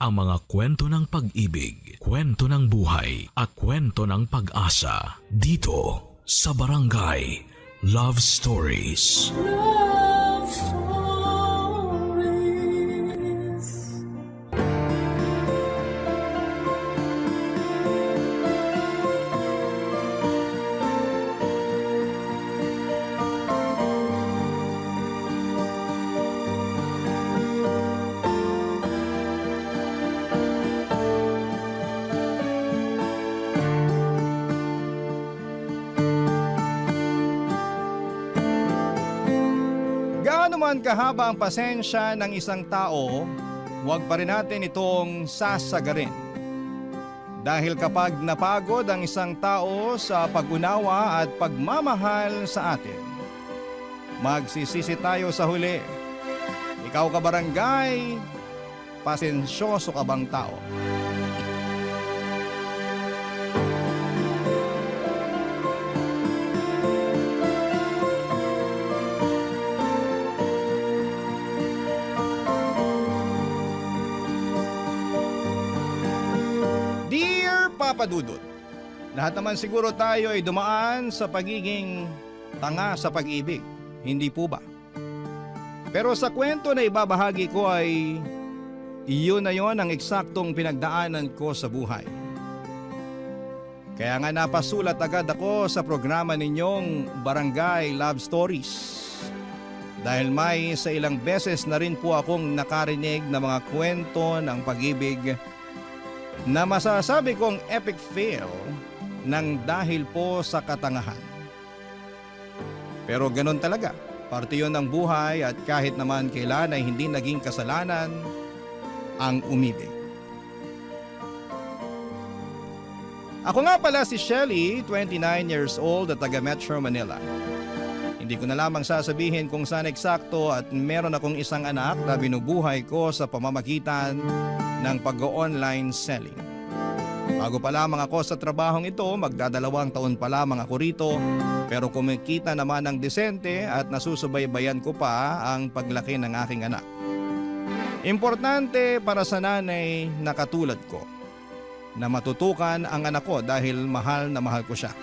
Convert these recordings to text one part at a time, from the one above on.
Ang mga kwento ng pag-ibig, kwento ng buhay, at kwento ng pag-asa dito sa Barangay Love Stories. Love Stories. Gaano man kahaba ang pasensya ng isang tao, huwag pa rin natin itong sasagarin. Dahil kapag napagod ang isang tao sa pag-unawa at pagmamahal sa atin, magsisisi tayo sa huli. Ikaw ka barangay, pasensyoso ka bang tao? Dear Papa Dudut, lahat naman siguro tayo ay dumaan sa pagiging tanga sa pag-ibig, hindi po ba? Pero sa kwento na ibabahagi ko ay iyon na yon ang eksaktong pinagdaanan ko sa buhay. Kaya nga napasulat agad ako sa programa ninyong Barangay Love Stories. Dahil may sa ilang beses na rin po akong nakarinig na mga kwento ng pag-ibig na masasabi kong epic fail ng dahil po sa katangahan. Pero ganun talaga, parte yun ng buhay at kahit naman kailan ay hindi naging kasalanan ang umibig. Ako nga pala si Shelly, 29 years old at taga Metro Manila. Hindi ko na lamang sasabihin kung saan eksakto at meron akong isang anak na binubuhay ko sa pamamagitan ng pag-online selling. Bago pa lamang ako sa trabahong ito, magdadalawang taon pa lamang ako rito, pero kumikita naman ng disente at nasusubaybayan ko pa ang paglaki ng aking anak. Importante para sa nanay na katulad ko na matutukan ang anak ko dahil mahal na mahal ko siya.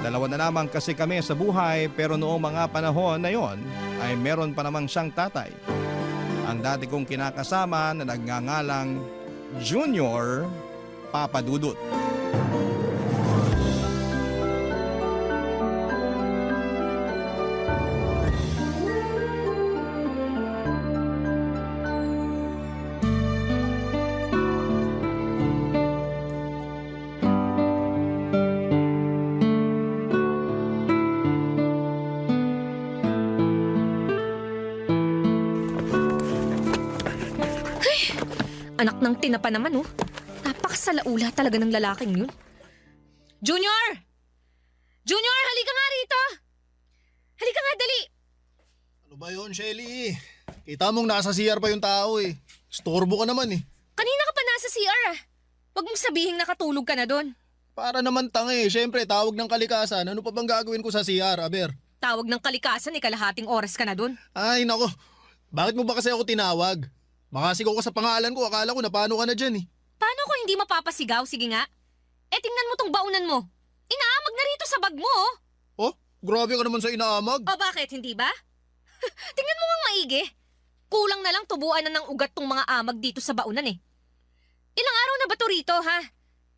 Dalawa na lamang kasi kami sa buhay pero noong mga panahon na yon ay meron pa namang siyang tatay. Ang dati kong kinakasama na nagngangalang Junior Papa Dudut. Anak ng tinapa naman, oh. Napakasalaula talaga ng lalaking yun. Junior! Junior, halika nga rito! Halika nga, dali! Ano ba yun, Shelly? Kita mong nasa CR pa yung tao eh. Storbo ka naman eh. Kanina ka pa nasa CR, ah. Huwag mong sabihing nakatulog ka na doon. Para naman tanga eh. Siyempre, tawag ng kalikasan. Ano pa bang gagawin ko sa CR, Aber? Tawag ng kalikasan, kalahating oras ka na doon. Ay, nako. Bakit mo ba kasi ako tinawag? Makasigaw ka sa pangalan ko. Akala ko na paano ka na dyan eh. Paano kung hindi mapapasigaw? Sige nga. Tingnan mo tong baunan mo. Inaamag na rito sa bag mo, oh. Oh, grabe ka naman sa inaamag. O bakit, hindi ba? Tingnan mo nga maigi. Kulang na lang tubuan na ng ugat tong mga amag dito sa baunan eh. Ilang araw na ba to rito, ha?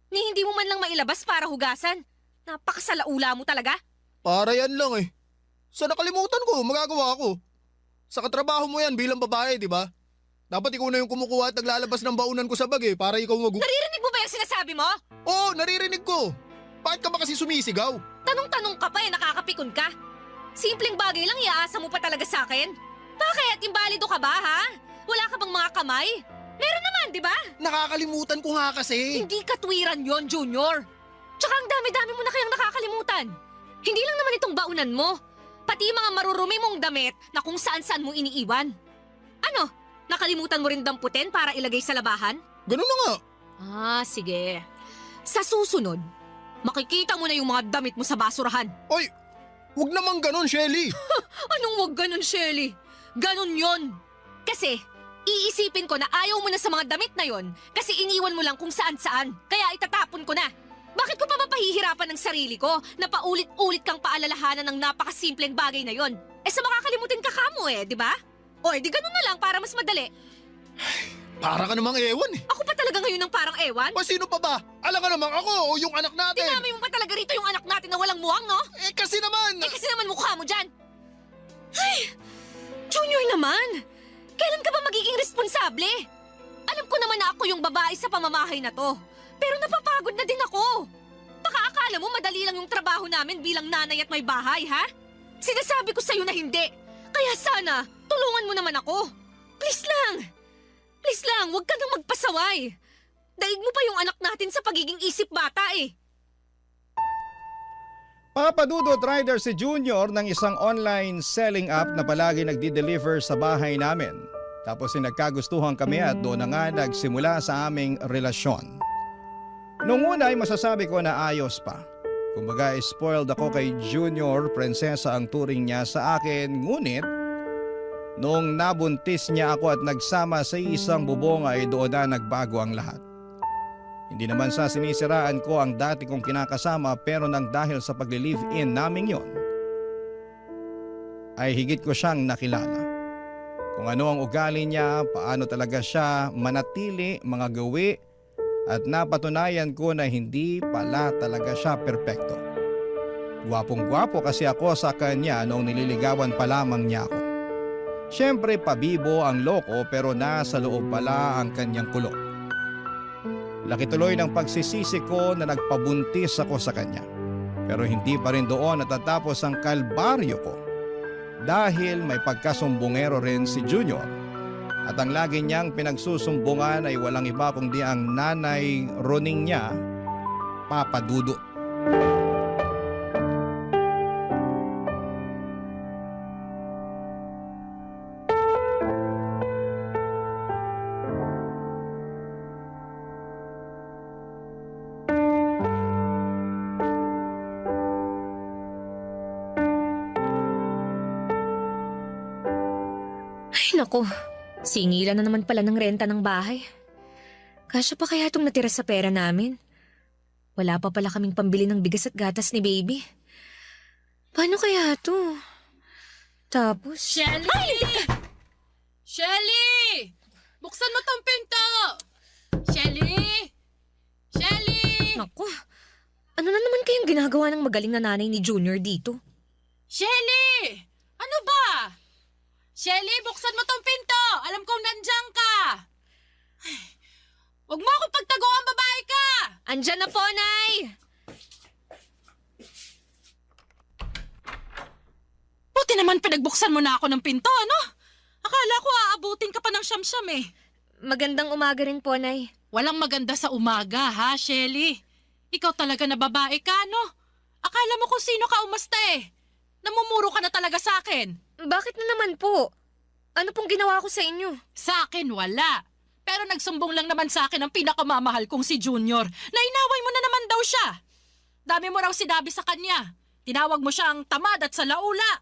Ni hindi mo man lang mailabas para hugasan. Napakasalaula mo talaga. Para yan lang eh. Sa nakalimutan ko, magagawa ko. Sa katrabaho mo yan bilang babae, di ba? Dapat ikaw na yung kumukuha at naglalabas ng baunan ko sa bag eh, para ikaw Naririnig mo ba yung sinasabi mo? Oo, naririnig ko. Bakit ka ba kasi sumisigaw? Tanong-tanong ka pa nakakapikon ka. Simpleng bagay lang iaasa mo pa talaga sa akin. Bakit? Imbalido ka ba, ha? Wala ka bang mga kamay? Meron naman, di ba? Nakakalimutan ko nga kasi. Hindi katwiran yon, Junior. Tsaka ang dami-dami mo na kayang nakakalimutan. Hindi lang naman itong baunan mo. Pati mga marurumi mong damit na kung saan-saan mo iniiwan. Ano? Nakalimutan mo rin damputin para ilagay sa labahan? Ganun na nga. Sige. Sa susunod, makikita mo na yung mga damit mo sa basurahan. Oy, wag naman ganun, Shelly. Anong wag ganun, Shelly? Ganun yon. Kasi, Iisipin ko na ayaw mo na sa mga damit na yon kasi iniwan mo lang kung saan-saan. Kaya itatapon ko na. Bakit ko pa mapahihirapan ng sarili ko na paulit-ulit kang paalalahanan ng napakasimpleng bagay na yon? Sa makakalimutin ka kamo di ba? O di ganun na lang para mas madali. Para ka namang ewan eh. Ako pa talaga ngayon ng parang ewan? O sino pa ba? Alam ka namang ako o yung anak natin. Dinami mo pa talaga rito yung anak natin na walang muwang, no? Kasi naman. Kasi naman mukha mo dyan. Ay, Junior naman. Kailan ka ba magiging responsable? Alam ko naman na ako yung babae sa pamamahay na to. Pero napapagod na din ako. Baka akala mo madali lang yung trabaho namin bilang nanay at may bahay, ha? Sinasabi ko sa'yo na hindi. Kaya sana, tulungan mo naman ako. Please lang. Please lang, huwag ka nang magpasaway. Daig mo pa yung anak natin sa pagiging isip bata Papadudot rider si Junior ng isang online selling app na palagi nagdi-deliver sa bahay namin. Tapos nagkagustuhan kami at doon na nga nagsimula sa aming relasyon. Noong una ay masasabi ko na ayos pa. Kumbaga spoiled ako kay Junior, prinsesa ang turing niya sa akin. Ngunit noong nabuntis niya ako at nagsama sa isang bubong ay doon na nagbago ang lahat. Hindi naman sa sinisiraan ko ang dati kong kinakasama pero nang dahil sa pagli-live-in naming yon, ay higit ko siyang nakilala. Kung ano ang ugali niya, paano talaga siya manatili, mga gawi, at napatunayan ko na hindi pala talaga siya perpekto. Gwapong-gwapo kasi ako sa kanya noong nililigawan pa lamang niya ako. Siyempre pabibo ang loko pero nasa loob pala ang kanyang kulot. Laki tuloy ng pagsisisi ko na nagpabuntis ako sa kanya. Pero hindi pa rin doon natatapos ang kalbaryo ko. Dahil may pagkasumbongero rin si Junior. At ang lagi niyang pinagsusumbungan ay walang iba kundi ang nanay Roning niya, Papa Dudut. Nako, singilan na naman pala ng renta ng bahay. Kasya pa kaya itong natira sa pera namin? Wala pa pala kaming pambili ng bigas at gatas ni baby. Paano kaya to? Tapos... Shelly! Ay, teka! Shelly! Buksan mo tong pinto! Shelly! Shelly! Nako, ano na naman kayang ginagawa ng magaling na nanay ni Junior dito? Shelly! Ano ba? Shelly, buksan mo tong pinto! Alam kong nandiyan ka! Ay, huwag mo akong pagtaguan, babae ka! Andyan na po, Nay! Buti naman pinagbuksan mo na ako ng pinto, ano? Akala ko aabutin ka pa ng siyam-siyam eh. Magandang umaga rin po, Nay. Walang maganda sa umaga, ha, Shelly? Ikaw talaga na babae ka, no? Akala mo kung sino ka umasta eh. Namumuro ka na talaga sa akin. Bakit na naman po? Ano pong ginawa ko sa inyo? Sa akin, wala. Pero nagsumbong lang naman sa akin ang pinakamamahal kong si Junior na inaway mo na naman daw siya. Dami mo raw sinabi sa kanya. Tinawag mo siyang tamad at salaula.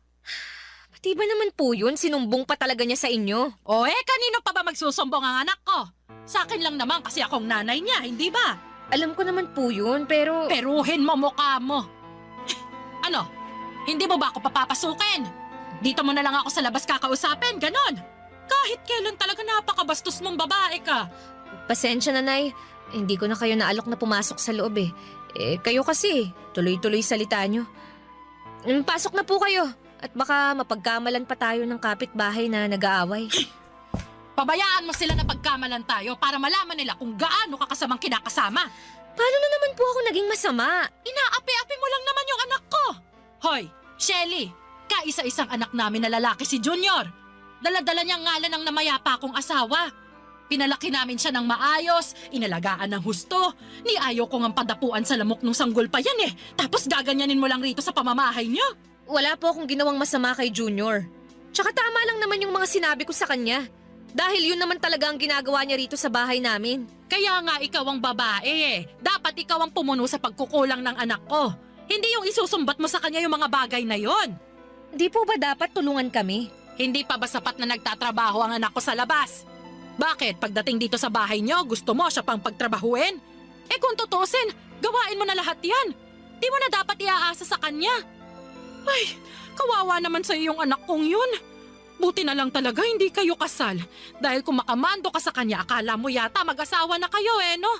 Pati ba naman po yun? Sinumbong pa talaga niya sa inyo? O kanino pa ba magsusumbong ang anak ko? Sa akin lang naman kasi akong nanay niya, hindi ba? Alam ko naman po yun, pero... Peruhin mo mukha mo. Ano? Hindi mo ba ako papapasukin? Dito mo na lang ako sa labas kakausapin, ganon. Kahit kailan talaga napakabastos mong babae ka. Pasensya na, Nay. Hindi ko na kayo naalok na pumasok sa loob eh. Kayo kasi, tuloy-tuloy salita nyo. Pasok na po kayo. At baka mapagkamalan pa tayo ng kapitbahay na nag-aaway. Pabayaan mo sila na pagkamalan tayo para malaman nila kung gaano ka kasamang kinakasama. Paano na naman po ako naging masama? Inaapi-api mo lang naman yung anak ko. Hoy, Shelly, kaisa-isang anak namin na lalaki si Junior. Dala-dala niyang ngalan ng namayapa kong asawa. Pinalaki namin siya ng maayos, inalagaan ng husto. Ni ayaw ko ngang padapuan sa lamok nung sanggol pa yan eh. Tapos gaganyanin mo lang rito sa pamamahay niyo. Wala po akong ginawang masama kay Junior. Tsaka tama lang naman yung mga sinabi ko sa kanya. Dahil yun naman talaga ang ginagawa niya rito sa bahay namin. Kaya nga ikaw ang babae eh. Dapat ikaw ang pumuno sa pagkukulang ng anak ko. Hindi yung isusumbat mo sa kanya yung mga bagay na yon. Di po ba dapat tulungan kami? Hindi pa ba sapat na nagtatrabaho ang anak ko sa labas? Bakit? Pagdating dito sa bahay niyo, gusto mo siya pang pagtrabahuin? Eh kung tutusin, gawain mo na lahat yan. Di mo na dapat iaasa sa kanya. Ay, kawawa naman sa'yo yung anak kong yun. Buti na lang talaga hindi kayo kasal. Dahil kung makamando ka sa kanya, akala mo yata mag-asawa na kayo no?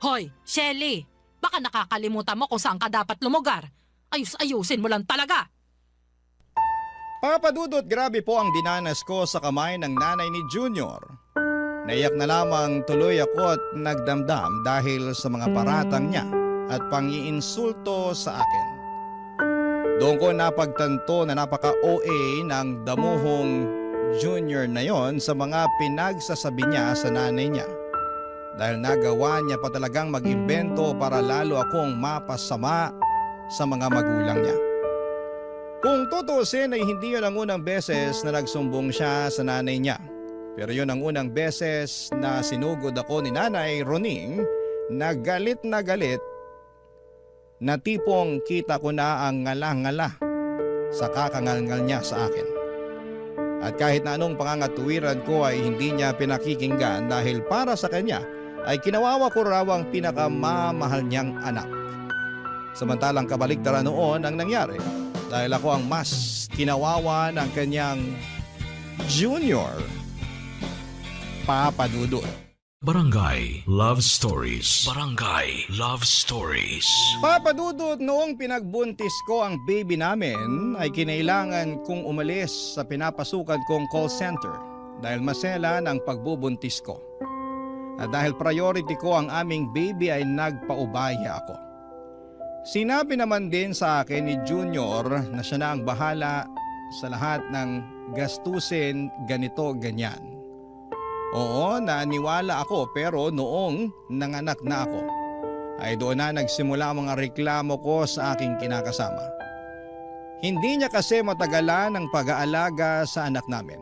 Hoy, Shelly, baka nakakalimutan mo kung saan ka dapat lumugar. Ayus-ayusin mo lang talaga. Papa Dudut, grabe po ang dinanas ko sa kamay ng nanay ni Junior. Naiyak na lamang tuloy ako at nagdamdam dahil sa mga paratang niya at pangiinsulto sa akin. Doon ko napagtanto na napaka-OA ng damuhong Junior na yon sa mga pinagsasabi niya sa nanay niya. Dahil nagawa niya pa talagang mag-imbento para lalo akong mapasama sa mga magulang niya. Kung tutusin ay hindi yun ang unang beses na nagsumbong siya sa nanay niya. Pero yun ang unang beses na sinugod ako ni Nanay Roning na galit na tipong kita ko na ang ngala-ngala sa kakangalngal niya sa akin. At kahit na anong pangangatuwiran ko ay hindi niya pinakikinggan dahil para sa kanya ay kinawawa ko raw ang pinakamamahal niyang anak. Samantalang kabaligtaran noon ang nangyari dahil ako ang mas kinawawa ng kanyang Junior, Papa Dudut. Barangay Love Stories. Barangay Love Stories. Papa Dudut, noong pinagbuntis ko ang baby namin ay kinailangan kong umalis sa pinapasukan kong call center dahil masela ng pagbubuntis ko. At dahil priority ko ang aming baby ay nagpaubaya ako. Sinabi naman din sa akin ni Junior na siya na ang bahala sa lahat ng gastusin ganito ganyan. Oo, naniwala ako pero noong nanganak na ako ay doon na nagsimula ang mga reklamo ko sa aking kinakasama. Hindi niya kasi matagalan ang pag-aalaga sa anak namin.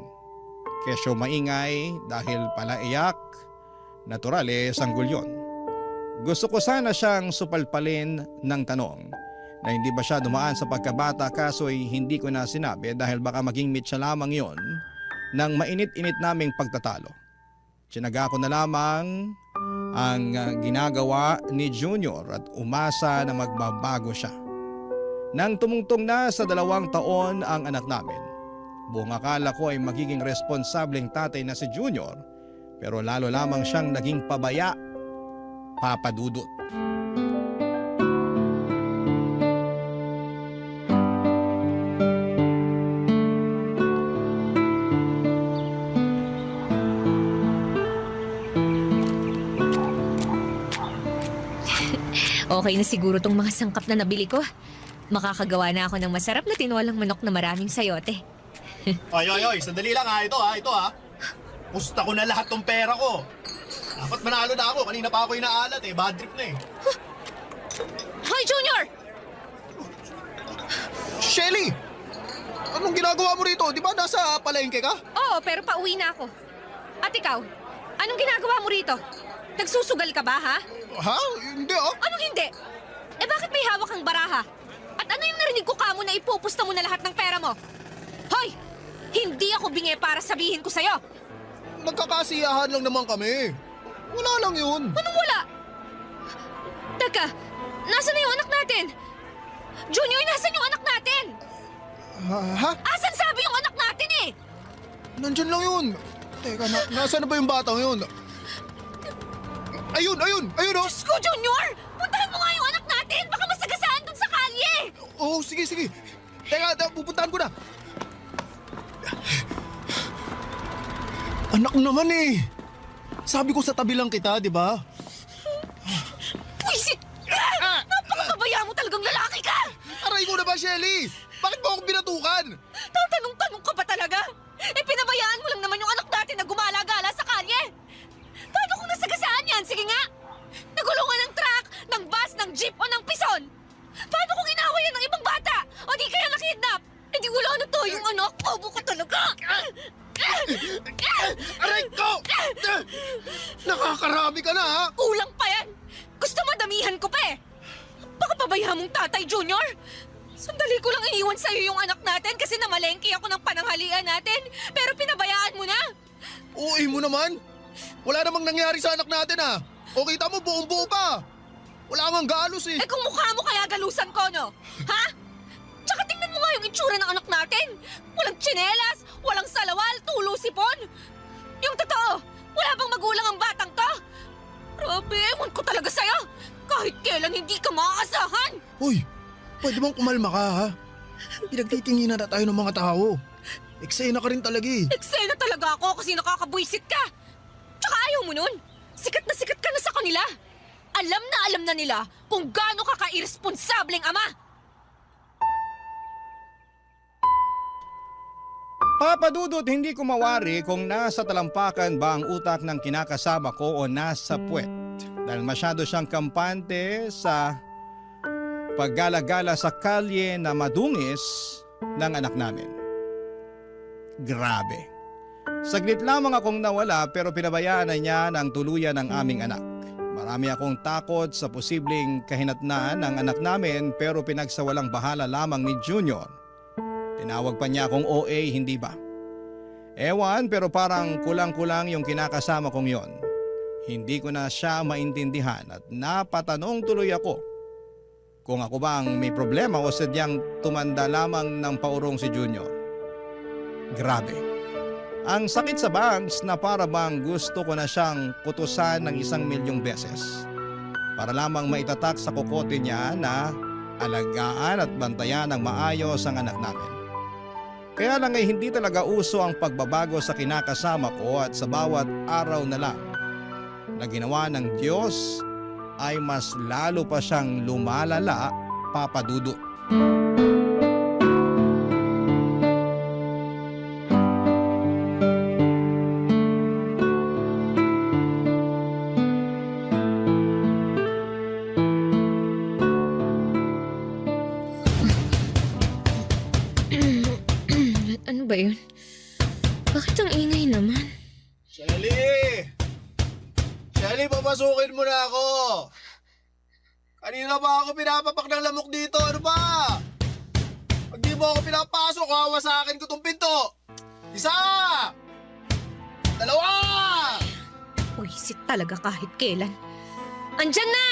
Kesyo maingay dahil pala iyak, natural sanggol yun. Gusto ko sana siyang supalpalin ng tanong na hindi ba siya dumaan sa pagkabata kaso'y hindi ko na sinabi dahil baka maging mitsa lamang yon ng mainit-init naming pagtatalo. Tsinaga ko na lamang ang ginagawa ni Junior at umasa na magbabago siya. Nang tumungtong na sa 2 taon ang anak namin, buong akala ko ay magiging responsableng tatay na si Junior pero lalo lamang siyang naging pabaya, Papa Dudut. Okay na siguro tong mga sangkap na nabili ko. Makakagawa na ako ng masarap na tinolang manok na maraming sayote. Ay, sandali lang ito ha. Pusta ko na lahat ng pera ko. Dapat manalo na ako, kanina pa ako inaalat bad trip na Hoy, Junior! Shelly! Anong ginagawa mo rito? Di ba nasa palengke ka? Oo, pero pauwi na ako. At ikaw, anong ginagawa mo rito? Nagsusugal ka ba, ha? Ha? Hindi Anong hindi? Eh bakit may hawak kang baraha? At ano yung narinig ko kamo na ipupusta mo na lahat ng pera mo? Hoy! Hindi ako bingi para sabihin ko sa'yo. Nagkakasiyahan lang naman kami. Wala lang yun. Anong wala? Teka, nasa na yung anak natin? Junior, nasan yung anak natin? Ha? Asan sabi yung anak natin Nandyan lang yun. Teka, nasa na ba yung batang yun? Ayun Diyos ko, Junior! Puntahan mo nga yung anak natin! Baka masagasaan dun sa kalye! Oo, sige. Teka, pupuntahan ko na. Anak naman Sabi ko sa tabi lang kita, di ba? Puisit ka! Napakabaya mo talagang lalaki ka! Aray ko na ba, Shelly? Bakit mo ako binatukan? Tatanong-tanong ka ba talaga? Eh pinabayaan mo lang naman yung anak natin na gumala-gala sa kalye! Paano kung nasagasaan yan? Sige nga! Nagulungan ng truck, ng bus, ng jeep o ng pison! Paano kung inaway yan ng ibang bata? O di kaya nakidnap? Eh di wala na to yung anak! Bobo ka talaga! Aray ko! Nakakarami ka na, ha? Kulang pa yan! Gusto mo damihan ko pa Baka pabayaan mong tatay, Junior! Sandali ko lang iniwan sa'yo yung anak natin kasi namalengke ako ng pananghalian natin. Pero pinabayaan mo na! Uwi mo naman. Wala namang nangyari sa anak natin ah. O kita mo, buong buo pa. Wala kang galos eh. Eh kung mukha mo kaya galusan ko, no? Ha? Tsaka tingnan mo nga yung itsura ng anak natin. Walang tsinelas, walang salawal, tulo sipon. Yung totoo, wala bang magulang ang batang to? Grabe, ewan ko talaga sa'yo. Kahit kailan hindi ka maaasahan. Hoy, pwede bang kumalma ka ha? Pinagtitinginan na tayo ng mga tao. Eksena ka rin talaga eh. Eksena talaga ako kasi nakakabwisit ka. Tsaka ayaw mo nun. Sikat ka na sa kanila. Alam na nila kung gaano ka ka-irresponsableng ama. Papa Dudut, hindi ko mawari kung nasa talampakan ba ang utak ng kinakasama ko o nasa puwet. Dahil masyado siyang kampante sa paggala-gala sa kalye na madungis ng anak namin. Grabe. Saglit lamang akong nawala pero pinabayaan na niya ng tuluyan ng aming anak. Marami akong takot sa posibleng kahinatnaan ng anak namin pero pinagsawalang bahala lamang ni Junior. Tinawag pa niya akong OA, hindi ba? Ewan, pero parang kulang-kulang yung kinakasama kong yon. Hindi ko na siya maintindihan at napatanong tuloy ako kung ako ba ang may problema o sadyang tumanda lamang ng paurong si Junior. Grabe. Ang sakit sa bangs na para bang gusto ko na siyang kutusan ng 1,000,000 beses para lamang maitatak sa kokote niya na alagaan at bantayan ng maayos ang anak namin. Kaya lang ay hindi talaga uso ang pagbabago sa kinakasama ko at sa bawat araw na lang na ginawa ng Diyos ay mas lalo pa siyang lumalala, Papa Dudut. Ano ba yun? Bakit ang ingay naman? Shelly! Shelly, papasukin mo na ako! Kanina pa ako pinapapak ng lamok dito, ano ba? Pag di mo ako pinapasok, hawa sa akin ko tong pinto! Isa! Dalawa! Uisit talaga kahit kailan. Andyan na!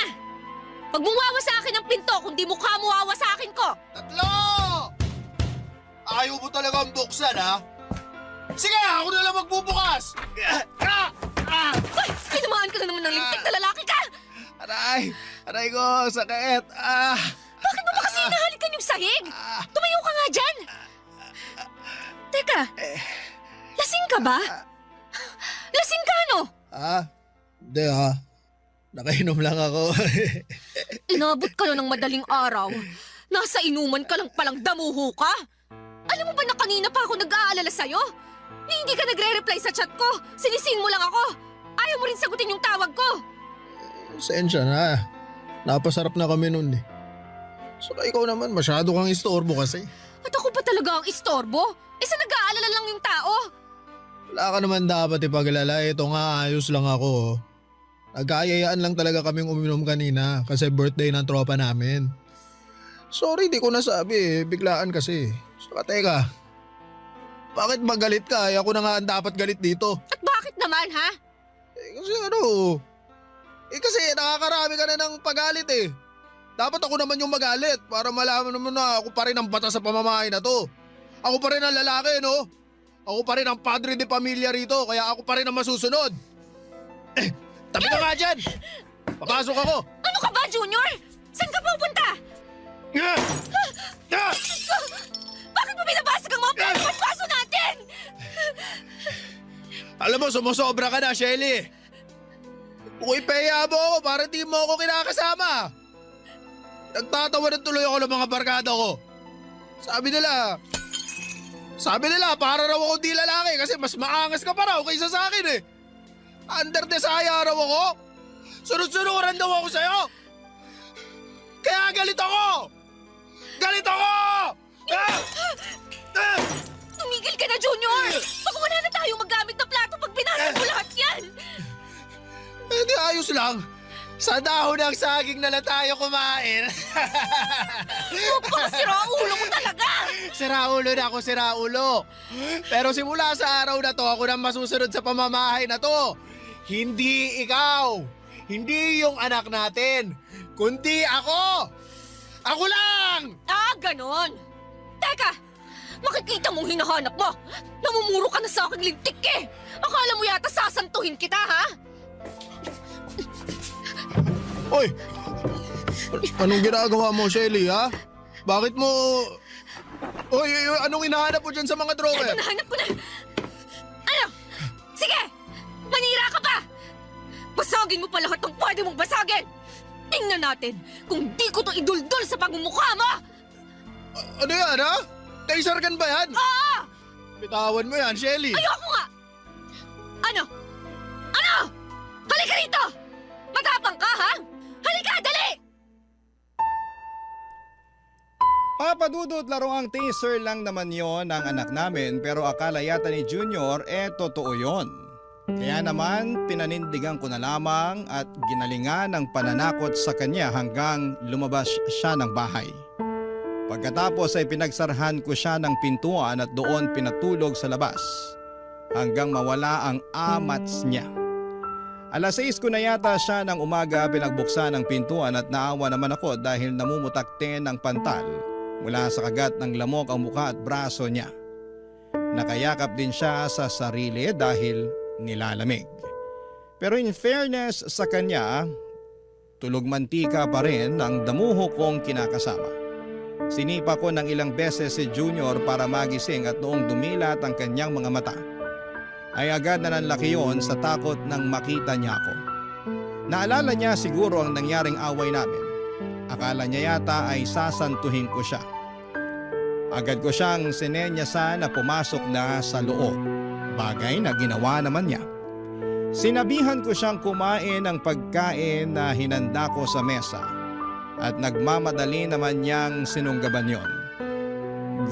Pag muwawa sa akin ang pinto, kung di mukha muwawa sa akin ko! Tatlo! Ayaw mo talagang buksan, ha? Sige, ako na lang magbubukas! Ay! Tinamaan ka na naman ng lintik na lalaki ka! Aray! Aray ko, sakit! Bakit mo ba kasi hinahalikan yung sahig? Tumayo ka nga dyan! Teka, lasing ka ba? Lasing ka, ano? Hindi ha. Nakainom lang ako. Inabot ka na ng madaling araw. Nasa inuman ka lang palang damuho ka. Alam mo ba na kanina pa ako nag-aalala sa'yo? Ni hindi ka nagre-reply sa chat ko. Sinising mo lang ako. Ayaw mo rin sagutin yung tawag ko. Sensya na. Napasarap na kami nun eh. Saka ikaw naman, masyado kang istorbo kasi. At ako pa talaga ang istorbo? Isa nag-aalala lang yung tao. Wala ka naman dapat ipaglala. Ito nga, ayos lang ako. Nagkayayaan lang talaga kaming uminom kanina kasi birthday ng tropa namin. Sorry, di ko nasabi eh. Biglaan kasi. Saka teka, bakit magalit ka? Ako na nga ang dapat galit dito. At bakit naman, ha? Kasi nakakarami ka na ng pagalit eh. Dapat ako naman yung magalit para malaman naman na ako pa rin ang bata sa pamamahay na to. Ako pa rin ang lalaki, no? Ako pa rin ang padre de pamilya rito, kaya ako pa rin ang masusunod. Tabi ka nga dyan! Papasok ako! Ano ka ba, Junior? Saan ka pupunta? Bakit mo binabasag ang mga pinagpaspaso natin? Alam mo, sumusobra ka na, Shelly. Kung ipeya mo ako para di mo ako kinakasama. Nagtatawa na tuloy ako ng mga barkada ko. Sabi nila, para raw ako di lalaki kasi mas maangas ka pa raw kaysa sa akin eh. Under desire raw ako. Sunod-sunuran daw ako sa'yo. Kaya galit ako! Galit ako! Tumigil ka na, Junior! Baka wala na tayong magamit na plato pag binasag mo lahat yan! Hindi, ayos lang. Sa dahon ng saging na lang tayo kumain. Baka sira-ulo mo talaga! Siraulo na ako, siraulo. Pero simula sa araw na to, ako na masusunod sa pamamahay na to. Hindi ikaw! Hindi yung anak natin! Kundi ako! Ako lang! Ah, ganon! Teka! Makikita mong hinahanap mo! Namumuro ka na sa aking lintik eh! Akala mo yata sasantuhin kita, ha? Oy! Anong ginagawa mo, Shelly, ha? Bakit mo... Oy, anong hinahanap mo dyan sa mga drawer? Ito, nahanap ko na! Ano? Sige! Manira ka pa! Basagin mo pa lahat ng pwede mong basagin! Tingnan natin kung di ko to iduldul sa pagmumukha mo! Ano yan, ha? Taser gun ba yan? Oo! Bitawan mo yan, Shelly. Ayoko nga! Ano? Ano? Halika rito! Matapang ka, ha? Halika, dali! Papa Dudut, laruang taser lang naman yon ng anak namin pero akala yata ni Junior totoo yon. Kaya naman pinanindigan ko na lamang at ginalingan ng pananakot sa kanya hanggang lumabas siya ng bahay. Pagkatapos ay pinagsarhan ko siya ng pintuan at doon pinatulog sa labas hanggang mawala ang amats niya. Alas 6 ko na yata siya ng umaga pinagbuksan ng pintuan at naawa naman ako dahil namumutakte ng pantal mula sa kagat ng lamok ang mukha at braso niya. Nakayakap din siya sa sarili dahil nilalamig. Pero in fairness sa kanya, tulog mantika pa rin ang damuho kong kinakasama. Sinipa ko ng ilang beses si Junior para magising at noong dumilat ang kanyang mga mata, ay agad na nanlaki yon sa takot nang makita niya ako. Naalala niya siguro ang nangyaring away namin. Akala niya yata ay sasantuhin ko siya. Agad ko siyang sinenyasan na pumasok na sa loob, bagay na ginawa naman niya. Sinabihan ko siyang kumain ng pagkain na hinanda ko sa mesa at nagmamadali naman niyang sinunggaban yon.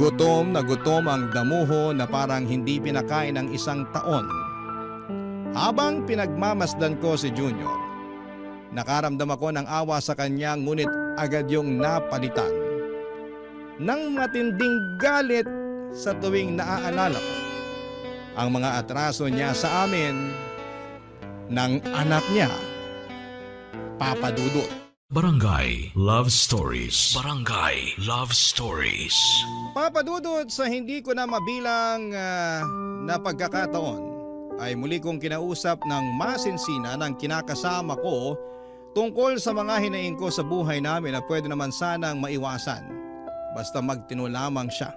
Gutom na gutom ang damuho na parang hindi pinakain ng 1 taon. Habang pinagmamasdan ko si Junior, nakaramdam ako ng awa sa kanya ngunit agad yung napalitan ng matinding galit sa tuwing naaalala ko ang mga atraso niya sa amin ng anak niya, Papa Dudut. Barangay Love Stories. Barangay Love Stories. Papa Dudut, sa hindi ko na mabilang na pagkakataon ay muli kong kinausap ng masinsina ng kinakasama ko tungkol sa mga hinaing ko sa buhay namin na pwede naman sanang maiwasan basta magtino lamang siya.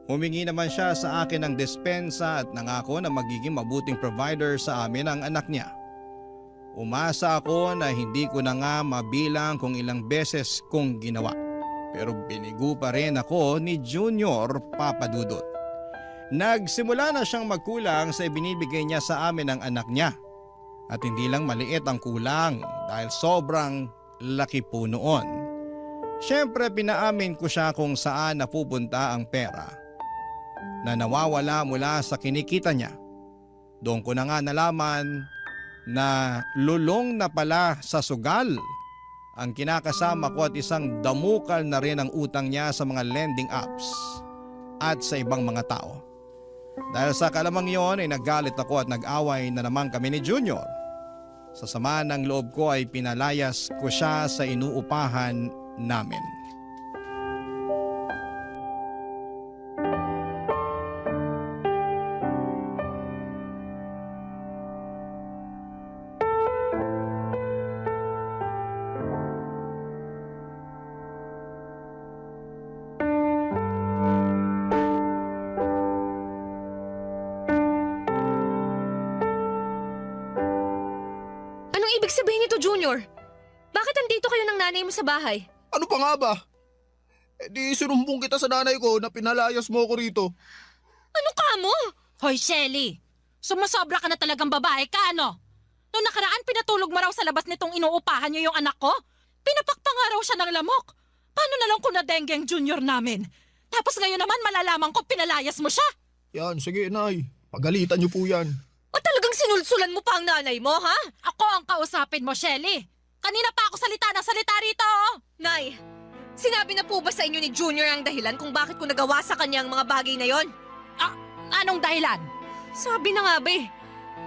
Humingi naman siya sa akin ng despensa at nangako na magiging mabuting provider sa amin ang anak niya. Umasa ako na hindi ko na nga mabilang kung ilang beses kong ginawa. Pero binigo pa rin ako ni Junior, Papa Dudut. Nagsimula na siyang magkulang sa ibinibigay niya sa amin ng anak niya. At hindi lang maliit ang kulang dahil sobrang laki po noon. Siyempre pinaamin ko siya kung saan napupunta ang pera na nawawala mula sa kinikita niya. Doon ko na nga nalaman na lulong na pala sa sugal ang kinakasama ko at isang damukal na rin ang utang niya sa mga lending apps at sa ibang mga tao. Dahil sa kalamang yon ay naggalit ako at nag-away na naman kami ni Junior. Sa sama ng loob ko ay pinalayas ko siya sa inuupahan namin. Anong ibig sabihin nito, Junior? Bakit andito kayo ng nanay mo sa bahay? Ano pa nga ba? Di sinumbong kita sa nanay ko na pinalayas mo ako rito. Ano ka mo? Hoy, Shelly! Sumasobra ka na talagang babae ka, ano? Noong nakaraan, pinatulog mo raw sa labas nitong inuupahan niyo yung anak ko? Pinapakpa nga raw siya ng lamok. Paano na lang kung na-dengue ang Junior namin? Tapos ngayon naman malalaman ko pinalayas mo siya. Yan, sige nay. Pagalitan niyo po yan. O talagang sinulsulan mo pa ang nanay mo, ha? Ako ang kausapin mo, Shelly. Kanina pa ako salita ng salita rito, oh. Nay, sinabi na po ba sa inyo ni Junior ang dahilan kung bakit ko nagawa sa kanya ang mga bagay na yon? Anong dahilan? Sabi na nga ba eh.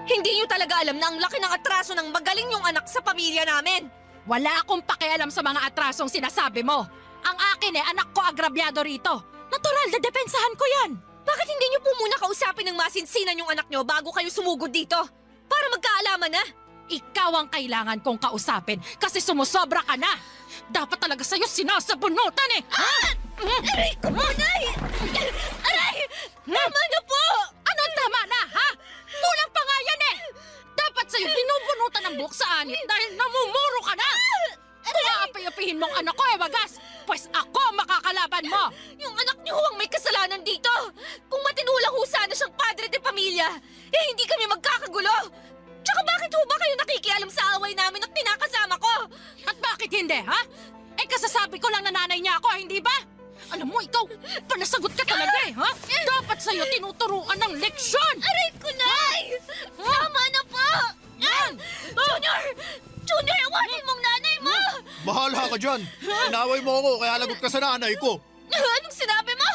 Hindi niyo talaga alam na ang laki ng atraso ng magaling yung anak sa pamilya namin. Wala akong pakialam sa mga atrasong sinasabi mo. Ang akin anak ko agrabyado rito. Natural na depensahan ko yan. Bakit hindi niyo po muna kausapin ng masinsinan yung anak niyo bago kayo sumugod dito? Para magkaalaman na. Ikaw ang kailangan kong kausapin kasi sumusobra ka na. Dapat talaga sa'yo sinasabunutan eh. Ha? Aray ko po, Nay! Aray! Tama na po! Anong tama na, ha? Kulang pa nga yan eh. Dapat sa'yo binubunutan ng buhok sa anit dahil namumuro ka na. Kaya api-apihin mong anak ko wagas. Pues ako makakalaban mo. Yung anak niyo ang may kasalanan dito. Kung matinulang ho sana siyang padre de pamilya, hindi kami magkakagulo. Tsaka bakit ho ba kayo nakikialam sa away namin at tinakasama ko? At bakit hindi, ha? Kasasabi ko lang na nanay niya ako, hindi ba? Alam mo, ikaw, panasagot ka talaga ha? Dapat sa'yo tinuturuan ng leksyon! Aray ko, Nay! Tama na po! Yan! Junior! Junior, awatin mong nanay mo! Bahala ka dyan. Inaway mo ako kaya lagot ka sa nanay ko. Anong sinabi mo?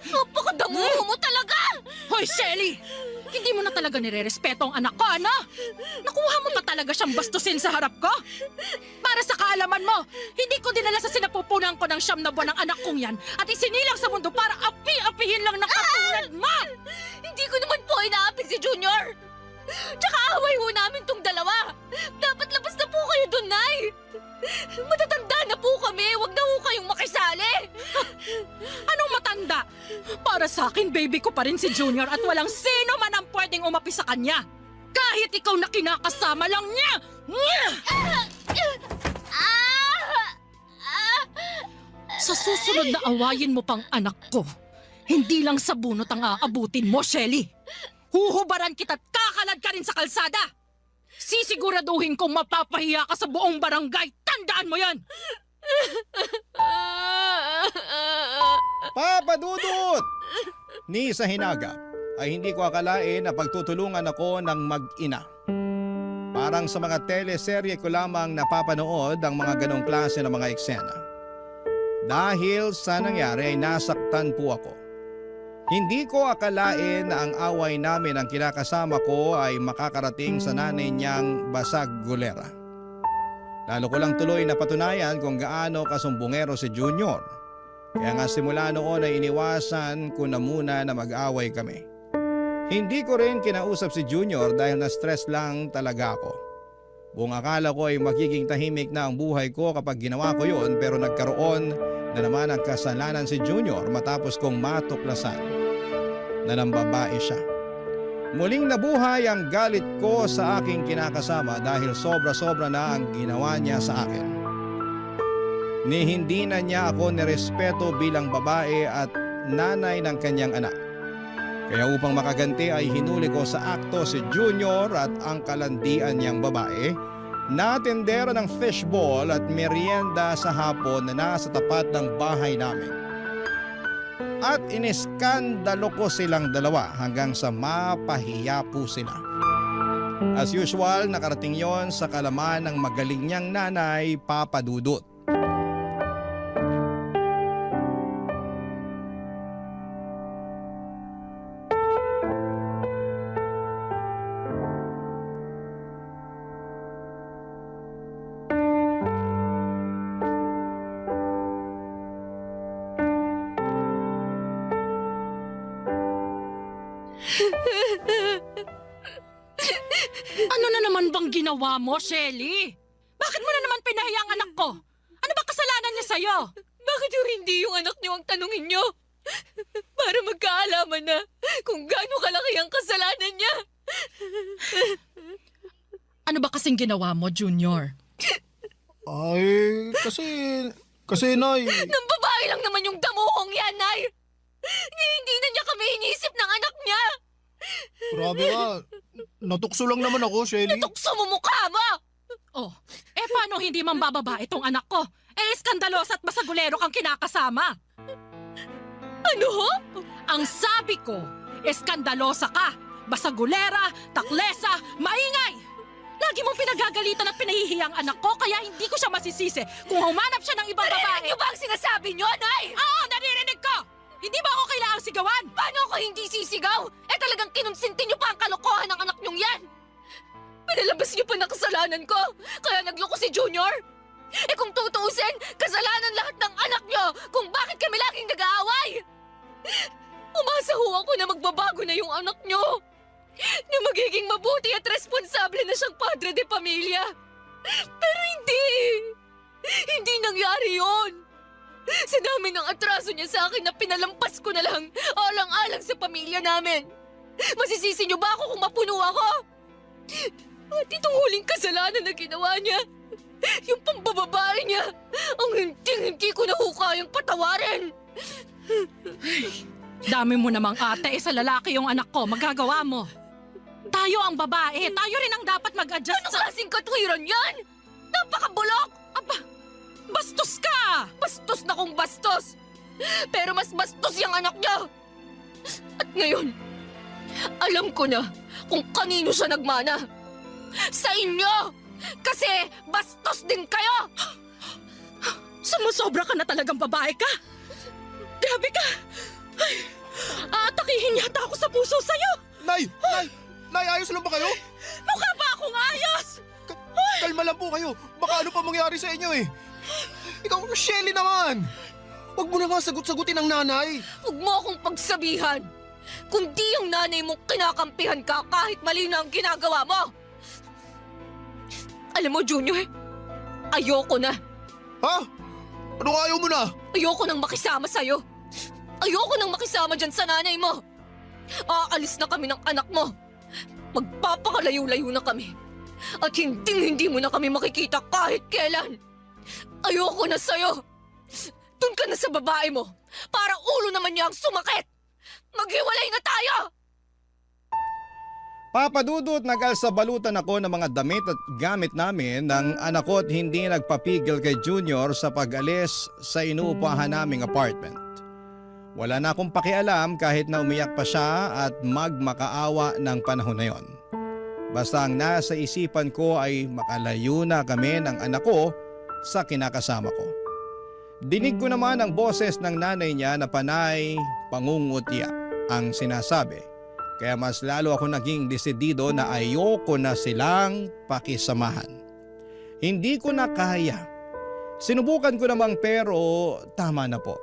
Napakadamuho mo talaga! Hoy, Shelly! Hindi mo na talaga nire-respeto ang anak ko, ano? Nakuha mo pa talaga siyang bastusin sa harap ko? Para sa kaalaman mo, hindi ko dinala sa sinapupunan ko ng 9 na buwan ng anak kong yan at isinilang sa mundo para api-apihin lang ng katulad mo! Hindi ko naman po inaapi si Junior! Tsaka away ho namin tong dalawa! Dapat labas na po kayo dun, Nay! Matatanda na po kami! Huwag na ho kayong makisali! Anong matanda? Para sa akin, baby ko pa rin si Junior at walang sino man ang pwedeng umapi sa kanya. Kahit ikaw na kinakasama lang niya! Sa susunod na awayin mo pang anak ko, hindi lang sa bunot ang aabutin mo, Shelly. Huhubaran kita't kakalad ka rin sa kalsada. Sisiguraduhin kong mapapahiya ka sa buong barangay. Tandaan mo yan! Papa Dudut! Ni sa hinagap ay hindi ko akalain na pagtutulungan ako ng mag-ina. Parang sa mga teleserye ko lamang napapanood ang mga ganong klase ng mga eksena. Dahil sa nangyari ay nasaktan po ako. Hindi ko akalain na ang away namin ang kinakasama ko ay makakarating sa nanay niyang basag gulera. Lalo ko lang tuloy napatunayan kung gaano kasumbongero si Junior. Kaya nga simula noon ay iniwasan ko na muna na mag-away kami. Hindi ko rin kinausap si Junior dahil na-stress lang talaga ako. Buong akala ko ay magiging tahimik na ang buhay ko kapag ginawa ko yun, pero nagkaroon na naman ang kasalanan si Junior matapos kong matuklasan na ng babae siya. Muling nabuhay ang galit ko sa aking kinakasama dahil sobra-sobra na ang ginawa niya sa akin. Ni hindi na niya ako nirespeto bilang babae at nanay ng kanyang anak. Kaya upang makaganti ay hinuli ko sa akto si Junior at ang kalandian niyang babae na tendero ng fishball at merienda sa hapon na nasa tapat ng bahay namin. At iniskandalo ko silang dalawa hanggang sa mapahiya po sila. As usual, nakarating yon sa kalaman ng magaling niyang nanay, Papa Dudut. Ano na naman bang ginawa mo, Shelly? Bakit mo na naman pinahiya ang anak ko? Ano ba kasalanan niya sa'yo? Bakit yung hindi yung anak niyo ang tanungin niyo? Para magkaalaman na kung gaano kalaki ang kasalanan niya. Ano ba kasing ginawa mo, Junior? Ay, kasi Nay, Nang babae lang naman yung damuhong yan, Nay. Hindi na niya kami inisip ng anak niya. grabe ka. Natukso lang naman ako, Shelly. Tukso mo mukha mo! Oh, paano hindi man bababa itong anak ko? Skandalosa at basagulero kang kinakasama. Ano ho? Ang sabi ko, skandalosa ka, basagulera, taklesa, maingay! Lagi mong pinagagalitan at pinahihiyang anak ko kaya hindi ko siya masisisi kung humanap siya ng ibang Narinig babae. niyo ba ang sinasabi niyo, Nay? Oo, naririnig ko! Hindi ba ako kailangang sigawan? Paano ako hindi sisigaw? Talagang kinonsinti niyo pa ang kalokohan ng anak niyong yan. Pinalabas niyo pa na kasalanan ko, kaya nagloko si Junior. Eh kung tutuusin, kasalanan lahat ng anak niyo kung bakit kami laging nag-aaway. Umasa ho ako na magbabago na yung anak niyo. Na magiging mabuti at responsable na siyang padre de pamilya. Pero hindi. Hindi nangyari yon. Sa dami ng atraso niya sa akin na pinalampas ko na lang alang-alang sa pamilya namin. Masisisi niyo ba ako kung mapuno ako? At itong huling kasalanan na ginawa niya, yung pambababae niya, ang hindi ko na ho kayang patawarin. Dami mo namang ate, sa lalaki yung anak ko, magagawa mo. Tayo ang babae, tayo rin ang dapat mag-adjust Ano klaseng katwiran yan? Napakabulok! Aba, bastos ka! Bastos na kung bastos! Pero mas bastos yung anak niya! At ngayon, alam ko na kung kanino siya nagmana. Sa inyo! Kasi bastos din kayo! Sumusobra ka na talagang babae ka! Grabe ka! Ay, aatakihin yata ako sa puso sa'yo! Nay! Nay, ayos lang ba kayo? Mukha ba akong ayos? Kalma lang po kayo. Baka ano pa mangyari sa inyo eh. Ikaw, Shelly naman. Huwag mo na nga sagot-sagutin ang nanay. Huwag mo akong pagsabihan! Kung di yung nanay mo kinakampihan ka kahit mali na ang ginagawa mo! Alam mo, Junior, ayoko na. Ha? Anong ayaw mo na? Ayoko nang makisama sa'yo. Ayoko nang makisama dyan sa nanay mo. Aalis na kami ng anak mo. Magpapakalayo-layo na kami. At hindi mo na kami makikita kahit kailan. Ayoko na sa'yo. Doon ka na sa babae mo para ulo naman niya ang sumakit. Maghiwalay na tayo! Papadudot, nag-alsabalutan ako ng mga damit at gamit namin ng anak ko at hindi nagpapigil kay Junior sa pag-alis sa inuupahan naming apartment. Wala na akong pakialam kahit na umiyak pa siya at magmakaawa ng panahon na yon. Basta ang nasa isipan ko ay makalayo na kami ng anak ko sa kinakasama ko. Dinig ko naman ang boses ng nanay niya na panay pangungutya ang sinasabi. Kaya mas lalo ako naging desidido na ayoko na silang pakisamahan. Hindi ko na kaya. Sinubukan ko namang pero tama na po.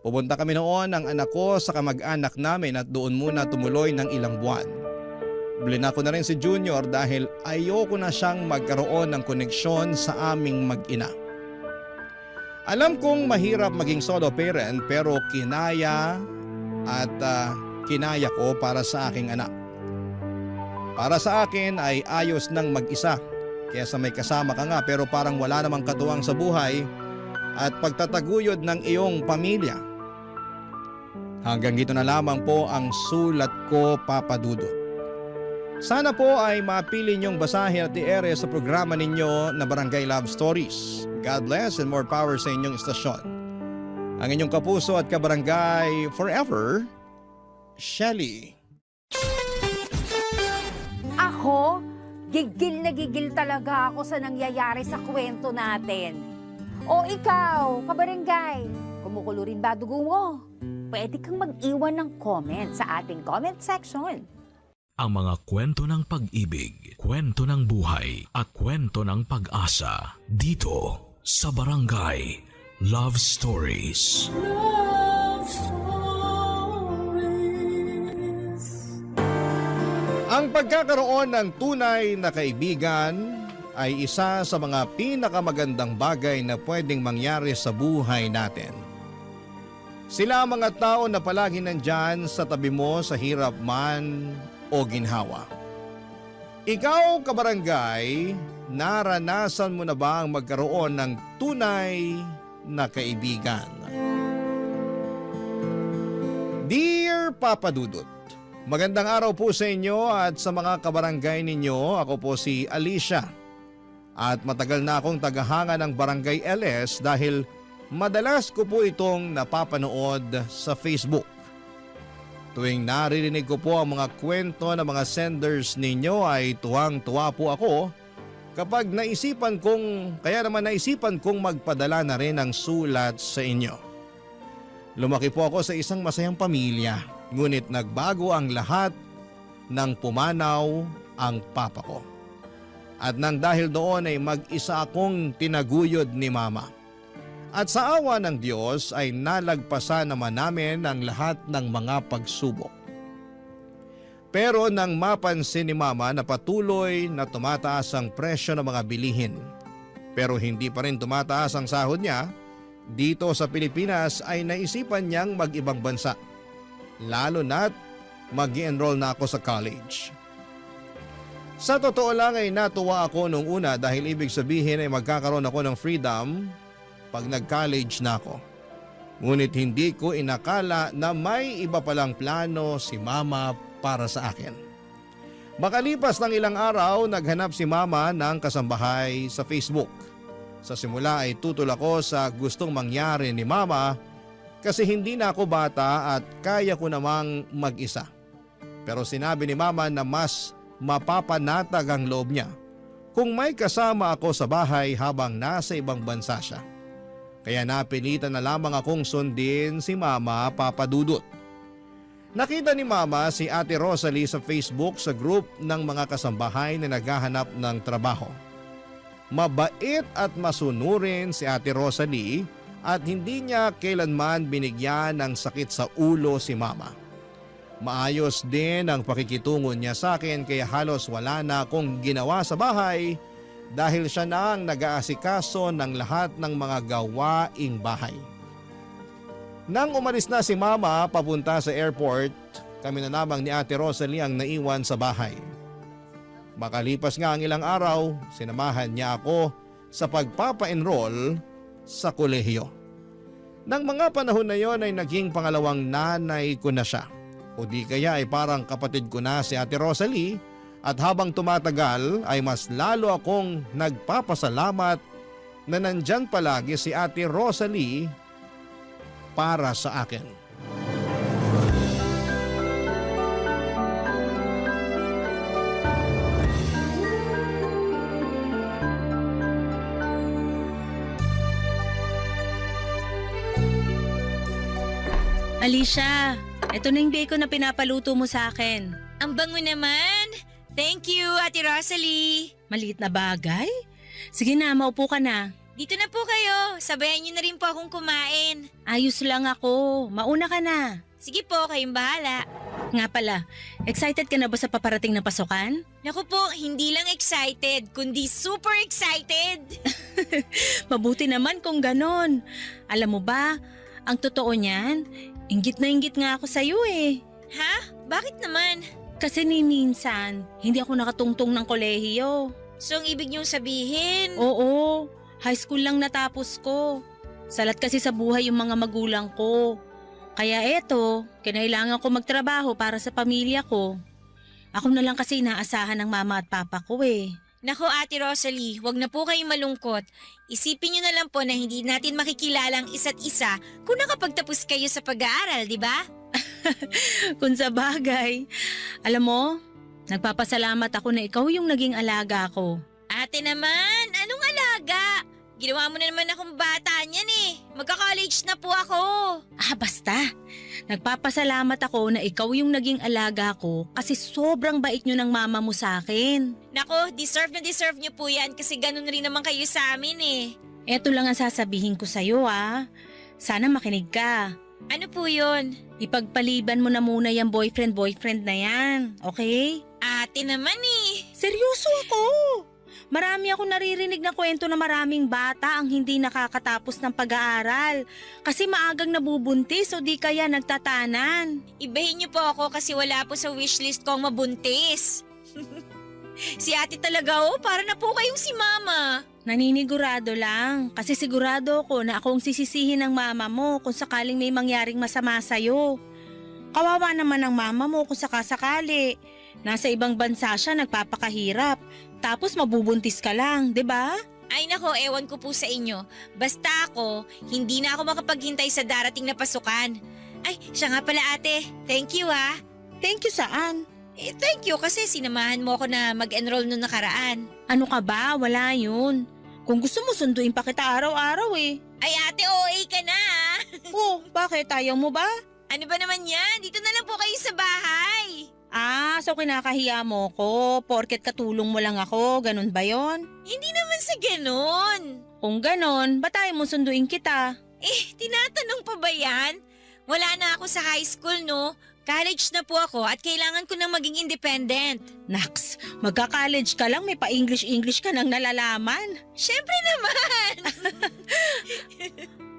Pupunta kami noon ng anak ko sa kamag-anak namin at doon muna tumuloy ng ilang buwan. Blina ko na rin si Junior dahil ayoko na siyang magkaroon ng koneksyon sa aming mag-ina. Alam kong mahirap maging solo parent pero kinaya at kinaya ko para sa aking anak. Para sa akin ay ayos nang mag-isa kaysa may kasama ka nga pero parang wala namang katuwang sa buhay at pagtataguyod ng iyong pamilya. Hanggang dito na lamang po ang sulat ko, Papa Dudut. Sana po ay mapili niyong basahin at i-ere sa programa ninyo na Barangay Love Stories. God bless and more power sa inyong istasyon. Ang inyong kapuso at kabarangay forever, Shelly. Ako, gigil na gigil talaga ako sa nangyayari sa kwento natin. O ikaw, kabarangay, kumukulo rin ba dugo mo? Pwede kang mag-iwan ng comment sa ating comment section. Ang mga kwento ng pag-ibig, kwento ng buhay at kwento ng pag-asa dito sa Barangay Love Stories. Love Stories. Ang pagkakaroon ng tunay na kaibigan ay isa sa mga pinakamagandang bagay na pwedeng mangyari sa buhay natin. Sila ang mga tao na palagi nandyan sa tabi mo sa hirap man o ginhawa. Ikaw, kabarangay, naranasan mo na ba ang magkaroon ng tunay na kaibigan? Dear Papa Dudut, magandang araw po sa inyo at sa mga kabarangay ninyo. Ako po si Alicia at matagal na akong tagahanga ng Barangay LS dahil madalas ko po itong napapanood sa Facebook. Tuwing naririnig ko po ang mga kwento ng mga senders ninyo ay tuwang-tuwa po ako kapag naisipan kong magpadala na rin ng sulat sa inyo. Lumaki po ako sa isang masayang pamilya, ngunit nagbago ang lahat nang pumanaw ang papa ko. At nang dahil doon ay mag-isa akong tinaguyod ni Mama. At sa awa ng Diyos ay nalagpasan naman namin ang lahat ng mga pagsubok. Pero nang mapansin ni Mama na patuloy na tumataas ang presyo ng mga bilihin, pero hindi pa rin tumataas ang sahod niya, dito sa Pilipinas ay naisipan niyang mag-ibang bansa. Lalo na't mag-i-enroll na ako sa college. Sa totoo lang ay natuwa ako nung una dahil ibig sabihin ay magkakaroon ako ng freedom pag nag-college na ako. Ngunit hindi ko inakala na may iba palang plano si Mama para sa akin. Makalipas ng ilang araw, naghanap si Mama ng kasambahay sa Facebook. Sa simula ay tutol ako sa gustong mangyari ni Mama kasi hindi na ako bata at kaya ko namang mag-isa. Pero sinabi ni Mama na mas mapapanatag ang loob niya kung may kasama ako sa bahay habang nasa ibang bansa siya. Kaya napilitan na lamang akong sundin si Mama, Papa Dudut. Nakita ni Mama si Ate Rosalie sa Facebook sa group ng mga kasambahay na naghahanap ng trabaho. Mabait at masunurin si Ate Rosalie at hindi niya kailanman binigyan ng sakit sa ulo si Mama. Maayos din ang pakikitungo niya sa akin kaya halos wala na akong ginawa sa bahay dahil siya na ang nag-aasikaso ng lahat ng mga gawaing bahay. Nang umalis na si Mama papunta sa airport, kami na lamang ni Ate Rosalie ang naiwan sa bahay. Makalipas nga ang ilang araw, sinamahan niya ako sa pagpapa-enroll sa kolehiyo. Nang mga panahon na yon ay naging pangalawang nanay ko na siya. O di kaya ay parang kapatid ko na si Ate Rosalie at habang tumatagal ay mas lalo akong nagpapasalamat na nandyan palagi si Ate Rosalie para sa akin. Alicia, eto na yung bacon na pinapaluto mo sa akin. Ang bango naman. Thank you, Ate Rosalie. Maliit na bagay? Sige na, maupo ka na. Dito na po kayo. Sabayan niyo na rin po akong kumain. Ayos lang ako. Mauna ka na. Sige po, kayong bahala. Nga pala, excited ka na ba sa paparating na pasukan? Naku po, hindi lang excited, kundi super excited. Mabuti naman kung ganon. Alam mo ba, ang totoo niyan, inggit na inggit nga ako sa'yo eh. Ha? Bakit naman? Kasi ni minsan, hindi ako nakatungtong ng kolehiyo. So, ang ibig niyong sabihin? Oo, high school lang natapos ko. Salat kasi sa buhay yung mga magulang ko. Kaya eto, kinailangan ko magtrabaho para sa pamilya ko. Ako na lang kasi inaasahan ng mama at papa ko eh. Naku, Ate Rosalie, wag na po kayong malungkot. Isipin niyo na lang po na hindi natin makikilala ang isa't isa kung nakapagtapos kayo sa pag-aaral, di ba? Kung sa bagay. Alam mo, nagpapasalamat ako na ikaw yung naging alaga ko. Ate naman, anong alaga? Ginawa mo na naman akong bata niyan eh. Magka-college na po ako. Basta. Nagpapasalamat ako na ikaw yung naging alaga ko kasi sobrang bait nyo ng mama mo sa akin. Nako, deserve na deserve niyo po yan kasi ganun rin naman kayo sa amin eh. Eto lang ang sasabihin ko sa'yo Sana makinig ka. Ano po yun? Ipagpaliban mo na muna yung boyfriend na yan, okay? Ate naman eh. Seryoso ako! Marami ako naririnig na kwento na maraming bata ang hindi nakakatapos ng pag-aaral kasi maagang nabubuntis o di kaya nagtatanan. Ibahin niyo po ako kasi wala po sa wishlist ko ang mabuntis. Si ate talaga para na po kayong si mama. Naninigurado lang kasi sigurado ko na akong sisisihin ng mama mo kung sakaling may mangyaring masama sa'yo. Kawawa naman ang mama mo kung sakasakali. Nasa ibang bansa siya nagpapakahirap. Tapos mabubuntis ka lang, 'di ba? Ay nako, ewan ko po sa inyo. Basta ako, hindi na ako makapaghintay sa darating na pasukan. Ay, siya nga pala ate. Thank you ah. Thank you saan? Thank you kasi sinamahan mo ako na mag-enroll noong nakaraan. Ano ka ba? Wala yun. Kung gusto mo sunduin pa kita araw-araw eh. Ay ate, OA ka na ah. Oh, bakit? Ayaw mo ba? Ano ba naman yan? Dito na lang po kayo sa bahay. Ah, so kinakahiya mo ko, porket katulong mo lang ako, ganun ba yon? Hindi naman sa ganon. Kung ganon, ba't tayo mo sunduin kita? Tinatanong pa ba yan? Wala na ako sa high school, no? College na po ako at kailangan ko nang maging independent. Naks, magka-college ka lang, may pa-English-English ka nang nalalaman. Siyempre naman!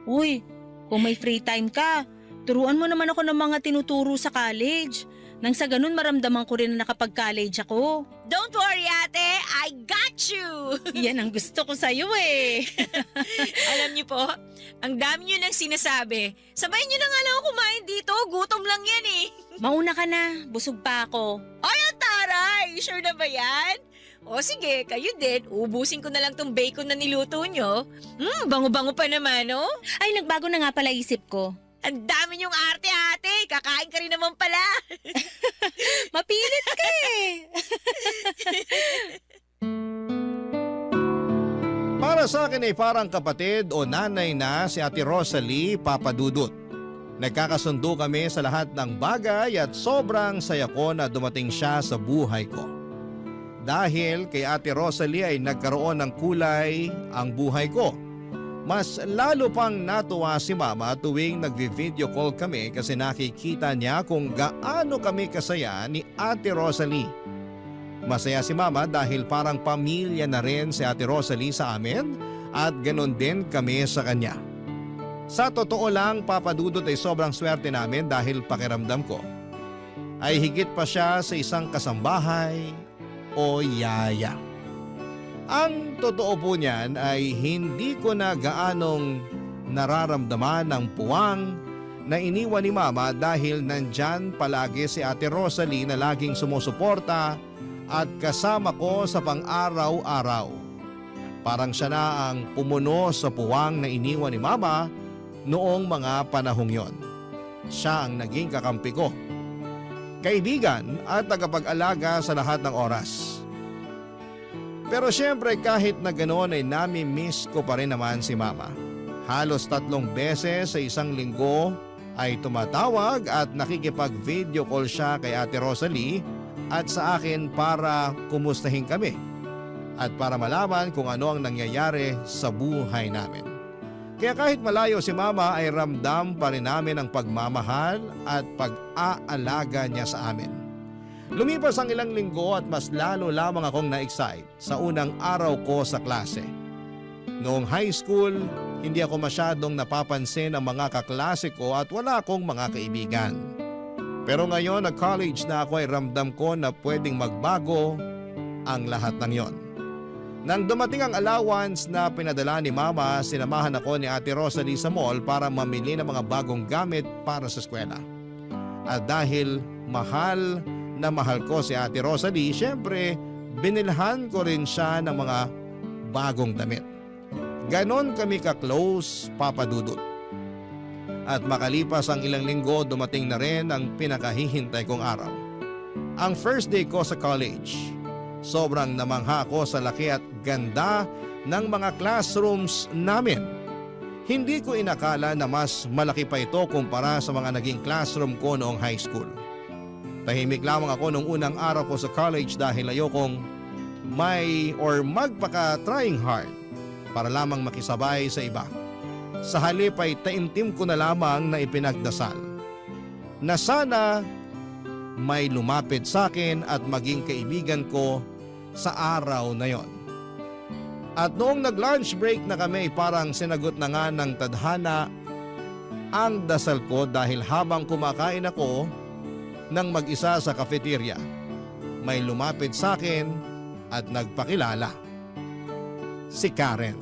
Uy, kung may free time ka, turuan mo naman ako ng mga tinuturo sa college. Nang sa ganun maramdaman ko rin na nakapag-college ako. Don't worry, ate. I got you! Yan ang gusto ko sa'yo eh. Alam niyo po, ang dami niyo nang sinasabi. Sabay niyo na nga lang ako kumain dito. Gutom lang yan eh. Mauna ka na, busog pa ako. Ay, ang taray! Sure na ba yan? O sige, kayo din. Ubusin ko na lang tong bacon na niluto nyo. Bango-bango pa naman, oh. Ay, nagbago na nga pala isip ko. Ang dami niyong arte, ate. Kakain ka rin naman pala. Mapilit ka eh. Para sa akin ay parang kapatid o nanay na si Ate Rosalie Papadudut. Nagkakasundo kami sa lahat ng bagay at sobrang saya ko na dumating siya sa buhay ko. Dahil kay Ate Rosalie ay nagkaroon ng kulay ang buhay ko. Mas lalo pang natuwa si Mama tuwing nagvi-video call kami kasi nakikita niya kung gaano kami kasaya ni Ate Rosalie. Masaya si Mama dahil parang pamilya na rin si Ate Rosalie sa amin at ganon din kami sa kanya. Sa totoo lang, Papadudot, ay sobrang swerte namin dahil pakiramdam ko ay higit pa siya sa isang kasambahay o yaya. Ang totoo po niyan ay hindi ko na gaanong nararamdaman ng puwang na iniwan ni Mama dahil nandyan palagi si Ate Rosalie na laging sumusuporta at kasama ko sa pang-araw-araw. Parang siya na ang pumuno sa puwang na iniwan ni Mama noong mga panahong yon. Siya ang naging kakampi ko, kaibigan at tagapag-alaga sa lahat ng oras. Pero syempre kahit na ganoon ay nami-miss ko pa rin naman si Mama. Halos 3 beses sa isang linggo ay tumatawag at nakikipag-video call siya kay Ate Rosalie at sa akin para kumustahin kami at para malaman kung ano ang nangyayari sa buhay namin. Kaya kahit malayo si Mama ay ramdam pa rin namin ang pagmamahal at pag-aalaga niya sa amin. Lumipas ang ilang linggo at mas lalo lamang akong na-excite sa unang araw ko sa klase. Noong high school, hindi ako masyadong napapansin ang mga kaklase ko at wala akong mga kaibigan. Pero ngayon nag-college na ako ay ramdam ko na pwedeng magbago ang lahat ng yon. Nang dumating ang allowance na pinadala ni Mama, sinamahan ako ni Ate Rosalie sa mall para mamili ng mga bagong gamit para sa eskwela. At dahil mahal na mahal ko si Ate Rosalie, syempre binilhan ko rin siya ng mga bagong damit. Ganon kami ka-close, Papadudut. At makalipas ang ilang linggo, dumating na rin ang pinakahihintay kong araw. Ang first day ko sa college. Sobrang namangha ako sa laki at ganda ng mga classrooms namin. Hindi ko inakala na mas malaki pa ito kumpara sa mga naging classroom ko noong high school. Tahimik lamang ako nung unang araw ko sa college dahil ayokong magpaka-trying hard para lamang makisabay sa iba. Sa halip ay taimtim ko na lamang na ipinagdasal na sana may lumapit sa akin at maging kaibigan ko sa araw na yon. At noong nag-lunch break na kami, parang sinagot na nga ng tadhana ang dasal ko dahil habang kumakain ako nang mag-isa sa cafeteria, may lumapit sa akin at nagpakilala. Si Karen.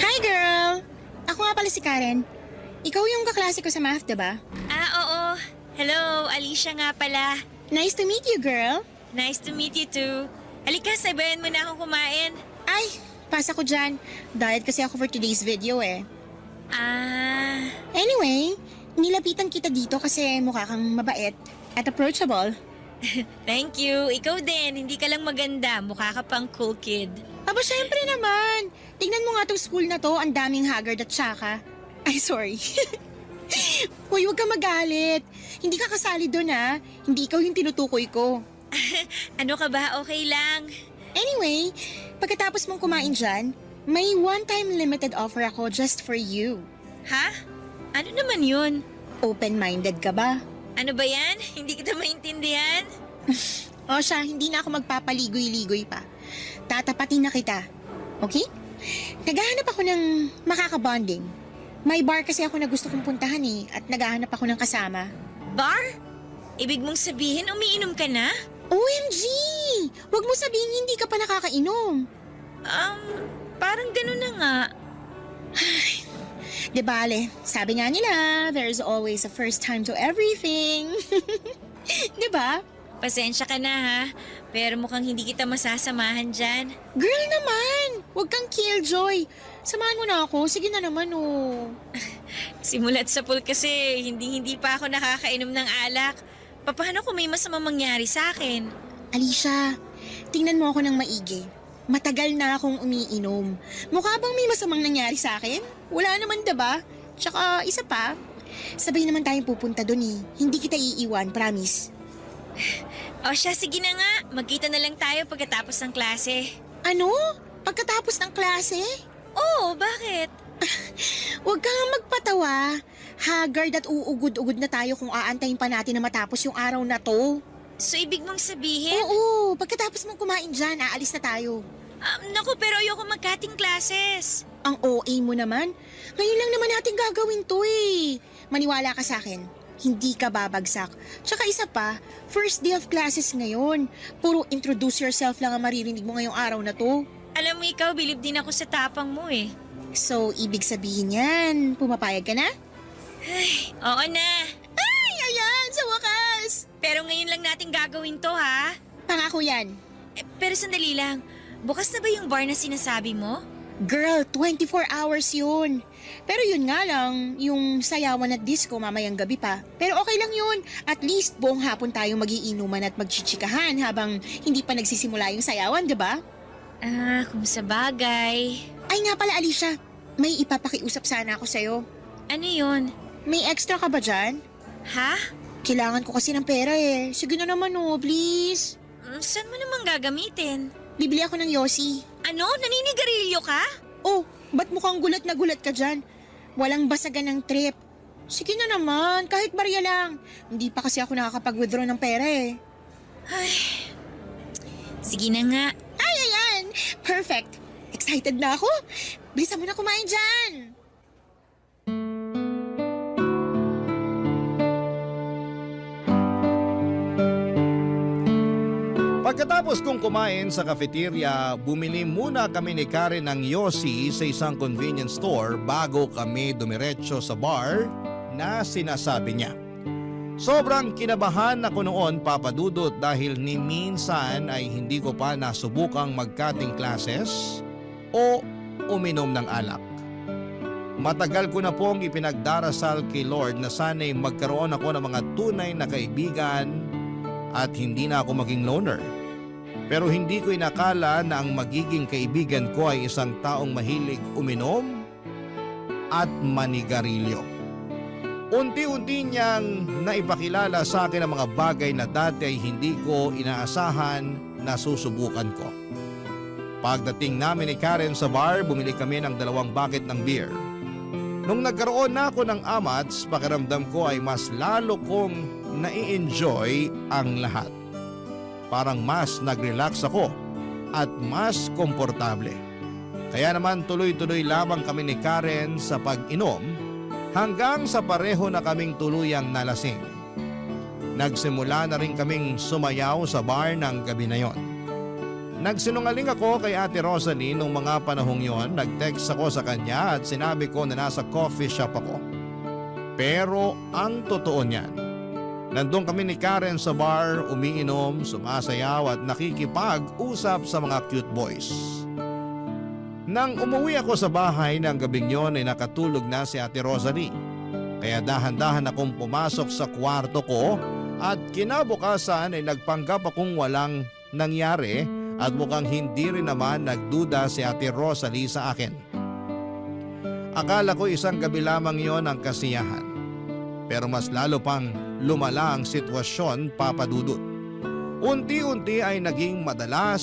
Hi girl! Ako nga pala si Karen. Ikaw yung kaklase ko sa math, diba? Oo. Hello, Alicia nga pala. Nice to meet you, girl. Nice to meet you too. Halika, sabayan mo na akong kumain. Ay, pasa ko dyan. Diet kasi ako for today's video eh. Ah, Anyway, nilapitan kita dito kasi mukha kang mabait at approachable. Thank you. Ikaw din, hindi ka lang maganda. Mukha ka pang cool kid. Aba, syempre naman. Tingnan mo nga tong school na to, ang daming haggard at tsaka. Ay, sorry. Hoy, huwag ka magalit. Hindi ka kasali doon ha. Hindi ikaw yung tinutukoy ko. Ano ka ba? Okay lang. Anyway, pagkatapos mong kumain dyan, may one-time limited offer ako just for you. Ha? Ano naman yun? Open-minded ka ba? Ano ba yan? Hindi kita maintindihan. O siya, hindi na ako magpapaligoy-ligoy pa. Tatapatin na kita. Okay? Naghahanap ako ng makakabonding. May bar kasi ako na gusto kong puntahan at naghahanap ako ng kasama. Bar? Ibig mong sabihin umiinom ka na? OMG! Huwag mo sabihin hindi ka pa nakakainom. Parang ganun na nga. Di bale, sabi nga nila, there's always a first time to everything. Di ba? Pasensya ka na ha, pero mukhang hindi kita masasamahan dyan. Girl naman! Huwag kang killjoy. Samahan mo na ako. Sige na naman Simulat sa pool kasi, hindi pa ako nakakainom ng alak. Paano kung may masamang mangyari sa akin? Alicia, tingnan mo ako ng maigi. Matagal na akong umiinom. Mukha bang may masamang nangyari sa akin? Wala naman, diba? Tsaka isa pa, sabay naman tayong pupunta dun Hindi kita iiwan, promise. O siya, sige na nga. Magkita na lang tayo pagkatapos ng klase. Ano? Pagkatapos ng klase? Oo, bakit? Huwag kang magpatawa. Haggard at uugod-ugod na tayo kung aantayin pa natin na matapos yung araw na to. So ibig mong sabihin? Oo, pagkatapos mong kumain dyan, aalis na tayo. Naku, pero ayoko mag-cutting classes. Ang OA mo naman. Ngayon lang naman natin gagawin to Maniwala ka sa akin, hindi ka babagsak. Tsaka isa pa, first day of classes ngayon. Puro introduce yourself lang ang maririnig mo ngayong araw na to. Alam mo ikaw, bilib din ako sa tapang mo So, ibig sabihin yan, pumapayag ka na? Oo na. Ay, ayan, sa wakas! Pero ngayon lang natin gagawin to ha. Pangako yan. Pero sandali lang, bukas na ba yung bar na sinasabi mo? Girl, 24 hours yun. Pero yun nga lang, yung sayawan at disco mamayang gabi pa. Pero okay lang yun. At least buong hapon tayong magiinuman at magchichikahan habang hindi pa nagsisimula yung sayawan, di ba? Kung sa bagay. Ay nga pala, Alicia. May ipapakiusap sana ako sa'yo. Ano yun? May extra ka ba dyan? Ha? Kailangan ko kasi ng pera Sige na naman please. Saan mo naman gagamitin? Bibili ako ng Yossi. Ano? Naninigarilyo ka? Oh, ba't mukhang gulat na gulat ka dyan? Walang basagan ng trip. Sige na naman, kahit barya lang. Hindi pa kasi ako nakakapag-withdraw ng pera Ay, sige na nga. Ay, ayan! Perfect! Excited na ako! Bilisan mo na kumain dyan! Pagkatapos kong kumain sa cafeteria, bumili muna kami ni Karen ng Yossi sa isang convenience store bago kami dumiretso sa bar na sinasabi niya. Sobrang kinabahan ako noon, Papa Dudut, dahil ni minsan ay hindi ko pa nasubukang mag-cutting classes o uminom ng alak. Matagal ko na pong ipinagdarasal kay Lord na sana'y magkaroon ako ng mga tunay na kaibigan at hindi na ako maging loner. Pero hindi ko inakala na ang magiging kaibigan ko ay isang taong mahilig uminom at manigarilyo. Unti-unti niyang naipakilala sa akin ang mga bagay na dati ay hindi ko inaasahan na susubukan ko. Pagdating namin ni Karen sa bar, bumili kami ng 2 bucket ng beer. Nung nagkaroon na ako ng amats, pakiramdam ko ay mas lalo kong nai-enjoy ang lahat. Parang mas nag-relax ako at mas komportable. Kaya naman tuloy-tuloy lamang kami ni Karen sa pag-inom hanggang sa pareho na kaming tuluyang nalasing. Nagsimula na rin kaming sumayaw sa bar ng gabi na yon. Nagsinungaling ako kay Ate Rosalie nung mga panahong yon. Nag-text ako sa kanya at sinabi ko na nasa coffee shop ako. Pero ang totoo niyan, nandun kami ni Karen sa bar, umiinom, sumasayaw at nakikipag-usap sa mga cute boys. Nang umuwi ako sa bahay ng gabing yon ay nakatulog na si Ate Rosalie. Kaya dahan-dahan akong pumasok sa kwarto ko At kinabukasan ay nagpanggap akong walang nangyari at mukhang hindi rin naman nagduda si Ate Rosalie sa akin. Akala ko isang gabi lamang yon ang kasiyahan. Pero mas lalo pang lumala ang sitwasyon, Papa Dudut. Unti-unti ay naging madalas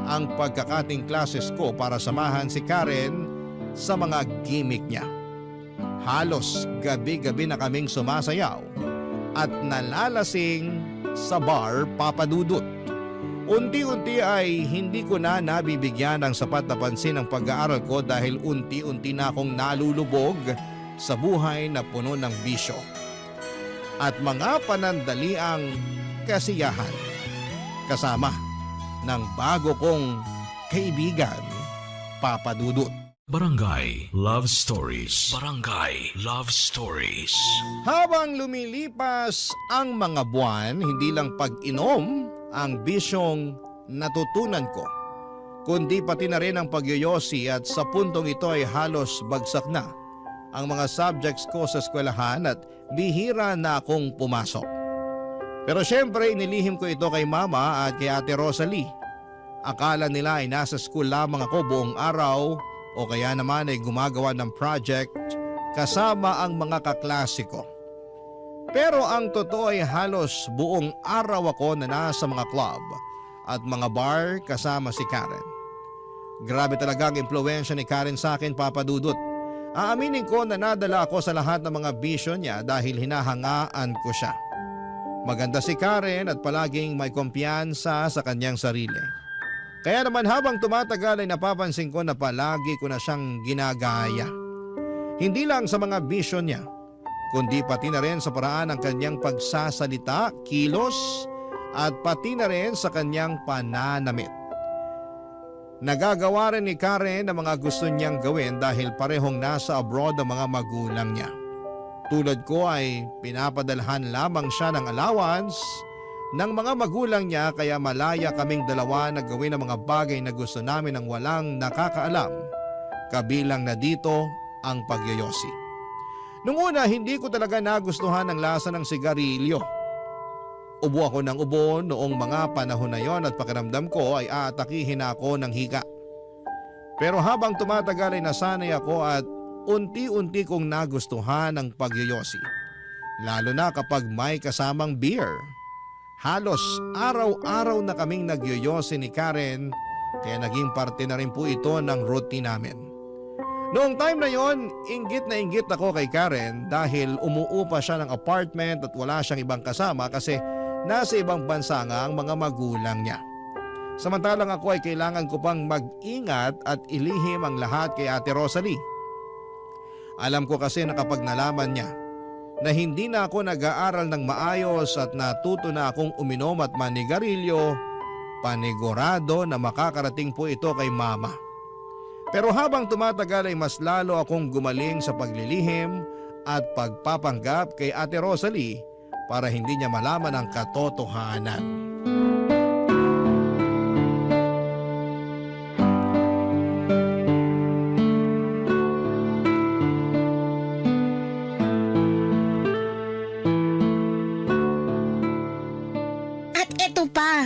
ang pagkakating classes ko para samahan si Karen sa mga gimmick niya. Halos gabi-gabi na kaming sumasayaw at nalalasing sa bar, Papa Dudut. Unti-unti ay hindi ko na nabibigyan ng sapat na pansin ang pag-aaral ko dahil unti-unti na akong nalulubog sa buhay na puno ng bisyo at mga panandaliang kasiyahan kasama ng bago kong kaibigan, Papa Dudut. Barangay Love Stories. Barangay Love Stories. Habang lumilipas ang mga buwan, hindi lang pag-inom ang bisyong natutunan ko, kundi pati na rin ang pagyoyosi at sa puntong ito ay halos bagsak na ang mga subjects ko sa eskwelahan at bihira na akong pumasok. Pero syempre inilihim ko ito kay Mama at kay Ate Rosalie. Akala nila ay nasa school lamang ako buong araw o kaya naman ay gumagawa ng project kasama ang mga kaklase ko. Pero ang totoo ay halos buong araw ako na nasa mga club at mga bar kasama si Karen. Grabe talaga ang impluwensya ni Karen sa akin, Papa Dudut. Aaminin ko na nadala ako sa lahat ng mga bisyo niya dahil hinahangaan ko siya. Maganda si Karen at palaging may kumpiyansa sa kanyang sarili. Kaya naman habang tumatagal ay napapansin ko na palagi ko na siyang ginagaya. Hindi lang sa mga bisyo niya, kundi pati na rin sa paraan ng kanyang pagsasalita, kilos, at pati na rin sa kanyang pananamit. Nagagawa rin ni Karen ang mga gusto niyang gawin dahil parehong nasa abroad ang mga magulang niya. Tulad ko ay pinapadalhan lamang siya ng allowance ng mga magulang niya kaya malaya kaming dalawa na gawin ang mga bagay na gusto namin ng walang nakakaalam, kabilang na dito ang pagyoyosi. Nung una hindi ko talaga nagustuhan ang lasa ng sigarilyo. Ubo ako ng ubo noong mga panahon na yon at pakiramdam ko ay aatakihin ako ng hika. Pero habang tumatagal ay nasanay ako at unti-unti kong nagustuhan ang pagyoyosi. Lalo na kapag may kasamang beer. Halos araw-araw na kaming nagyoyosi ni Karen kaya naging parte na rin po ito ng routine namin. Noong time na yon, inggit na inggit ako kay Karen dahil umuupa siya ng apartment at wala siyang ibang kasama kasi nasa ibang bansa nga ang mga magulang niya. Samantalang ako ay kailangan ko pang mag-ingat at ilihim ang lahat kay Ate Rosalie. Alam ko kasi na kapag nalaman niya na hindi na ako nag-aaral ng maayos at natuto na akong uminom at manigarilyo, panigurado na makakarating po ito kay Mama. Pero habang tumatagal ay mas lalo akong gumaling sa paglilihim at pagpapanggap kay Ate Rosalie para hindi niya malaman ang katotohanan.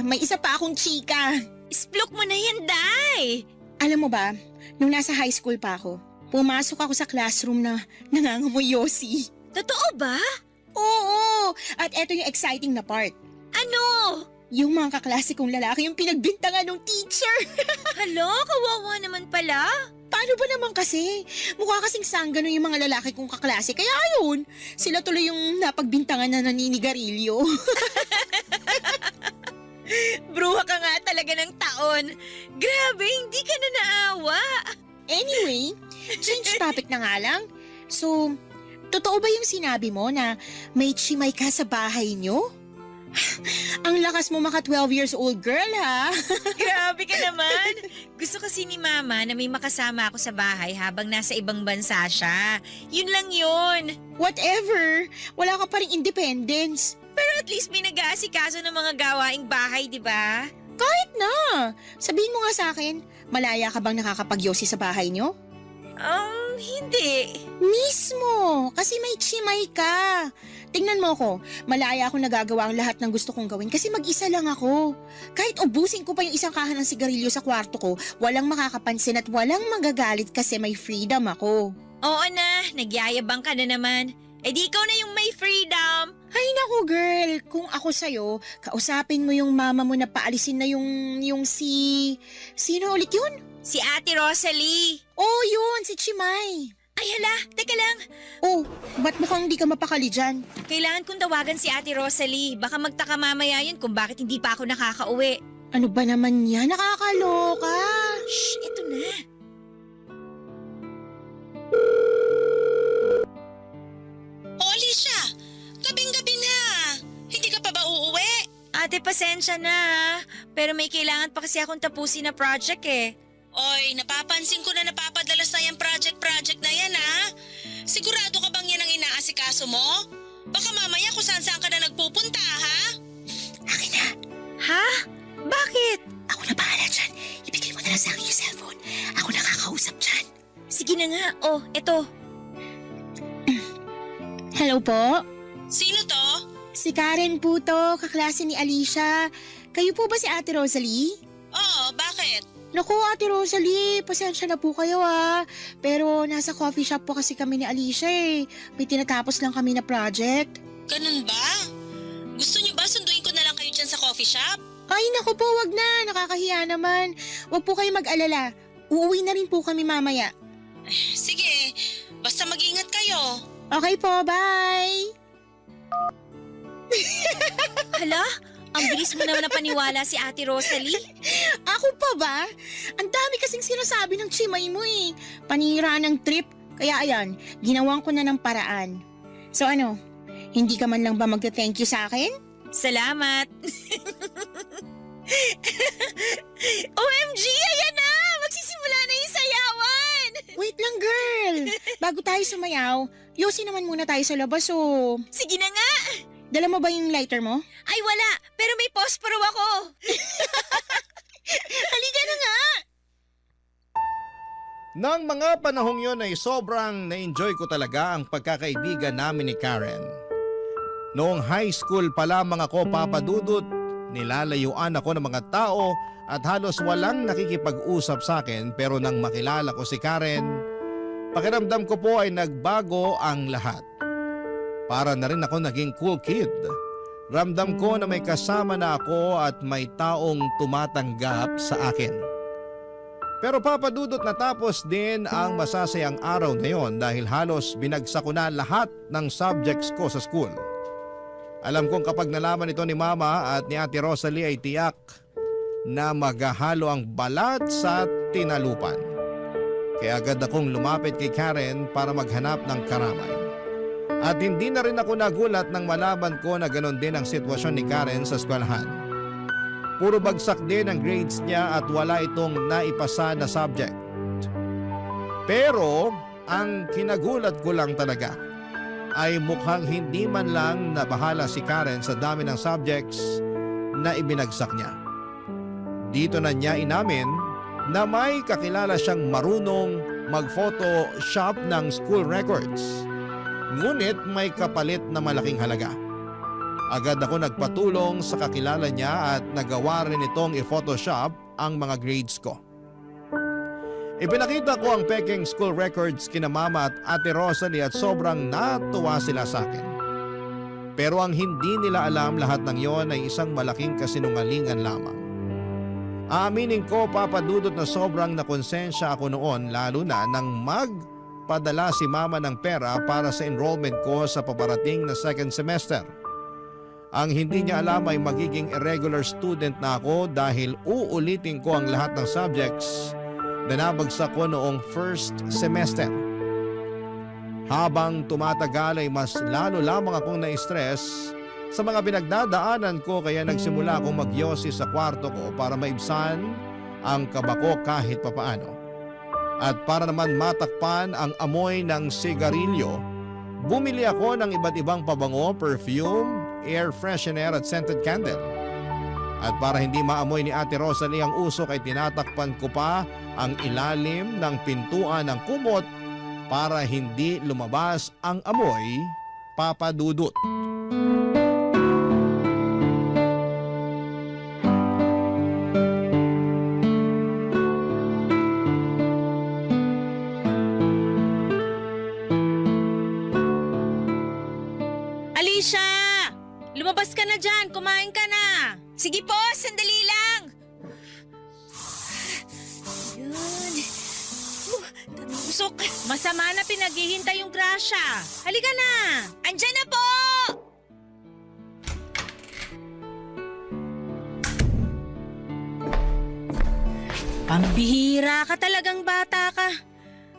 May isa pa akong chika. Isplok mo na yan, Day! Alam mo ba, nung nasa high school pa ako, pumasok ako sa classroom na nangangamoy yosi. Totoo ba? Oo! At eto yung exciting na part. Ano? Yung mga kaklase kong lalaki yung pinagbintangan ng teacher. Hala, kawawa naman pala. Paano ba naman kasi? Mukha kasing sanggano yung mga lalaki kong kaklase. Kaya ayun, sila tuloy yung napagbintangan na naninigarilyo. Bruha ka nga talaga ng taon. Grabe, hindi ka na naawa. Anyway, change topic na nga lang. So, totoo ba yung sinabi mo na may chimay ka sa bahay nyo? Ang lakas mo maka 12 years old girl ha. Grabe ka naman. Gusto kasi ni Mama na may makasama ako sa bahay habang nasa ibang bansa siya. Yun lang yun. Whatever, wala ka pa rin independence. Pero at least may nag-aasikaso ng mga gawaing bahay, di ba? Kahit na. Sabihin mo nga sa akin, malaya ka bang nakakapagyosi sa bahay nyo? Hindi. Mismo! Kasi may chimay ka. Tingnan mo ko, malaya ako nagagawa ang lahat ng gusto kong gawin kasi mag-isa lang ako. Kahit ubusin ko pa yung isang kahan ng sigarilyo sa kwarto ko, walang makakapansin at walang magagalit kasi may freedom ako. Oo na, nagyayabang ka na naman. Eh di ikaw na yung may freedom. Ay naku girl, kung ako sa'yo, kausapin mo yung mama mo na paalisin na yung si... Sino ulit yun? Si Ate Rosalie. Oh yun, si Chimay. Ay hala, teka lang. Oh, ba't mukhang hindi ka mapakali dyan? Kailangan kong tawagan si Ate Rosalie. Baka magtaka mamaya yun kung bakit hindi pa ako nakakauwi. Ano ba naman yan? Nakakaloka. Shh, ito na. O Alicia, gabing-gabi na. Hindi ka pa ba uuwi? Ate, pasensya na ha. Pero may kailangan pa kasi akong tapusin na project eh. Oy, napapansin ko na napapadalas na yung project na yan ha. Sigurado ka bang yan ang inaasikaso mo? Baka mamaya kung saan-saan ka na nagpupunta ha? Akin na. Ha? Bakit? Ako na bahala dyan. Ibigay mo na lang sa akin yung cellphone. Ako nakakausap dyan. Sige na nga. Oh, eto. Hello po? Sino to? Si Karen po to, kaklase ni Alicia. Kayo po ba si Ate Rosalie? Oo, bakit? Naku, Ate Rosalie, pasensya na po kayo Pero nasa coffee shop po kasi kami ni Alicia May tinatapos lang kami na project. Ganun ba? Gusto niyo ba sunduin ko na lang kayo dyan sa coffee shop? Ay, naku po, wag na. Nakakahiya naman. Wag po kayo mag-alala. Uuwi na rin po kami mamaya. Sige, basta mag-ingat kayo. Okay po, bye! Hala? Ang bilis mo naman na paniwala si Ate Rosalie. Ako pa ba? Ang dami kasing sinasabi ng chimay mo Panira ng trip. Kaya ayan, ginawan ko na ng paraan. So ano, hindi ka man lang ba magte-thank you sa akin? Salamat. OMG, ayan na! Magsisimula na yung sayawan! Wait lang girl! Bago tayo sumayaw, yosin naman muna tayo sa labas Sige na nga! Dala mo ba yung lighter mo? Ay wala, pero may posporo ako. Halika na nga! Nang mga panahong yon ay sobrang na-enjoy ko talaga ang pagkakaibigan namin ni Karen. Noong high school pa lamang ako papadudot, nilalayuan ako ng mga tao at halos walang nakikipag-usap sa akin pero nang makilala ko si Karen, pakiramdam ko po ay nagbago ang lahat. Para na rin ako naging cool kid. Ramdam ko na may kasama na ako at may taong tumatanggap sa akin. Pero papadudot natapos din ang masasayang araw na yon dahil halos binagsak ko na lahat ng subjects ko sa school. Alam kong kapag nalaman ito ni Mama at ni Ate Rosalie ay tiyak na maghahalo ang balat sa tinalupan. Kaya agad akong lumapit kay Karen para maghanap ng karamay. At hindi na rin ako nagulat nang malaman ko na ganon din ang sitwasyon ni Karen sa eskwelahan. Puro bagsak din ang grades niya at wala itong naipasa na subject. Pero ang kinagulat ko lang talaga ay mukhang hindi man lang nabahala si Karen sa dami ng subjects na ibinagsak niya. Dito na niya inamin na may kakilala siyang marunong mag-photoshop ng school records. Ngunit may kapalit na malaking halaga. Agad ako nagpatulong sa kakilala niya at nagawa rin itong i-photoshop ang mga grades ko. Ipinakita ko ang peking school records kina Mama at Ate Rosalie at sobrang natuwa sila sa akin. Pero ang hindi nila alam lahat ng yon ay isang malaking kasinungalingan lamang. Aaminin ko papadudot na sobrang nakonsensya ako noon lalo na nang magpadala si Mama ng pera para sa enrollment ko sa paparating na second semester. Ang hindi niya alam ay magiging irregular student na ako dahil uulitin ko ang lahat ng subjects na nabagsak ko noong first semester. Habang tumatagal ay mas lalo lamang akong na-stress sa mga pinagdadaanan ko kaya nagsimula akong magyosi sa kwarto ko para maibsan ang kaba ko kahit papaano. At para naman matakpan ang amoy ng sigarilyo, bumili ako ng iba't ibang pabango, perfume, air freshener at scented candle. At para hindi maamoy ni Ate Rosalie ang usok ay tinatakpan ko pa ang ilalim ng pintuan ng kumot para hindi lumabas ang amoy, Papa Dudut. Alicia! Lumabas ka na dyan! Kumain ka na! Sige po, sandali lang. Yun. Busok. Masama na pinaghihintay yung grasya. Halika na! Andyan na po! Pambihira ka talagang bata ka.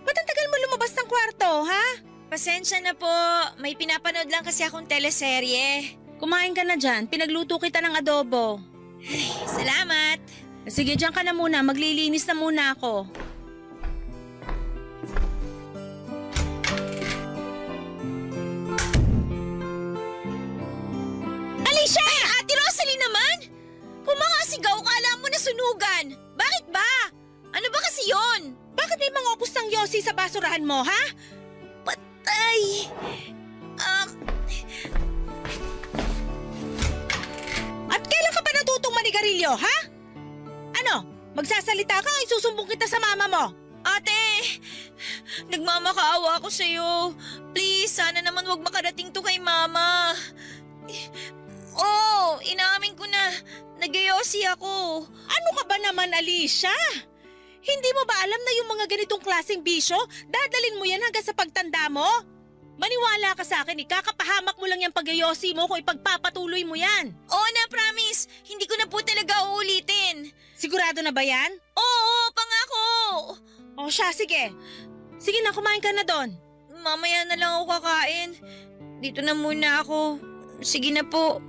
Ba't ang tagal mo lumabas ng kwarto, ha? Pasensya na po. May pinapanood lang kasi akong teleserye. Kumain ka na dyan. Pinagluto kita ng adobo. Salamat. Sige, dyan ka na muna. Maglilinis na muna ako. Alicia! Ay, Ate Rosalie naman! Kung makasigaw ka, alam mo na sunugan. Bakit ba? Ano ba kasi yon? Bakit may mga upos ng yosi sa basurahan mo, ha? Patay! At kailan ka ba natutong manigarilyo, ha? Ano? Magsasalita ka, isusumbong kita sa mama mo. Ate! Nagmamakaawa ako sa'yo. Please, sana naman wag makarating to kay Mama. Oh, inaamin ko na. Nagyoyosi ako. Ano ka ba naman, Alicia? Hindi mo ba alam na yung mga ganitong klaseng bisyo, dadalin mo yan hanggang sa pagtanda mo? Maniwala ka sa akin, ikakapahamak mo lang yung pagyoyosi mo kung ipagpapatuloy mo yan. Oo na, promise. Hindi ko na po talaga uulitin. Sigurado na ba yan? Oo, pangako. O siya, sige. Sige na, kumain ka na doon. Mamaya na lang ako kakain. Dito na muna ako. Sige na po.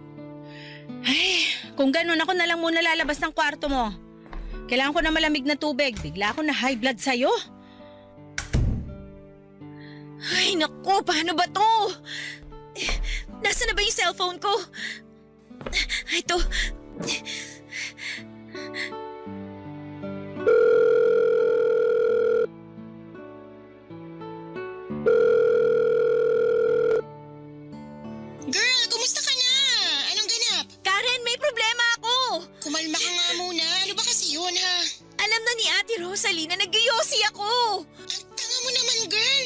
Ay, kung ganun, ako na lang muna lalabas ng kwarto mo. Kailangan ko na malamig na tubig. Bigla ako na high blood sa'yo. Ay, naku, paano ba to? Nasaan na ba yung cellphone ko? Ito. Girl, kumusta ka na? Anong ganap? Karen, may problema ako. Kumalma ka nga muna. Ano ba kasi yun, ha? Alam na ni Ate Rosalie na nagyoyosi ako. Ang tanga mo naman, girl.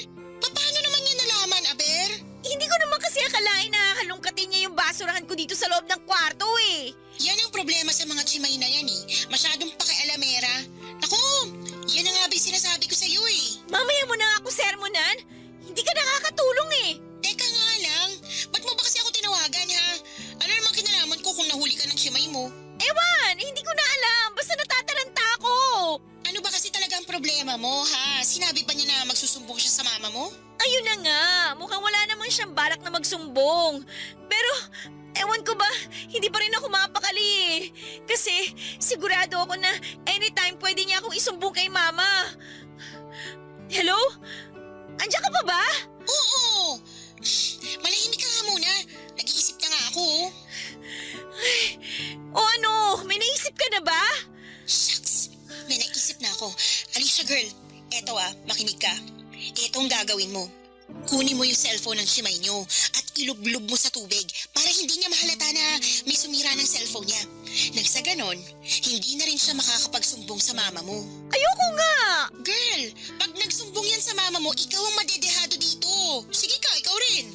Paano naman niya nalaman, Aber? Hindi ko naman kasi akalain na halongkatin niya yung basurahan ko dito sa loob ng kwarto eh. Yan ang problema sa mga chimay na yan, eh. Masyadong pakialamera. Ako, yan ang nga ba yung sinasabi ko sa'yo, eh. Mamaya mo na ako sermonan. Hindi ka nakakatulong eh. Teka nga lang, ba't mo ba kasi ako tinawagan, ha? Ano namang kinalaman ko kung nahuli ka ng chimay mo? Ewan, hindi ko na alam. Basta natataranta ako. Ano ba kasi talaga ang problema mo, ha? Sinabi ba niya na magsusumbong siya sa mama mo? Ayun na nga, mukhang wala naman siyang balak na magsumbong. Pero, ewan ko ba, hindi pa rin ako mapakali eh. Kasi sigurado ako na anytime pwede niya akong isumbong kay Mama. Hello? Andiyan ka pa ba? Oo! Malahimik ka nga muna. Nag-iisip na nga ako, oh. O ano, may naisip ka na ba? Shucks! May naisip na ako. Alicia girl, eto makinig ka. Eto ang gagawin mo. Kunin mo yung cellphone ng Shimay nyo at ilublob mo sa tubig para hindi niya mahalata na may sumira ng cellphone niya. Nang sa ganon, hindi na rin siya makakapagsumbong sa mama mo. Ayoko nga! Girl, pag nagsumbong yan sa mama mo, ikaw ang madedehado dito. Sige ka, ikaw rin.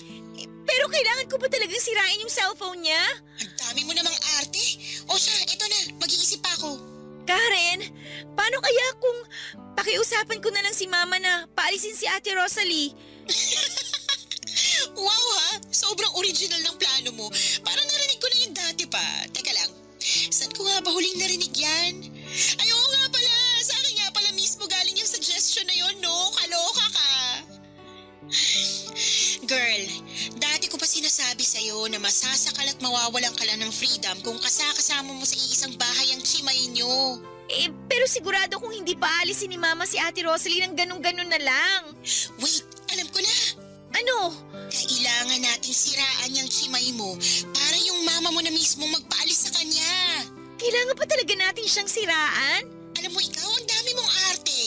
Pero kailangan ko ba talagang sirain yung cellphone niya? Ang dami mo namang arte. O siya, eto na, mag-iisip pa ako. Karen, paano kaya kung pakiusapan ko na lang si Mama na paalisin si Ate Rosalie? Wow ha, sobrang original ng plano mo. Parang narinig ko na yung dati pa. Teka lang, saan ko nga ba huling narinig yan? Ay, oo nga pala, sa akin nga pala mismo galing yung suggestion na yun, no? Kaloka ka. Girl, dati ko pa sinasabi sa'yo na masasakal at mawawalan ka lang ng freedom kung kasama mo sa iisang bahay ang chimay nyo. Pero sigurado kung hindi pa alisin ni Mama si Ate Rosalie ng ganun-ganun na lang. Wait, alam ko na. Ano? Kailangan nating siraan yung chimay mo para yung mama mo na mismo magpaalis sa kanya. Kailangan pa talaga natin siyang siraan? Alam mo ikaw, ang dami mong arte.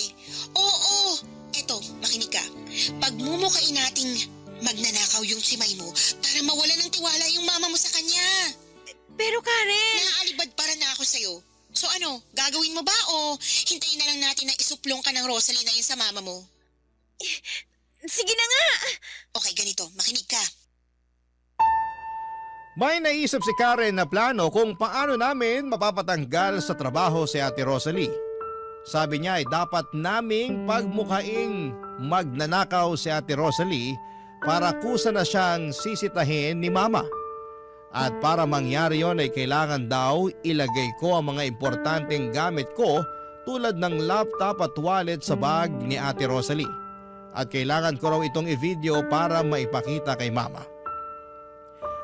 Oo, eto, makinig ka. Pagmumukain nating magnanakaw yung simay mo para mawala ng tiwala yung mama mo sa kanya. Pero Karen, Naaalibad para na ako sa'yo. So ano, gagawin mo ba o hintayin na lang natin na isuplong ka ng Rosalie na yun sa mama mo? sige na nga. Okay, ganito, makinig ka. May naisip si Karen na plano kung paano namin mapapatanggal sa trabaho si Ate Rosalie. Sabi niya ay dapat naming pagmukaing magnanakaw si Ate Rosalie para kusa na siyang sisitahin ni Mama. At para mangyari yon ay kailangan daw ilagay ko ang mga importanteng gamit ko tulad ng laptop at wallet sa bag ni Ate Rosalie. At kailangan ko raw itong i-video para maipakita kay Mama.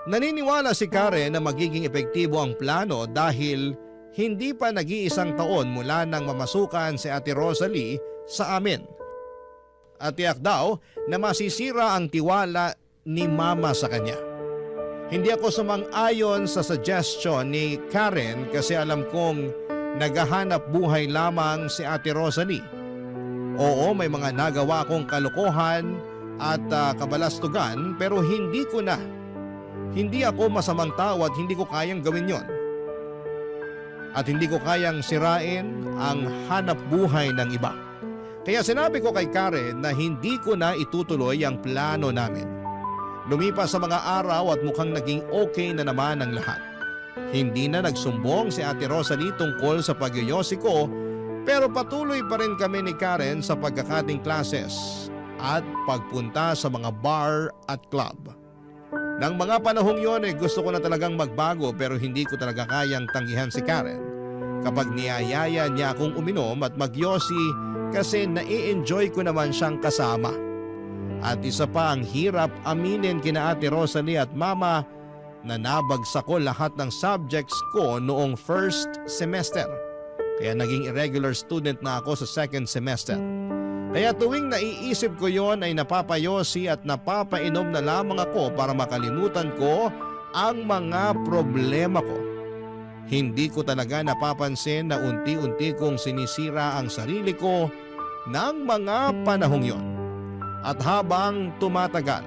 Naniniwala si Karen na magiging epektibo ang plano dahil hindi pa nag-iisang taon mula nang mamasukan si Ate Rosalie sa amin. At tiyak daw na masisira ang tiwala ni Mama sa kanya. Hindi ako sumang-ayon sa suggestion ni Karen kasi alam kong naghahanap buhay lamang si Ate Rosalie. Oo, may mga nagawa akong kalokohan at kabalastugan pero hindi ko na. Hindi ako masamang tao at hindi ko kayang gawin yon. At hindi ko kayang sirain ang hanap buhay ng iba. Kaya sinabi ko kay Karen na hindi ko na itutuloy ang plano namin. Lumipas sa mga araw at mukhang naging okay na naman ang lahat. Hindi na nagsumbong si Ate Rosalie tungkol sa pagyoyosi ko pero patuloy pa rin kami ni Karen sa pagkakating classes at pagpunta sa mga bar at club. Nang mga panahong yon ay gusto ko na talagang magbago pero hindi ko talaga kayang tanggihan si Karen kapag niyayaya niya akong uminom at magyosi kasi nai-enjoy ko naman siyang kasama. At isa pa ang hirap aminin kina Ate Rosalie at Mama na nabagsak ko lahat ng subjects ko noong first semester. Kaya naging irregular student na ako sa second semester. Kaya tuwing naiisip ko yon ay napapayosi at napapainom na lamang ako para makalimutan ko ang mga problema ko. Hindi ko talaga napapansin na unti-unti kong sinisira ang sarili ko ng mga panahong yon. At habang tumatagal,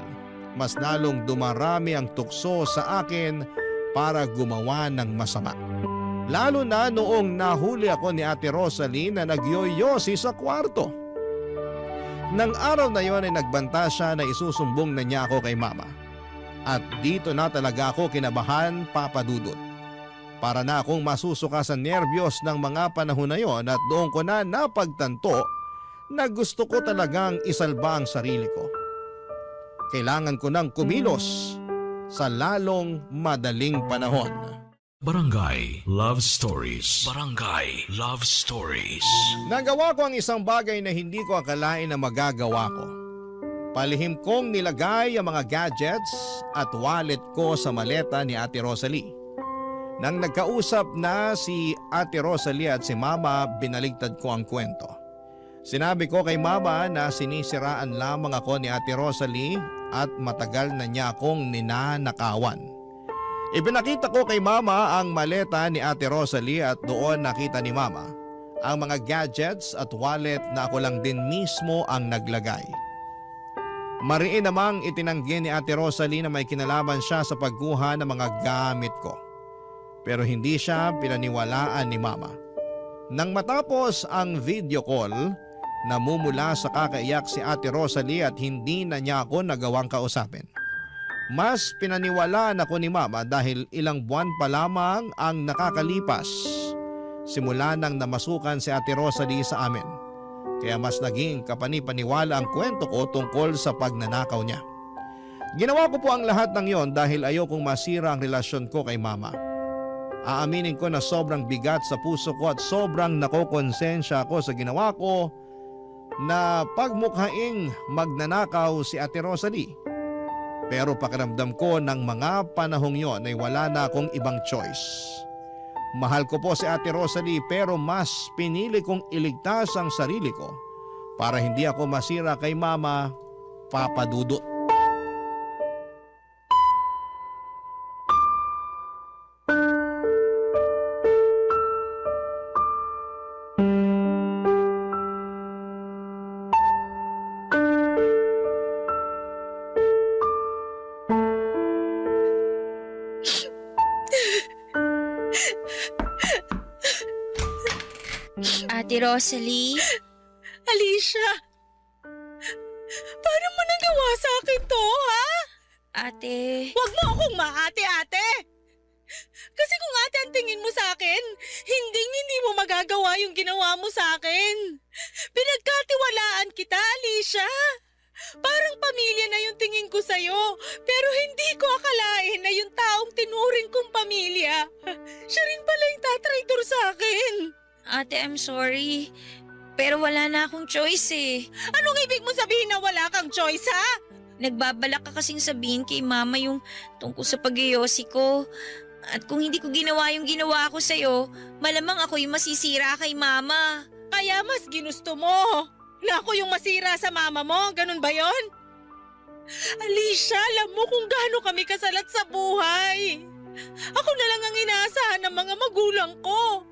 mas lalong dumarami ang tukso sa akin para gumawa ng masama. Lalo na noong nahuli ako ni Ate Rosalie na nagyoyosi sa kwarto. Nang araw na yon ay nagbanta siya na isusumbong na niya ako kay Mama. At dito na talaga ako kinabahan, Papa Dudut. Para na akong masusuka sa nerbiyos ng mga panahon na yon at doon ko na napagtanto na gusto ko talagang isalba ang sarili ko. Kailangan ko nang kumilos sa lalong madaling panahon. Barangay Love Stories. Barangay Love Stories. Nagawa ko ang isang bagay na hindi ko akalain na magagawa ko. Palihim kong nilagay ang mga gadgets at wallet ko sa maleta ni Ate Rosalie. Nang nagkausap na si Ate Rosalie at si Mama, binaligtad ko ang kwento. Sinabi ko kay Mama na sinisiraan lamang ako ni Ate Rosalie at matagal na niya akong ninanakawan. Ipinakita ko kay Mama ang maleta ni Ate Rosalie at doon nakita ni Mama ang mga gadgets at wallet na ako lang din mismo ang naglagay. Mariin namang itinanggi ni Ate Rosalie na may kinalaman siya sa pagkuha ng mga gamit ko. Pero hindi siya pinaniwalaan ni Mama. Nang matapos ang video call, namumula sa kakaiyak si Ate Rosalie at hindi na niya ako nagawang kausapin. Mas pinaniwalaan ako ni Mama dahil ilang buwan pa lamang ang nakakalipas simula nang namasukan si Ate Rosalie sa amin. Kaya mas naging kapanipaniwala ang kwento ko tungkol sa pagnanakaw niya. Ginawa ko po ang lahat ng yon dahil ayokong masira ang relasyon ko kay Mama. Aaminin ko na sobrang bigat sa puso ko at sobrang nakokonsensya ako sa ginawa ko na pagmukhaing magnanakaw si Ate Rosalie. Pero pakiramdam ko ng mga panahong yon ay wala na akong ibang choice. Mahal ko po si Ate Rosalie pero mas pinili kong iligtas ang sarili ko para hindi ako masira kay Mama, Papa Dudut. Ate Rosalie? Alicia, paano mo nagawa sa akin to, ha? Ate, Huwag mo akong maate-ate! Kasi kung ate ang tingin mo sa akin, hindi mo magagawa yung ginawa mo sa akin. Pinagkatiwalaan kita, Alicia. Parang pamilya na yung tingin ko sa'yo, pero hindi ko akalain na yung taong tinuring kong pamilya, siya rin pala yung tatraitor sa akin. Ate, I'm sorry. Pero wala na akong choice eh. Anong ibig mo sabihin na wala kang choice, ha? Nagbabalak ka kasing sabihin kay mama yung tungkol sa pag-iyosi ko. At kung hindi ko ginawa yung ginawa ko sa'yo, malamang ako yung masisira kay mama. Kaya mas ginusto mo na ako yung masira sa mama mo, ganun ba yon? Alicia, alam mo kung gaano kami kasalat sa buhay. Ako na lang ang inaasahan ng mga magulang ko.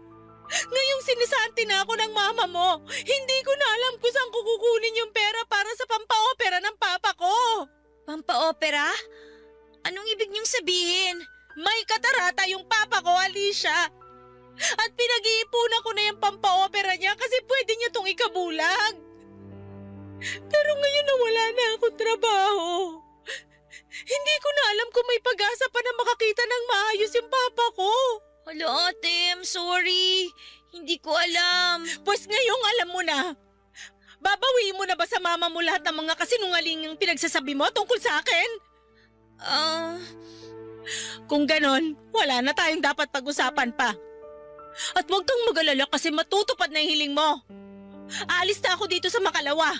Ngayong sinisanti na ako ng mama mo, hindi ko na alam kung saan ko kukunin yung pera para sa pampaopera ng papa ko. Pampaopera? Anong ibig niyong sabihin? May katarata yung papa ko, Alicia. At pinag-iipunan ko na yung pampaopera niya kasi pwede niya tong ikabulag. Pero ngayon na wala na akong trabaho. Hindi ko na alam kung may pag-asa pa na makakita ng maayos yung papa ko. Hala ate, I'm sorry. Hindi ko alam. Pues ngayong alam mo na. Babawiin mo na ba sa mama mo lahat ng mga kasinungaling pinagsasabi mo tungkol sa akin? Kung ganon, wala na tayong dapat pag-usapan pa. At huwag kang mag-alala kasi matutupad na yung hiling mo. Aalis na ako dito sa Makalawa.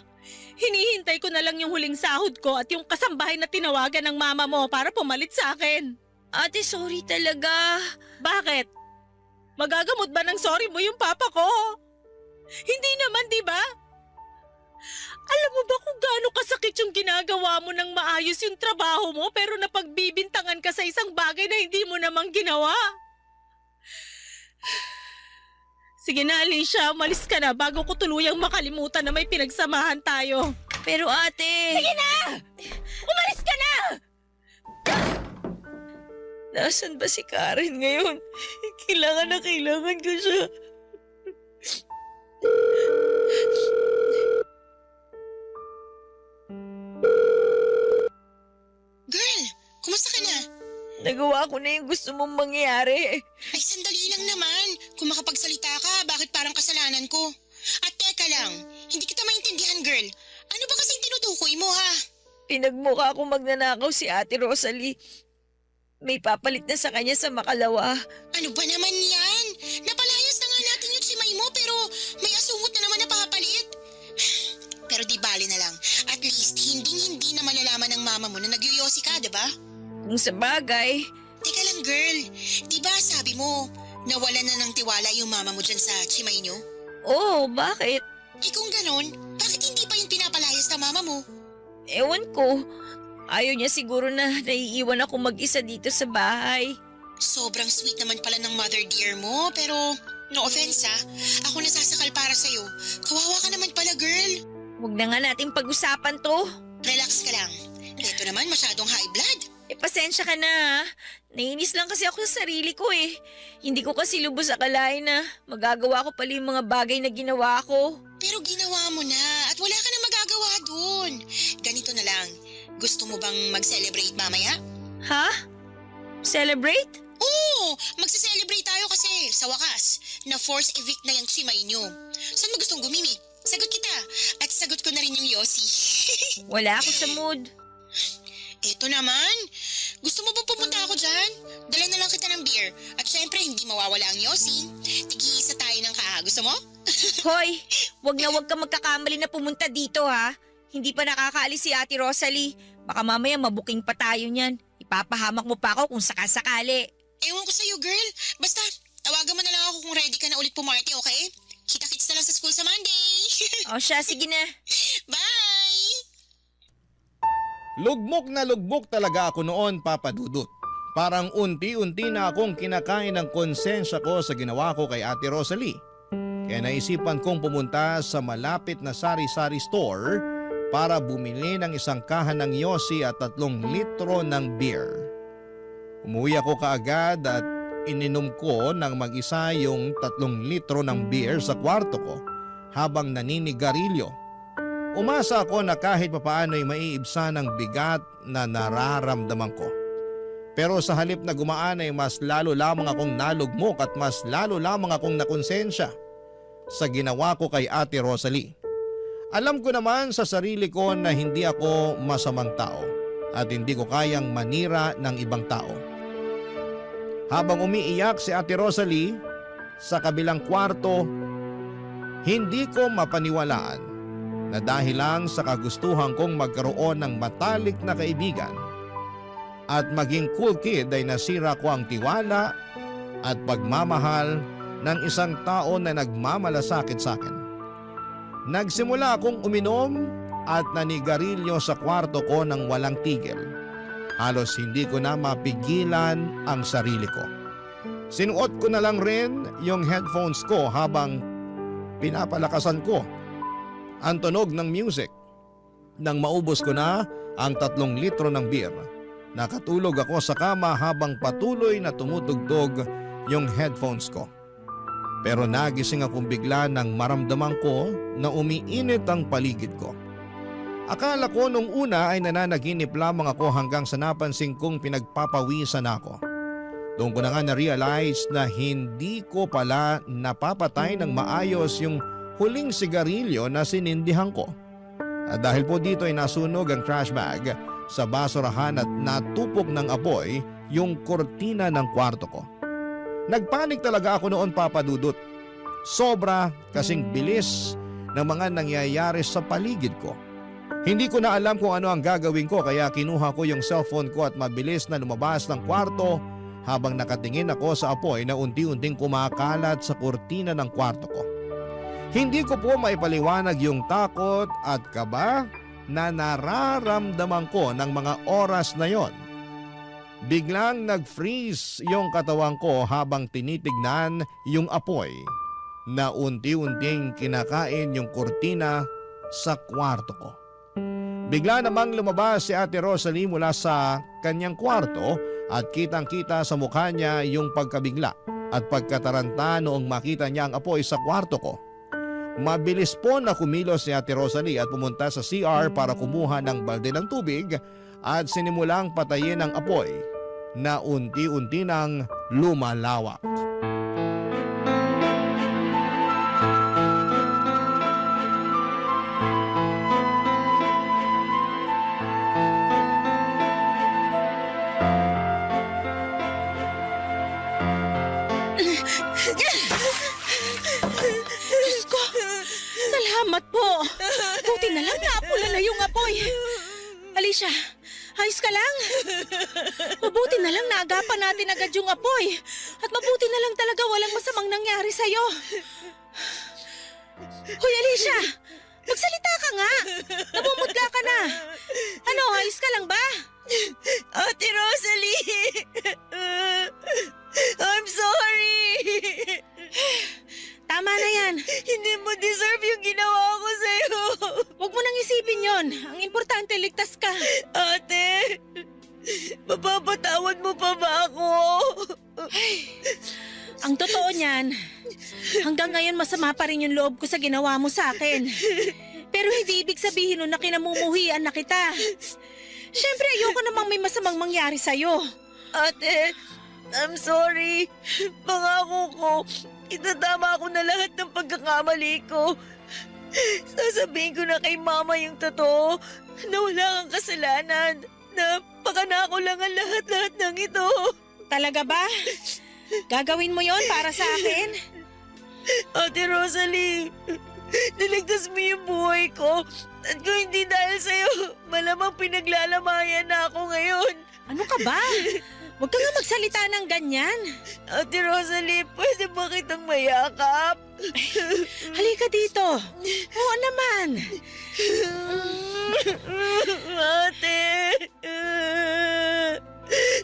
Hinihintay ko na lang yung huling sahod ko at yung kasambahay na tinawagan ng mama mo para pumalit sa akin. Ate, sorry talaga. Bakit? Magagamot ba ng sorry mo yung papa ko? Hindi naman, di ba? Alam mo ba kung gaano kasakit yung ginagawa mo ng maayos yung trabaho mo pero napagbibintangan ka sa isang bagay na hindi mo namang ginawa? Sige na, Alicia, umalis ka na bago ko tuluyang makalimutan na may pinagsamahan tayo. Pero ate... Sige na! Umalis ka na! Nasaan ba si Karen ngayon? Kailangan na kailangan ko siya. Girl, kumusta ka na? Nagawa ko na yung gusto mong mangyari. Ay, sandali lang naman. Kung makapagsalita ka, bakit parang kasalanan ko? At teka lang, hindi kita maintindihan, girl. Ano ba kasing tinutukoy mo, ha? Pinagmukha ko magnanakaw si Ate Rosalie. May papalit na sa kanya sa Makalawa. Ano ba naman yan? Napalayas na nga natin yung chimay mo pero may asungot na naman na papalit. Pero di bali na lang. At least, hindi na malalaman ng mama mo na nagyoyosi ka, di ba? Kung sa bagay, Teka lang, girl. Di ba sabi mo, nawalan na ng tiwala yung mama mo dyan sa chimay nyo? oh, bakit? Eh kung ganon, bakit hindi pa yung pinapalayas na mama mo? Ewan ko. Ayaw niya siguro na naiiwan ako mag-isa dito sa bahay. Sobrang sweet naman pala ng mother dear mo, pero no offense ha, ako nasasakal para sa'yo. Kawawa ka naman pala, girl. Huwag na nga nating pag-usapan to. Relax ka lang. Ito naman masyadong high blood. Pasensya ka na ha. Nainis lang kasi ako sa sarili ko eh. Hindi ko kasi lubos akalain na magagawa ko pala yung mga bagay na ginawa ko. Pero ginawa mo na at wala ka na magagawa dun. Ganito na lang, gusto mo bang mag-celebrate mamaya? Ha? Celebrate? Oo, magse-celebrate tayo kasi sa wakas, na-force evict na yung chimay nyo. Saan mo gustong gumimik? Sagot kita at sagot ko na rin yung Yossi. Wala ako sa mood. Eto naman, gusto mo bang pumunta ako dyan? Dala na lang kita ng beer. At syempre, hindi mawawala ang Yossi. Tigi-isa tayo ng Gusto mo? Hoy, wag ka magkakamali na pumunta dito ha. Hindi pa nakakaalis si Ate Rosalie. Baka mamaya mabuking pa tayo niyan. Ipapahamak mo pa ako kung sakasakali. Ewan ko sa'yo, girl. Basta, tawagan mo na lang ako kung ready ka na ulit pumarty, okay? Kita-kits na lang sa school sa Monday. O siya, sige na. Bye! Lugmok talaga ako noon, Papa Dudut. Parang unti-unti na akong kinakain ng konsensya ko sa ginawa ko kay Ate Rosalie. Kaya naisipan kong pumunta sa malapit na sari-sari store para bumili ng isang kahan ng Yossi at 3 litro ng beer. Umuwi ako kaagad at ininom ko ng mag-isa yung 3 litro ng beer sa kwarto ko habang naninigarilyo. Umasa ako na kahit papaano'y maiibsan ang bigat na nararamdaman ko. Pero sa halip na gumaan ay mas lalo lamang akong nalugmok at mas lalo lamang akong nakonsensya sa ginawa ko kay Ate Rosalie. Alam ko naman sa sarili ko na hindi ako masamang tao at hindi ko kayang manira ng ibang tao. Habang umiiyak si Ate Rosalie sa kabilang kwarto, hindi ko mapaniwalaan na dahil lang sa kagustuhan kong magkaroon ng matalik na kaibigan at maging cool kid ay nasira ko ang tiwala at pagmamahal ng isang tao na nagmamalasakit sa akin. Nagsimula akong uminom at nanigarilyo sa kwarto ko ng walang tigil. Halos hindi ko na mapigilan ang sarili ko. Sinuot ko na lang rin yung headphones ko habang pinapalakasan ko ang tunog ng music. Nang maubos ko na ang 3 litro ng beer, nakatulog ako sa kama habang patuloy na tumutugtog yung headphones ko. Pero nagising akong bigla nang maramdaman ko na umiinit ang paligid ko. Akala ko nung una ay nananaginip lamang ako hanggang sa napansin kong pinagpapawisan ako. Doon ko na nga na-realize na hindi ko pala napapatay ng maayos yung huling sigarilyo na sinindihan ko. At dahil po dito ay nasunog ang trash bag sa basurahan at natupok ng apoy yung kortina ng kwarto ko. Nagpanik talaga ako noon, Papa Dudut. Sobra kasing bilis ng mga nangyayari sa paligid ko. Hindi ko na alam kung ano ang gagawin ko kaya kinuha ko yung cellphone ko at mabilis na lumabas ng kwarto habang nakatingin ako sa apoy na unti-unting kumakalat sa kortina ng kwarto ko. Hindi ko po maipaliwanag yung takot at kaba na nararamdaman ko ng mga oras na yon. Biglang nag-freeze yung katawan ko habang tinitignan yung apoy na unti-unting kinakain yung kortina sa kwarto ko. Bigla namang lumabas si Ate Rosalie mula sa kanyang kwarto at kitang-kita sa mukha niya yung pagkabigla at pagkataranta noong makita niya ang apoy sa kwarto ko. Mabilis po na kumilos si Ate Rosalie at pumunta sa CR para kumuha ng balde ng tubig at sinimulang patayin ang apoy na unti-unti nang lumalawak. Diyos ko, salamat po. Buti na lang naapula na yung apoy. Alicia, ayos ka lang? Mabuti na lang naagapan natin agad yung apoy. At mabuti na lang talaga walang masamang nangyari sa'yo. Hoy Alicia, magsalita ka nga. Namumutla ka na. Ano, ayos ka lang ba? Ate Rosalie! I'm sorry! Tama na yan. Hindi mo deserve yung ginawa ko sa'yo. Huwag mo nang isipin yon. Ang importante, ligtas ka. Ate, mapapatawad mo pa ba ako? Ang totoo niyan, hanggang ngayon masama pa rin yung loob ko sa ginawa mo sa akin. Pero hindi ibig sabihin nun na kinamumuhian na kita. Siyempre, ayoko namang may masamang mangyari sa'yo. Ate, I'm sorry. Pangako ko, itatama ko na lahat ng pagkakamali ko. Sasabihin ko na kay Mama yung totoo na wala kang kasalanan. Na pakanako lang ang lahat-lahat ng ito. Talaga ba? Gagawin mo yon para sa akin? Ate Rosalie, niligtas mo yung buhay ko. At kung hindi dahil sa'yo, malamang pinaglalamayan na ako ngayon. Ano ka ba? Huwag ka nga magsalita ng ganyan. Ate Rosalie, pwede ba kitang mayakap? Halika dito. Oo naman. Ate,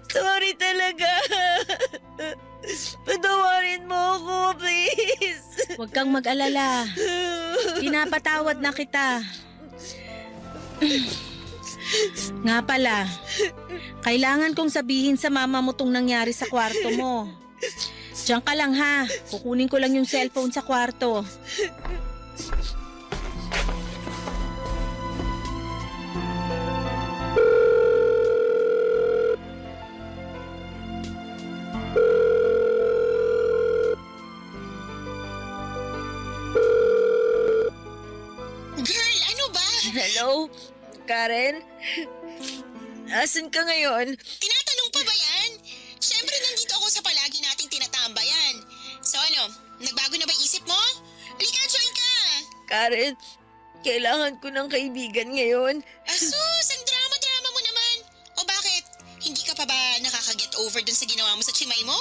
sorry talaga. Patawarin mo ako, please. Huwag kang mag-alala. Pinapatawad na kita. Nga pala, kailangan kong sabihin sa mama mo tong nangyari sa kwarto mo. Diyan ka lang ha. Kukunin ko lang yung cellphone sa kwarto. Girl, ano ba? Hello? Karen? Asan ka ngayon? Tinatanong pa ba yan? Siyempre nandito ako sa palagi nating tinatambayan. So ano, nagbago na ba isip mo? Halika, join ka! Karen, kailangan ko ng kaibigan ngayon. Asus, ang drama-drama mo naman. O bakit? Hindi ka pa ba nakaka-get over dun sa ginawa mo sa chimay mo?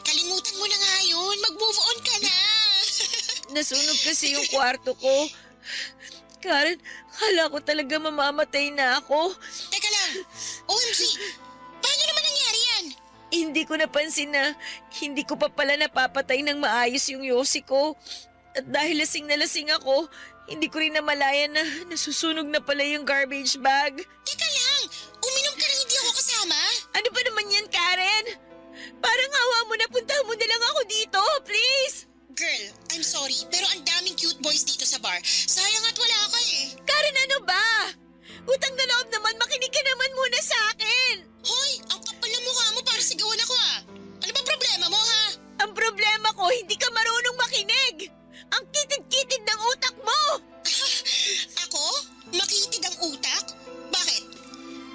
Kalimutan mo na nga yun. Mag-move on ka na. Nasunog kasi yung kwarto ko. Karen, kala ko talaga mamamatay na ako. Teka lang. OMG, paano naman nangyari yan? Hindi ko napansin na hindi ko pa pala napapatay ng maayos yung yosi ko. At dahil lasing na lasing ako, hindi ko rin namalayan na nasusunog na pala yung garbage bag. Teka lang, uminom ka nang hindi ako kasama? Ano ba naman yan, Karen? Parang hawa mo na, puntahan mo na lang ako dito, please! Girl, I'm sorry, pero ang daming cute boys dito sa bar. Sayang at wala ka eh. Karen, ano ba? Utang na loob naman, makinig ka naman muna sa akin! Hoy, ang kapal ng mukha mo para sigawan ako ah. Ano ba problema mo ha? Ang problema ko, hindi ka marunong makinig! Ang kitid-kitid ng utak mo! Ako? Makitid ang utak? Bakit?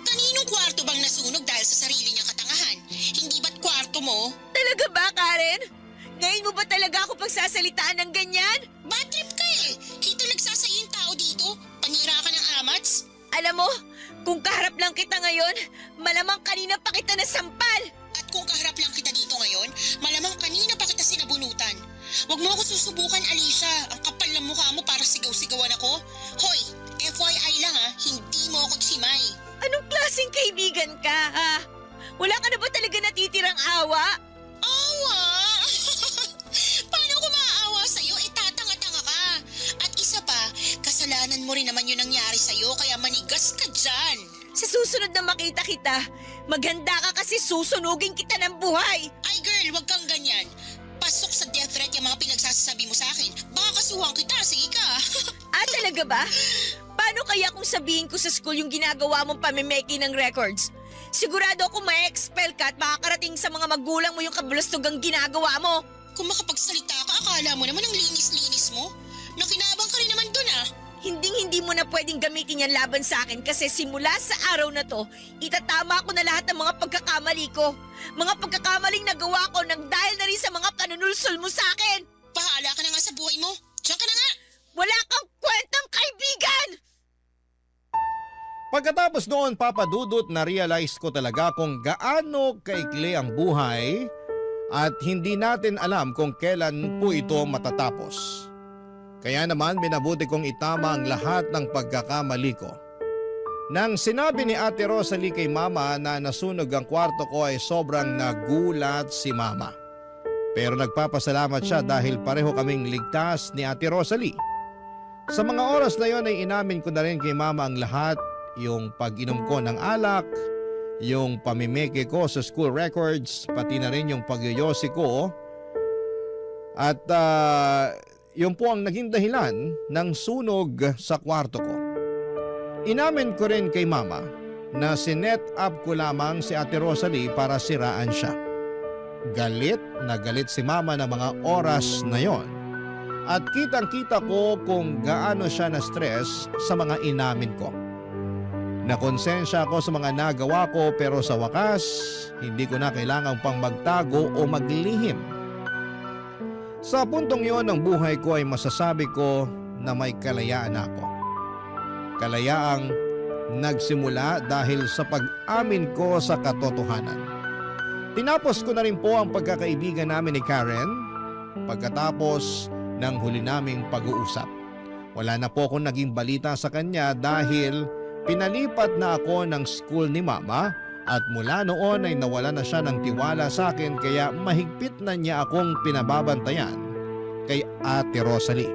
Kaninong kwarto bang nasunog dahil sa sarili niyang katangahan? Hindi ba't kwarto mo? Talaga ba, Karen? Ngayon mo ba talaga ako pagsasalitaan ng ganyan? Bad trip ka eh. Dito nagsasayo yung tao dito. Panira ka ng amats. Alam mo, kung kaharap lang kita ngayon, malamang kanina pa kita nasampal! At kung kaharap lang kita dito ngayon, malamang kanina pa kita sinabunutan. Huwag mo ako susubukan, Alicia. Ang kapal ng mukha mo para sigaw-sigawan ako. Hoy, FYI lang ha, hindi mo ako chimay. Anong klaseng kaibigan ka, ha? Wala ka na ba talaga natitirang awa? Awa? Paano ko maaawa sa'yo? Eh tatanga-tanga ka. At isa pa, kasalanan mo rin naman yun nangyari sa'yo kaya manigas ka dyan. Sa susunod na makita kita, maghanda ka kasi susunugin kita ng buhay! Ay girl, wag kang ganyan. Pasok sa death threat yung mga pinagsasabi mo sa akin. Baka kasuhan kita, sige ka. Talaga ba? Paano kaya kung sabihin ko sa school yung ginagawa mong pamimeki ng records? Sigurado ako ma-expel ka at makakarating sa mga magulang mo yung kabulastugang ginagawa mo. Kung makapagsalita ka, akala mo naman ang linis-linis mo. Nakinabang ka rin naman dun ah. Hindi mo na pwedeng gamitin yan laban sa akin kasi simula sa araw na to, itatama ko na lahat ng mga pagkakamali ko. Mga pagkakamaling nagawa ko nang dahil na rin sa mga panunulsol mo sa akin. Bahala ka na nga sa buhay mo. Diyan ka na nga. Wala kang kwentang kaibigan! Pagkatapos noon, Papa Dudut, na-realize ko talaga kung gaano kaikli ang buhay at hindi natin alam kung kailan po ito matatapos. Kaya naman minabuti kong itama ang lahat ng pagkakamali ko. Nang sinabi ni Ate Rosalie kay Mama na nasunog ang kwarto ko ay sobrang nagulat si Mama. Pero nagpapasalamat siya dahil pareho kaming ligtas ni Ate Rosalie. Sa mga oras na yon ay inamin ko na rin kay Mama ang lahat, yung pag-inom ko ng alak, yung pamimeke ko sa school records, pati na rin yung pagyoyosi ko. At yun po ang naging dahilan ng sunog sa kwarto ko. Inamin ko rin kay Mama na sinet up ko lamang si Ate Rosalie para siraan siya. Galit na galit si Mama ng mga oras na yon. At kitang-kita ko kung gaano siya na-stress sa mga inamin ko. Nakonsensya ako sa mga nagawa ko pero sa wakas, hindi ko na kailangang pang magtago o maglihim. Sa puntong yon ng buhay ko ay masasabi ko na may kalayaan ako. Kalayaang nagsimula dahil sa pag-amin ko sa katotohanan. Tinapos ko na rin po ang pagkakaibigan namin ni Karen pagkatapos ng huli naming pag-uusap. Wala na po akong naging balita sa kanya dahil pinalipat na ako ng school ni Mama at mula noon ay nawala na siya ng tiwala sa akin kaya mahigpit na niya akong pinababantayan kay Ate Rosalie.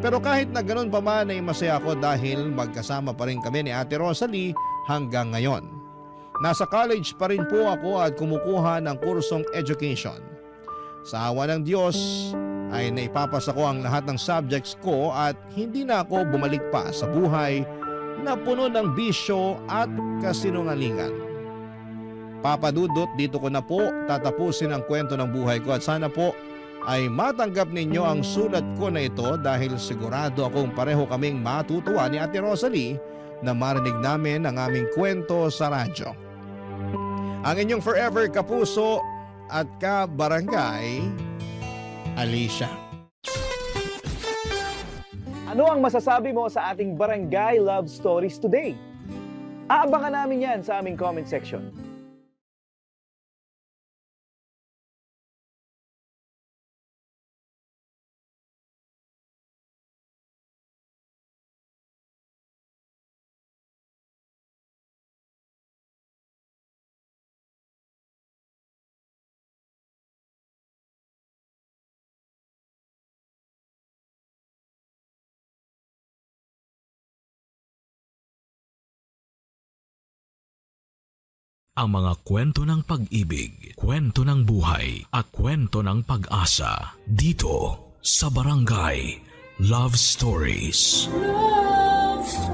Pero kahit na ganun pa man ay masaya ako dahil magkasama pa rin kami ni Ate Rosalie hanggang ngayon. Nasa college pa rin po ako at kumukuha ng kursong education. Sa awa ng Diyos ay naipapasa ko ang lahat ng subjects ko at hindi na ako bumalik pa sa buhay na puno ng bisyo at kasinungalingan. Papa Dudut, dito ko na po tatapusin ang kwento ng buhay ko at sana po ay matanggap ninyo ang sulat ko na ito dahil sigurado akong pareho kaming matutuwa ni Ate Rosalie na marinig namin ang aming kwento sa radyo. Ang inyong forever kapuso at kabarangay, Alicia. Ano ang masasabi mo sa ating Barangay Love Stories today? Aabangan namin yan sa aming comment section. Ang mga kwento ng pag-ibig, kwento ng buhay at kwento ng pag-asa dito sa Barangay Love Stories. Love Stories.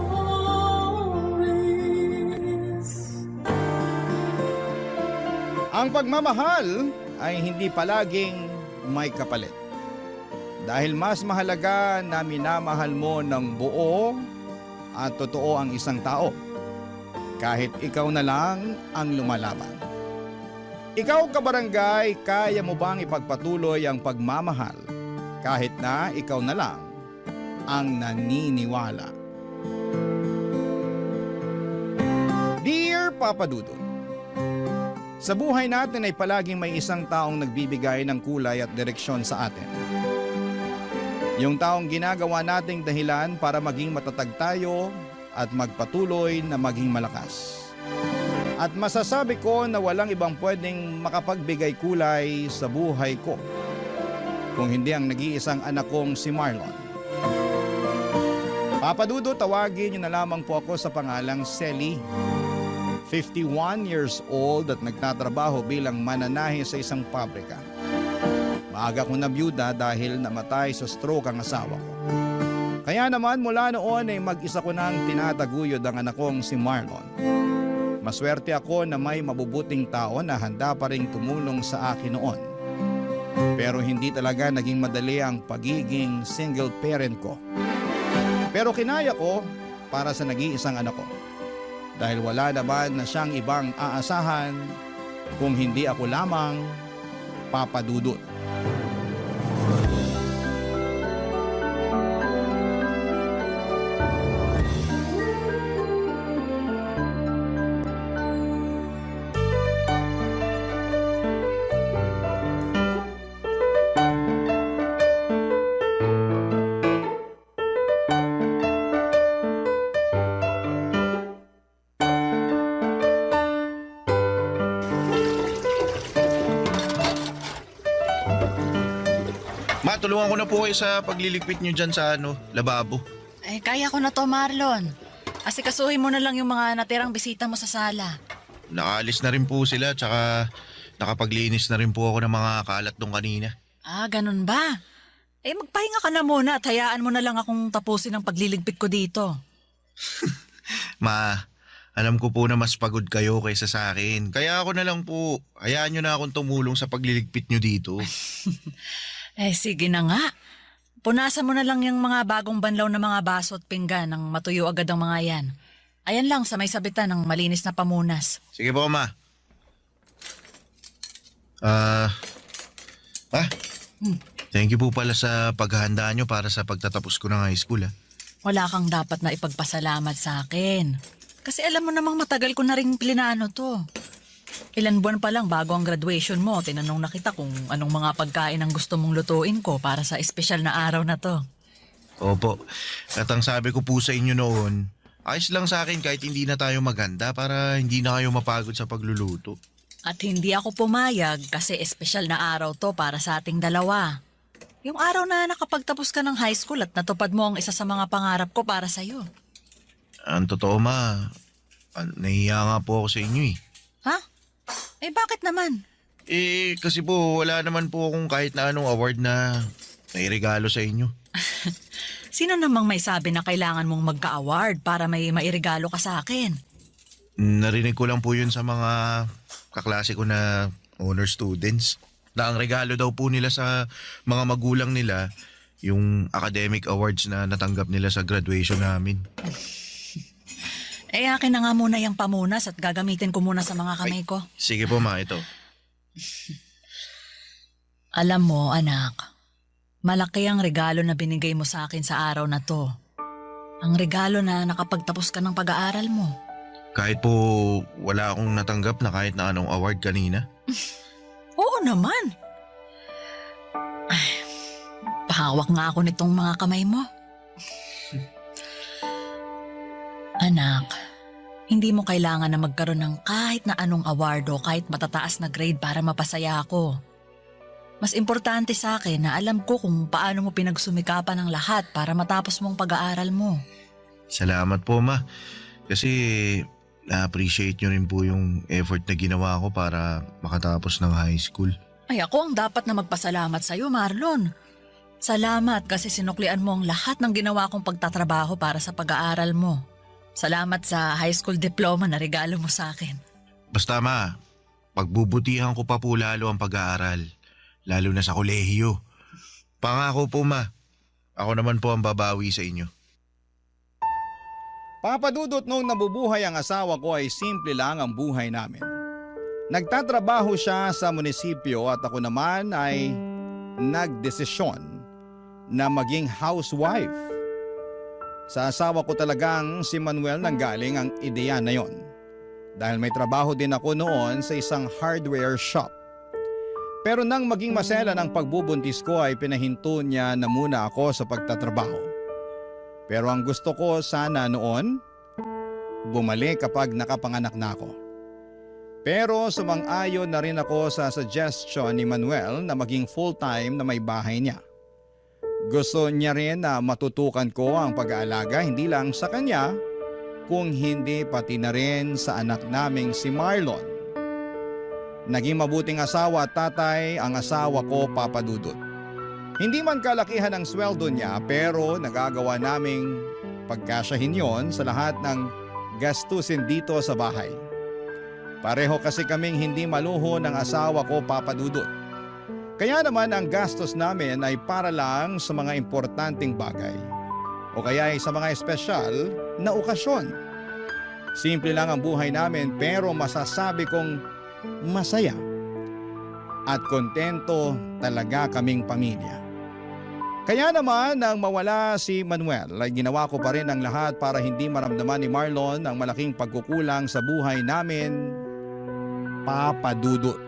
Ang pagmamahal ay hindi palaging may kapalit. Dahil mas mahalaga na minamahal mo ng buo at totoo ang isang tao. Kahit ikaw na lang ang lumalaban. Ikaw, kabarangay, kaya mo bang ipagpatuloy ang pagmamahal kahit na ikaw na lang ang naniniwala? Dear Papa Dudut, sa buhay natin ay palaging may isang taong nagbibigay ng kulay at direksyon sa atin. Yung taong ginagawa nating dahilan para maging matatag tayo at magpatuloy na maging malakas. At masasabi ko na walang ibang pwedeng makapagbigay kulay sa buhay ko kung hindi ang nag-iisang anak kong si Marlon. Papa Dudo, tawagin niyo na lamang po ako sa pangalang Selly. 51 years old at nagtatrabaho bilang mananahe sa isang pabrika. Maaga kong nabiyuda dahil namatay sa stroke ang asawa ko. Kaya naman mula noon ay mag-isa ko nang tinataguyod ang anak kong si Marlon. Maswerte ako na may mabubuting tao na handa pa ring tumulong sa akin noon. Pero hindi talaga naging madali ang pagiging single parent ko. Pero kinaya ko para sa nag-iisang anak ko. Dahil wala naman na siyang ibang aasahan kung hindi ako lamang, Papa Dudut. Ma, tulungan ko na po kayo sa pagliligpit nyo dyan sa lababo. Eh, kaya ko na to, Marlon. Asikasuhin mo na lang yung mga natirang bisita mo sa sala. Nakaalis na rin po sila, tsaka nakapaglinis na rin po ako ng mga kalat doon kanina. Ah, ganun ba? Eh, magpahinga ka na muna at hayaan mo na lang akong tapusin ang pagliligpit ko dito. Ma, alam ko po na mas pagod kayo kaysa sa akin. Kaya ako na lang po, hayaan nyo na akong tumulong sa pagliligpit nyo dito. Eh, sige na nga. Punasan mo na lang yung mga bagong banlaw na mga baso at pinggan nang matuyo agad ang mga yan. Ayan lang sa may sabitan ng malinis na pamunas. Sige po, Ma. Thank you po pala sa paghahanda nyo para sa pagtatapos ko ng high school. Wala kang dapat na ipagpasalamat sa akin. Kasi alam mo namang matagal ko na rin plinano to. Ilan buwan pa lang bago ang graduation mo, tinanong na kita kung anong mga pagkain ang gusto mong lutuin ko para sa espesyal na araw na to. Opo. At ang sabi ko po sa inyo noon, ayos lang sa akin kahit hindi na tayo maganda para hindi na kayo mapagod sa pagluluto. At hindi ako pumayag kasi espesyal na araw to para sa ating dalawa. Yung araw na nakapagtapos ka ng high school at natupad mo ang isa sa mga pangarap ko para sa'yo. Ang totoo, Ma, nahiya nga po ako sa inyo eh. Ha? Eh bakit naman? Kasi po wala naman po akong kahit na anong award na regalo sa inyo. Sino namang may sabi na kailangan mong magka-award para may mairegalo ka sa akin? Narinig ko lang po yun sa mga kaklase ko na honor students. Na ang regalo daw po nila sa mga magulang nila, yung academic awards na natanggap nila sa graduation namin. Akin na nga muna yung pamunas at gagamitin ko muna sa mga kamay ko. Sige po ma, ito. Alam mo, anak, malaki ang regalo na binigay mo sa akin sa araw na to. Ang regalo na nakapagtapos ka ng pag-aaral mo. Kahit po wala akong natanggap na kahit na anong award kanina. Oo naman. Ay, pahawak nga ako nitong mga kamay mo. Anak, hindi mo kailangan na magkaroon ng kahit na anong award o kahit matataas na grade para mapasaya ako. Mas importante sa akin na alam ko kung paano mo pinagsumikapan ang lahat para matapos mong pag-aaral mo. Salamat po ma. Kasi na-appreciate nyo rin po yung effort na ginawa ko para makatapos ng high school. Ay, ako ang dapat na magpasalamat sa iyo, Marlon. Salamat kasi sinuklian mo ang lahat ng ginawa kong pagtatrabaho para sa pag-aaral mo. Salamat sa high school diploma na regalo mo sa akin. Basta ma, pagbubutihan ko pa po lalo ang pag-aaral. Lalo na sa kolehiyo. Pangako po ma, ako naman po ang babawi sa inyo. Papadudot nung nabubuhay ang asawa ko ay simple lang ang buhay namin. Nagtatrabaho siya sa munisipyo at ako naman ay nagdesisyon na maging housewife. Sa asawa ko talagang si Manuel nanggaling ang ideya na yon. Dahil may trabaho din ako noon sa isang hardware shop. Pero nang maging masela ng pagbubuntis ko ay pinahinto niya na muna ako sa pagtatrabaho. Pero ang gusto ko sana noon, bumalik kapag nakapanganak na ako. Pero sumang-ayon na rin ako sa suggestion ni Manuel na maging full-time na may bahay niya. Gusto niya rin na matutukan ko ang pag-aalaga hindi lang sa kanya, kung hindi pati na rin sa anak naming si Marlon. Naging mabuting asawa at tatay ang asawa ko, Papa Dudut. Hindi man kalakihan ang sweldo niya pero nagagawa naming pagkasyahin yon sa lahat ng gastusin dito sa bahay. Pareho kasi kaming hindi maluho ng asawa ko, Papa Dudut. Kaya naman ang gastos namin ay para lang sa mga importanteng bagay o kaya ay sa mga espesyal na okasyon. Simple lang ang buhay namin pero masasabi kong masaya at kontento talaga kaming pamilya. Kaya naman nang mawala si Manuel ay ginawa ko pa rin ang lahat para hindi maramdaman ni Marlon ang malaking pagkukulang sa buhay namin, Papa Dudut.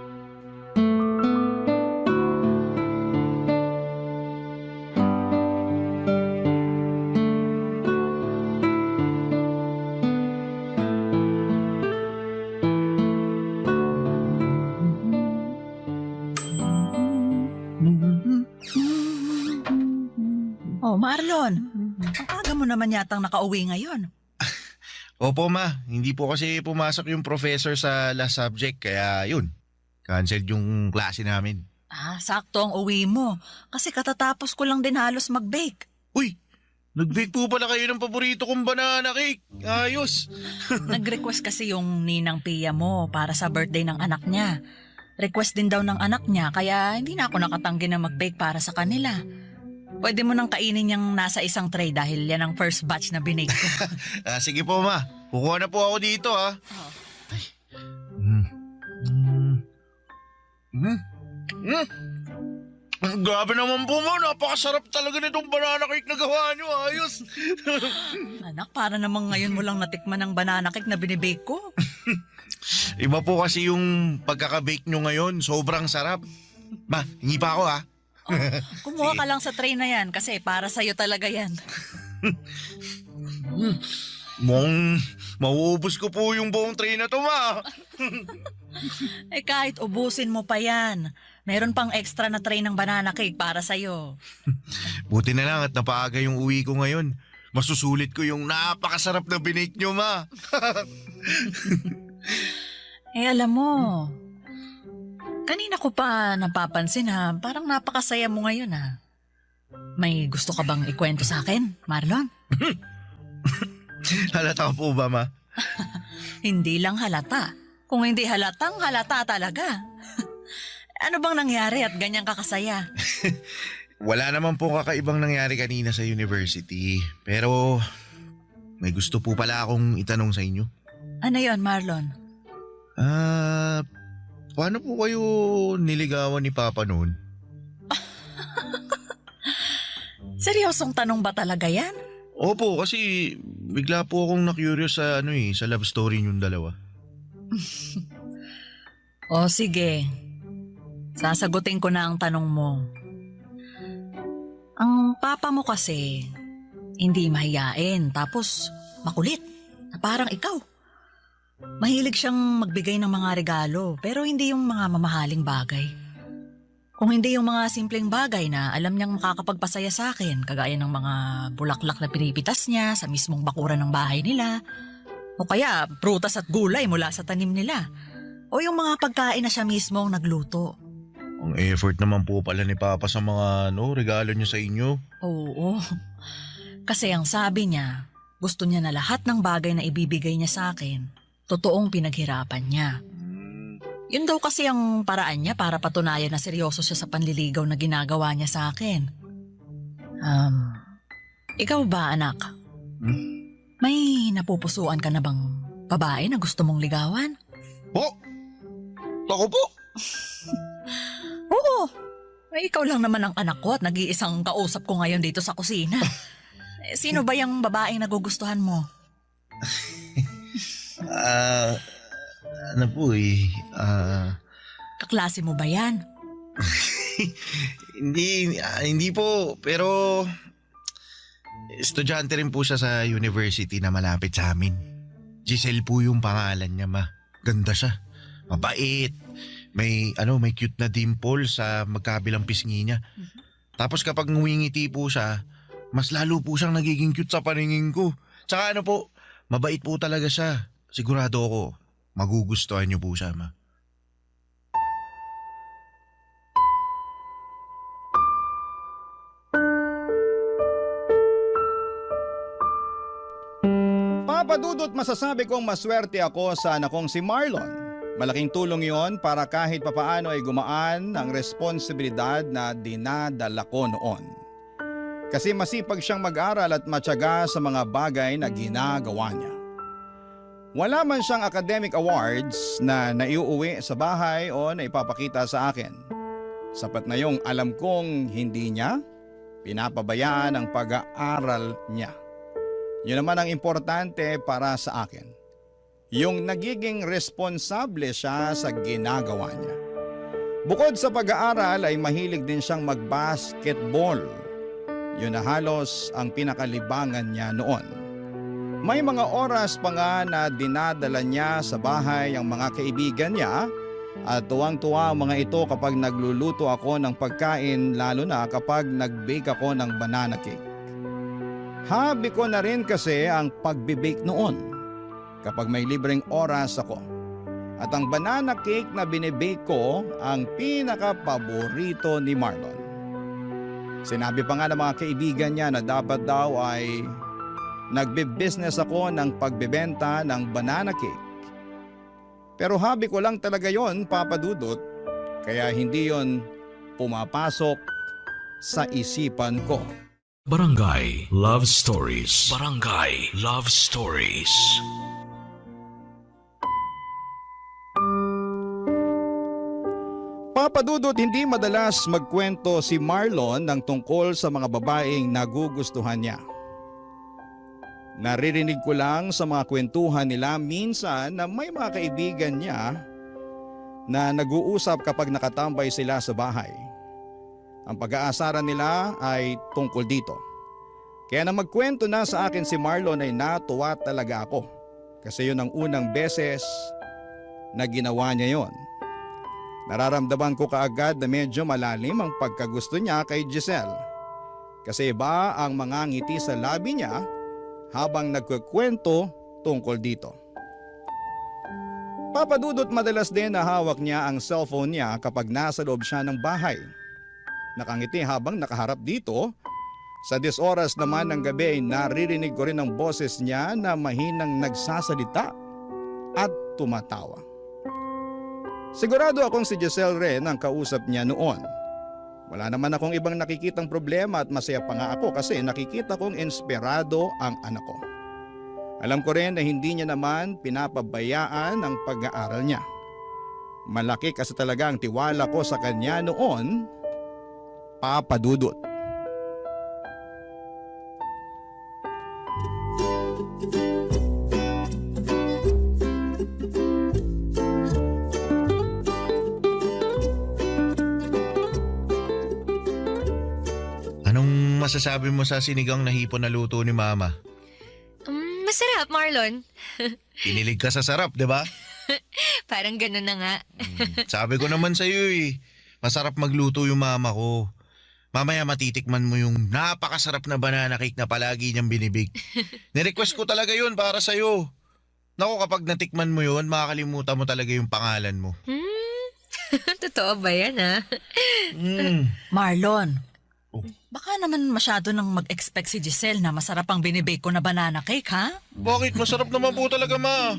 Oh, Marlon, ang aga mo naman yatang nakauwi ngayon. Opo ma, hindi po kasi pumasok yung professor sa last subject kaya yun, cancelled yung klase namin. Sakto ang uwi mo kasi katatapos ko lang din halos mag-bake. Uy, nag-bake po pala kayo ng paborito kong banana cake. Ayos. Nag-request kasi yung ninang Pia mo para sa birthday ng anak niya. Request din daw ng anak niya kaya hindi na ako nakatanggi na mag-bake para sa kanila. Pwede mo nang kainin yung nasa isang tray dahil yan ang first batch na binake ko. Sige po ma, kukuha na po ako dito ha. Grabe naman po ma, napakasarap talaga nitong banana cake na gawa nyo. Ayos. Anak, para namang ngayon mo lang natikman ang banana cake na binibake ko. Iba po kasi yung pagkaka-bake nyo ngayon, sobrang sarap. Ma, hingi pa ako ha. Kumuha ka lang sa tray na yan kasi para sa'yo talaga yan. Mauubos ko po yung buong tray na to ma. Kahit ubusin mo pa yan, meron pang extra na tray ng banana cake para sa'yo. Buti na lang at napaaga yung uwi ko ngayon. Masusulit ko yung napakasarap na binake nyo ma. Alam mo, Kanina ko pa napapansin ha, parang napakasaya mo ngayon ha. May gusto ka bang ikwento sa akin, Marlon? Halata po ba, ma? Hindi lang halata. Kung hindi halatang halata talaga. Ano bang nangyari at ganyan kakasaya? Wala naman po kakaibang nangyari kanina sa university. Pero may gusto po pala akong itanong sa inyo. Ano yon, Marlon? Paano po kayo niligawan ni Papa noon? Seryosong tanong ba talaga yan? Opo, kasi bigla po akong na-curious sa sa love story niyong dalawa. O sige, sasagutin ko na ang tanong mo. Ang papa mo kasi, hindi mahiyain tapos makulit, na parang ikaw. Mahilig siyang magbigay ng mga regalo pero hindi yung mga mamahaling bagay. Kung hindi yung mga simpleng bagay na alam niyang makakapagpasaya sa akin, kagaya ng mga bulaklak na pinipitas niya sa mismong bakuran ng bahay nila, o kaya prutas at gulay mula sa tanim nila, o yung mga pagkain na siya mismong nagluto. Ang effort naman po pala ni Papa sa mga regalo niya sa inyo. Oo, kasi ang sabi niya, gusto niya na lahat ng bagay na ibibigay niya sa akin, totoong pinaghirapan niya. Yun daw kasi ang paraan niya para patunayan na seryoso siya sa panliligaw na ginagawa niya sa akin. Ikaw ba, anak? May napupusuan ka na bang babae na gusto mong ligawan? Po? Ako po? Oo. Ay, ikaw lang naman ang anak ko at nag-iisang kausap ko ngayon dito sa kusina. Sino ba yung babaeng nagugustuhan mo? Kaklase mo ba yan? Hindi po, pero estudyante rin po siya sa university na malapit sa amin. Giselle po yung pangalan niya, ma. Ganda siya. Mabait. May cute na dimple sa magkabilang pisngi niya. Tapos kapag ngumingiti po siya, mas lalo po siyang nagiging cute sa paningin ko. Tsaka mabait po talaga siya. Sigurado ako, magugustuhan niyo po siya, ma. Papadudot masasabi kong maswerte ako sa anak kong si Marlon. Malaking tulong yon para kahit papaano ay gumaan ang responsibilidad na dinadala ko noon. Kasi masipag siyang mag-aral at matyaga sa mga bagay na ginagawa niya. Wala man siyang academic awards na naiuuwi sa bahay o naipapakita sa akin. Sapat na yung alam kong hindi niya pinapabayaan ang pag-aaral niya. Yun naman ang importante para sa akin. Yung nagiging responsable siya sa ginagawa niya. Bukod sa pag-aaral ay mahilig din siyang mag-basketball. Yun na halos ang pinakalibangan niya noon. May mga oras pa nga na dinadala niya sa bahay ang mga kaibigan niya at tuwang-tuwa ang mga ito kapag nagluluto ako ng pagkain, lalo na kapag nag-bake ako ng banana cake. Hobby ko na rin kasi ang pagbe-bake noon kapag may libreng oras ako. At ang banana cake na binibake ko ang pinaka-paborito ni Marlon. Sinabi pa nga ng mga kaibigan niya na dapat daw ay nagbe-business ako ng pagbebenta ng banana cake. Pero hobby ko lang talaga yon, Papa Dudut, kaya hindi yon pumapasok sa isipan ko. Barangay Love Stories. Barangay Love Stories. Papadudot, hindi madalas magkwento si Marlon ng tungkol sa mga babaeng nagugustuhan niya. Naririnig ko lang sa mga kwentuhan nila minsan na may mga kaibigan niya na nag-uusap kapag nakatambay sila sa bahay. Ang pag-aasaran nila ay tungkol dito. Kaya nang magkwento na sa akin si Marlon ay natuwa talaga ako. Kasi yun ang unang beses na ginawa niya yon. Nararamdaman ko kaagad na medyo malalim ang pagkagusto niya kay Giselle. Kasi iba ang mga ngiti sa labi niya habang nagkukwento tungkol dito. Papadudot madalas din na hawak niya ang cellphone niya kapag nasa loob siya ng bahay. Nakangiti habang nakaharap dito. Sa 10 oras naman ng gabi ay naririnig ko rin ang boses niya na mahinang nagsasalita at tumatawa. Sigurado akong si Giselle rin ang kausap niya noon. Wala naman akong ibang nakikitang problema at masaya pa nga ako kasi nakikita kong inspirado ang anak ko. Alam ko rin na hindi niya naman pinapabayaan ang pag-aaral niya. Malaki kasi talaga ang tiwala ko sa kanya noon, Papa Dudut. Anong masasabi mo sa sinigang na hipon na luto ni Mama? Masarap, Marlon. Kinilig ka sa sarap, di ba? Parang ganun na nga. Sabi ko naman sa iyo masarap magluto yung mama ko. Mamaya matitikman mo yung napakasarap na banana cake na palagi niyang binibig. Nirequest ko talaga yun para sa iyo. Naku, kapag natikman mo yun, makakalimutan mo talaga yung pangalan mo. Totoo ba yan, ha? Marlon, Oh. baka naman masyado nang mag-expect si Giselle na masarap ang binibake ko na banana cake, ha? Bakit? Masarap naman po talaga, Ma.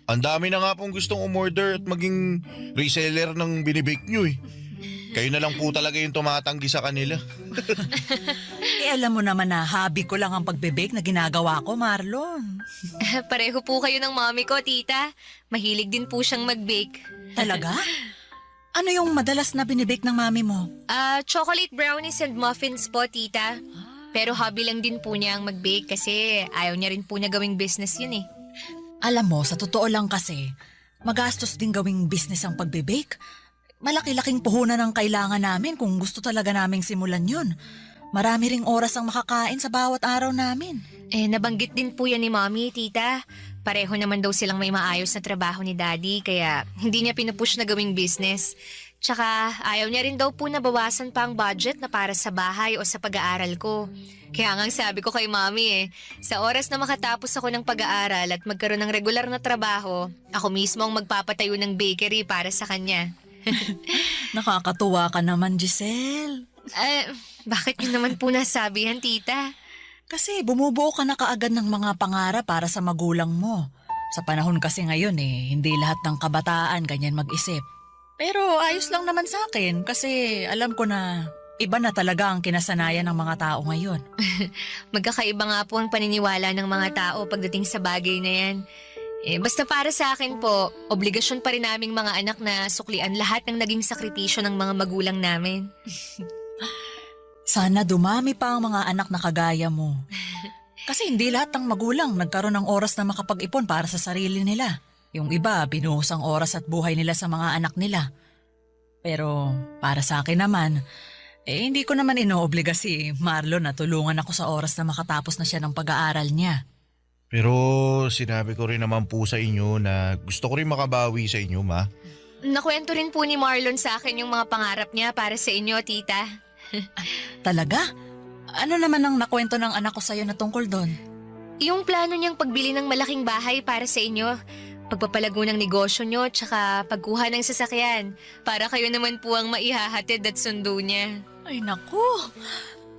Ang dami na nga pong gustong umorder at maging reseller ng binibake nyo Kayo na lang po talaga yung tumatanggi sa kanila. Alam mo naman na hobby ko lang ang pagbibake na ginagawa ko, Marlon. Pareho po kayo ng mommy ko, tita. Mahilig din po siyang mag-bake. Talaga? Ano yung madalas na binibake ng mami mo? Chocolate brownies and muffins po, tita. Pero hobby lang din po niya ang mag-bake kasi ayaw niya rin po na gawing business yun eh. Alam mo, sa totoo lang kasi, magastos din gawing business ang pagbibake. Malaki-laking puhunan ang kailangan namin kung gusto talaga naming simulan yun. Marami ring oras ang makakain sa bawat araw namin. Nabanggit din po yan ni mommy, tita. Pareho naman daw silang may maayos na trabaho ni daddy kaya hindi niya pinupush na gawing business. Tsaka ayaw niya rin daw po na bawasan pa ang budget na para sa bahay o sa pag-aaral ko. Kaya nga sabi ko kay mommy sa oras na makatapos ako ng pag-aaral at magkaroon ng regular na trabaho, ako mismo ang magpapatayo ng bakery para sa kanya. Nakakatuwa ka naman, Giselle. Bakit yun naman po nasabihan, tita? Kasi bumubuo ka na kaagad ng mga pangarap para sa magulang mo. Sa panahon kasi ngayon hindi lahat ng kabataan ganyan mag-isip. Pero ayos lang naman sa akin kasi alam ko na iba na talaga ang kinasanayan ng mga tao ngayon. Magkakaiba nga po ang paniniwala ng mga tao pagdating sa bagay na yan. Basta para sa akin po, obligasyon pa rin naming mga anak na suklian lahat ng naging sakripisyo ng mga magulang namin. Sana dumami pa ang mga anak na kagaya mo. Kasi hindi lahat ng magulang nagkaroon ng oras na makapag-ipon para sa sarili nila. Yung iba, binuhos ang oras at buhay nila sa mga anak nila. Pero para sa akin naman, hindi ko naman inoobliga si Marlon na tulungan ako sa oras na makatapos na siya ng pag-aaral niya. Pero sinabi ko rin naman po sa inyo na gusto ko rin makabawi sa inyo, Ma. Nakwento rin po ni Marlon sa akin yung mga pangarap niya para sa inyo, tita. Talaga? Ano naman ang nakwento ng anak ko sa'yo na tungkol doon? Yung plano niyang pagbili ng malaking bahay para sa inyo, pagpapalago ng negosyo niyo, tsaka pagkuha ng sasakyan, para kayo naman po ang maihahatid at sundo niya. Ay naku,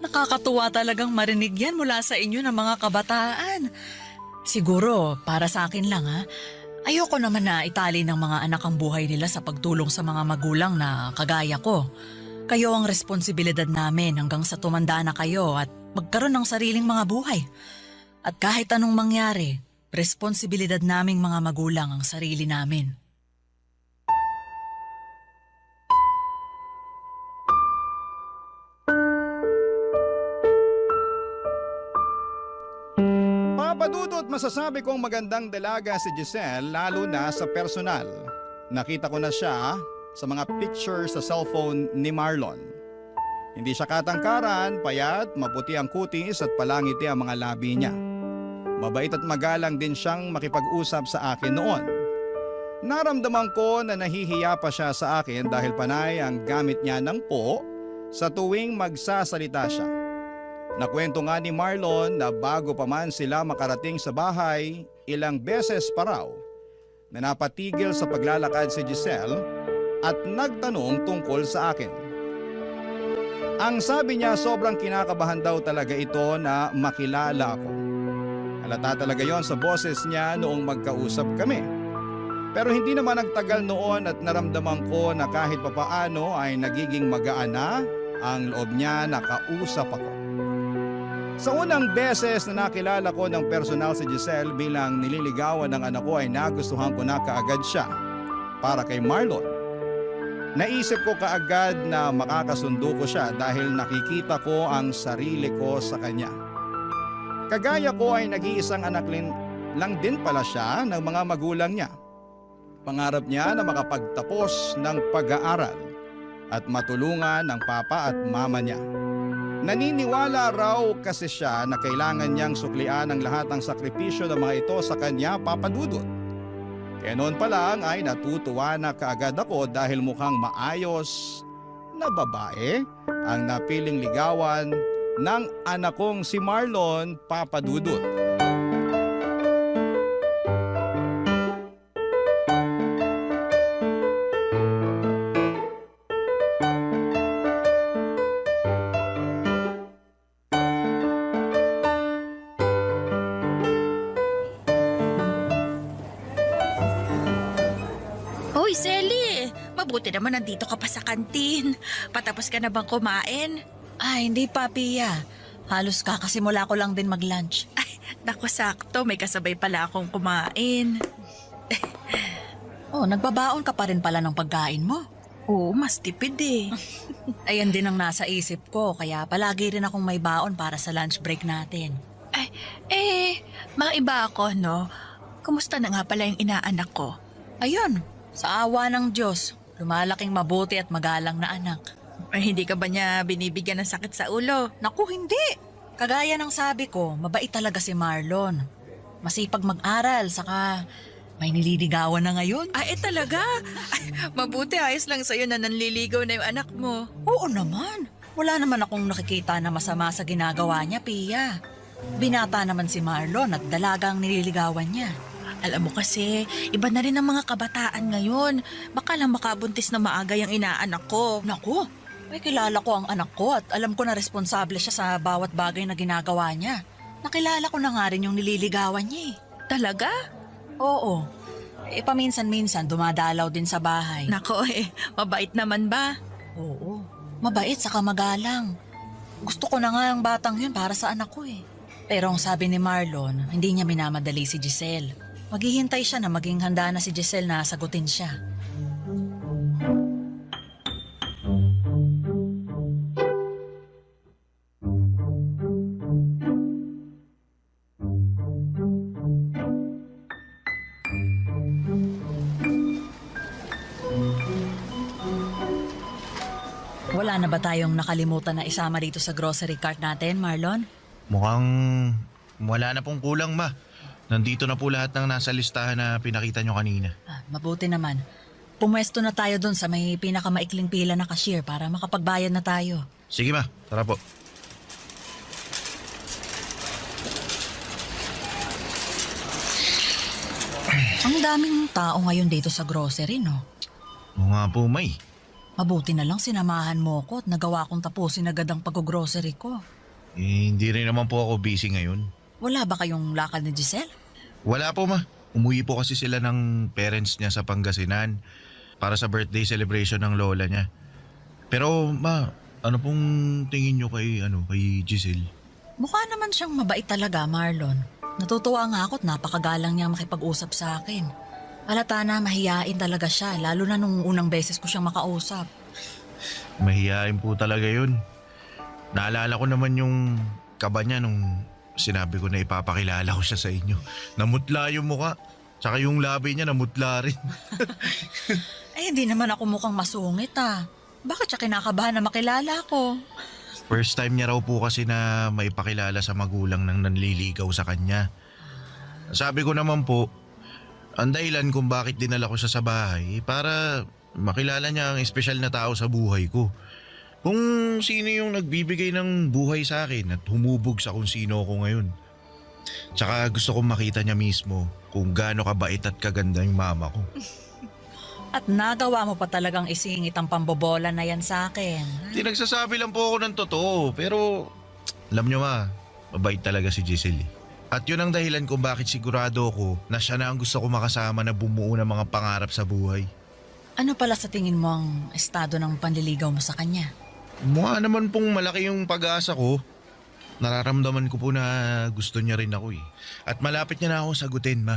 nakakatuwa talagang marinig yan mula sa inyo ng mga kabataan. Siguro, para sa akin lang ayoko naman na itali ng mga anak ang buhay nila sa pagtulong sa mga magulang na kagaya ko. Kayo ang responsibilidad namin hanggang sa tumanda na kayo at magkaroon ng sariling mga buhay. At kahit anong mangyari, responsibilidad naming mga magulang ang sarili namin. Papadudot masasabi kong magandang dalaga si Giselle lalo na sa personal. Nakita ko na siya sa mga pictures sa cellphone ni Marlon. Hindi siya katangkaran, payat, maputi ang kutis at palangiti ang mga labi niya. Mabait at magalang din siyang makipag-usap sa akin noon. Naramdaman ko na nahihiya pa siya sa akin dahil panay ang gamit niya ng po sa tuwing magsasalita siya. Nakwento nga ni Marlon na bago pa man sila makarating sa bahay, ilang beses pa raw, na napatigil sa paglalakad si Giselle at nagtanong tungkol sa akin. Ang sabi niya sobrang kinakabahan daw talaga ito na makilala ako. Halata talaga yon sa boses niya noong magkausap kami. Pero hindi naman nagtagal noon at naramdaman ko na kahit papaano ay nagiging magaan na ang loob niya na kausap ako. Sa unang beses na nakilala ko ng personal si Giselle bilang nililigawan ng anak ko ay nagustuhan ko na kaagad siya para kay Marlon. Naisip ko kaagad na makakasundo ko siya dahil nakikita ko ang sarili ko sa kanya. Kagaya ko ay nag-iisang anak lang din pala siya ng mga magulang niya. Pangarap niya na makapagtapos ng pag-aaral at matulungan ng papa at mama niya. Naniniwala raw kasi siya na kailangan niyang suklian ang lahat ng sakripisyo ng mga ito sa kanya, Papa Dudut. Kaya noon pa lang ay natutuwa na kaagad ako dahil mukhang maayos na babae ang napiling ligawan ng anak kong si Marlon, Papa Dudut. Hoy, Selly! Mabuti naman nandito ka pa sa kantin. Patapos ka na bang kumain? Ay, hindi pa, Pia. Halos kakasimula ko lang din mag-lunch. Ay, naku sakto. May kasabay pala akong kumain. Oh, nagbabaon ka pa rin pala ng pagkain mo. Oo, mas tipid eh. Ayan din ang nasa isip ko, kaya palagi rin akong may baon para sa lunch break natin. Ay, maiba ako, no? Kumusta na nga pala yung inaanak ko? Ayun, sa awa ng Diyos, lumalaking mabuti at magalang na anak. Ay, hindi ka ba niya binibigyan ng sakit sa ulo? Naku, hindi. Kagaya ng sabi ko, mabait talaga si Marlon. Masipag mag-aral, saka may nililigawan na ngayon. Ay, talaga? Ay, mabuti ayos lang sa'yo na nanliligaw na yung anak mo. Oo naman. Wala naman akong nakikita na masama sa ginagawa niya, Pia. Binata naman si Marlon at dalagang nililigawan niya. Alam mo kasi, iba na rin ang mga kabataan ngayon. Baka lang makabuntis na maaga yung inaanak ko. Naku, may kilala ko ang anak ko at alam ko na responsable siya sa bawat bagay na ginagawa niya. Nakilala ko na nga rin yung nililigawan niya eh. Talaga? Oo. Paminsan-minsan dumadalaw din sa bahay. Nako mabait naman ba? Oo, mabait saka magalang. Gusto ko na nga ang batang yun para sa anak ko eh. Pero ang sabi ni Marlon, hindi niya minamadali si Giselle. Maghihintay siya na maging handa na si Giselle na sagutin siya. Wala na ba tayong nakalimutan na isama dito sa grocery cart natin, Marlon? Mukhang wala na pong kulang, ma. Nandito na po lahat ng nasa listahan na pinakita nyo kanina. Mabuti naman. Pumwesto na tayo dun sa may pinakamaikling pila na cashier para makapagbayad na tayo. Sige, ma. Tara po. Ang daming tao ngayon dito sa grocery, no? Oo nga po, may. Mabuti na lang sinamahan mo ko at nagawa kong tapusin agad ang pag-grocery ko. Hindi rin naman po ako busy ngayon. Wala ba kayong lakad ni Giselle? Wala po, ma. Umuwi po kasi sila ng parents niya sa Pangasinan para sa birthday celebration ng lola niya. Pero, ma, ano pong tingin nyo kay Giselle? Mukha naman siyang mabait talaga, Marlon. Natutuwa nga ako at napakagalang niya makipag-usap sa akin. Halata na mahiyain talaga siya, lalo na nung unang beses ko siyang makausap. Mahihain po talaga yun. Naalala ko naman yung kaba niya nung sinabi ko na ipapakilala ko siya sa inyo. Namutla yung muka, tsaka yung labi niya namutla rin. Ay, hindi naman ako mukhang masungit ah. Bakit siya kinakabahan na makilala ko? First time niya raw po kasi na maipakilala sa magulang ng nanliligaw sa kanya. Sabi ko naman po, ang dahilan kung bakit dinala ko siya sa bahay para makilala niya ang espesyal na tao sa buhay ko. Kung sino yung nagbibigay ng buhay sa akin at humubog sa kung sino ako ngayon. Tsaka gusto kong makita niya mismo kung gaano kabait at kaganda yung mama ko. At nagawa mo pa talagang isingit ang pambobola na yan sa akin. Di nagsasabi lang po ako ng totoo, pero alam niyo ma, mabait talaga si Giselle. At yun ang dahilan kung bakit sigurado ako na siya na ang gusto ko makasama na bumuo ng mga pangarap sa buhay. Ano pala sa tingin mo ang estado ng panliligaw mo sa kanya? Mukha naman pong malaki yung pag-asa ko. Nararamdaman ko po na gusto niya rin ako eh. At malapit niya na ako sagutin, ma.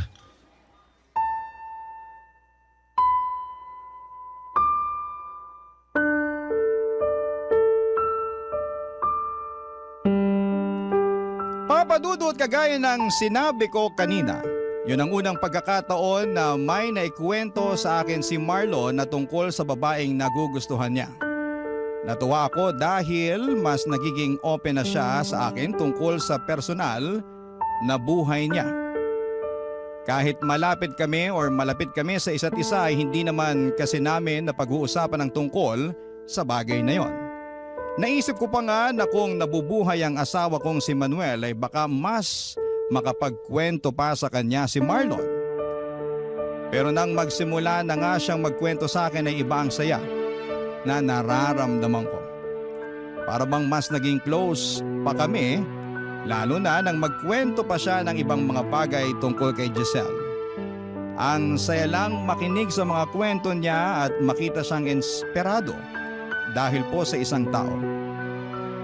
Papadudot kagaya ng sinabi ko kanina, yun ang unang pagkakataon na may naikwento sa akin si Marlon na tungkol sa babaeng nagugustuhan niya. Natuwa ako dahil mas nagiging open na siya sa akin tungkol sa personal na buhay niya. Kahit malapit kami or malapit kami sa isa't isa ay hindi naman kasi namin na pag-uusapan ng tungkol sa bagay na yon. Naisip ko pa nga na kung nabubuhay ang asawa kong si Manuel ay baka mas makapagkwento pa sa kanya si Marlon. Pero nang magsimula na nga siyang magkwento sa akin ay iba ang saya na nararamdaman ko. Para bang mas naging close pa kami, lalo na nang magkwento pa siya ng ibang mga bagay tungkol kay Giselle. Ang saya lang makinig sa mga kwento niya at makita siyang inspirado dahil po sa isang tao.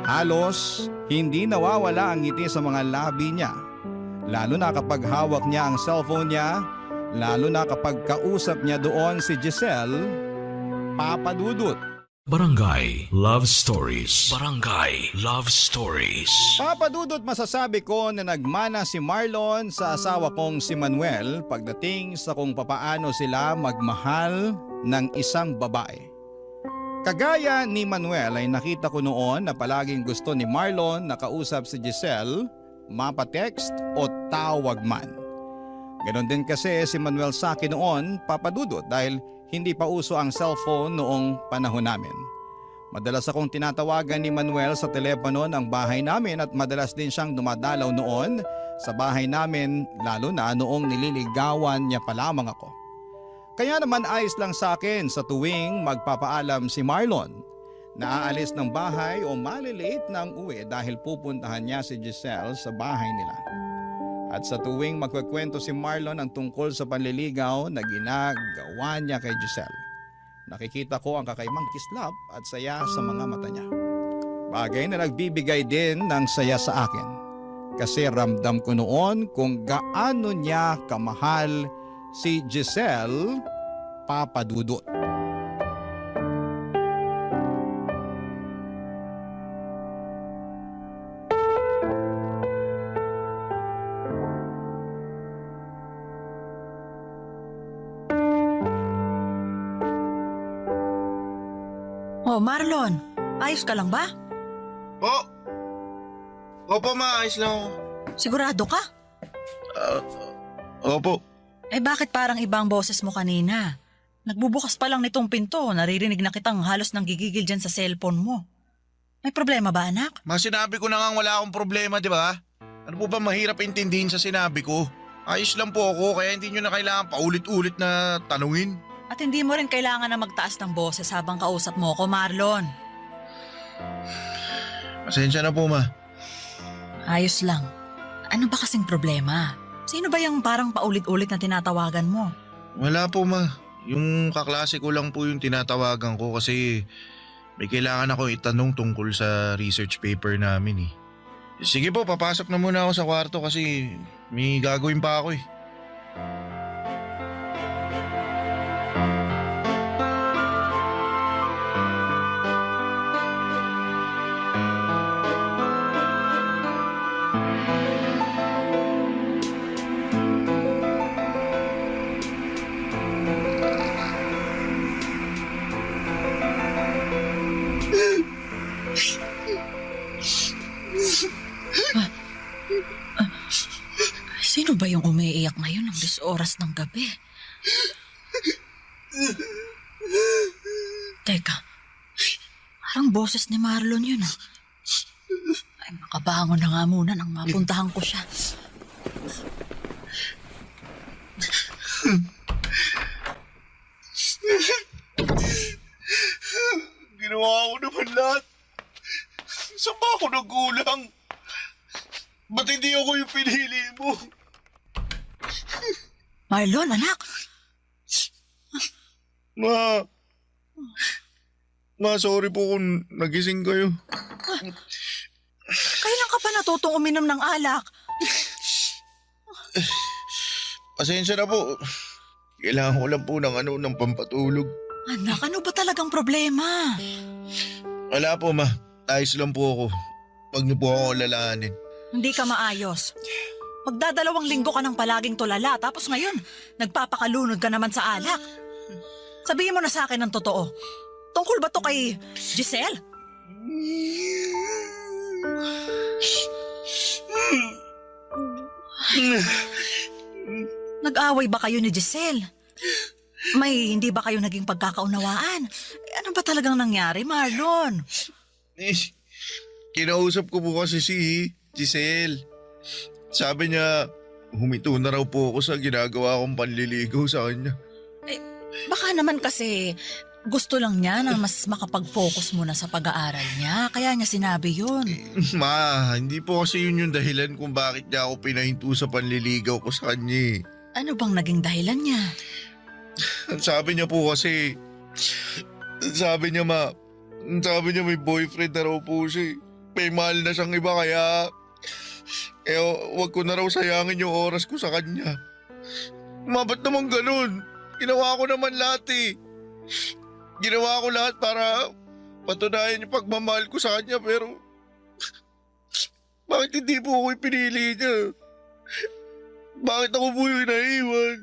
Halos hindi nawawala ang ngiti sa mga labi niya, lalo na kapag hawak niya ang cellphone niya, lalo na kapag kausap niya doon si Giselle. Papadudot. Barangay Love Stories. Barangay Love Stories. Papadudot, masasabi ko na nagmana si Marlon sa asawa kong si Manuel pagdating sa kung papaano sila magmahal ng isang babae. Kagaya ni Manuel ay nakita ko noon na palaging gusto ni Marlon na kausap si Giselle, mapatext o tawag man. Ganon din kasi si Manuel sa akin noon, papadudot, dahil hindi pa uso ang cellphone noong panahon namin. Madalas akong tinatawagan ni Manuel sa telepono ng bahay namin at madalas din siyang dumadalaw noon sa bahay namin, lalo na noong nililigawan niya pa lamang ako. Kaya naman ayos lang sa akin sa tuwing magpapaalam si Marlon na aalis ng bahay o malilate ng uwi dahil pupuntahan niya si Giselle sa bahay nila. At sa tuwing magkukwento si Marlon ang tungkol sa panliligaw na ginagawa niya kay Giselle, nakikita ko ang kakaibang kislap at saya sa mga mata niya. Bagay na nagbibigay din ng saya sa akin kasi ramdam ko noon kung gaano niya kamahal si Giselle, papadudot. Oh, Marlon, ayos ka lang ba? Opo ma, ayos lang ako. Sigurado ka? Opo. Eh bakit parang ibang boses mo kanina? Nagbubukas pa lang nitong pinto, naririnig na kitang halos nanggigigil dyan sa cellphone mo. May problema ba, anak? Ma, sinabi ko na nga wala akong problema, di ba? Ano po ba mahirap intindihin sa sinabi ko? Ayos lang po ako, kaya hindi nyo na kailangan paulit-ulit na tanungin. At hindi mo rin kailangan na magtaas ng boses habang kausap mo ko, Marlon. Pasensya na po, ma. Ayos lang. Ano ba kasing problema? Sino ba yung parang paulit-ulit na tinatawagan mo? Wala po, ma. Yung kaklase ko lang po yung tinatawagan ko kasi may kailangan ako itanong tungkol sa research paper namin eh. Sige po, papasok na muna ako sa kwarto kasi may gagawin pa ako eh. Sino ba yung umiiyak ngayon ng 10 oras ng gabi? Teka, parang boses ni Marlon yun ah. Ay, makabangon na nga muna nang mapuntahan ko siya. Ginawa ko naman lahat. Saan ba ako nagkulang? Ba't hindi ako yung pinili mo? Marlon, anak. Ma, sorry po kung nagising kayo. Kailan ka pa natutong uminom ng alak? Pasensya na po. Kailangan ko lang po ng pampatulog. Anak, ano ba talagang problema? Wala po, ma. Ayos lang po ako. Huwag niyo po ako lalahanin. Hindi ka maayos. Magdadalawang linggo ka nang palaging tulala, tapos ngayon, nagpapakalunod ka naman sa alak. Sabihin mo na sa akin ang totoo. Tungkol ba to kay Giselle? Nag-away ba kayo ni Giselle? May hindi ba kayo naging pagkakaunawaan? Ano ba talagang nangyari, Marlon? Kinausap ko po kasi si Giselle. Sabi niya, humito na raw po ako sa ginagawa kong panliligaw sa kanya. Baka naman kasi gusto lang niya na mas makapag-focus muna sa pag-aaral niya. Kaya niya sinabi yun. Ma, hindi po kasi yun yung dahilan kung bakit niya ako pinahinto sa panliligaw ko sa kanya. Ano bang naging dahilan niya? Sabi niya po kasi, sabi niya may boyfriend na raw po siya. May mahal na siyang iba kaya, wag ko na raw sayangin yung oras ko sa kanya. Ma, ba't naman ganun? Ginawa ko naman lahat eh. Ginawa ko lahat para patunayan yung pagmamahal ko sa kanya pero bakit hindi po ako pinili niya? Bakit ako po yung naiwan?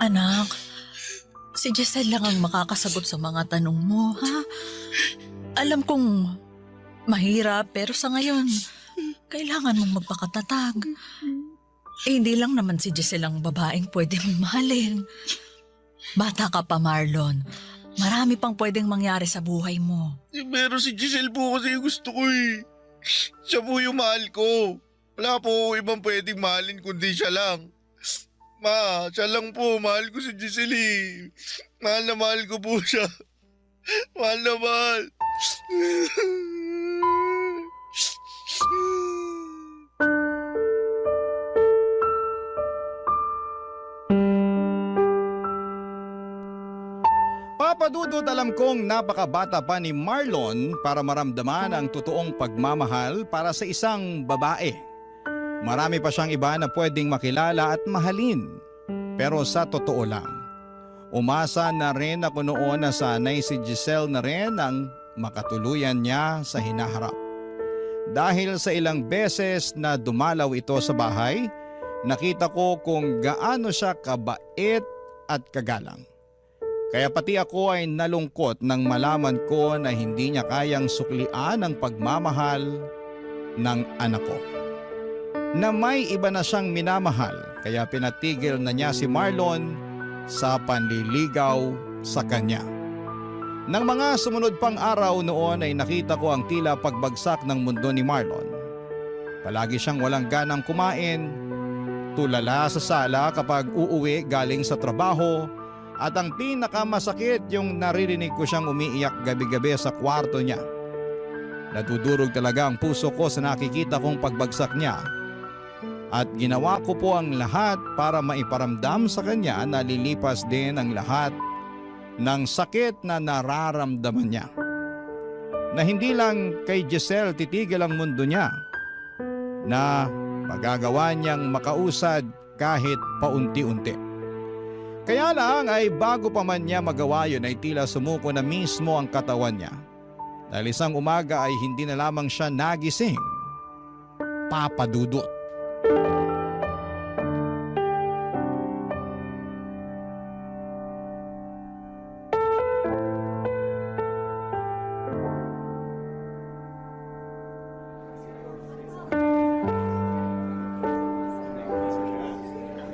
Anak, si Giselle lang ang makakasagot sa mga tanong mo, ha? Alam kong mahirap pero sa ngayon, kailangan mong magpakatatag. Hindi lang naman si Giselle ang babaeng pwede mong mahalin. Bata ka pa, Marlon. Marami pang pwedeng mangyari sa buhay mo. Pero si Giselle po kasi yung gusto ko eh. Siya po yung mahal ko. Wala po ibang pwedeng mahalin kundi siya lang. Ma, siya lang po. Mahal ko si Giselle eh. Mahal na mahal ko po siya. Mahal na mahal. Papadudod, alam kong napakabata pa ni Marlon para maramdaman ang totoong pagmamahal para sa isang babae. Marami pa siyang iba na pwedeng makilala at mahalin. Pero sa totoo lang, umasa na rin ako noon na sanay si Giselle na rin ang makatuluyan niya sa hinaharap. Dahil sa ilang beses na dumalaw ito sa bahay, nakita ko kung gaano siya kabait at kagalang. Kaya pati ako ay nalungkot nang malaman ko na hindi niya kayang suklian ang pagmamahal ng anak ko. Na may iba na siyang minamahal kaya pinatigil na niya si Marlon sa panliligaw sa kanya. Nang mga sumunod pang araw noon ay nakita ko ang tila pagbagsak ng mundo ni Marlon. Palagi siyang walang ganang kumain, tulala sa sala kapag uuwi galing sa trabaho, at ang pinakamasakit yung naririnig ko siyang umiiyak gabi-gabi sa kwarto niya. Nadudurog talaga ang puso ko sa nakikita kong pagbagsak niya. At ginawa ko po ang lahat para maiparamdam sa kanya na lilipas din ang lahat ng sakit na nararamdaman niya. Na hindi lang kay Giselle titigil ang mundo niya, na magagawa niyang makausad kahit paunti-unti. Kaya lang ay bago pa man niya magawa yun ay tila sumuko na mismo ang katawan niya. Dahil isang umaga ay hindi na lamang siya nagising. Papadudot.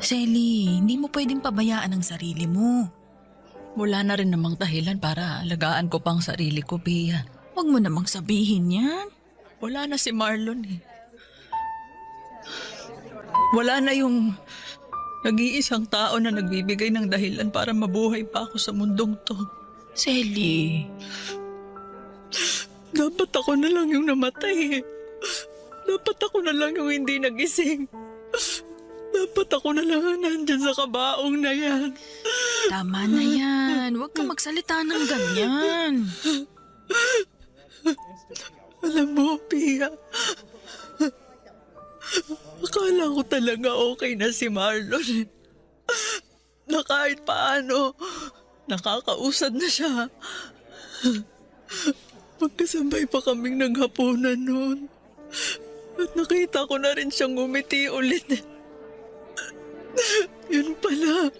Selly, hindi mo pwedeng pabayaan ang sarili mo. Wala na rin namang dahilan para alagaan ko pang sarili ko, Pia. Huwag mo namang sabihin yan. Wala na si Marlon eh. Wala na yung nag-iisang tao na nagbibigay ng dahilan para mabuhay pa ako sa mundong to. Selly, Dapat ako na lang yung namatay eh. Dapat ako na lang yung hindi nagising. Dapat ako na lang ang nandyan sa kabaong na yan. tama na yan. Huwag kang magsalita ng ganyan. Alam mo, Pia, akala ko talaga okay na si Marlon eh. Na kahit paano, nakakausad na siya. Magkasabay pa kaming naghapunan noon. At nakita ko na rin siyang ngumiti ulit. Yun pala.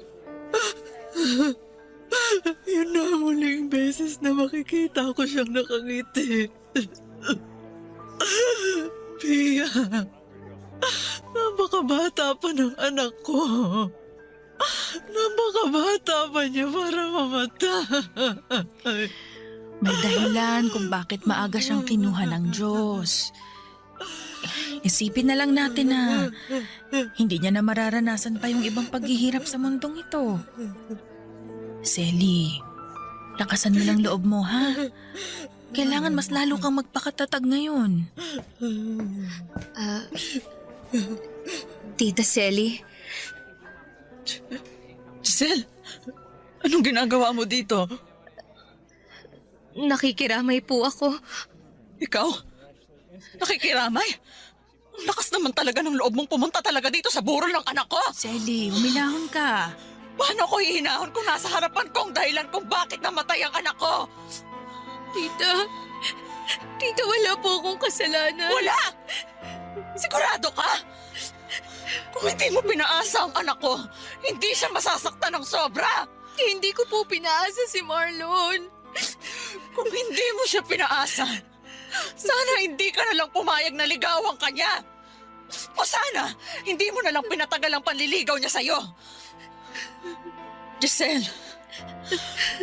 Yun na ang huling beses na makikita ko siyang nakangiti. Pia, napakabata pa ng anak ko. Napakabata pa niya para mamatay. May dahilan kung bakit maaga siyang kinuha ng Diyos. Isipin na lang natin na hindi niya na mararanasan pa yung ibang paghihirap sa mundong ito. Selly, lakasan mo lang loob mo, ha? Kailangan mas lalo kang magpakatatag ngayon. Tita Selly, Giselle, anong ginagawa mo dito? nakikiramay po ako. Ikaw? Nakikiramay? Ang lakas naman talaga ng loob mong pumunta talaga dito sa burol ng anak ko. Selly, humilahon ka. Paano ko hihinahon kung nasa harapan ko ang dahilan kung bakit namatay ang anak ko? Tita, wala po akong kasalanan. Wala! Sigurado ka? Kung hindi mo pinaasa ang anak ko, hindi siya masasaktan ng sobra. Hindi ko po pinaasa si Marlon. Kung hindi mo siya pinaasa, sana hindi ka na lang pumayag na ligawan ka niya. O sana, hindi mo na lang pinatagal ang panliligaw niya sa'yo. Giselle,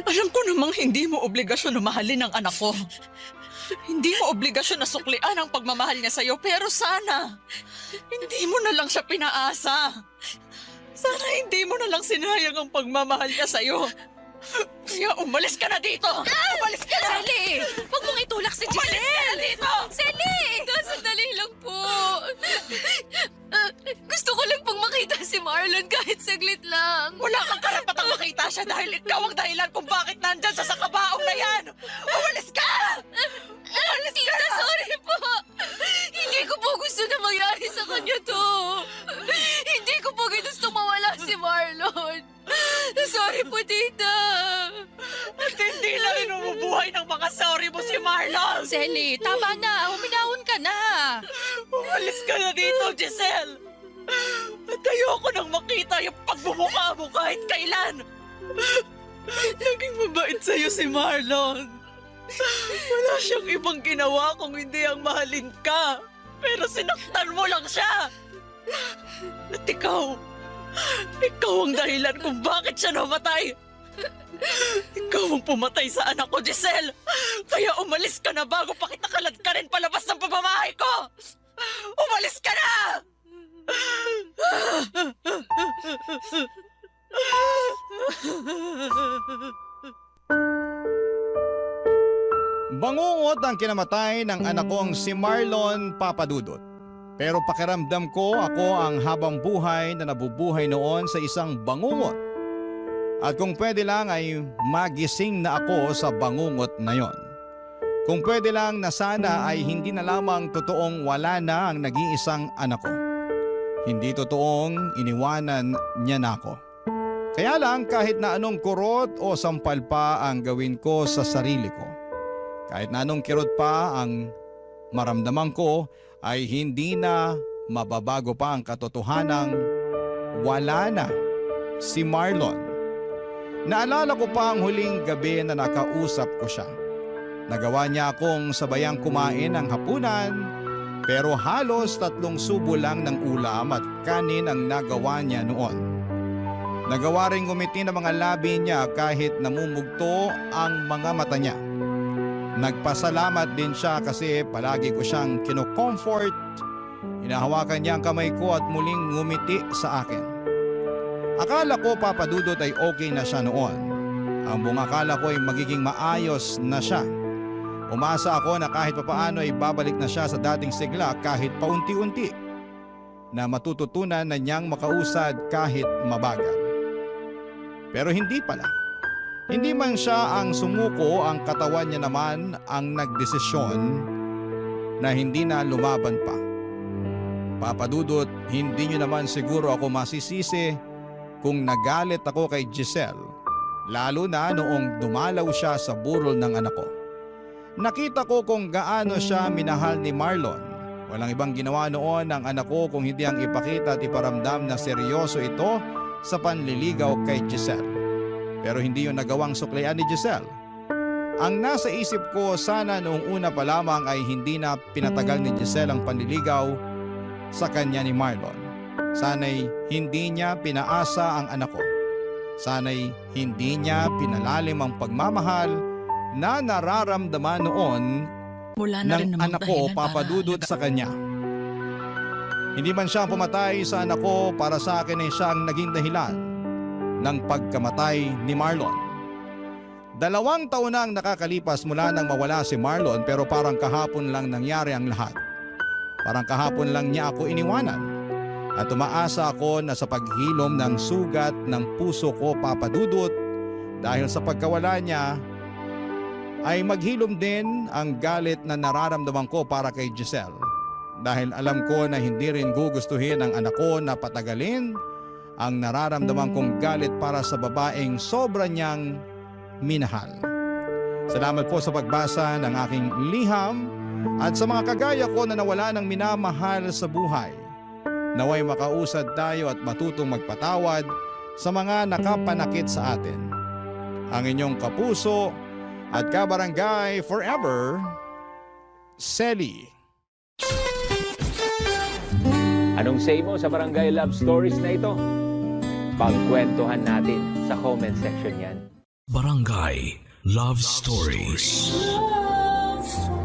alam ko namang hindi mo obligasyon na mahalin ang anak ko. Hindi mo obligasyon na suklian ang pagmamahal niya sa'yo, pero sana, hindi mo na lang siya pinaasa. Sana hindi mo na lang sinayang ang pagmamahal niya sa'yo. Kaya umalis ka na dito! Umalis ka na! Selly! Huwag mong itulak si Umalis Giselle! ka na dito! Selly! Sandali lang po. Gusto ko lang pong makita si Marlon kahit saglit lang. Wala kang karapatang makita siya dahil ikaw ang dahilan kung bakit nandyan siya sa kabaong na yan! Umalis ka! Umalis ka Tita, na! sorry po. Hindi ko po gusto na mangyari sa kanya to. Hindi ko po gusto mawala si Marlon. Sorry po, Tita. At hindi na rin umubuhay ng mga sorry mo si Marlon! Selly, tama na. Huminahon ka na. Umalis ka na dito, Giselle! At ayoko nang makita yung pagmumukha mo kahit kailan! Naging mabait sa'yo si Marlon. Wala siyang ibang ginawa kung hindi ang mahalin ka. Pero sinaktan mo lang siya. At ikaw ang dahilan kung bakit siya namatay. Ikaw ang pumatay sa anak ko, Giselle. Kaya umalis ka na bago pa kita kaladkarin palabas ng pamamahay ko. Umalis ka na! Bangungot ang kinamatay ng anak kong si Marlon Papadudot. Pero pakiramdam ko ako ang habang buhay na nabubuhay noon sa isang bangungot. At kung pwede lang ay magising na ako sa bangungot na yon. Kung pwede lang na sana ay hindi na lamang totoong wala na ang nag-iisang anak ko. Hindi totoong iniwanan niya na ako. Kaya lang kahit na anong kurot o sampal pa ang gawin ko sa sarili ko. Kahit na anong kirot pa ang maramdaman ko ay hindi na mababago pa ang katotohanang wala na si Marlon. Naalala ko pa ang huling gabi na nakausap ko siya. Nagawa niya akong sabayang kumain ng hapunan pero halos 3 subo lang ng ulam at kanin ang nagawa niya noon. Nagawa rin ngumiti ng mga labi niya kahit namumugto ang mga mata niya. Nagpasalamat din siya kasi palagi ko siyang kino-comfort Hinahawakan niya ang kamay ko at muling ngumiti sa akin. Akala ko Papa Dudut ay okay na siya noon. Ang buong akala ko ay magiging maayos na siya. Umasa ako na kahit papaano ay babalik na siya sa dating sigla kahit paunti-unti. Na matututunan na niyang makausad kahit mabagal. Pero hindi pala. Hindi man siya ang sumuko, ang katawan niya naman ang nagdesisyon na hindi na lumaban pa. Papa Dudut, hindi niyo naman siguro ako masisisi kung nagalit ako kay Giselle, lalo na noong dumalaw siya sa burol ng anak ko. Nakita ko kung gaano siya minahal ni Marlon. Walang ibang ginawa noon ng anak ko kung hindi ang ipakita at iparamdam na seryoso ito sa panliligaw kay Giselle. Pero hindi yun nagawang suklayan ni Giselle. Ang nasa isip ko sana noong una pa lamang ay hindi na pinatagal ni Giselle ang panliligaw sa kanya ni Marlon. Sana'y hindi niya pinaasa ang anak ko. Sana'y hindi niya pinalalim ang pagmamahal na nararamdaman noon Wala na rin ng namang anak ko, dahilan Papa para Dudut, sa kanya. Hindi man siya pumatay sa anak ko, para sa akin ay siya ang naging dahilan ng pagkamatay ni Marlon. 2 taon na ang nakakalipas mula nang mawala si Marlon, pero parang kahapon lang nangyari ang lahat. Parang kahapon lang niya ako iniwanan. At umaasa ako na sa paghilom ng sugat ng puso ko, Papa Dudut, dahil sa pagkawala niya, ay maghilom din ang galit na nararamdaman ko para kay Giselle. Dahil alam ko na hindi rin gugustuhin ng anak ko na patagalin ang nararamdaman kong galit para sa babaeng sobra niyang minahal. Salamat po sa pagbasa ng aking liham at sa mga kagaya ko na nawala ng minamahal sa buhay. Naway makausad tayo at matutong magpatawad sa mga nakapanakit sa atin. Ang inyong kapuso at kabarangay forever, Selly. Anong say mo sa Barangay Love Stories na ito? Pagkwentuhan natin sa comment section yan. Barangay Love Stories. Love Stories.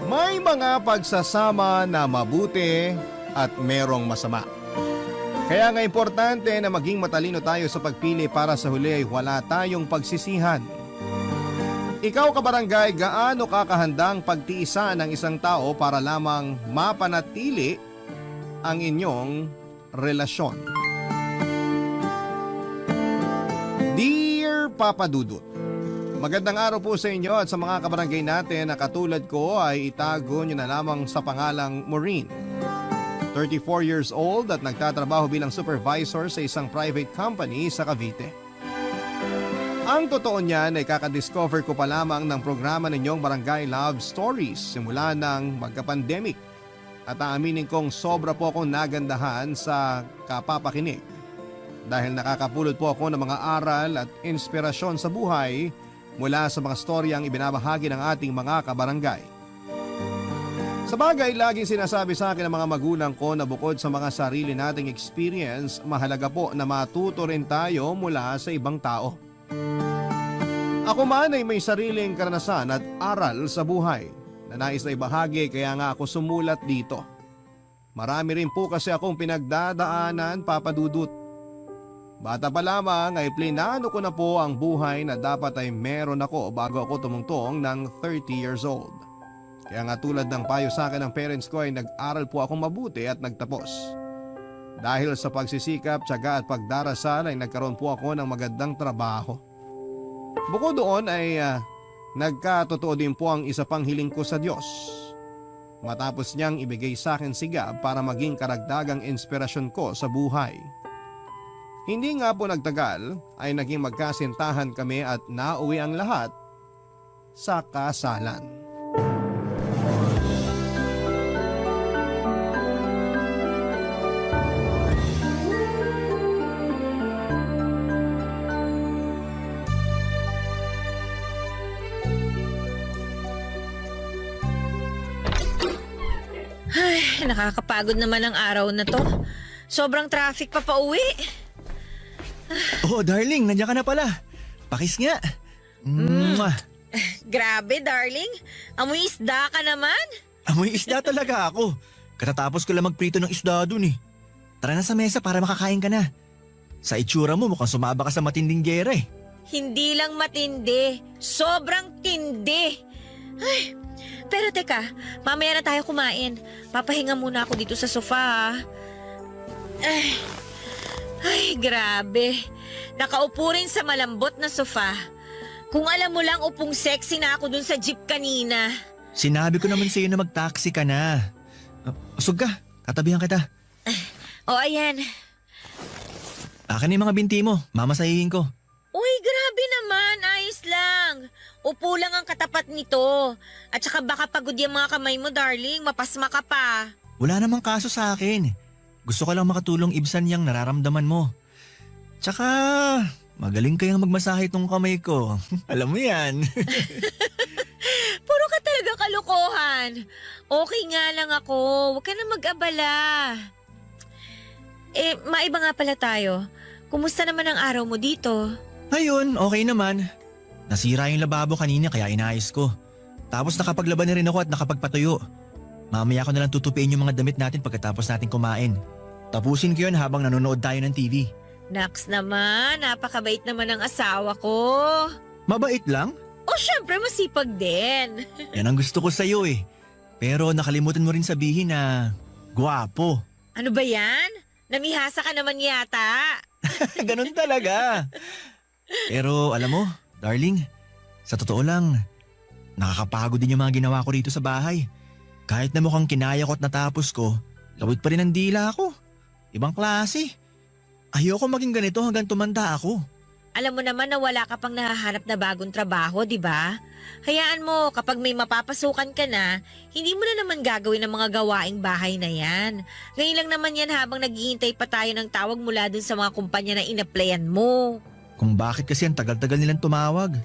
May mga pagsasama na mabuti at merong masama. Kaya nga importante na maging matalino tayo sa pagpili para sa huli ay wala tayong pagsisihan. Ikaw kabarangay, gaano kakahandang pagtiisan ng isang tao para lamang mapanatili ang inyong relasyon? Dear Papa Dudut, magandang araw po sa inyo at sa mga kabarangay natin na katulad ko ay itago nyo na lamang sa pangalang Maureen. 34 years old at nagtatrabaho bilang supervisor sa isang private company sa Cavite. Ang totoo niyan ay kakadiscover ko pa lamang ng programa ninyong Barangay Love Stories simula ng magka-pandemic. At aaminin kong sobra po akong nagandahan sa kapapakinig. Dahil nakakapulot po ako ng mga aral at inspirasyon sa buhay mula sa mga storyang ibinabahagi ng ating mga kabarangay. Sa bagay, laging sinasabi sa akin ng mga magulang ko na bukod sa mga sarili nating experience, mahalaga po na matuto rin tayo mula sa ibang tao. Ako man ay may sariling karanasan at aral sa buhay na nais na ibahagi kaya nga ako sumulat dito. Marami rin po kasi akong pinagdadaanan, Papa Dudut. Bata pa lamang ay plinano ko na po ang buhay na dapat ay meron ako bago ako tumungtong ng 30 years old. Kaya nga tulad ng payo sa akin ng parents ko ay nag-aral po akong mabuti at nagtapos. Dahil sa pagsisikap, tiyaga at pagdarasal ay nagkaroon po ako ng magandang trabaho. Bukod doon ay nagkatotoo din po ang isa pang hiling ko sa Diyos. Matapos niyang ibigay sa akin sigab para maging karagdagang inspirasyon ko sa buhay. Hindi nga po nagtagal ay naging magkasintahan kami at nauwi ang lahat sa kasalan. Ay, nakakapagod naman ang araw na to. Sobrang traffic pa pauwi. Oh, darling, nandiyan ka na pala. Pakis nga. Mwah. Grabe, darling. Amoy isda ka naman. Amoy isda talaga ako. Katatapos ko lang magprito ng isda dun eh. Tara na sa mesa para makakain ka na. Sa itsura mo mukhang sumaba ka sa matinding gera eh. Hindi lang matindi. Sobrang tindi. Ay, pero teka, mamaya na tayo kumain. Papahinga muna ako dito sa sofa. Ay, grabe. Nakaupo rin sa malambot na sofa. Kung alam mo lang, upong sexy na ako dun sa jeep kanina. Sinabi ko naman sa'yo na mag-taxi ka na. Usog ka, tatabihan kita. O ayan. Akin na yung mga binti mo, mamasahihin ko. Uy, grabe naman. Ayos lang. Upo lang ang katapat nito. At saka baka pagod yung mga kamay mo, darling. Mapasma ka pa. Wala namang kaso sa akin. Gusto ko lang makatulong ibsan yung nararamdaman mo. Tsaka, magaling kayang magmasahe itong kamay ko. Alam mo yan. Puro ka talaga kalokohan. Okay nga lang ako. Huwag ka na mag-abala. Maiba nga pala tayo. Kumusta naman ang araw mo dito? Ayun, okay naman. Nasira yung lababo kanina kaya inayos ko. Tapos nakapaglaban na rin ako at nakapagpatuyo. Mamaya ko na lang tutupiin yung mga damit natin pagkatapos natin kumain. Tapusin ko yun habang nanonood tayo ng TV. Naks naman, napakabait naman ang asawa ko. Mabait lang? O syempre masipag din. Yan ang gusto ko sa'yo eh. Pero nakalimutan mo rin sabihin na gwapo. Ano ba yan? Namihasa ka naman yata. Ganun talaga. Pero alam mo, darling, sa totoo lang, nakakapagod din yung mga ginawa ko rito sa bahay. Kahit na mukhang kinaya ko at natapos ko, lawit pa rin ang dila ako. Ibang klase. Ayoko maging ganito hanggang tumanda ako. Alam mo naman na wala ka pang nahahanap na bagong trabaho, di ba? Hayaan mo, kapag may mapapasukan ka na, hindi mo na naman gagawin ang mga gawaing bahay na yan. Ngayon lang naman yan habang naghihintay pa tayo ng tawag mula dun sa mga kumpanya na inaplayan mo. Kung bakit kasi ang tagal-tagal nilang tumawag.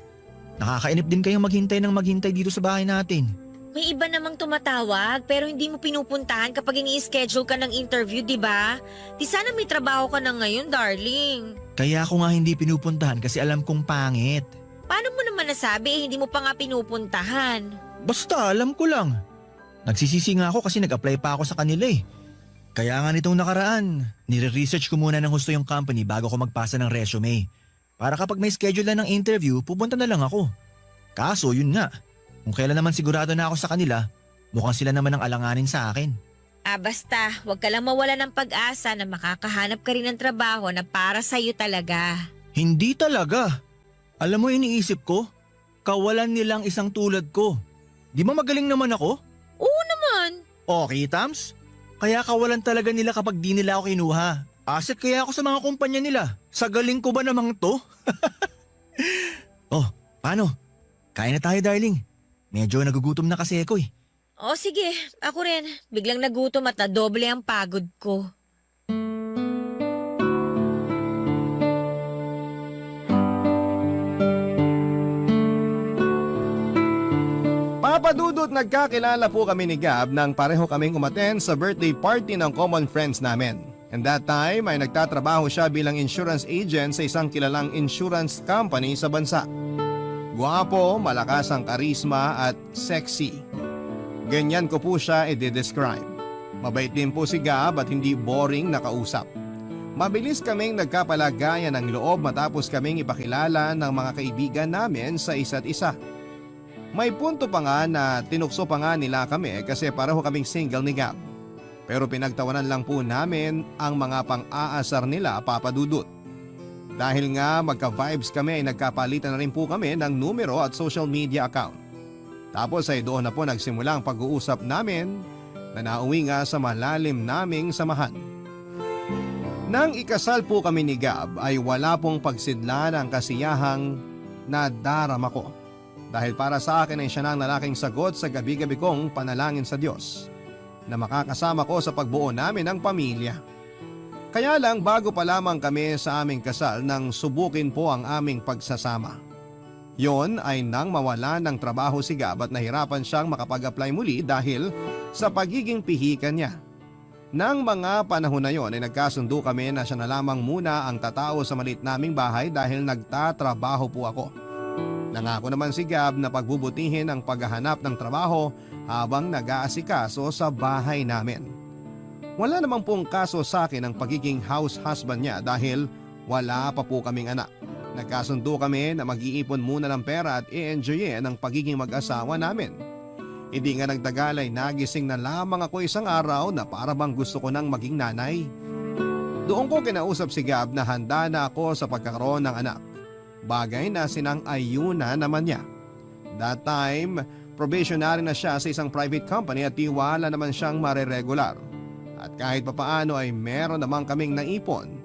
Nakakainip din kayong maghintay dito sa bahay natin. May iba namang tumatawag pero hindi mo pinupuntahan kapag ini-schedule ka ng interview, di ba? Di sana may trabaho ka na ngayon, darling. Kaya ako nga hindi pinupuntahan kasi alam kong pangit. Paano mo naman nasabi hindi mo pa nga pinupuntahan? Basta alam ko lang. Nagsisisi nga ako kasi nag-apply pa ako sa kanila eh. Kaya nga nitong nakaraan, nire-research ko muna ng husto yung company bago ko magpasa ng resume. Para kapag may schedule na ng interview, pupunta na lang ako. Kaso yun nga, kung kailan naman sigurado na ako sa kanila, mukhang sila naman ang alanganin sa akin. Basta, huwag ka lang mawala ng pag-asa na makakahanap ka rin ng trabaho na para sa'yo talaga. Hindi talaga. Alam mo iniisip ko, kawalan nilang isang tulad ko. Di ba magaling naman ako? Oo naman. Okay, Tams? Kaya kawalan talaga nila kapag di nila ako kinuha. Asset kaya ako sa mga kumpanya nila. Sa galing ko ba namang to? Oh, paano? Kain na tayo, darling. Medyo nagugutom na kasi ako eh. O sige, ako rin. Biglang nagutom at nadoble ang pagod ko. Papadudot, nagkakilala po kami ni Gab nang pareho kaming umattend sa birthday party ng common friends namin. And that time ay nagtatrabaho siya bilang insurance agent sa isang kilalang insurance company sa bansa. Guwapo, malakas ang karisma at sexy. Ganyan ko po siya i-describe. Mabait din po si Gab at hindi boring na kausap. Mabilis kaming nagkapalagayan ng loob matapos kaming ipakilala ng mga kaibigan namin sa isa't isa. May punto pa nga na tinukso pa nga nila kami kasi pareho kaming single ni Gab. Pero pinagtawanan lang po namin ang mga pang-aasar nila, Papadudot. Dahil nga magka-vibes kami ay nagkapalitan na rin po kami ng numero at social media account. Tapos ay doon na po nagsimula ang pag-uusap namin na nauwi nga sa malalim naming samahan. Nang ikasal po kami ni Gab ay wala pong pagsidla ng kasiyahang nadarama ko. Dahil para sa akin ay siya na ang lalaking sagot sa gabi-gabi kong panalangin sa Diyos na makakasama ko sa pagbuo namin ng pamilya. Kaya lang bago pa lamang kami sa aming kasal nang subukin po ang aming pagsasama. Yon ay nang mawala ng trabaho si Gab at nahirapan siyang makapag-apply muli dahil sa pagiging pihikan niya. Nang mga panahon na yon ay nagkasundo kami na siya na lamang muna ang tatao sa maliit naming bahay dahil nagtatrabaho po ako. Nangako naman si Gab na pagbubutihin ang paghahanap ng trabaho habang nag-aasikaso sa bahay namin. Wala namang pong kaso sa akin ang pagiging house husband niya dahil wala pa po kaming anak. Nagkasundo kami na mag-iipon muna ng pera at i-enjoyin ang pagiging mag-asawa namin. Hindi nga nagtagal ay nagising na lamang ako isang araw na para bang gusto ko nang maging nanay. Doon ko kinausap si Gab na handa na ako sa pagkakaroon ng anak. Bagay na sinang-ayuna naman niya. That time, probationary na siya sa isang private company at tiwala naman siyang mareregular. At kahit papaano ay meron naman kaming naipon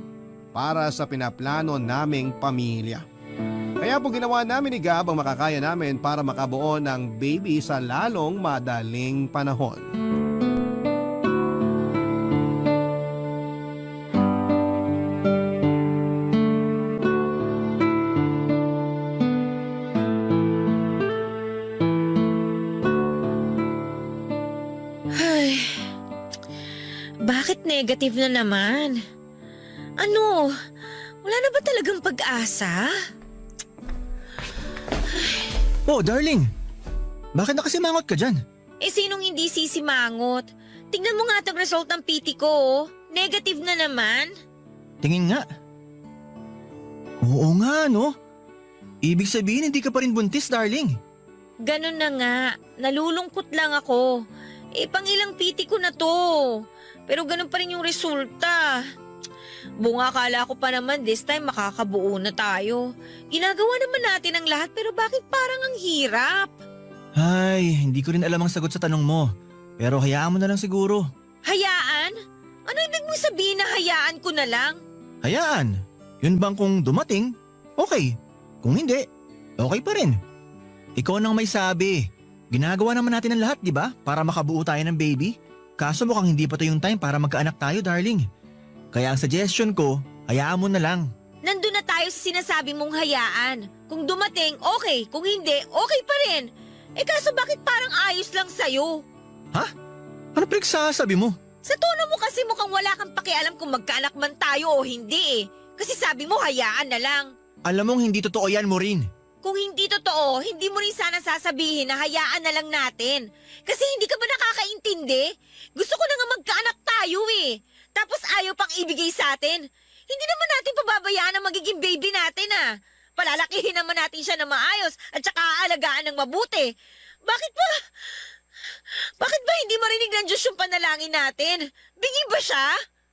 para sa pinaplano naming pamilya. Kaya po ginawa namin ni Gab ang makakaya namin para makabuo ng baby sa lalong madaling panahon. Ay, bakit negative na naman? Ano? Wala na ba talagang pag-asa? Oh, darling. Bakit nakasimangot ka dyan? Eh sinong hindi sisimangot? Tingnan mo nga itong result ng PT ko, oh. Negative na naman. Tingin nga. Oo nga, no? Ibig sabihin, hindi ka pa rin buntis, darling. Ganun na nga. Nalulungkot lang ako. Eh, pangilang PT ko na to. Pero ganun pa rin yung resulta. Bunga, akala ko pa naman this time makakabuo na tayo. Ginagawa naman natin ang lahat pero bakit parang ang hirap? Ay, hindi ko rin alam ang sagot sa tanong mo. Pero hayaan mo na lang siguro. Hayaan? Ano ibig mong sabihin na hayaan ko na lang? Hayaan. Yun bang kung dumating, okay. Kung hindi, okay pa rin. Ikaw nang may sabi. Ginagawa naman natin ang lahat, di ba? Para makabuo tayo ng baby. Kaso mukhang hindi pa to yung time para magkaanak tayo, darling. Kaya ang suggestion ko, hayaan mo na lang. Nandun na tayo sa sinasabi mong hayaan. Kung dumating, okay. Kung hindi, okay pa rin. Eh kaso bakit parang ayos lang sa'yo? Ha? Ano pinagsasabi mo? Sa tono mo kasi mukhang wala kang pakialam kung magkaanak man tayo o hindi eh. Kasi sabi mo hayaan na lang. Alam mong hindi totoo yan, Maureen. Kung hindi totoo, hindi mo rin sana sasabihin na hayaan na lang natin. Kasi hindi ka ba nakakaintindi? Gusto ko na nga magkaanak tayo eh. Tapos ayaw pang ibigay sa atin. Hindi naman natin pababayaan ang magiging baby natin ah. Palalakihin naman natin siya na maayos at saka aalagaan ng mabuti. Bakit ba hindi marinig ng Diyos yung panalangin natin? Bingi ba siya?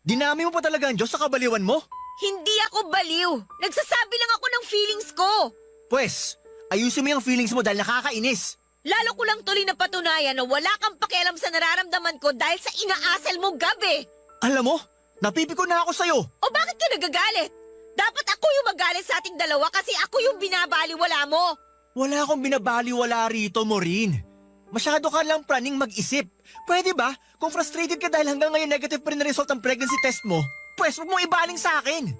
Dinami mo pa talaga ang Diyos sa kabaliwan mo? Hindi ako baliw. Nagsasabi lang ako ng feelings ko. Pwes, ayusin mo yung feelings mo dahil nakakainis. Lalo ko lang tuloy na patunayan na wala kang pakialam sa nararamdaman ko dahil sa inaasal mo gabi. Alam mo, napipiko na ako sa'yo. O bakit ka nagagalit? Dapat ako yung magalit sa ating dalawa kasi ako yung binabaliwala mo. Wala akong binabaliwala rito, Maureen. Masyado ka lang praning mag-isip. Pwede ba? Kung frustrated ka dahil hanggang ngayon negative pa rin na result ang pregnancy test mo, pwes huwag mong ibaling sa akin.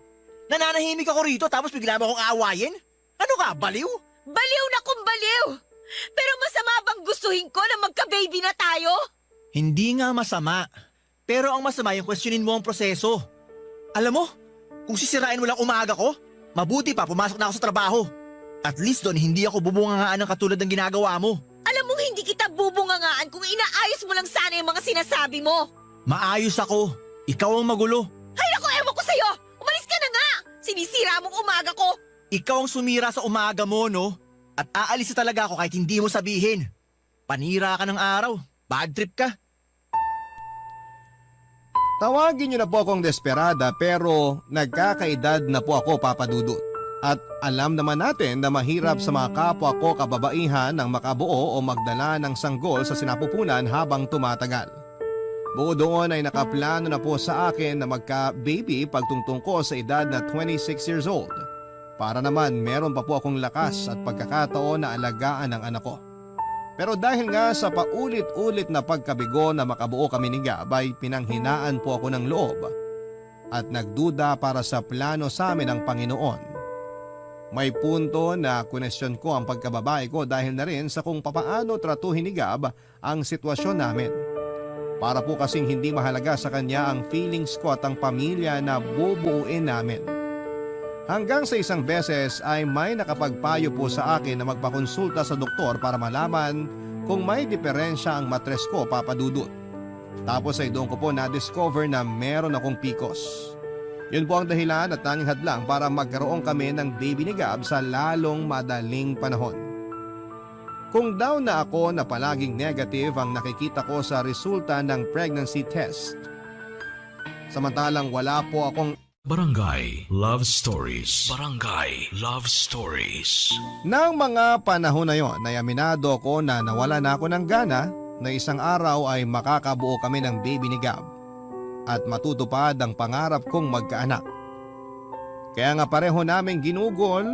Nananahimik ako rito tapos bigla mo akong aawayin? Ano ka, baliw? Baliw na kung baliw! Pero masama bang gustuhin ko na magka-baby na tayo? Hindi nga masama. Pero ang masama yung questionin mo ang proseso. Alam mo, kung sisirain mo lang umaga ko, mabuti pa pumasok na ako sa trabaho. At least doon hindi ako bubungangaan ng katulad ng ginagawa mo. Alam mong hindi kita bubungangaan kung inaayos mo lang sana yung mga sinasabi mo. Maayos ako. Ikaw ang magulo. Hay naku, ewan ko sa'yo! Umalis ka na nga! Sinisira mong umaga ko! Ikaw ang sumira sa umaga mo, no? At aalis na talaga ako kahit hindi mo sabihin. Panira ka ng araw. Bad trip ka. Tawagin niyo na po akong desperada pero nagkakaedad na po ako, Papa Dudut. At alam naman natin na mahirap sa mga kapwa ko kababaihan ang makabuo o magdala ng sanggol sa sinapupunan habang tumatagal. Bukod doon ay nakaplano na po sa akin na magka-baby pagtungtong ko sa edad na 26 years old. Para naman meron pa po akong lakas at pagkakataon na alagaan ang anak ko. Pero dahil nga sa paulit-ulit na pagkabigo na makabuo kami ni Gab ay pinanghinaan po ako ng loob at nagduda para sa plano sa amin ng Panginoon. May punto na kunesyon ko ang pagkababae ko dahil na rin sa kung papaano tratuhin ni Gab ang sitwasyon namin. Para po kasing hindi mahalaga sa kanya ang feelings ko at ang pamilya na bubuuin namin. Hanggang sa isang beses ay may nakapagpayo po sa akin na magpakonsulta sa doktor para malaman kung may diferensya ang matres ko, Papa Dudut. Tapos ay doon ko po na-discover na meron akong PCOS. Yun po ang dahilan at tanging hadlang para magkaroon kami ng baby ni Gab sa lalong madaling panahon. Kung daw na ako na palaging negative ang nakikita ko sa resulta ng pregnancy test. Samantalang wala po akong Barangay Love Stories. Barangay Love Stories. Nang mga panahon na yon, ay aminado ko na nawala na ako ng gana na isang araw ay makakabuo kami ng baby ni Gab at matutupad ang pangarap kong magkaanak. Kaya nga pareho naming ginugol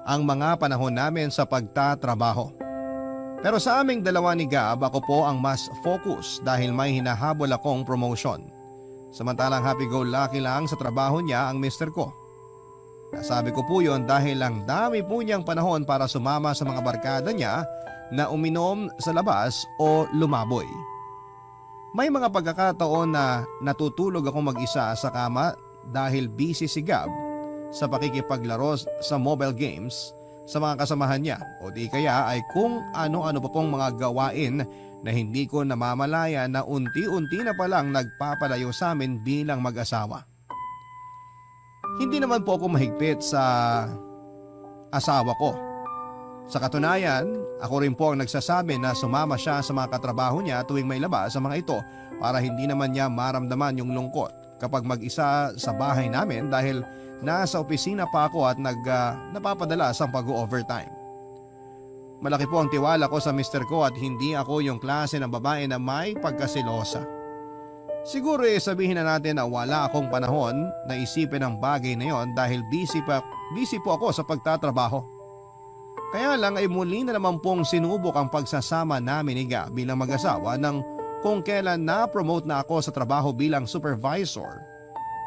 ang mga panahon namin sa pagtatrabaho. Pero sa aming dalawa ni Gab, ako po ang mas focus dahil may hinahabol akong promotion. Samantalang happy-go-lucky lang sa trabaho niya ang mister ko. Nasabi ko po yon dahil lang dami po niyang panahon para sumama sa mga barkada niya na uminom sa labas o lumaboy. May mga pagkakataon na natutulog ako mag-isa sa kama dahil busy si Gab sa pakikipaglaro sa mobile games sa mga kasamahan niya o di kaya ay kung ano-ano pa pong mga gawain na hindi ko namamalaya na unti-unti na palang nagpapalayo sa amin bilang mag-asawa. Hindi naman po ako mahigpit sa asawa ko. Sa katunayan, ako rin po ang nagsasabi na sumama siya sa mga katrabaho niya tuwing may labas sa mga ito para hindi naman niya maramdaman yung lungkot kapag mag-isa sa bahay namin dahil nasa opisina pa ako at napapadalas ang pag-overtime. Malaki po ang tiwala ko sa mister ko at hindi ako yung klase ng babae na may pagkasilosa. Siguro sabihin na natin na wala akong panahon na isipin ang bagay na yon dahil busy po ako sa pagtatrabaho. Kaya lang ay muli na naman pong sinubok ang pagsasama namin ni Gab bilang mag-asawa nang kung kailan na-promote na ako sa trabaho bilang supervisor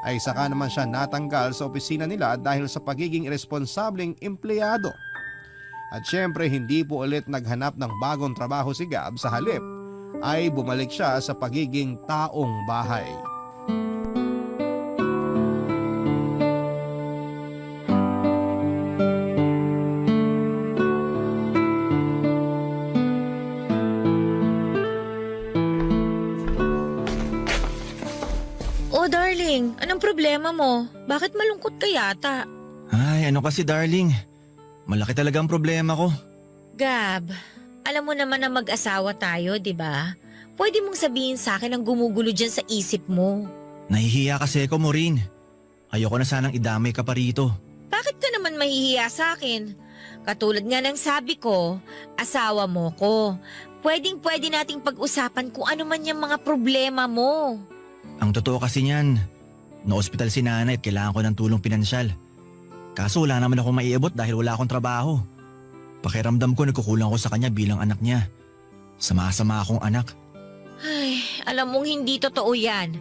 ay saka naman siya natanggal sa opisina nila dahil sa pagiging irresponsableng empleyado. At syempre hindi po ulit naghanap ng bagong trabaho si Gab, sa halip ay bumalik siya sa pagiging taong bahay. Oh darling, anong problema mo? Bakit malungkot ka yata? Ay, ano kasi darling? Malaki talaga ang problema ko. Gab, alam mo naman na mag-asawa tayo, di ba? Pwede mong sabihin sa akin ang gumugulo dyan sa isip mo. Nahihiya kasi ako, Maureen. Ayoko na sanang idamay ka pa rito. Bakit ka naman mahihiya sa akin? Katulad nga ng sabi ko, asawa mo ko. Pwedeng-pwede nating pag-usapan kung ano man yung mga problema mo. Ang totoo kasi niyan, na-ospital si nanay at kailangan ko ng tulong pinansyal. Kaso wala naman akong maiabot dahil wala akong trabaho. Pakiramdam ko nagkukulang ko sa kanya bilang anak niya. Sama-sama akong anak. Ay, alam mong hindi totoo yan.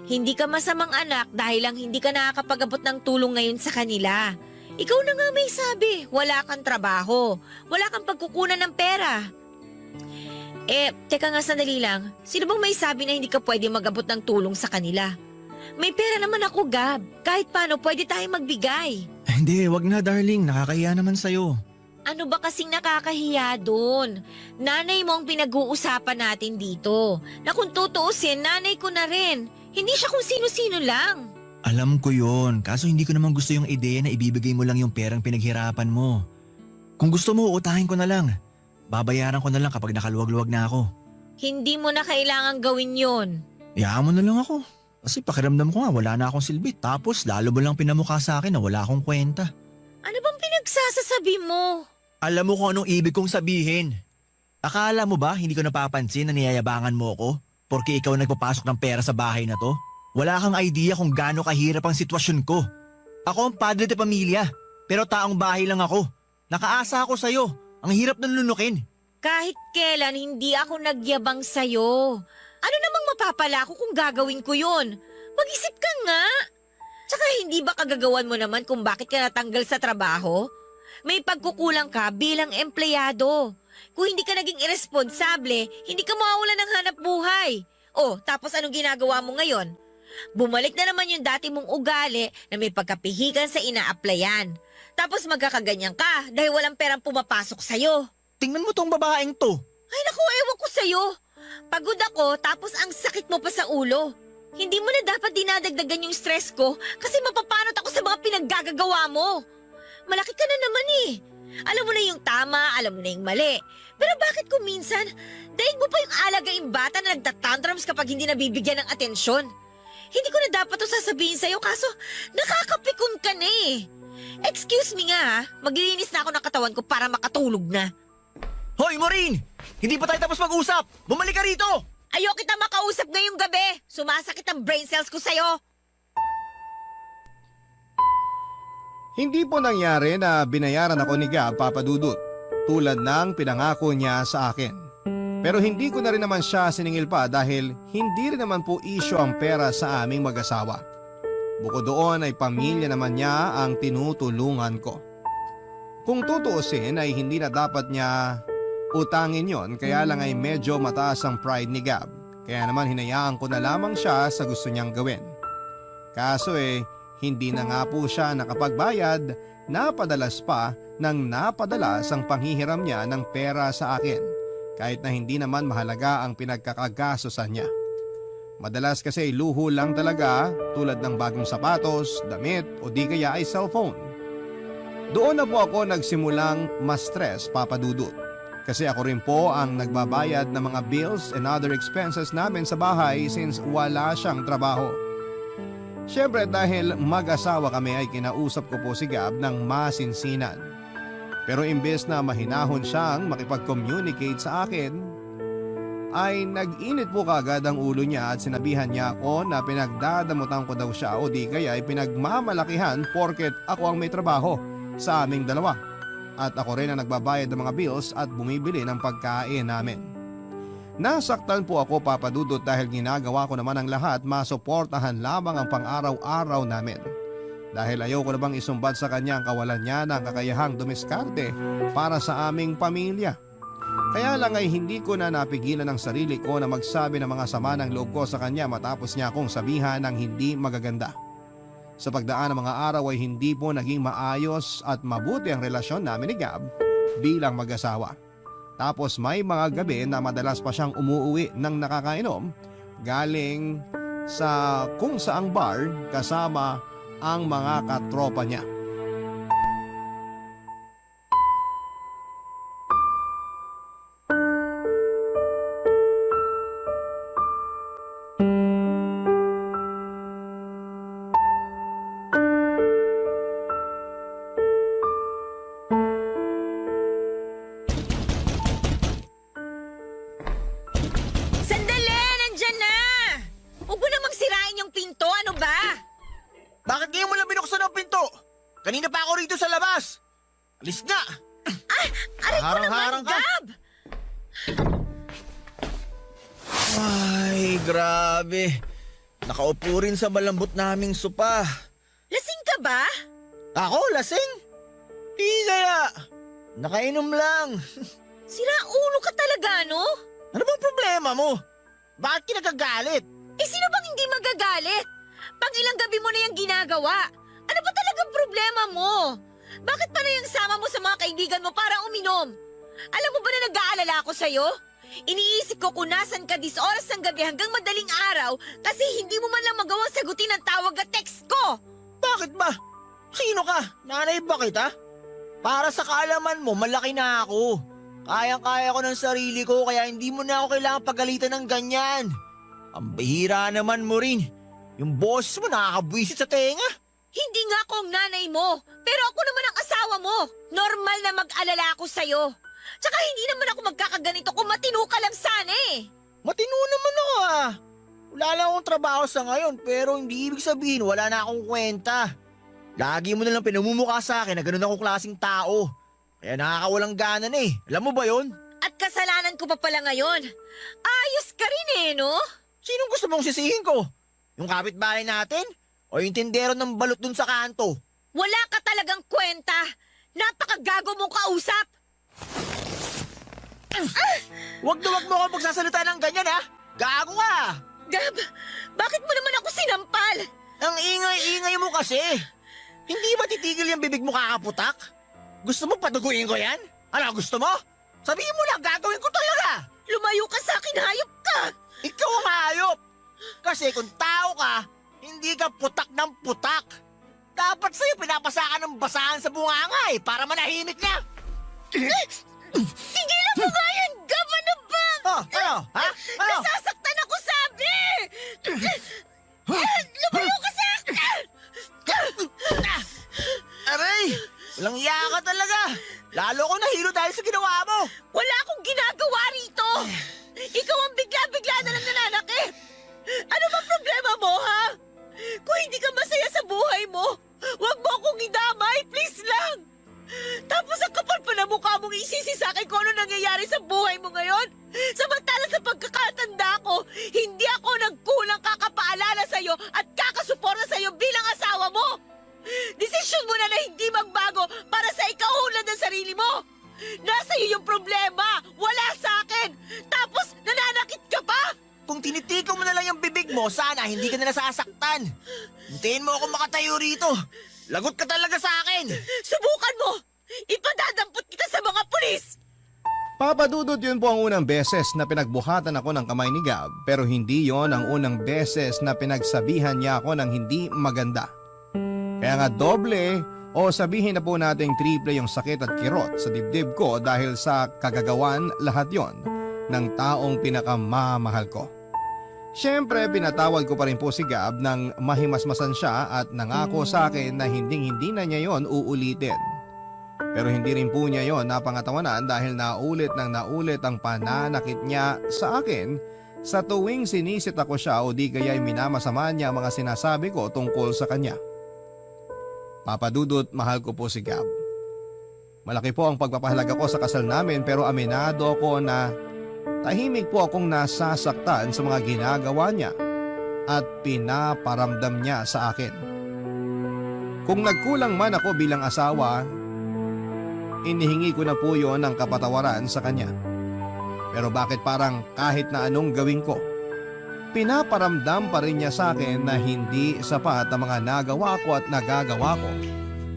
Hindi ka masamang anak dahil lang hindi ka nakakapag-abot ng tulong ngayon sa kanila. Ikaw na nga may sabi, wala kang trabaho, wala kang pagkukunan ng pera. Teka nga sandali lang, sino bang may sabi na hindi ka pwede mag-abot ng tulong sa kanila? May pera naman ako, Gab. Kahit paano pwede tayong magbigay. Hindi, wag na darling, nakakahiya naman sa'yo. Ano ba kasing nakakahiya doon? Nanay mo ang pinag-uusapan natin dito. Na kung tutuusin, nanay ko na rin. Hindi siya kung sino-sino lang. Alam ko yon, kaso hindi ko naman gusto yung ideya na ibibigay mo lang yung perang pinaghirapan mo. Kung gusto mo, utahin ko na lang. Babayaran ko na lang kapag nakaluwag-luwag na ako. Hindi mo na kailangang gawin yon. Hayaan mo na lang ako. Kasi pakiramdam ko nga wala na akong silbi. Tapos lalo mo lang pinamukha sa akin na wala akong kwenta. Ano bang pinagsasasabi mo? Alam mo kung anong ibig kong sabihin. Akala mo ba hindi ko napapansin na niyayabangan mo ako? Porque ikaw nagpapasok ng pera sa bahay na to? Wala kang idea kung gaano kahirap ang sitwasyon ko. Ako ang padre de pamilya, pero taong bahay lang ako. Nakaasa ako sa'yo. Ang hirap ng lunukin. Kahit kailan hindi ako nagyabang sa'yo. Ano namang mapapala ko kung gagawin ko yun? Mag-isip ka nga. Tsaka hindi ba kagagawan mo naman kung bakit ka natanggal sa trabaho? May pagkukulang ka bilang empleyado. Kung hindi ka naging irresponsable, hindi ka mawawalan ng hanap buhay. Oh, tapos anong ginagawa mo ngayon? Bumalik na naman yung dati mong ugali na may pagkapihikan sa ina-applyan. Tapos magkakaganyan ka dahil walang perang pumapasok sa'yo. Tingnan mo tong babaeng to. Ay naku, ewan ko sa'yo. Pagod ako tapos ang sakit mo pa sa ulo. Hindi mo na dapat dinadagdagan yung stress ko kasi mapapanot ako sa mga pinaggagawa mo. Malaki ka na naman eh. Alam mo na yung tama, alam mo na yung mali. Pero bakit kung minsan, daig mo pa yung alagaing bata na nagtatantrums kapag hindi nabibigyan ng atensyon? Hindi ko na dapat to sasabihin sa'yo kaso nakakapikon ka na eh. Excuse me nga ha, maglilinis na ako ng katawan ko para makatulog na. Hoy, Maureen! Hindi pa tayo tapos mag-usap! Bumalik ka rito! Ayoko kita makausap ngayong gabi. Sumasakit ang brain cells ko sa'yo. Hindi po nangyari na binayaran ako ni Gab, Papa Dudut, tulad ng pinangako niya sa akin. Pero hindi ko na rin naman siya siningil pa dahil hindi rin naman po isyo ang pera sa aming mag-asawa. Bukod doon ay pamilya naman niya ang tinutulungan ko. Kung tutuusin ay hindi na dapat niya utangin yon, kaya lang ay medyo mataas ang pride ni Gab. Kaya naman hinayaan ko na lamang siya sa gusto niyang gawin. Kaso hindi na nga po siya nakapagbayad, napadalas pa nang napadalas ang panghihiram niya ng pera sa akin kahit na hindi naman mahalaga ang pinagkakagastosan niya. Madalas kasi luho lang talaga tulad ng bagong sapatos, damit o di kaya ay cellphone. Doon na po ako nagsimulang ma-stress, Papa Dudut. Kasi ako rin po ang nagbabayad ng mga bills and other expenses namin sa bahay since wala siyang trabaho. Siyempre dahil mag-asawa kami ay kinausap ko po si Gab ng masinsinan. Pero imbes na mahinahon siyang makipag-communicate sa akin, ay nag-init po kagad ang ulo niya at sinabihan niya ako na pinagdadamutan ko daw siya o di kaya ay pinagmamalakihan porket ako ang may trabaho sa aming dalawa. At ako rin ang nagbabayad ng mga bills at bumibili ng pagkain namin. Nasaktan po ako, Papa Dudut, dahil ginagawa ko naman ang lahat masuportahan lamang ang pang-araw-araw namin. Dahil ayoko na bang isumbat sa kanya ang kawalan niya ng kakayahang dumiskarte para sa aming pamilya. Kaya lang ay hindi ko na napigilan ang sarili ko na magsabi ng mga sama ng loob ko sa kanya matapos niya akong sabihan ng hindi magaganda. Sa pagdaan ng mga araw ay hindi po naging maayos at mabuti ang relasyon namin ni Gab bilang mag-asawa. Tapos may mga gabi na madalas pa siyang umuuwi ng nakakainom galing sa kung saang bar kasama ang mga katropa niya. Sandali! Nandyan na! Huwag mo namang sirain yung pinto, ano ba? Bakit ngayon mo lang binuksan ang pinto? Kanina pa ako rito sa labas. Alis na! Aray ko naman, Harang-harang ka. Gab! Ay, grabe. Nakaupo rin sa malambot naming sopa. Lasing ka ba? Ako, lasing? Di kaya. Nakainom lang. Sira ulo ka talaga, no? Ano bang problema mo? Bakit kinagagalit? Sino bang hindi magagalit? Pang ilang gabi mo na yung ginagawa. Ano ba talagang problema mo? Bakit pa na yung sama mo sa mga kaibigan mo para uminom? Alam mo ba na nag-aalala ako sa'yo? Iniisip ko kung nasan ka 10 oras ng gabi hanggang madaling araw kasi hindi mo man lang magawang sagutin ang tawag at text ko. Bakit ba? Sino ka? Nanay ba kita? Para sa kaalaman mo, malaki na ako. Kayang-kaya ko ng sarili ko kaya hindi mo na ako kailangan pagalitan ng ganyan. Ang bihira naman mo rin. Yung boss mo nakakabwisit sa tenga. Hindi nga ako ang nanay mo, pero ako naman ang asawa mo. Normal na mag-alala ako sa'yo. Tsaka hindi naman ako magkakaganito kung matino ka lang sana eh. Matino naman ako ah. Wala lang akong trabaho sa ngayon pero hindi ibig sabihin wala na akong kwenta. Lagi mo na lang pinamumukha sa akin na ganun akong klaseng tao. Kaya nakakawalang gana na eh. Alam mo ba yon? At kasalanan ko pa pala ngayon. Ayos ka rin eh, no? Sinong gusto mong sisihin ko? Yung kapitbahay natin? O yung tindero ng balot dun sa kanto? Wala ka talagang kwenta. Napakagago mong kausap. Wag na wag mo ako magsasalita ng ganyan ha. Gago ka. Gab, bakit mo naman ako sinampal? Ang ingay-ingay mo kasi. Hindi ba titigil yung bibig mo kakaputak? Gusto mo paduguin ko yan? Ano gusto mo? Sabihin mo lang, gagawin ko talaga. Lumayo ka sa akin, hayop ka! Ikaw ang hayop. Kasi kung tao ka, hindi ka putak ng putak. Dapat sa'yo pinapasakan ng basahan sa bunganga para manahimik na. Tigilan mo nga yan, Gab! Ano ba? Oh, ano? Ha? Ano? Nasasaktan ako, sabi! Lumayo ka sa akin! Aray! Walang iya ka talaga. Lalo ko nahilo dahil sa ginawa mo. Wala akong ginagawa rito! Ikaw ang bigla-bigla na lang nananakit! Ano ba problema mo, ha? Kung hindi ka masaya sa buhay mo, huwag mo akong idamay, please lang! Tapos ang kapal pa na mukha mong isisi sa akin kung ano nangyayari sa buhay mo ngayon? Samantala sa pagkakatanda ko, hindi ako nagkulang kakapaalala sa'yo at kakasuporta sa'yo bilang asawa mo! Desisyon mo na hindi magbago para sa ikauunlad ng sarili mo! Nasa iyo yung problema, wala sa akin! Tapos nananakit ka pa! Kung tinitikaw mo na lang yung bibig mo, sana hindi ka na nasasaktan. Hintayin mo ako makatayo rito. Lagot ka talaga sa akin. Subukan mo! Ipadadampot kita sa mga pulis! Papa Dudut, yun po ang unang beses na pinagbuhatan ako ng kamay ni Gab, pero hindi yon ang unang beses na pinagsabihan niya ako ng hindi maganda. Kaya nga doble o sabihin na po nating triple yung sakit at kirot sa dibdib ko dahil sa kagagawan lahat yon ng taong pinakamamahal ko. Siyempre, pinatawad ko pa rin po si Gab nang mahimasmasan siya at nangako sa akin na hindi na niya yon uulitin. Pero hindi rin po niya yon napangatawanan dahil naulit ang pananakit niya sa akin sa tuwing sinisit ako siya o di kaya'y minamasama niya ang mga sinasabi ko tungkol sa kanya. Papa Dudut, mahal ko po si Gab. Malaki po ang pagpapahalaga ko sa kasal namin pero aminado ako na tahimik po akong nasasaktan sa mga ginagawa niya at pinaparamdam niya sa akin. Kung nagkulang man ako bilang asawa, inihingi ko na po yon ng kapatawaran sa kanya. Pero bakit parang kahit na anong gawin ko, pinaparamdam pa rin niya sa akin na hindi sapat ang mga nagawa ko at nagagawa ko.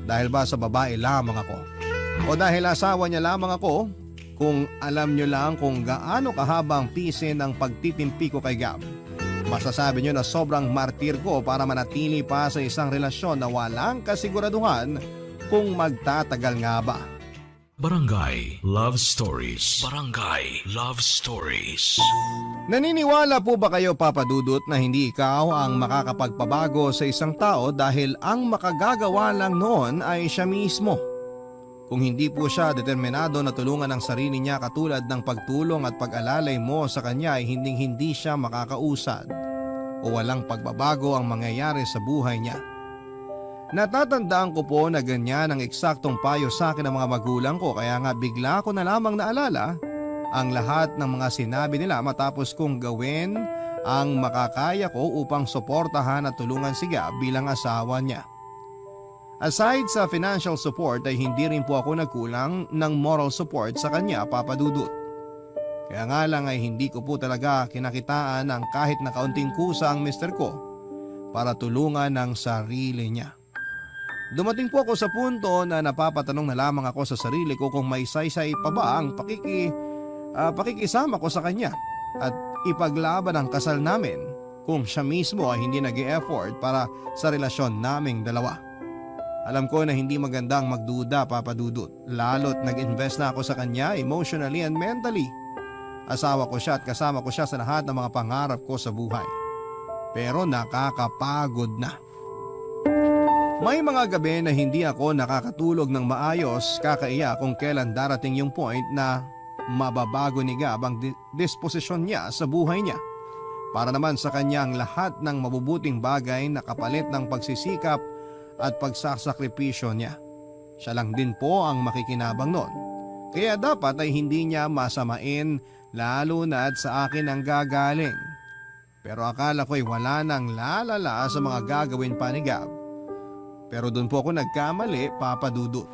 Dahil ba sa babae lamang ako? O dahil asawa niya lamang ako? Kung alam niyo lang kung gaano kahaba ang pisin ng pagtitimpi ko kay Gab, masasabi niyo na sobrang martir ko para manatili pa sa isang relasyon na walang kasiguraduhan kung magtatagal nga ba. Barangay Love Stories. Barangay Love Stories. Naniniwala po ba kayo, Papa Dudut, na hindi ikaw ang makakapagpabago sa isang tao dahil ang makagagawa lang noon ay siya mismo? Kung hindi po siya determinado na tulungan ang sarili niya katulad ng pagtulong at pag-alalay mo sa kanya ay hindi siya makakausad o walang pagbabago ang mangyayari sa buhay niya. Natatandaan ko po na ganyan ang eksaktong payo sa akin ng mga magulang ko kaya nga bigla ko na lamang naalala ang lahat ng mga sinabi nila matapos kong gawin ang makakaya ko upang suportahan at tulungan si Gab bilang asawa niya. Aside sa financial support ay hindi rin po ako nagkulang ng moral support sa kanya, Papa Dudut. Kaya nga lang ay hindi ko po talaga kinakitaan ang kahit na kaunting kusa ang mister ko para tulungan ang sarili niya. Dumating po ako sa punto na napapatanong na lamang ako sa sarili ko kung may saysay pa ba ang pakikisama ko sa kanya at ipaglaban ang kasal namin kung siya mismo ay hindi nag-e-effort para sa relasyon naming dalawa. Alam ko na hindi magandang magduda, Papa Dudut, lalo't nag-invest na ako sa kanya emotionally and mentally. Asawa ko siya at kasama ko siya sa lahat ng mga pangarap ko sa buhay. Pero nakakapagod na. May mga gabi na hindi ako nakakatulog ng maayos, kakaiya kung kailan darating yung point na mababago ni Gab ang disposisyon niya sa buhay niya. Para naman sa kanya ang lahat ng mabubuting bagay na kapalit ng pagsisikap at pagsasakripisyo niya. Siya lang din po ang makikinabang noon. Kaya dapat ay hindi niya masamain lalo na't sa akin ang gagaling. Pero akala ko'y wala nang lalala sa mga gagawin pa ni Gab. Pero doon po ako nagkamali, Papa Dudut.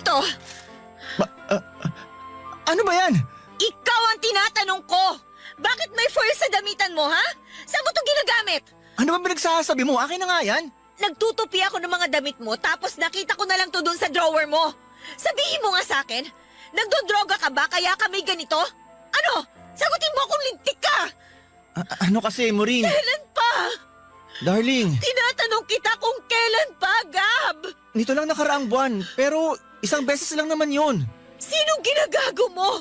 dito! Ano ba yan? Ikaw ang tinatanong ko! Bakit may foil sa damitan mo, ha? Saan mo ito ginagamit? Ano ba pinagsasabi mo? Akin na nga yan. Nagtutupi ako ng mga damit mo tapos nakita ko na lang to dun sa drawer mo. Sabihin mo nga sa akin, nagdodroga ka ba kaya ka may ganito? Ano? Sagutin mo kung lintik ka! Ano kasi, Maureen? Kailan pa? Darling, Tinatanong kita kung kailan pa, Gab! nito lang nakaraang buwan, pero isang beses lang naman yun. Sinong ginagago mo?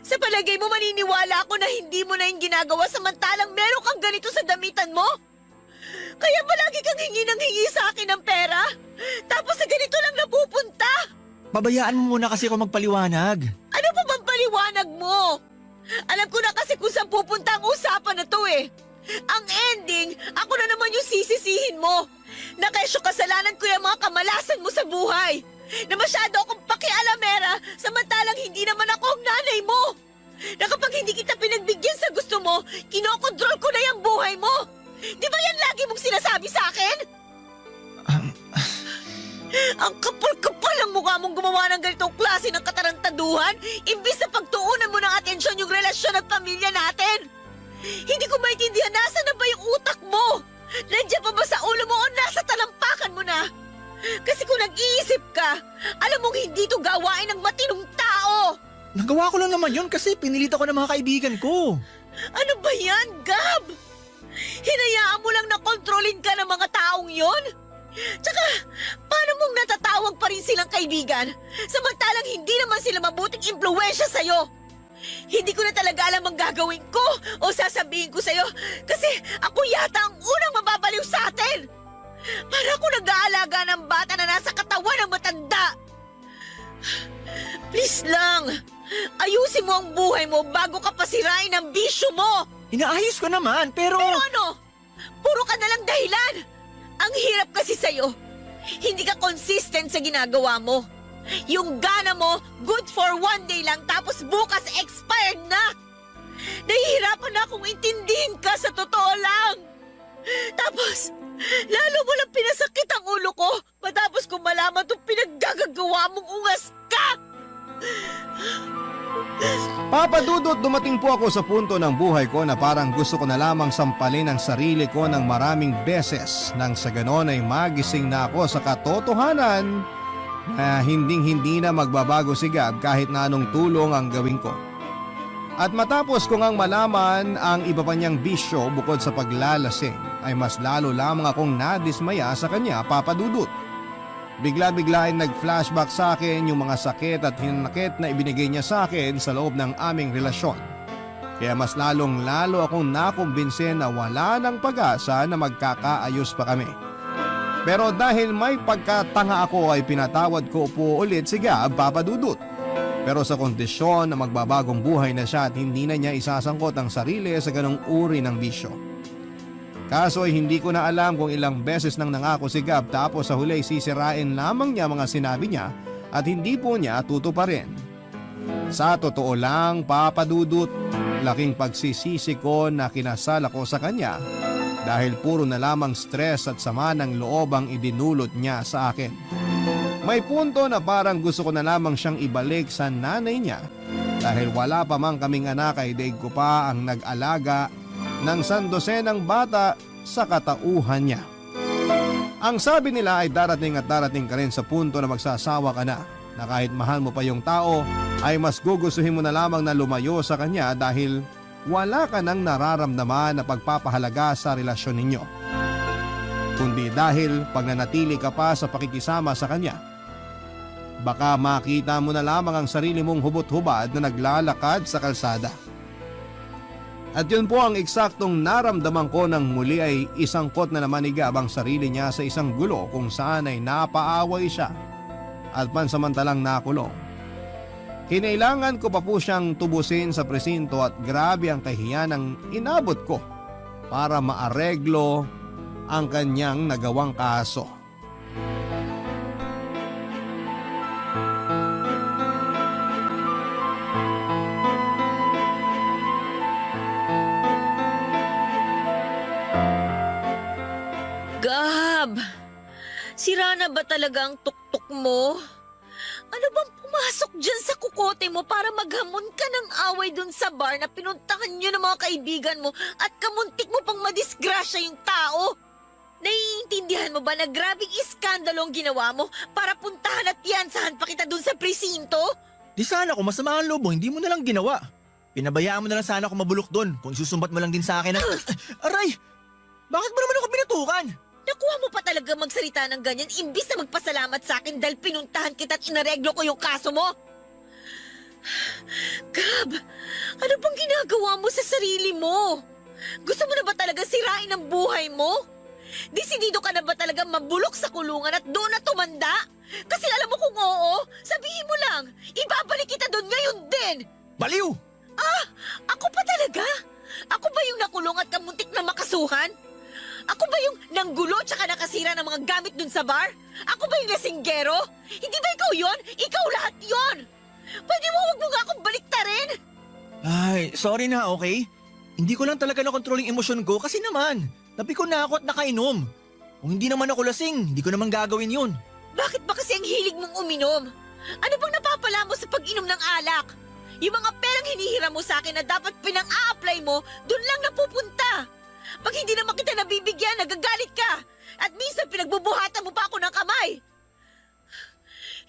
Sa palagay mo maniniwala ako na hindi mo na yung ginagawa samantalang meron kang ganito sa damitan mo? Kaya palagi kang hingi ng hingi sa akin ng pera? Tapos sa ganito lang napupunta? Pabayaan mo muna kasi ako magpaliwanag. Ano pa bang paliwanag mo? Alam ko na kasi kung saan pupunta ang usapan na to eh. Ang ending, ako na naman yung sisisihin mo. Na kesyo kasalanan ko yung mga kamalasan mo sa buhay. Na masyado akong pakialamera samantalang hindi naman ako ang nanay mo. Na kapag hindi kita pinagbigyan sa gusto mo, kinokontrol ko na yung buhay mo. Di ba yan lagi mong sinasabi sa akin? Ang kapal-kapal ang mukha mong gumawa ng ganitong klase ng katarantaduhan imbis na pagtuunan mo ng atensyon yung relasyon at pamilya natin. Hindi ko maintindihan nasa na ba yung utak mo? Nandiyan pa ba sa ulo mo o nasa talampakan mo na? Kasi kung nag-iisip ka, alam mong hindi to gawain ng matinong tao. Nagawa ko lang naman yun kasi pinilit ako ng mga kaibigan ko. Ano ba yan, Gab? Hinayaan mo lang na kontrolin ka ng mga taong yon? Tsaka, paano mong natatawag pa rin silang kaibigan? Samantalang hindi naman sila mabuting impluwensya sa'yo. Hindi ko na talaga alam ang gagawin ko o sasabihin ko sa'yo kasi ako yata ang unang mababaliw sa atin. Para ako nag-aalaga ng bata na nasa katawan ng matanda. Please lang, ayusin mo ang buhay mo bago ka pasirain ang bisyo mo. Inaayos ko naman, pero... Pero ano? Puro ka na lang dahilan. Ang hirap kasi sa'yo. Hindi ka consistent sa ginagawa mo. Yung gana mo, good for one day lang tapos bukas expired na. Nahihirapan na akong intindihin ka sa totoo lang. Tapos, lalo mo lang pinasakit ang ulo ko matapos kong malaman itong pinaggagawa mong ungas ka. Papa Dudut, dumating po ako sa punto ng buhay ko na parang gusto ko na lamang sampalin ang sarili ko ng maraming beses nang sa ganon ay magising na ako sa katotohanan na hinding-hindi na magbabago si Gab kahit na anong tulong ang gawin ko. At matapos ko ngang malaman ang iba pa niyang bisyo bukod sa paglalasing ay mas lalo lamang akong nadismaya sa kanya, Papa Dudut. Bigla-bigla ay nag-flashback sa akin yung mga sakit at hinanakit na ibinigay niya sa akin sa loob ng aming relasyon. Kaya mas lalong-lalo akong nakumbinse na wala ng pag-asa na magkakaayos pa kami. Pero dahil may pagkatanga ako ay pinatawad ko po ulit si Gab, Papa Dudut. Pero sa kondisyon na magbabagong buhay na siya at hindi na niya isasangkot ang sarili sa ganong uri ng bisyo. Kaso ay hindi ko na alam kung ilang beses nang nangako si Gab tapos sa huli sisirain lamang niya mga sinabi niya at hindi po niya tutuparin. Sa totoo lang, Papa Dudut, laking pagsisisi ko na kinasal ako sa kanya dahil puro na lamang stress at sama ng loob ang idinulot niya sa akin. May punto na parang gusto ko na lamang siyang ibalik sa nanay niya dahil wala pa mang kaming anak ay daig ko pa ang nag-alaga ng sandosenang bata sa katauhan niya. Ang sabi nila ay darating at darating ka rin sa punto na magsasawa ka na kahit mahal mo pa yung tao ay mas gugustuhin mo na lamang na lumayo sa kanya dahil wala ka nang nararamdaman na pagpapahalaga sa relasyon ninyo. Kundi dahil pagnanatili ka pa sa pakikisama sa kanya. Baka makita mo na lamang ang sarili mong hubot-hubad na naglalakad sa kalsada. At yun po ang eksaktong naramdaman ko nang muli ay isangkot na naman ni Gab ang sarili niya sa isang gulo kung saan ay napaaway siya at pansamantalang nakulong. Kinailangan ko pa po siyang tubusin sa presinto at grabe ang kahiyan ng inabot ko para maareglo ang kanyang nagawang kaso. Gab, sira na ba talaga ang tuktok mo? Ano bang pumasok dyan sa kukote mo para maghamon ka ng away dun sa bar na pinuntahan nyo ng mga kaibigan mo at kamuntik mo pang madisgrasya yung tao? Naiintindihan mo ba na grabing iskandalo ang ginawa mo para puntahan at piyansahan pa kita dun sa presinto? Di sana kung masama ang loob mo, hindi mo na lang ginawa. Pinabayaan mo na lang sana ako mabulok doon kung isusumbat mo lang din sa akin ng... Aray! Bakit mo naman ako pinatukan? Nakuha mo pa talaga magsalita ng ganyan imbis na magpasalamat sa akin dahil pinuntahan kita at inareglo ko yung kaso mo? Gab, ano bang ginagawa mo sa sarili mo? Gusto mo na ba talaga sirain ang buhay mo? Desidido ka na ba talaga mabulok sa kulungan at doon na tumanda? Kasi alam mo kung oo, sabihin mo lang, ibabalik kita doon ngayon din! Baliw! Ah, ako pa talaga? Ako ba yung nakulong at kamuntik na makasuhan? Ako ba yung nanggulo tsaka nakasira ng mga gamit dun sa bar? Ako ba yung lasinggero? Hindi ba ikaw yon? Ikaw lahat yon! Pwede mo huwag mo nga akong baliktarin? Ay, sorry na, okay? Hindi ko lang talaga nakontrol yung emosyon ko kasi naman, napiko na ako at nakainom. Kung hindi naman ako lasing, hindi ko naman gagawin yun. Bakit ba kasi ang hilig mong uminom? Ano bang napapala mo sa pag-inom ng alak? Yung mga perang hinihiram mo sa akin na dapat pinang-a-apply mo, dun lang napupunta. Pag hindi naman kita nabibigyan, nagagalit ka. At minsan pinagbubuhatan mo pa ako ng kamay.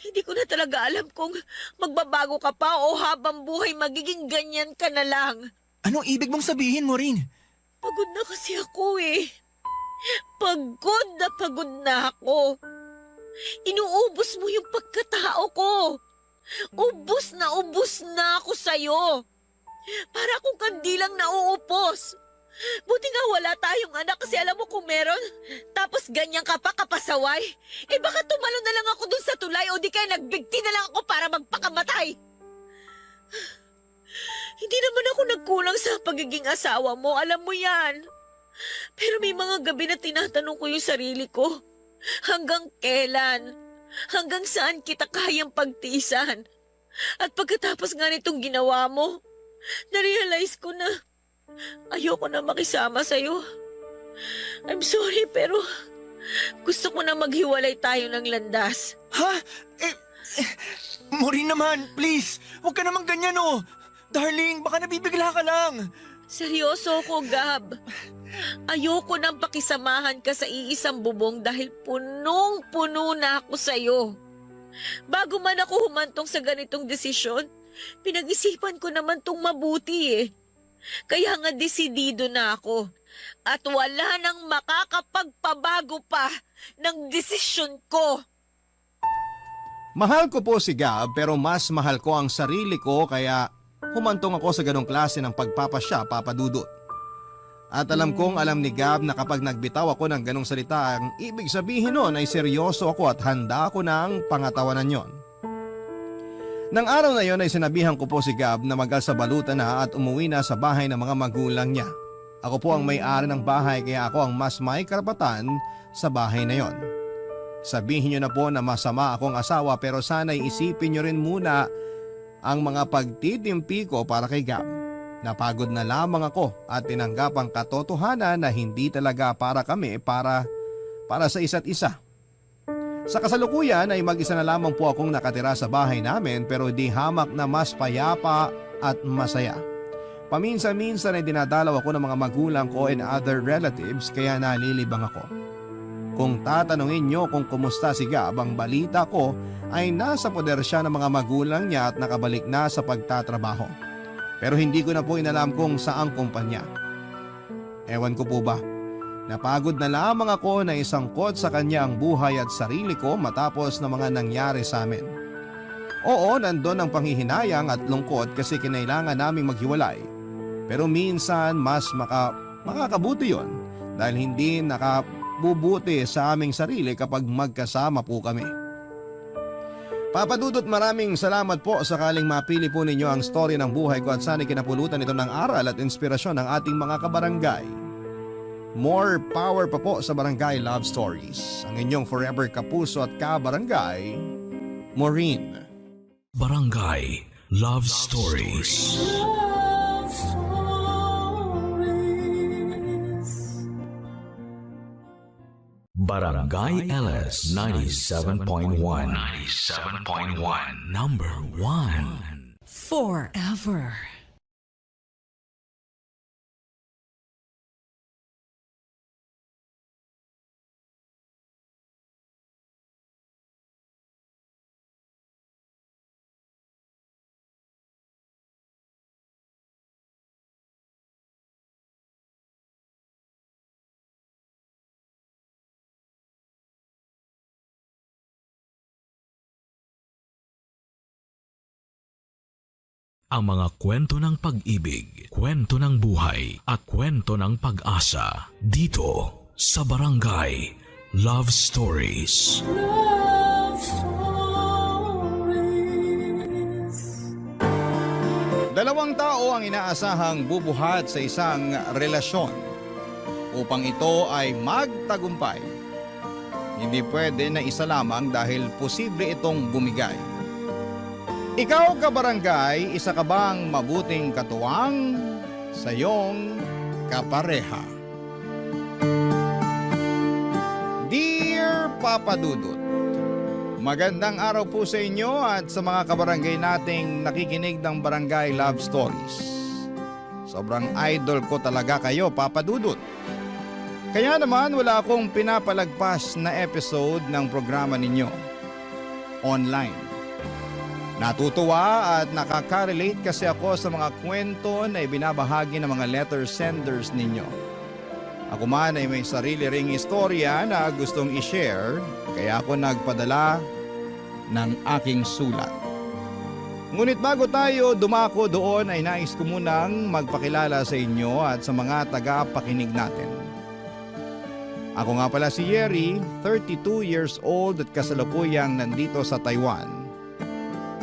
Hindi ko na talaga alam kung magbabago ka pa o habang buhay magiging ganyan ka na lang. Anong ibig mong sabihin mo rin? Pagod na kasi ako eh. Pagod na ako. Inuubos mo yung pagkatao ko. Ubus na ako sa'yo. Para akong kandilang nauupos. Buti nga wala tayong anak kasi alam mo kung meron. Tapos ganyan ka pa kapasaway. Eh baka tumalo na lang ako dun sa tulay o di kaya nagbigti na lang ako para magpakamatay. Hindi naman ako nagkulang sa pagiging asawa mo, alam mo yan. Pero may mga gabi na tinatanong ko yung sarili ko. Hanggang kailan? Hanggang saan kita kayang pagtiisan? At pagkatapos nga nitong ginawa mo, narealize ko na ayoko na makisama sa'yo. I'm sorry pero gusto ko na maghiwalay tayo ng landas. Ha? Maureen naman, please. Huwag ka naman ganyan oh. Darling, baka nabibigla ka lang. Seryoso ko, Gab. Ayoko nang pakisamahan ka sa iisang bubong dahil punong-puno na ako sa'yo. Bago man ako humantong sa ganitong desisyon, pinag-isipan ko naman tong mabuti eh. Kaya nga desidido na ako. At wala nang makakapagpabago pa ng desisyon ko. Mahal ko po si Gab pero mas mahal ko ang sarili ko kaya humantong ako sa ganong klase ng pagpapasya, Papa Dudut. At alam kong alam ni Gab na kapag nagbitaw ako ng ganong salita, ang ibig sabihin nun ay seryoso ako at handa ako ng pangatawanan yon. Nang araw na yon ay sinabihan ko po si Gab na mag-alsa balutan na at umuwi na sa bahay ng mga magulang niya. Ako po ang may-ari ng bahay kaya ako ang mas may karapatan sa bahay na yon. Sabihin niyo na po na masama akong asawa pero sana'y isipin niyo rin muna ang mga pagtitimpi ko para kay Gab. Napagod na lamang ako at tinanggap ang katotohanan na hindi talaga para kami para sa isa't isa. Sa kasalukuyan ay mag-isa na lamang po akong nakatira sa bahay namin pero di hamak na mas payapa at masaya. Paminsan-minsan ay dinadalaw ako ng mga magulang ko and other relatives kaya nalilibang ako. Kung tatanungin nyo kung kumusta si Gab, ang balita ko ay nasa poder siya ng mga magulang niya at nakabalik na sa pagtatrabaho. Pero hindi ko na po inalam kung saang kumpanya. Ewan ko po ba, napagod na lamang ako na isangkot sa kanya ang buhay at sarili ko matapos na mga nangyari sa amin. Oo, nandun ang panghihinayang at lungkot kasi kinailangan naming maghiwalay. Pero minsan mas makakabuti yon dahil hindi nakabubuti sa aming sarili kapag magkasama po kami. Papa Dudut, maraming salamat po sakaling mapili po ninyo ang story ng buhay ko at sana kinapulutan ito ng aral at inspirasyon ng ating mga kabarangay. More power pa po sa Barangay Love Stories. Ang inyong forever kapuso at kabarangay, Maureen. Barangay Love Stories. Love Stories. Barangay LS 97.1. 97.1. Number 1. Forever. Ang mga kwento ng pag-ibig, kwento ng buhay, at kwento ng pag-asa dito sa Barangay Love Stories. Love Stories. Dalawang tao ang inaasahang bubuhat sa isang relasyon upang ito ay magtagumpay. Hindi pwede na isa lamang dahil posible itong bumigay. Ikaw, kabarangay, isa ka bang mabuting katuwang sa iyong kapareha? Dear Papa Dudut, magandang araw po sa inyo at sa mga kabarangay nating nakikinig ng Barangay Love Stories. Sobrang idol ko talaga kayo, Papa Dudut. Kaya naman wala akong pinapalagpas na episode ng programa ninyo online. Natutuwa at nakaka-relate kasi ako sa mga kwento na ibinabahagi ng mga letter senders ninyo. Ako man ay may sarili ring istorya na gustong i-share, kaya ako nagpadala ng aking sulat. Ngunit bago tayo dumako doon ay nais ko munang magpakilala sa inyo at sa mga taga-pakinig natin. Ako nga pala si Yeri, 32 years old at kasalukuyang nandito sa Taiwan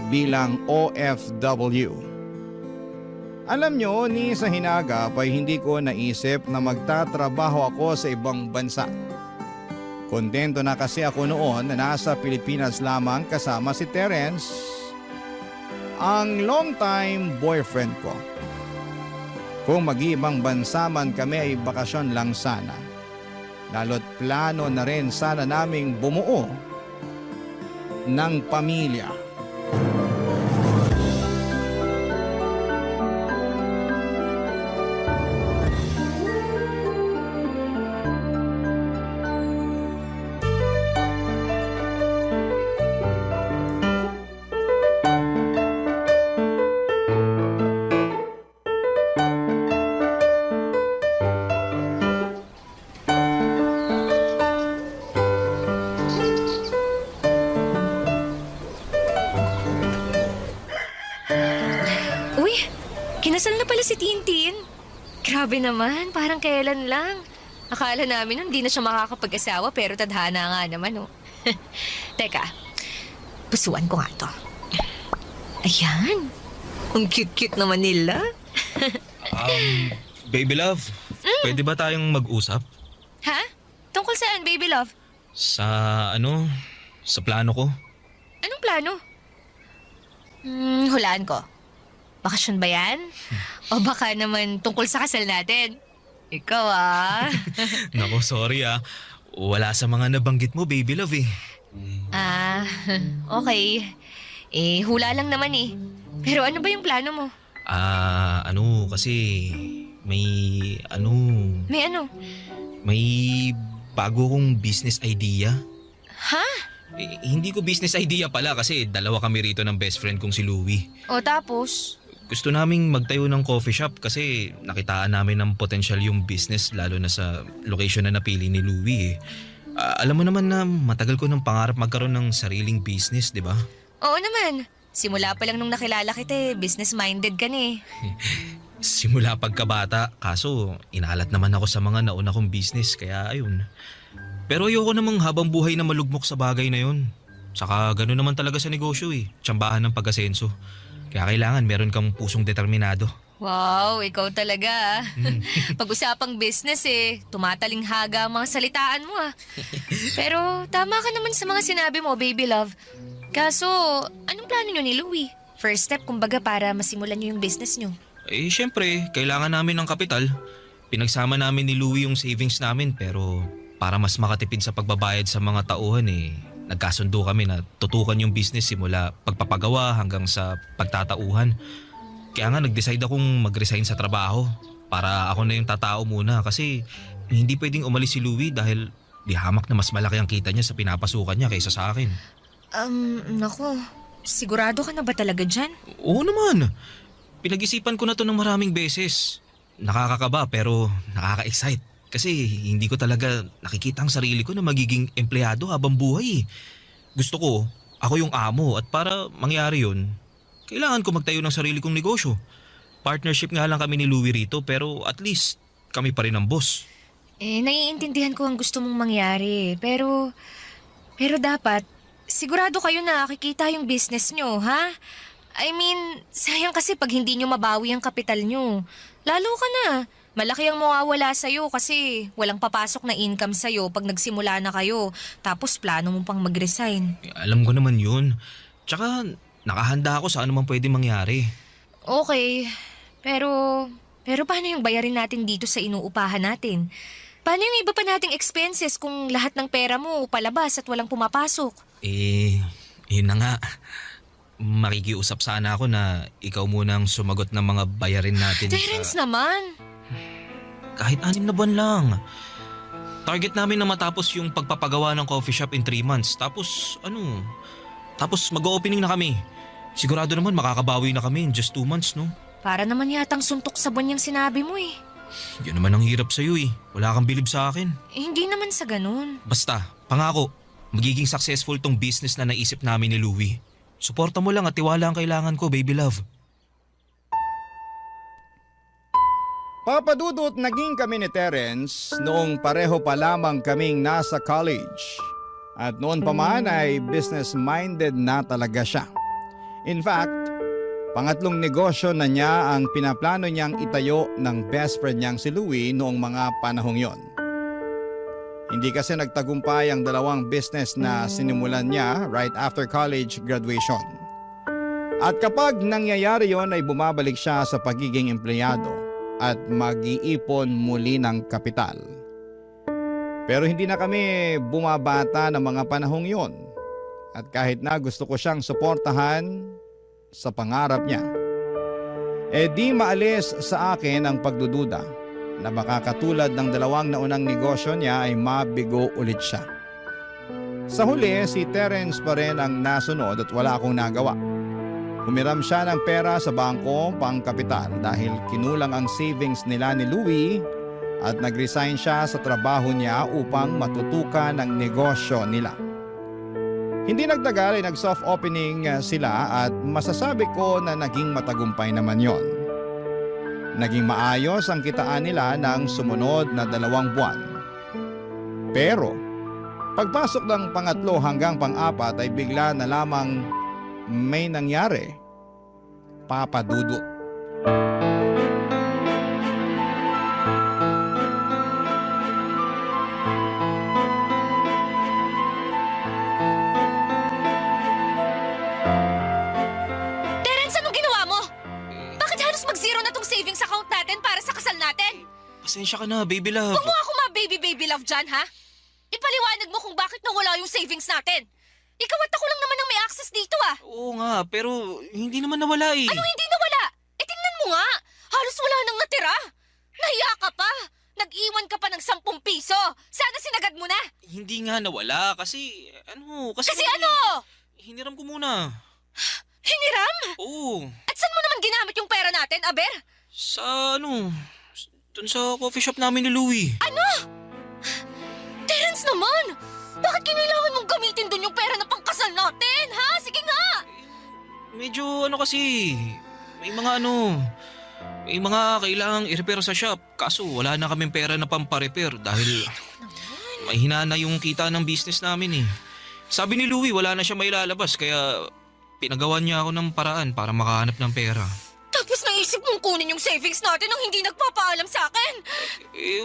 bilang OFW. Alam nyo, ni sa hinagap ay hindi ko naisip na magtatrabaho ako sa ibang bansa. Kontento na kasi ako noon na nasa Pilipinas lamang kasama si Terence, ang long-time boyfriend ko. Kung mag-ibang bansa man kami ay bakasyon lang sana. Lalo't plano na rin sana naming bumuo ng pamilya. Kinasal na pala si Tintin. Grabe naman, parang kailan lang. Akala namin nun di na siya makakapag-asawa pero tadhana nga naman, oh. Teka, pusuan ko nga to. Ayan, ang cute-cute naman nila. Baby love, pwede ba tayong mag-usap? Ha? Tungkol saan, baby love? Sa plano ko. Anong plano? Hulaan ko. Bakasyon ba yan? O baka naman tungkol sa kasal natin? Ikaw Nako, sorry Wala sa mga nabanggit mo, baby love eh. Okay. Hula lang naman eh. Pero ano ba yung plano mo? Kasi may May ano? May bago kong business idea. Ha? Hindi ko business idea pala kasi dalawa kami rito ng best friend kong si Louie. O tapos? Gusto naming magtayo ng coffee shop kasi nakitaan namin ng potential yung business lalo na sa location na napili ni Louie. Alam mo naman na matagal ko ng pangarap magkaroon ng sariling business, di ba? Oo naman. Simula pa lang nung nakilala kita business-minded ka na eh. Simula pagkabata, kaso inalat naman ako sa mga nauna kong business kaya ayun. Pero ayoko namang habang buhay na malugmok sa bagay na yun. Saka gano'n naman talaga sa negosyo tsambahan ng pag-asenso. Kaya kailangan meron kang pusong determinado. Wow, ikaw talaga Pag-usapang business tumatalinghaga ang mga salitaan mo Pero tama ka naman sa mga sinabi mo, baby love. Kaso, anong plano nyo ni Louie? First step kumbaga para masimulan nyo yung business nyo. Syempre, kailangan namin ng kapital. Pinagsama namin ni Louie yung savings namin pero para mas makatipid sa pagbabayad sa mga tauhan nagkasundo kami na tutukan yung business simula pagpapagawa hanggang sa pagtatauhan. Kaya nga nag-decide akong mag-resign sa trabaho para ako na yung tatao muna kasi hindi pwedeng umalis si Louie dahil di hamak na mas malaki ang kita niya sa pinapasukan niya kaysa sa akin. Nako, sigurado ka na ba talaga dyan? Oo naman. Pinag-isipan ko na to ng maraming beses. Nakakakaba pero nakaka-excite. Kasi hindi ko talaga nakikita ang sarili ko na magiging empleyado habang buhay. Gusto ko, ako yung amo at para mangyari yun, kailangan ko magtayo ng sarili kong negosyo. Partnership nga lang kami ni Louie rito pero at least kami pa rin ang boss. Naiintindihan ko ang gusto mong mangyari. Pero dapat, sigurado kayo na kikita yung business nyo, ha? I mean, sayang kasi pag hindi nyo mabawi ang kapital nyo. Lalo ka na. Malaki ang mawawala sa'yo kasi walang papasok na income sa'yo pag nagsimula na kayo. Tapos plano mo pang mag-resign. Alam ko naman yun. Tsaka nakahanda ako sa anumang pwede mangyari. Okay, pero paano yung bayarin natin dito sa inuupahan natin? Paano yung iba pa nating expenses kung lahat ng pera mo palabas at walang pumapasok? Yun na nga. Makikiusap sana ako na ikaw munang sumagot ng mga bayarin natin. Terence naman! Kahit 6 na buwan lang. Target namin na matapos yung pagpapagawa ng coffee shop in 3 months. Tapos mag-opening na kami. Sigurado naman makakabawi na kami in just 2 months, no? Para naman yatang suntok sa buwan yung sinabi mo eh. Yun naman ang hirap sa'yo eh. Wala kang bilib sa akin. Hindi naman sa ganun. Basta, pangako, magiging successful tong business na naisip namin ni Louie. Suporta mo lang at tiwala ang kailangan ko, baby love. Papadudot naging kami ni Terence noong pareho pa lamang kaming nasa college. At noon pa man ay business-minded na talaga siya. In fact, pangatlong negosyo na niya ang pinaplano niyang itayo ng best friend niyang si Louie noong mga panahong yon. Hindi kasi nagtagumpay ang dalawang business na sinimulan niya right after college graduation. At kapag nangyayari yon ay bumabalik siya sa pagiging empleyado at mag-iipon muli ng kapital. Pero hindi na kami bumabata ng mga panahong yon. At kahit na gusto ko siyang suportahan sa pangarap niya, di maalis sa akin ang pagdududa na makakatulad ng dalawang naunang negosyo niya ay mabigo ulit siya. Sa huli, si Terence pa rin ang nasunod at wala akong nagawa. Humiram siya ng pera sa bangko pang kapital dahil kinulang ang savings nila ni Louie at nag-resign siya sa trabaho niya upang matutukan ang negosyo nila. Hindi nagtagal ay nag-soft opening sila at masasabi ko na naging matagumpay naman yon. Naging maayos ang kitaan nila ng sumunod na 2 buwan. Pero pagpasok ng pangatlo hanggang pang-4 ay bigla na lamang may nangyari. Papadudot. Terence, anong ginawa mo? Bakit halos mag-zero na tong savings account natin para sa kasal natin? Pasensya ka na, baby love. Huwag mo ako ma-baby love dyan, ha? Ipaliwanag mo kung bakit nawala yung savings natin. Ikaw at ako lang naman ang may access dito, ah. Oo nga, pero hindi naman nawala eh. Anong hindi nawala? Tingnan mo nga. Halos wala nang natira. Nahiya ka pa. Nag-iwan ka pa ng 10 piso. Sana sinagad mo na. Hindi nga nawala kasi Kasi ano? Hiniram ko muna. Hiniram? Oo. At saan mo naman ginamit yung pera natin, Aber? Sa dun sa coffee shop namin ni Louie. Ano? Terence naman! Bakit kinailangan mong gamitin dun yung pera na pangkasal natin, ha? Sige nga! Medyo kasi, may mga kailangang i-repair sa shop. Kaso wala na kaming pera na pampa-repair dahil may hinana yung kita ng business namin eh. Sabi ni Louie wala na siya mailalabas kaya pinagawan niya ako ng paraan para makahanap ng pera. Tapos naisip mong kunin yung savings natin nang hindi nagpapaalam sa akin?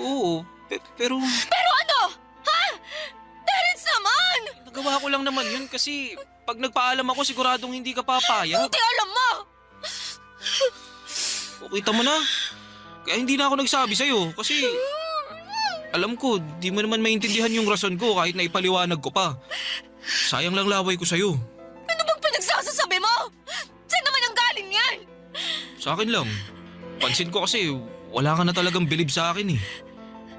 Oo, pero... Pero ano? Ha? Terence naman! Nagawa ko lang naman yun kasi pag nagpaalam ako siguradong hindi ka papayag. Hindi alam mo! O kita mo na. Kaya hindi na ako nagsabi sa'yo kasi Alam ko, di mo naman maintindihan yung rason ko kahit na ipaliwanag ko pa. Sayang lang laway ko sa'yo. Ano bang pinagsasasabi mo? Saan naman ang galing yan? Sa akin lang. Pansin ko kasi wala ka na talagang bilib sa akin eh.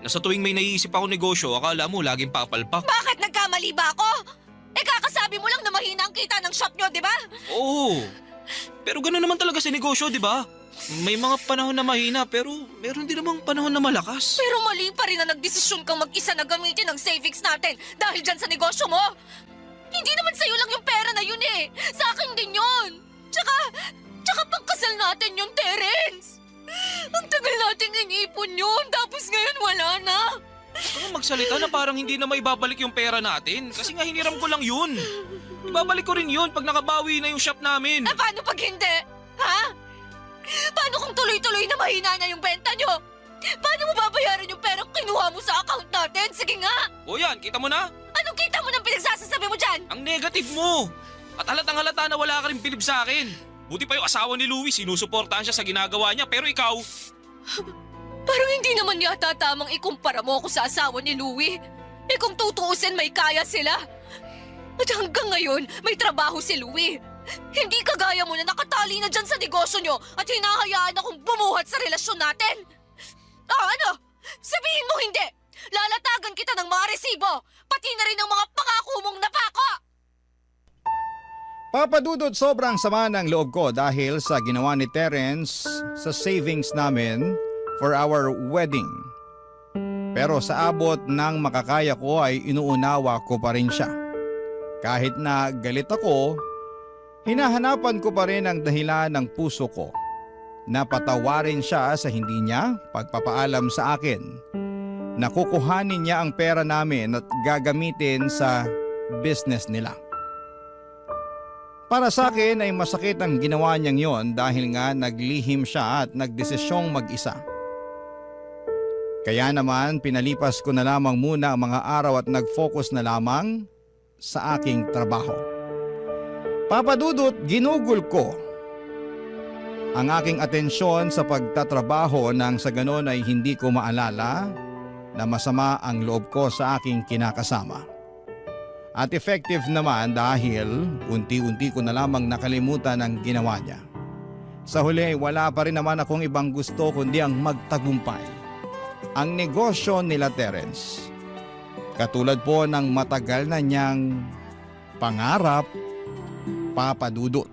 Nasa tuwing may naiisip ako negosyo, akala mo laging papalpak. Bakit nagkamali ba ako? Kakasabi mo lang na mahina ang kita ng shop nyo, di ba? Oo. Pero gano'n naman talaga sa negosyo, di ba? May mga panahon na mahina pero meron din namang panahon na malakas. Pero mali pa rin na nagdesisyon kang mag-isa na gamitin ang savings natin dahil dyan sa negosyo mo. Hindi naman sa'yo lang yung pera na yun eh. Sa akin din yun. Tsaka pagkasal natin yung Terence. Ang tagal nating iniipon yun, tapos ngayon wala na. Ano magsalita na parang hindi na maibabalik yung pera natin? Kasi nga hiniram ko lang yun. Ibabalik ko rin yun pag nakabawi na yung shop namin. Paano pag hindi? Ha? Paano kung tuloy-tuloy na mahina na yung benta nyo? Paano mo babayaran yung perang kinuha mo sa account natin? Sige nga! O yan, kita mo na? Anong kita mo ng pinagsasasabi mo dyan? Ang negative mo! At halatang halata na wala ka rin bilib sa akin. Buti pa yung asawa ni Louie, sinusuportahan siya sa ginagawa niya, pero ikaw... Parang hindi naman yata tamang ikumpara mo ako sa asawa ni Louie. Kung tutuusin may kaya sila. At hanggang ngayon, may trabaho si Louie. Hindi kagaya mo na nakatali na dyan sa negosyo nyo at hinahayaan akong bumuhat sa relasyon natin. Ano? Sabihin mo hindi! Lalatagan kita ng mga resibo, pati na rin ng mga pangako mong napako! Papa Dudut, sobrang sama ng loob ko dahil sa ginawa ni Terence sa savings namin for our wedding. Pero sa abot ng makakaya ko ay inuunawa ko pa rin siya. Kahit na galit ako, hinahanapan ko pa rin ang dahilan ng puso ko na patawarin siya sa hindi niya pagpapaalam sa akin na kukuhanin niya ang pera namin at gagamitin sa business nila. Para sa akin ay masakit ang ginawa niyang yon dahil nga naglihim siya at nagdesisyong mag-isa. Kaya naman pinalipas ko na lamang muna ang mga araw at nag-focus na lamang sa aking trabaho. Papa Dudut, ginugol ko ang aking atensyon sa pagtatrabaho nang sa ganon ay hindi ko maalala na masama ang loob ko sa aking kinakasama. At effective naman dahil unti-unti ko na lamang nakalimutan ang ginawa niya. Sa huli wala pa rin naman akong ibang gusto kundi ang magtagumpay. Ang negosyo nila Terence. Katulad po ng matagal na niyang pangarap, Papa Dudut.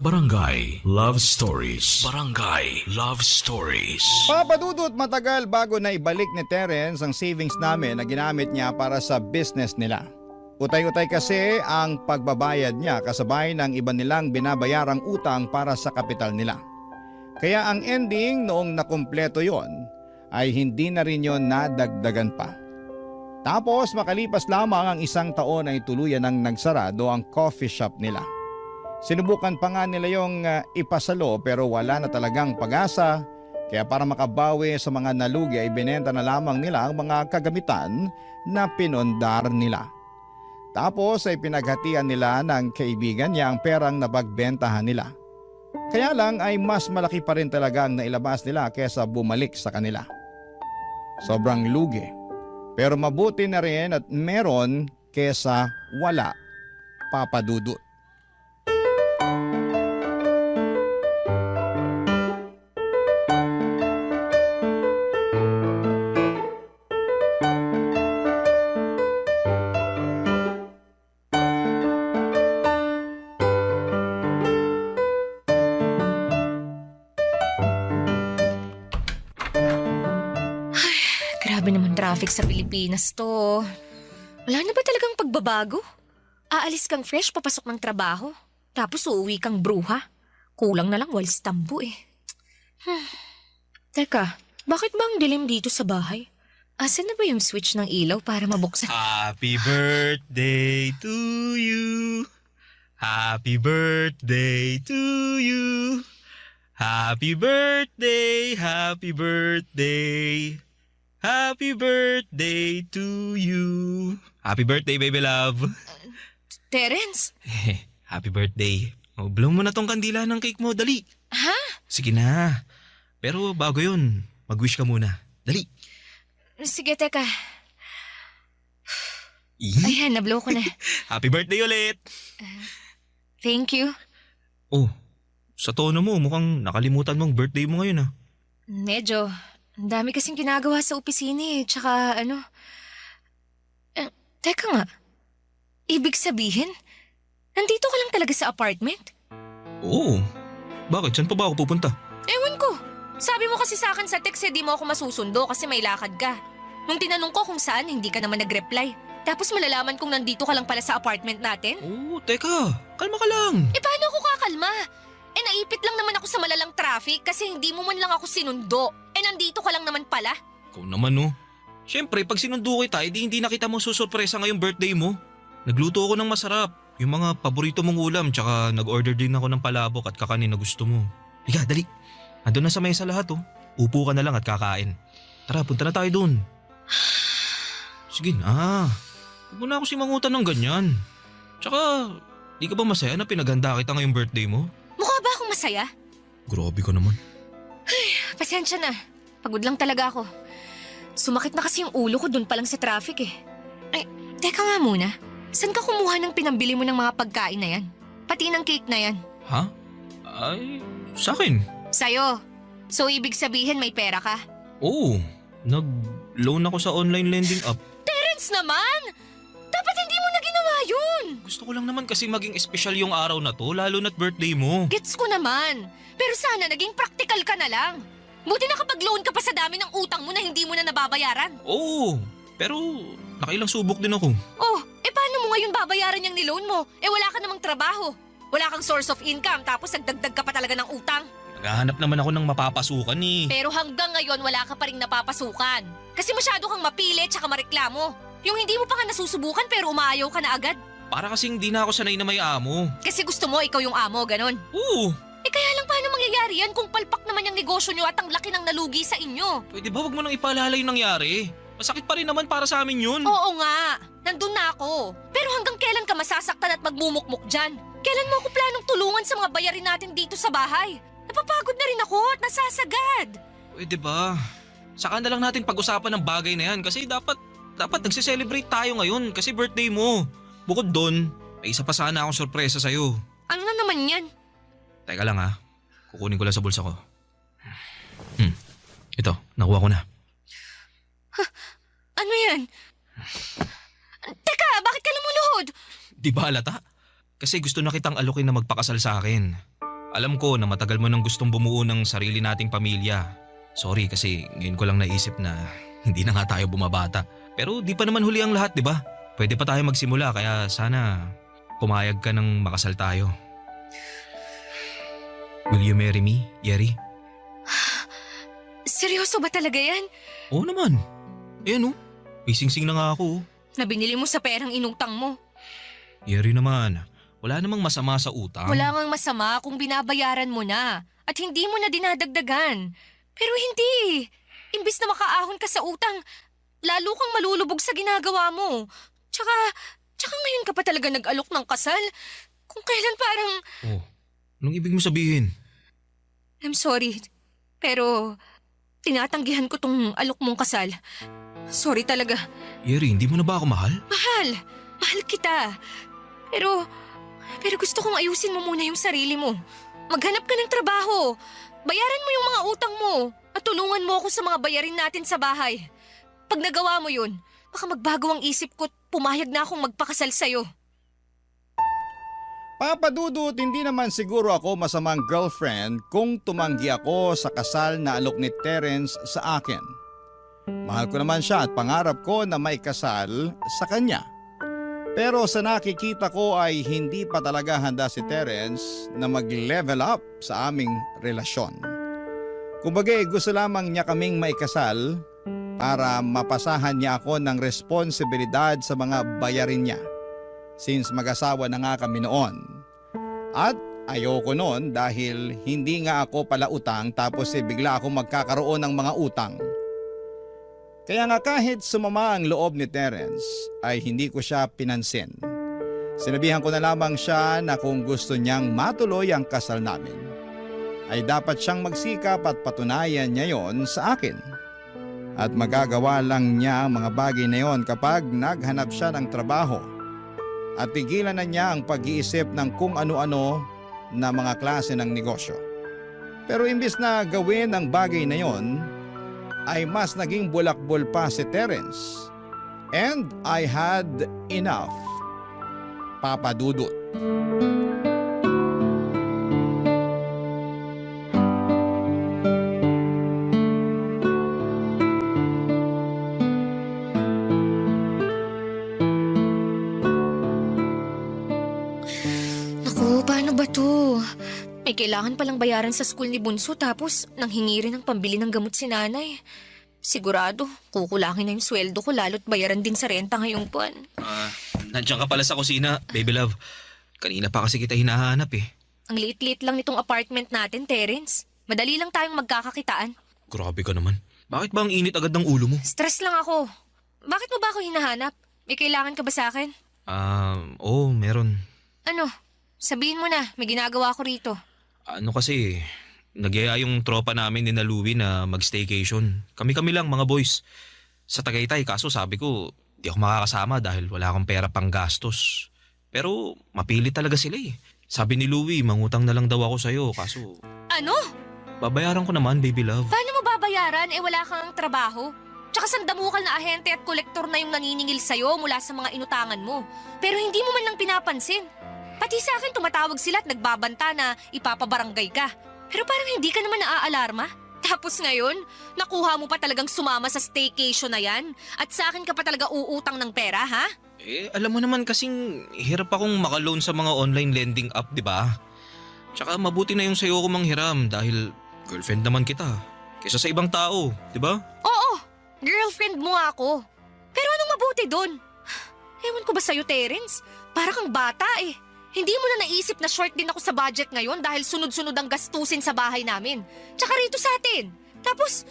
Barangay Love Stories. Barangay Love Stories. Papa Dudut, matagal bago na ibalik ni Terence ang savings namin na ginamit niya para sa business nila. Utay-utay kasi ang pagbabayad niya kasabay ng iba nilang binabayarang utang para sa kapital nila. Kaya ang ending noong nakumpleto yon ay hindi na rin yon nadagdagan pa. Tapos makalipas lamang ang isang taon ay tuluyan ng nagsarado ang coffee shop nila. Sinubukan pa nga nila yung ipasalo pero wala na talagang pag-asa. Kaya para makabawi sa mga nalugi ay binenta na lamang nila ang mga kagamitan na pinondar nila. Tapos ay pinaghatian nila ng kaibigan niya ang perang napagbentahan nila. Kaya lang ay mas malaki pa rin talaga ang nailabas nila kesa bumalik sa kanila. Sobrang lugi. Pero mabuti na rin at meron kesa wala, Papa Dudut. Grabe naman traffic sa Pilipinas to. Wala na ba talagang pagbabago? Aalis kang fresh papasok ng trabaho. Tapos uuwi kang bruha. Kulang na lang walis tambo eh. Teka, bakit ba ang dilim dito sa bahay? Asan na ba yung switch ng ilaw para mabuksan? Happy birthday to you. Happy birthday to you. Happy birthday, happy birthday. Happy birthday to you. Happy birthday, baby love. Terence? Happy birthday. Oh, blow mo na tong kandila ng cake mo, dali. Ha? Sige na. Pero bago yun, mag-wish ka muna. Dali. Sige, teka. Ih, Ayan, nablow ko na. Happy birthday ulit! Thank you. Oh, sa tono mo, mukhang nakalimutan mong birthday mo ngayon ah. Medyo. Ang dami kasing ginagawa sa opisina eh. Tsaka ano... teka nga. Ibig sabihin, nandito ka lang talaga sa apartment? Oo. Bakit? Saan pa ba ako pupunta? Ewan ko. Sabi mo kasi sa akin sa text eh, di mo ako masusundo kasi may lakad ka. Nung tinanong ko kung saan, hindi ka naman nag-reply. Tapos malalaman kong nandito ka lang pala sa apartment natin? Oo, teka. Kalma ka lang. Eh paano ako kakalma? Eh naipit lang naman ako sa malalang traffic kasi hindi mo man lang ako sinundo. Eh nandito ka lang naman pala. Ikaw naman no. Siyempre, pag sinundo kita, hindi na kita mo susurpresa ngayong birthday mo. Nagluto ako ng masarap. Yung mga paborito mong ulam, tsaka nag-order din ako ng palabok at kakanin na gusto mo. Higa, dali. Andun na sa mesa lahat oh. Upo ka na lang at kakain. Tara, punta na tayo dun. Sige na. Huwag mo na ako simangutan ng ganyan. Tsaka, di ka ba masaya na pinaghanda kita ngayong birthday mo? Mukha ba akong masaya? Grabe ka naman. Pasensya na. Pagod lang talaga ako. Sumakit na kasi yung ulo ko dun pa lang sa traffic eh. Ay, teka nga muna. Saan ka kumuha ng pinambili mo ng mga pagkain na yan? Pati ng cake na yan. Ha? Ay, sa akin. Sa'yo. So ibig sabihin may pera ka? Oo, nag-loan ako sa online lending app. Terence naman! Dapat hindi mo na ginawa yun! Gusto ko lang naman kasi maging espesyal yung araw na to, lalo na't birthday mo. Gets ko naman. Pero sana naging practical ka na lang. Buti nakapag-loan ka pa sa dami ng utang mo na hindi mo na nababayaran. Oo, pero nakailang subok din ako. Oh, paano mo ngayon babayaran yung niloan mo? Wala ka namang trabaho. Wala kang source of income tapos nagdagdag ka pa talaga ng utang. Naghahanap naman ako ng mapapasukan eh. Pero hanggang ngayon wala ka pa rin napapasukan. Kasi masyado kang mapili tsaka mareklamo. Yung hindi mo pa nga nasusubukan pero umaayaw ka na agad. Para kasing di na ako sanay na may amo. Kasi gusto mo ikaw yung amo, ganon. Oo. Kaya lang paano mangyayari yan kung palpak naman yung negosyo nyo at ang laki ng nalugi sa inyo? Pwede ba wag mo nang ipaalala yung nangyari? Masakit pa rin naman para sa amin yun. Oo nga, nandun na ako. Pero hanggang kailan ka masasaktan at magmumukmuk dyan? Kailan mo ako planong tulungan sa mga bayarin natin dito sa bahay? Napapagod na rin ako at nasasagad. Pwede ba? Saka na lang natin pag-usapan ng bagay na yan kasi dapat nagsiselebrate tayo ngayon kasi birthday mo. Bukod doon, may isa pa sana akong sorpresa sa'yo. Ano na naman yan? Teka lang ha, kukunin ko lang sa bulsa ko. Ito, nakuha ko na. Ano yan? Teka, bakit ka lumuluhod? Di ba halata? Kasi gusto na kitang alokin na magpakasal sa akin. Alam ko na matagal mo nang gustong bumuo ng sarili nating pamilya. Sorry kasi ngayon ko lang naisip na hindi na nga tayo bumabata. Pero di pa naman huli ang lahat, di ba? Pwede pa tayo magsimula kaya sana pumayag ka nang makasal tayo. Will you marry me, Yeri? Seryoso ba talaga yan? Oo naman. Ayan may singsing na nga ako. Na binili mo sa perang inutang mo. Yeri naman, wala namang masama sa utang. Wala ngang masama kung binabayaran mo na at hindi mo na dinadagdagan. Pero hindi. Imbis na makaahon ka sa utang, lalo kang malulubog sa ginagawa mo. Tsaka ngayon ka pa talaga nag-alok ng kasal. Kung kailan parang... Oh, anong ibig mo sabihin? I'm sorry, pero tinatanggihan ko tong alok mong kasal. Sorry talaga. Yeri, hindi mo na ba ako mahal? Mahal kita. Pero gusto kong ayusin mo muna yung sarili mo. Maghanap ka ng trabaho. Bayaran mo yung mga utang mo at tulungan mo ako sa mga bayarin natin sa bahay. Pag nagawa mo yun, baka magbago ang isip ko at pumayag na akong magpakasal sa'yo. Papa Dudut, hindi naman siguro ako masamang girlfriend kung tumanggi ako sa kasal na alok ni Terence sa akin. Mahal ko naman siya at pangarap ko na may kasal sa kanya. Pero sa nakikita ko ay hindi pa talaga handa si Terence na mag-level up sa aming relasyon. Kumbaga gusto lamang niya kaming maikasal para mapasahan niya ako ng responsibilidad sa mga bayarin niya. Since mag-asawa na nga kami noon. At ayoko noon dahil hindi nga ako pala utang tapos bigla ako magkakaroon ng mga utang. Kaya nga kahit sumama ang loob ni Terence ay hindi ko siya pinansin. Sinabihan ko na lamang siya na kung gusto niyang matuloy ang kasal namin, ay dapat siyang magsikap at patunayan niya yon sa akin. At magagawa lang niya ang mga bagay na yon kapag naghanap siya ng trabaho. At tigilan na niya ang pag-iisip ng kung ano-ano na mga klase ng negosyo. Pero imbis na gawin ang bagay na yon, ay mas naging bulakbol pa si Terence. And I had enough. Papa Dudut. Naku, paano ba to? May kailangan palang bayaran sa school ni Bunso tapos nanghingi rin ng pambili ng gamot si nanay. Sigurado, kukulangin na yung sweldo ko lalo't bayaran din sa renta ngayong buwan. Nandiyan ka pala sa kusina, baby love. Kanina pa kasi kita hinahanap eh. Ang liit-liit lang nitong apartment natin, Terence. Madali lang tayong magkakakitaan. Grabe ka naman. Bakit ba ang init agad ng ulo mo? Stress lang ako. Bakit mo ba ako hinahanap? May kailangan ka ba sa akin? Oo, meron. Ano? Sabihin mo na, may ginagawa ko rito. Ano kasi, nagyaya yung tropa namin ni na Louie na mag-staycation. Kami-kami lang mga boys. Sa Tagaytay, kaso sabi ko, di ako makakasama dahil wala akong pera pang gastos. Pero mapilit talaga sila eh. Sabi ni Louie, mangutang na lang daw ako sa'yo, kaso... Ano? Babayaran ko naman, baby love. Paano mo babayaran? Wala kang trabaho. Tsaka sandamukal na ahente at kolektor na yung naniningil sa'yo mula sa mga inutangan mo. Pero hindi mo man lang pinapansin. Pati sa akin tumatawag sila at nagbabanta na ipapabarangay ka. Pero parang hindi ka naman naaalarma. Tapos ngayon, nakuha mo pa talagang sumama sa staycation na yan? At sa akin ka pa talaga uutang ng pera, ha? Alam mo naman kasing hirap akong makaloan sa mga online lending app, di ba? Tsaka mabuti na yung sa'yo ko manghiram dahil girlfriend naman kita. Kesa sa ibang tao, di ba? Oo, girlfriend mo ako. Pero anong mabuti doon? Ewan ko ba sa'yo, Terence? Para kang bata eh. Hindi mo na naisip na short din ako sa budget ngayon dahil sunod-sunod ang gastusin sa bahay namin. Tsaka rito sa atin. Tapos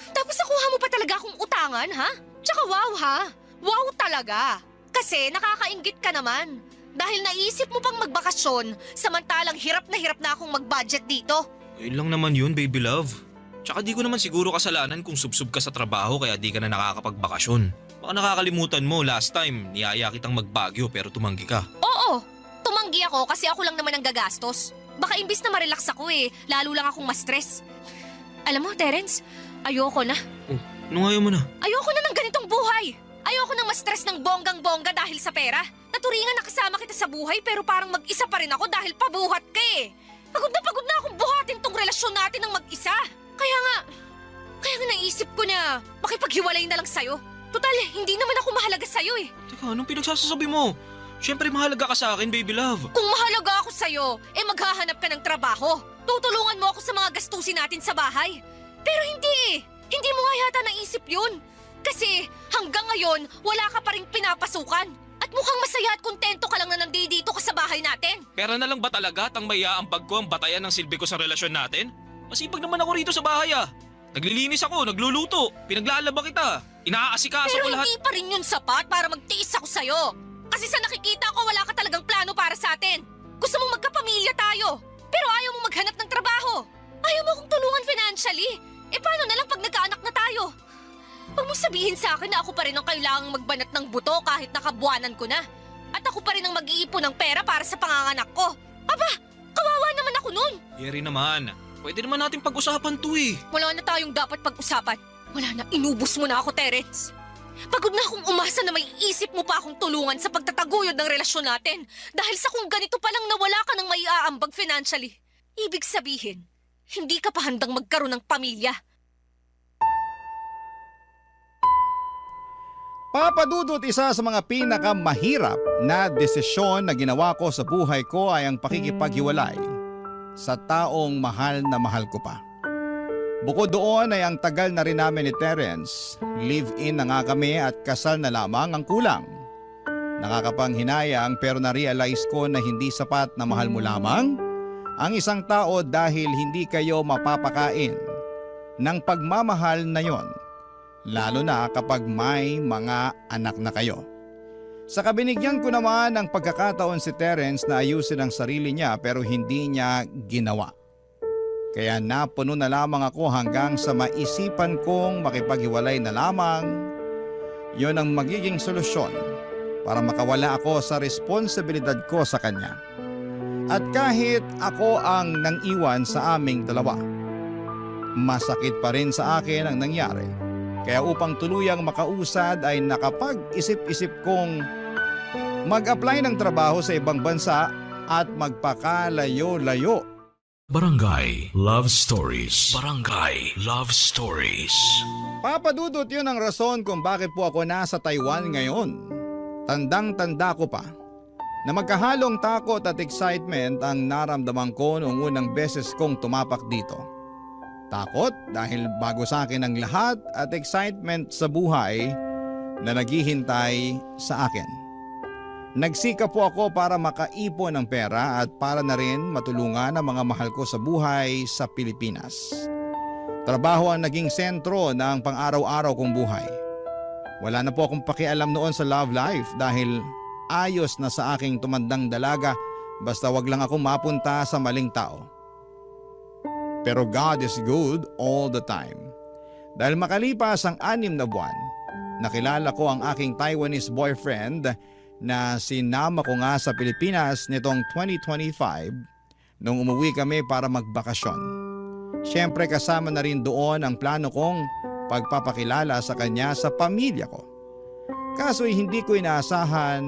nakuha mo pa talaga akong utangan, ha? Tsaka wow, ha? Wow talaga. Kasi nakakainggit ka naman. Dahil naisip mo pang magbakasyon samantalang hirap na akong mag-budget dito. Yun lang naman yun, baby love. Tsaka di ko naman siguro kasalanan kung subsub ka sa trabaho kaya di ka na nakakapagbakasyon. Baka nakakalimutan mo, last time, niyaya kitang magbagyo pero tumanggi ka. Oo, tumanggi ako kasi ako lang naman ang gagastos. Baka imbis na ma-relax ako lalo lang akong ma-stress. Alam mo, Terence, ayoko na. Anong ayaw mo na? Ayoko na ng ganitong buhay. Ayoko nang ma-stress ng bonggang-bongga dahil sa pera. Naturingan na kasama kita sa buhay pero parang mag-isa pa rin ako dahil pabuhat ka eh. Pagod na akong buhatin tong relasyon natin ng mag-isa. Kaya nga naisip ko na makipaghiwalay na lang sa'yo. Total, hindi naman ako mahalaga sa'yo eh. Teka, anong pinagsasabi mo? Siyempre mahalaga ka sa akin, baby love. Kung mahalaga ako sa'yo, maghahanap ka ng trabaho. Tutulungan mo ako sa mga gastusin natin sa bahay. Pero hindi eh. Hindi mo nga yata naisip yun. Kasi hanggang ngayon, wala ka pa rin pinapasukan. At mukhang masaya at kontento ka lang na nandito ka sa bahay natin. Pera na lang ba talaga tang may aambag ko ang batayan ng silbi ko sa relasyon natin? Masipag naman ako rito sa bahay ah. Naglilinis ako, nagluluto, pinaglalaba kita, inaasikaso ko lahat. Pero hindi pa rin yun sapat para magtiis ako sa'yo. Kasi sa nakikita ko, wala ka talagang plano para sa atin. Gusto mong magkapamilya tayo. Pero ayaw mo maghanap ng trabaho. Ayaw mo akong tulungan financially. Paano na lang pag nagkaanak na tayo? Huwag mong sabihin sa akin na ako pa rin ang kailangang magbanat ng buto kahit nakabuanan ko na. At ako pa rin ang mag-iipon ng pera para sa panganganak ko. Aba, kawawa naman ako nun. Yeri naman, pwede naman natin pag-usapan to eh. Wala na tayong dapat pag-usapan. Wala na, inubos mo na ako, Terence. Pagod na akong umasa na may isip mo pa akong tulungan sa pagtataguyod ng relasyon natin. Dahil sa kung ganito palang nawala ka ng maiaambag financially. Ibig sabihin, hindi ka pa handang magkaroon ng pamilya. Papadudot, isa sa mga pinakamahirap na desisyon na ginawa ko sa buhay ko ay ang pakikipaghiwalay sa taong mahal na mahal ko pa. Bukod doon ay ang tagal na rin namin ni Terence, live-in na nga kami at kasal na lamang ang kulang. Nakakapanghinayang pero na-realize ko na hindi sapat na mahal mo lamang ang isang tao dahil hindi kayo mapapakain ng pagmamahal na yon. Lalo na kapag may mga anak na kayo. Sa kabinigyan ko naman ang pagkakataon si Terence na ayusin ang sarili niya pero hindi niya ginawa. Kaya napuno na lamang ako hanggang sa maisipan kong makipaghiwalay na lamang. Yon ang magiging solusyon para makawala ako sa responsibilidad ko sa kanya. At kahit ako ang nang-iwan sa aming dalawa, masakit pa rin sa akin ang nangyari. Kaya upang tuluyang makausad ay nakapag-isip-isip kong mag-apply ng trabaho sa ibang bansa at magpakalayo-layo. Barangay Love Stories. Barangay Love Stories. Papadudot yun ang rason kung bakit po ako nasa Taiwan ngayon. Tandang-tanda ko pa na magkahalong takot at excitement ang naramdaman ko noong unang beses kong tumapak dito. Takot dahil bago sa akin ang lahat at excitement sa buhay na naghihintay sa akin. Nagsika po ako para makaipon ng pera at para na rin matulungan ang mga mahal ko sa buhay sa Pilipinas. Trabaho ang naging sentro ng pang-araw-araw kong buhay. Wala na po akong pakialam noon sa love life dahil ayos na sa aking tumandang dalaga basta wag lang akong mapunta sa maling tao. Pero God is good all the time. Dahil makalipas ang 6 na buwan, nakilala ko ang aking Taiwanese boyfriend na sinama ko nga sa Pilipinas nitong 2025 nung umuwi kami para magbakasyon. Siyempre kasama na rin doon ang plano kong pagpapakilala sa kanya sa pamilya ko. Kaso'y hindi ko inaasahan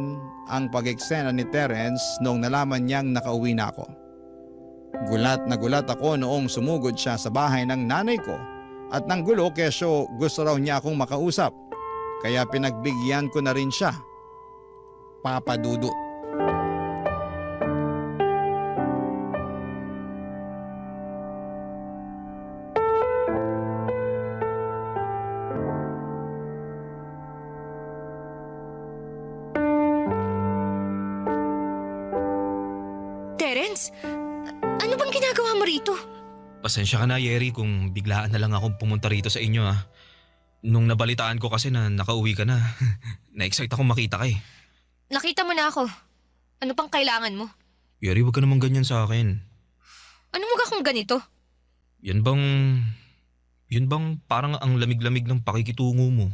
ang pag-eksena ni Terence noong nalaman niyang nakauwi na ako. Gulat na gulat ako noong sumugod siya sa bahay ng nanay ko at nang gulo kesyo gusto raw niya akong makausap. Kaya pinagbigyan ko na rin siya. Papa Dudut. Terence, ano bang ginagawa mo rito? Pasensya ka na, Yeri, kung biglaan na lang akong pumunta rito sa inyo ah. Nung nabalitaan ko kasi na nakauwi ka na, na-excite akong makita ka eh. Nakita mo na ako. Ano pang kailangan mo? Yeri, wag ka naman ganyan sa akin. Ano mo ka kung ganito? Yun bang parang ang lamig-lamig ng pakikitungo mo?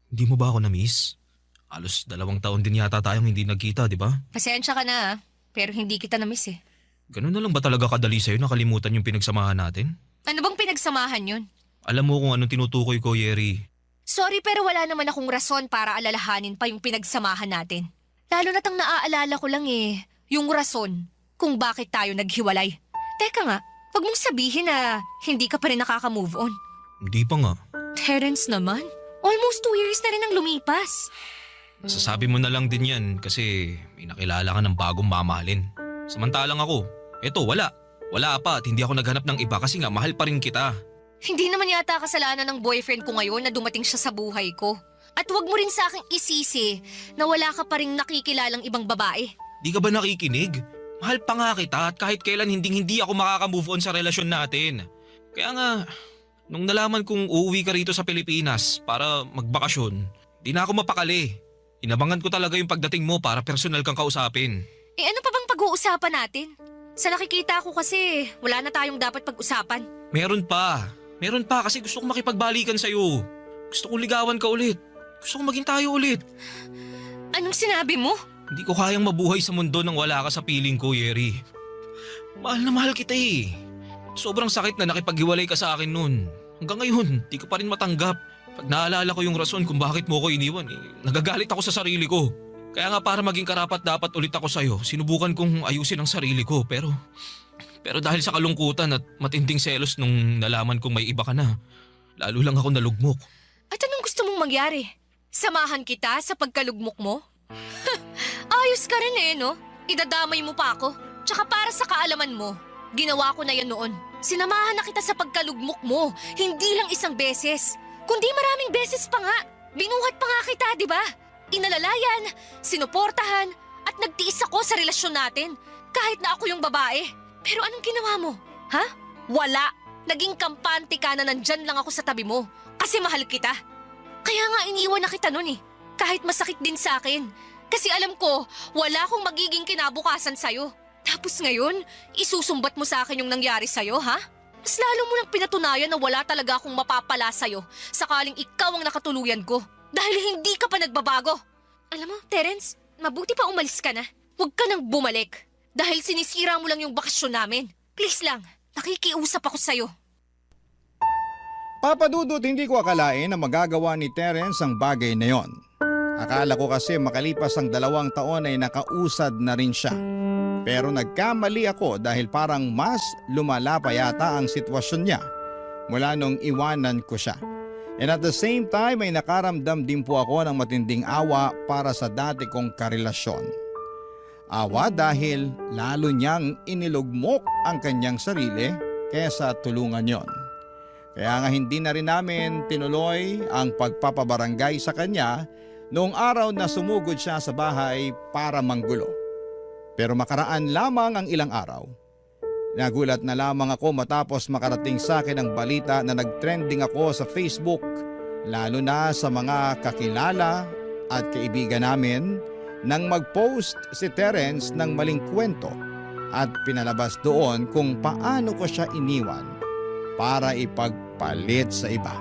Hindi mo ba ako na-miss? Halos 2 taon din yata tayong hindi nagkita, di ba? Pasensya ka na pero hindi kita na-miss eh. Ganun na lang ba talaga kadali sa'yo nakalimutan yung pinagsamahan natin? Ano bang pinagsamahan yun? Alam mo kung anong tinutukoy ko, Yeri. Sorry pero wala naman akong rason para alalahanin pa yung pinagsamahan natin. Lalo na't ang naaalala ko lang yung rason kung bakit tayo naghiwalay. Teka nga, wag mong sabihin na hindi ka pa rin nakaka-move on. Hindi pa nga. Terence naman, almost 2 years na rin ang lumipas. Sasabi mo na lang din yan kasi may nakilala ka ng bagong mamahalin. Samantalang ako, eto wala. Wala pa at hindi ako naghanap ng iba kasi nga mahal pa rin kita. Hindi naman yata kasalanan ng boyfriend ko ngayon na dumating siya sa buhay ko. At wag mo rin sa akin isisi na wala ka pa rin nakikilalang ibang babae. Di ka ba nakikinig? Mahal pa nga kita at kahit kailan hindi ako makaka-move on sa relasyon natin. Kaya nga, nung nalaman kong uuwi ka rito sa Pilipinas para magbakasyon, di na ako mapakali. Inabangan ko talaga yung pagdating mo para personal kang kausapin. Ano pa bang pag-uusapan natin? Sa nakikita ko kasi, wala na tayong dapat pag-usapan. Meron pa kasi gusto kong makipagbalikan sa'yo. Gusto kong ligawan ka ulit. Gusto kong maging tayo ulit. Anong sinabi mo? Hindi ko kayang mabuhay sa mundo nang wala ka sa piling ko, Yeri. Mahal na mahal kita eh. Sobrang sakit na nakipaghiwalay ka sa akin nun. Hanggang ngayon, di ko pa rin matanggap. Pag naalala ko yung rason kung bakit mo ko iniwan, nagagalit ako sa sarili ko. Kaya nga para maging karapat-dapat ulit ako sa'yo, sinubukan kong ayusin ang sarili ko pero dahil sa kalungkutan at matinding selos nung nalaman kong may iba ka na, lalo lang ako nalugmok. At anong gusto mong mangyari? Samahan kita sa pagkalugmok mo? Ayos ka rin no? Idadamay mo pa ako. Tsaka para sa kaalaman mo, ginawa ko na yan noon. Sinamahan na kita sa pagkalugmok mo, hindi lang 1 beses, kundi maraming beses pa nga. Binuhat pa nga kita, di ba? Inalalayan, sinuportahan, at nagtiis ako sa relasyon natin, kahit na ako yung babae. Pero anong ginawa mo? Ha? Wala. Naging kampante ka na nandyan lang ako sa tabi mo, kasi mahal kita. Kaya nga iniwan na kita nun kahit masakit din sa akin. Kasi alam ko, wala akong magiging kinabukasan sa'yo. Tapos ngayon, isusumbat mo sa akin yung nangyari sa'yo, ha? Mas lalo mo lang pinatunayan na wala talaga akong mapapala sa'yo sakaling ikaw ang nakatuluyan ko dahil hindi ka pa nagbabago. Alam mo, Terence, mabuti pa umalis ka na. Huwag ka nang bumalik dahil sinisira mo lang yung bakasyon namin. Please lang, nakikiusap ako sa'yo. Papa Dudut, hindi ko akalain na magagawa ni Terence ang bagay na yon. Akala ko kasi makalipas ang 2 taon ay nakausad na rin siya. Pero nagkamali ako dahil parang mas lumala pa yata ang sitwasyon niya mula nung iwanan ko siya. And at the same time ay nakaramdam din po ako ng matinding awa para sa dati kong karelasyon. Awa dahil lalo niyang inilugmok ang kanyang sarili kaysa tulungan yon. Kaya nga hindi na rin namin tinuloy ang pagpapabarangay sa kanya noong araw na sumugod siya sa bahay para manggulo. Pero makaraan lamang ang ilang araw. Nagulat na lamang ako matapos makarating sa akin ang balita na nagtrending ako sa Facebook, lalo na sa mga kakilala at kaibigan namin nang mag-post si Terence ng maling kwento at pinalabas doon kung paano ko siya iniwan para ipagpalit sa iba.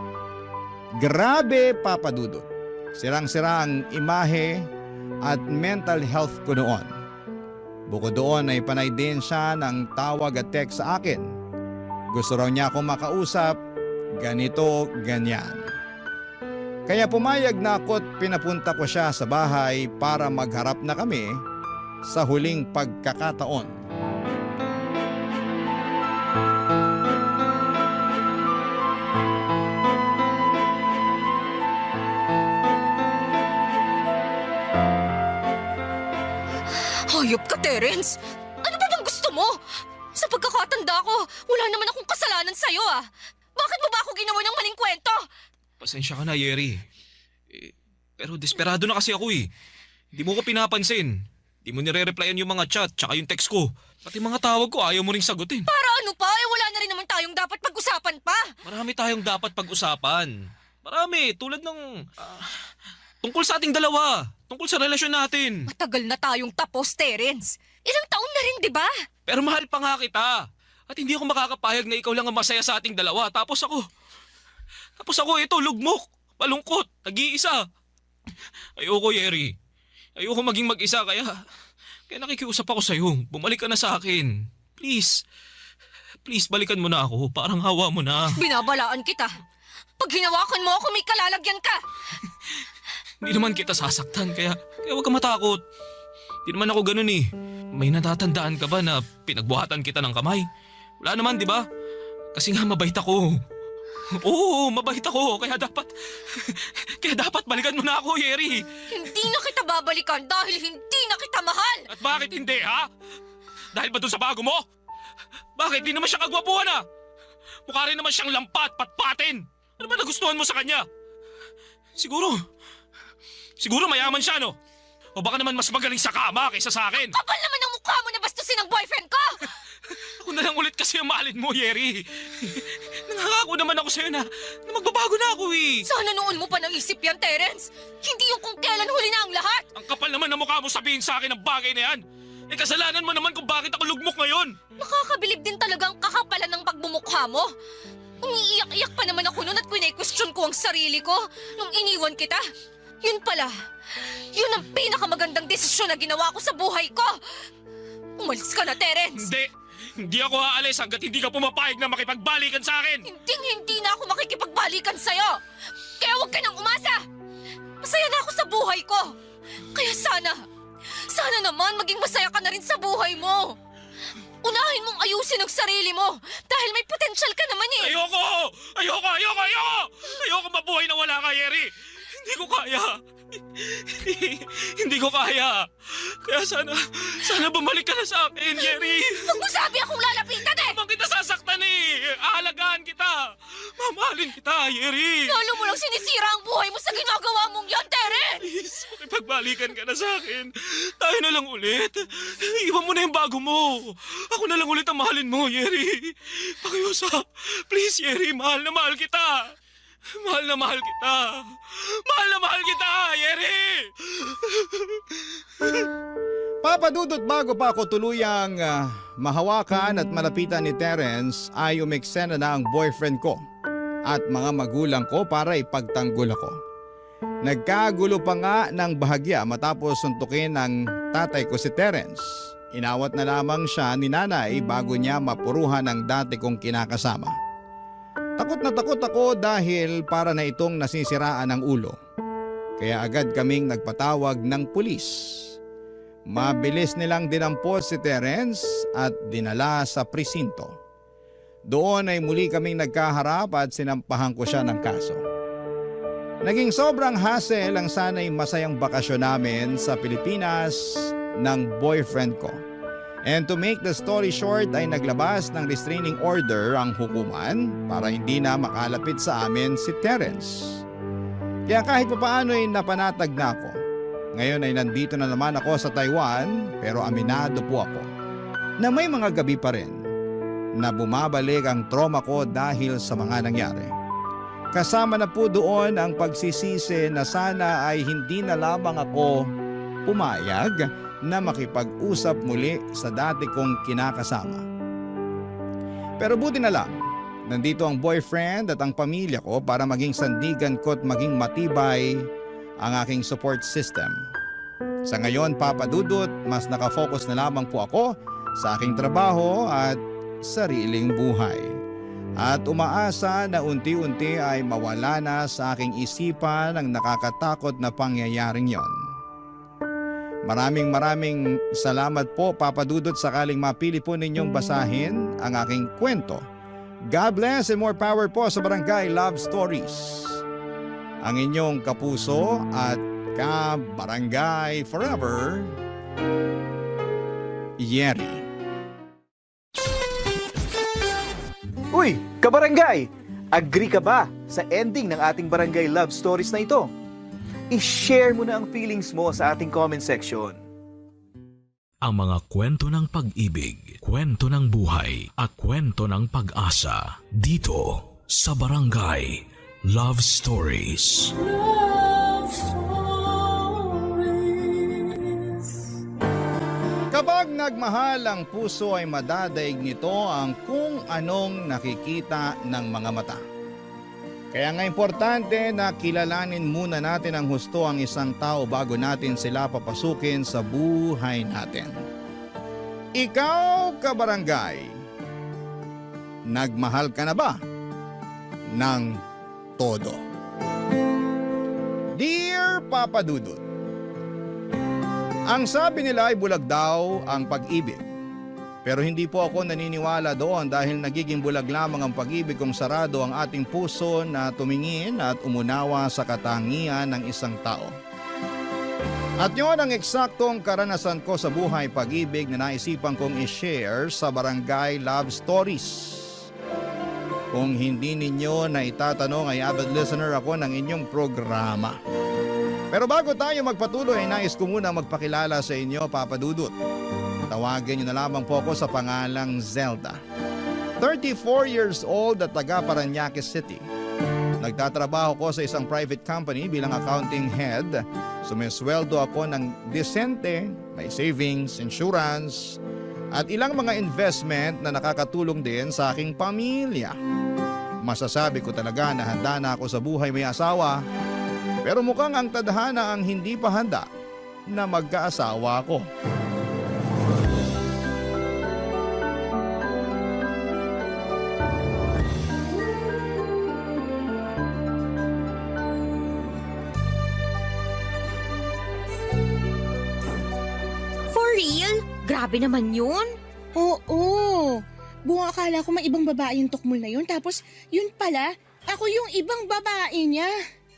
Grabe, Papa Dudut. Sirang-sira ang imahe at mental health ko noon. Bukod doon ay panay din siya ng tawag at text sa akin. Gusto raw niya akong makausap, ganito, ganyan. Kaya pumayag na ako't pinapunta ko siya sa bahay para magharap na kami sa huling pagkakataon. Hayop ka, Terence! Ano ba bang gusto mo? Sa pagkakatanda ko, wala naman akong kasalanan sa'yo ah. Bakit mo ba ako ginawa ng maling kwento? Pasensya ka na, Yeri. Pero desperado na kasi ako eh. Hindi mo ko pinapansin. Hindi mo nire-replyan yung mga chat tsaka yung text ko. Pati mga tawag ko ayaw mo ring sagutin. Para ano pa? Eh wala na rin naman tayong dapat pag-usapan pa. Marami tayong dapat pag-usapan. Marami, tulad ng... tungkol sa ating dalawa. Tungkol sa relasyon natin. Matagal na tayong tapos, Terence. Ilang taon na rin, di ba? Pero mahal pa nga kita. At hindi ako makakapayag na ikaw lang ang masaya sa ating dalawa. Tapos ako ito, lugmok, malungkot, nag-iisa. Ayoko, Yeri. Ayoko maging mag-isa kaya nakikiusap ako sa'yo. Bumalik ka na sa akin. Please. Please, balikan mo na ako. Parang hawa mo na. Binabalaan kita. Pag hinawakan mo ako, may kalalagyan ka. Hindi naman kita sasaktan kaya huwag ka matakot. Hindi naman ako ganun eh. May natatandaan ka ba na pinagbuhatan kita ng kamay? Wala naman, di ba? Kasi nga mabait ako. Oo, mabait ako. Kaya dapat balikan mo na ako, Yeri. Hindi na kita babalikan dahil hindi na kita mahal. At bakit hindi, ha? Dahil ba dun sa bago mo? Bakit? Di naman siya kagwapuhan, ha? Mukha rin naman siyang lampat, patpatin. Ano ba nagustuhan mo sa kanya? Siguro mayaman siya, no? O baka naman mas magaling sa kama kaysa sa akin. Kapal naman ang mukha mo na bastusin ang boyfriend ko! Ako na lang ulit kasi ang mahalin mo, Yeri. Nangangako naman ako sa'yo na magbabago na ako eh. Sana noon mo pa naisip yan, Terence. Hindi yung kung kailan huli na ang lahat. Ang kapal naman ng mukha mo sabihin sa akin ang bagay na yan. Eh kasalanan mo naman kung bakit ako lugmok ngayon. Nakakabilib din talagang kakapalan ng pagmumukha mo. Umiiyak-iyak pa naman ako noon at question ko ang sarili ko nung iniwan kita. Yun pala, yun ang pinakamagandang desisyon na ginawa ko sa buhay ko. Umalis ka na, Terence. Hindi ako aalis hanggat hindi ka pumapayag na makipagbalikan sa akin. Hindi na ako makikipagbalikan sa'yo. Kaya huwag ka nang umasa. Masaya na ako sa buhay ko. Kaya sana naman maging masaya ka na rin sa buhay mo. Unahin mong ayusin ang sarili mo dahil may potensyal ka naman eh. Ayoko mabuhay na wala ka, Yeri. Hindi ko kaya. Hindi ko kaya. Kaya sana bumalik ka na sa akin, Yeri. Huwag mo sabi akong lalapitan eh! Huwag kita sasaktan eh. Aalagaan kita. Mamahalin kita, Yeri. Lalo mo lang sinisira ang buhay mo sa ginagawa mong yan, Terence! Please, makipagbalikan ka na sa akin. Tayo na lang ulit. Iwan mo na yung bago mo. Ako na lang ulit ang mahalin mo, Yeri. Pakiusap. Please, Yeri. Mahal na mahal kita. Mahal na mahal kita. Mahal na mahal kita, Yeri! Papadudot, bago pa ako tuluyang mahawakan at malapitan ni Terence ay umeksena na ang boyfriend ko at mga magulang ko para ipagtanggol ako. Nagkagulo pa nga ng bahagya matapos suntukin ng tatay ko si Terence. Inawat na lamang siya ni nanay bago niya mapuruhan ang dati kong kinakasama. Takot na takot ako dahil para na itong nasisiraan ng ulo. Kaya agad kaming nagpatawag ng pulis. Mabilis nilang dinampot si Terence at dinala sa presinto. Doon ay muli kaming nagkaharap at sinampahan ko siya ng kaso. Naging sobrang hassle ang sana'y masayang bakasyon namin sa Pilipinas ng boyfriend ko. And to make the story short ay naglabas ng restraining order ang hukuman para hindi na makalapit sa amin si Terence. Kaya kahit papaano ay napanatag na ako. Ngayon ay nandito na naman ako sa Taiwan pero aminado po ako na may mga gabi pa rin na bumabalik ang trauma ko dahil sa mga nangyari. Kasama na po doon ang pagsisisi na sana ay hindi na lamang ako pumayag na makipag-usap muli sa dati kong kinakasama. Pero buti na lang, nandito ang boyfriend at ang pamilya ko para maging sandigan ko at maging matibay ang aking support system. Sa ngayon, Papa Dudut, mas nakafocus na lamang po ako sa aking trabaho at sariling buhay. At umaasa na unti-unti ay mawala na sa aking isipan ang nakakatakot na pangyayaring yon. Maraming salamat po, Papa Dudut, sakaling mapili po ninyong basahin ang aking kwento. God bless and more power po sa Barangay Love Stories. Ang inyong kapuso at ka-barangay forever, Yeri. Uy, kabarangay! Agree ka ba sa ending ng ating barangay love stories na ito? I-share mo na ang feelings mo sa ating comment section. Ang mga kwento ng pag-ibig, kwento ng buhay at kwento ng pag-asa dito sa Barangay Love Stories. Love Stories. Kapag nagmahal ang puso ay madadaig nito ang kung anong nakikita ng mga mata. Kaya nga importante na kilalanin muna natin ang husto ang isang tao bago natin sila papasukin sa buhay natin. Ikaw, kabarangay, nagmahal ka na ba ng todo? Dear Papa Dudut, ang sabi nila ay bulag daw ang pag-ibig. Pero hindi po ako naniniwala doon dahil nagiging bulag lamang ang pag-ibig kung sarado ang ating puso na tumingin at umunawa sa katangian ng isang tao. At yun ang eksaktong karanasan ko sa buhay pag-ibig na naisipan kong i-share sa Barangay Love Stories. Kung hindi ninyo na itatanong ay avid listener ako ng inyong programa. Pero bago tayo magpatuloy, nais ko muna magpakilala sa inyo, Papa Dudut. Tawagin niyo na lamang po ako sa pangalang Zelda. 34 years old at taga Parañaque City. Nagtatrabaho ko sa isang private company bilang accounting head. Sumisweldo ako ng disente, may savings, insurance, at ilang mga investment na nakakatulong din sa aking pamilya. Masasabi ko talaga na handa na ako sa buhay may asawa, pero mukhang ang tadhana ang hindi pa handa na magkaasawa ako. For real? Grabe naman yun. Oo. Buong akala ko may ibang babae yung tukmol na yun. Tapos, yun pala, ako yung ibang babae niya.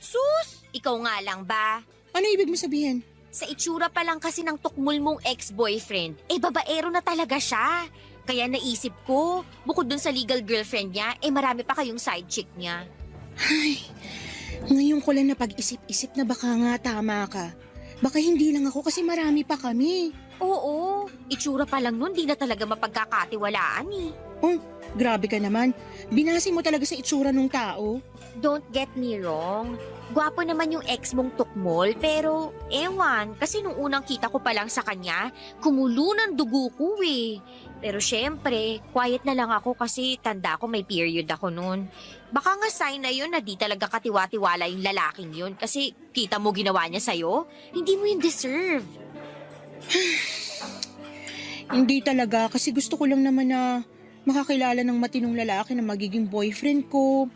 Sus! Ikaw nga lang ba? Ano ibig mo sabihin? Sa itsura pa lang kasi ng tukmol mong ex-boyfriend, babaero na talaga siya. Kaya naisip ko, bukod dun sa legal girlfriend niya, marami pa kayong side chick niya. Ay, ngayon ko lang napag-isip-isip na baka nga tama ka. Baka hindi lang ako kasi marami pa kami. Oo, itsura pa lang nun, di na talaga mapagkakatiwalaan eh. Oh, grabe ka naman. Binasi mo talaga sa itsura ng tao. Don't get me wrong. Gwapo naman yung ex mong tukmol, pero ewan, kasi nung unang kita ko pa lang sa kanya, kumulo ng dugo ko eh. Pero syempre, quiet na lang ako kasi tanda ko may period ako noon. Baka nga sign na yun na di talaga katiwa-tiwala yung lalaking yun kasi kita mo ginawa niya sa'yo, hindi mo yun deserve. Hindi talaga kasi gusto ko lang naman na makakilala ng matinong lalaki na magiging boyfriend ko.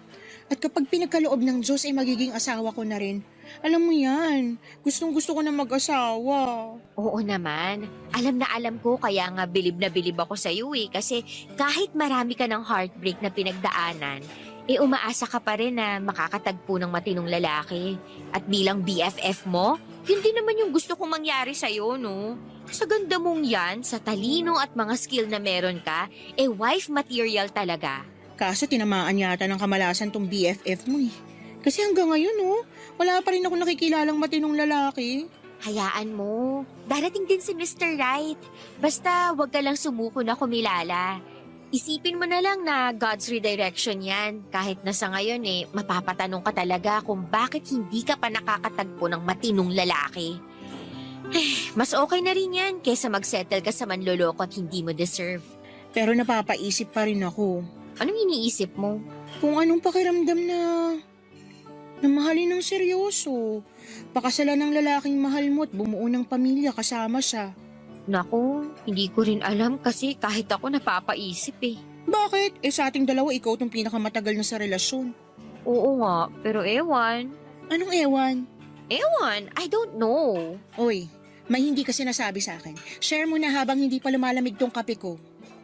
At kapag pinagkaloob ng Diyos ay magiging asawa ko na rin. Alam mo yan, gustong-gusto ko na mag-asawa. Oo naman. Alam na alam ko kaya nga bilib na bilib ako sa iyo eh. Kasi kahit marami ka ng heartbreak na pinagdaanan, umaasa ka pa rin na makakatagpo ng matinong lalaki. At bilang BFF mo, yun din naman yung gusto kong mangyari sa'yo, no? Sa ganda mong yan, sa talino at mga skill na meron ka, wife material talaga. Kaso tinamaan yata ng kamalasan tong BFF mo eh. Kasi hanggang ngayon wala pa rin ako nakikilalang matinong lalaki. Hayaan mo. Darating din si Mr. Right. Basta wag ka lang sumuko na kumilala. Isipin mo na lang na God's redirection yan. Kahit na sa ngayon mapapatanong ka talaga kung bakit hindi ka pa nakakatagpo ng matinong lalaki. Mas okay na rin yan kesa magsettle ka sa manloloko at hindi mo deserve. Pero napapaisip pa rin ako. Anong iniisip mo? Kung anong pakiramdam na mahalin ng seryoso. Pakasalan ng lalaking mahal mo at bumuo ng pamilya kasama siya. Naku, hindi ko rin alam kasi kahit ako napapaisip eh. Bakit? Sa ating dalawa ikaw tong pinakamatagal na sa relasyon. Oo nga, pero ewan. Anong ewan? Ewan, I don't know. Oy, may hindi ka sinasabi sa akin. Share mo na habang hindi pa lumalamig tong kape ko.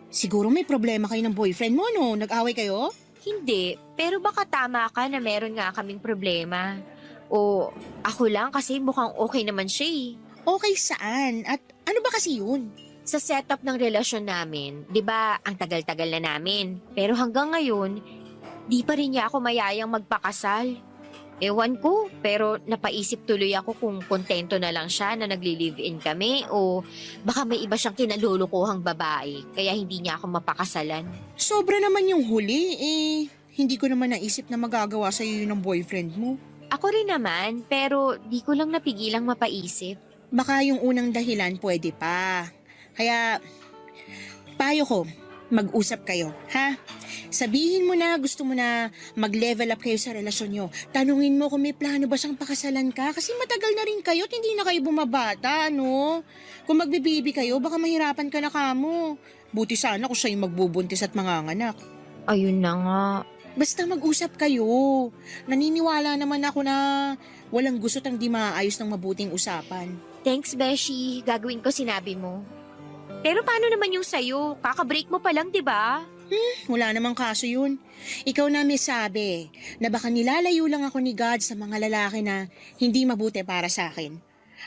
Siguro may problema kayo ng boyfriend mo, no? Nag-away kayo? Hindi, pero baka tama ka na meron nga kaming problema. O ako lang kasi mukhang okay naman siya eh. Okay saan? At ano ba kasi yun? Sa setup ng relasyon namin, di ba ang tagal-tagal na namin. Pero hanggang ngayon, di pa rin niya ako mayayang magpakasal. Ewan ko, pero napaisip tuloy ako kung kontento na lang siya na nagli-live-in kami o baka may iba siyang kinalulukuhang babae kaya hindi niya ako mapakasalan. Sobra naman yung huli hindi ko naman naisip na magagawa sa'yo yun ng boyfriend mo. Ako rin naman, pero di ko lang napigilang mapaisip. Baka yung unang dahilan pwede pa. Kaya, payo ko, mag-usap kayo, ha? Sabihin mo na gusto mo na mag-level up kayo sa relasyon nyo. Tanungin mo kung may plano ba siyang pakasalan ka kasi matagal na rin kayo at hindi na kayo bumabata, no? Kung magbibibi kayo, baka mahirapan ka na kamo. Buti sana kung siya yung magbubuntis at manganganak. Ayun na nga. Basta mag-usap kayo. Naniniwala naman ako na walang gusto't ang di maayos ng mabuting usapan. Thanks, Beshi. Gagawin ko sinabi mo. Pero paano naman yung sayo? Kaka-break mo pa lang, di ba? Wala namang kaso yun. Ikaw na may sabi na baka nilalayo lang ako ni God sa mga lalaki na hindi mabuti para sa akin.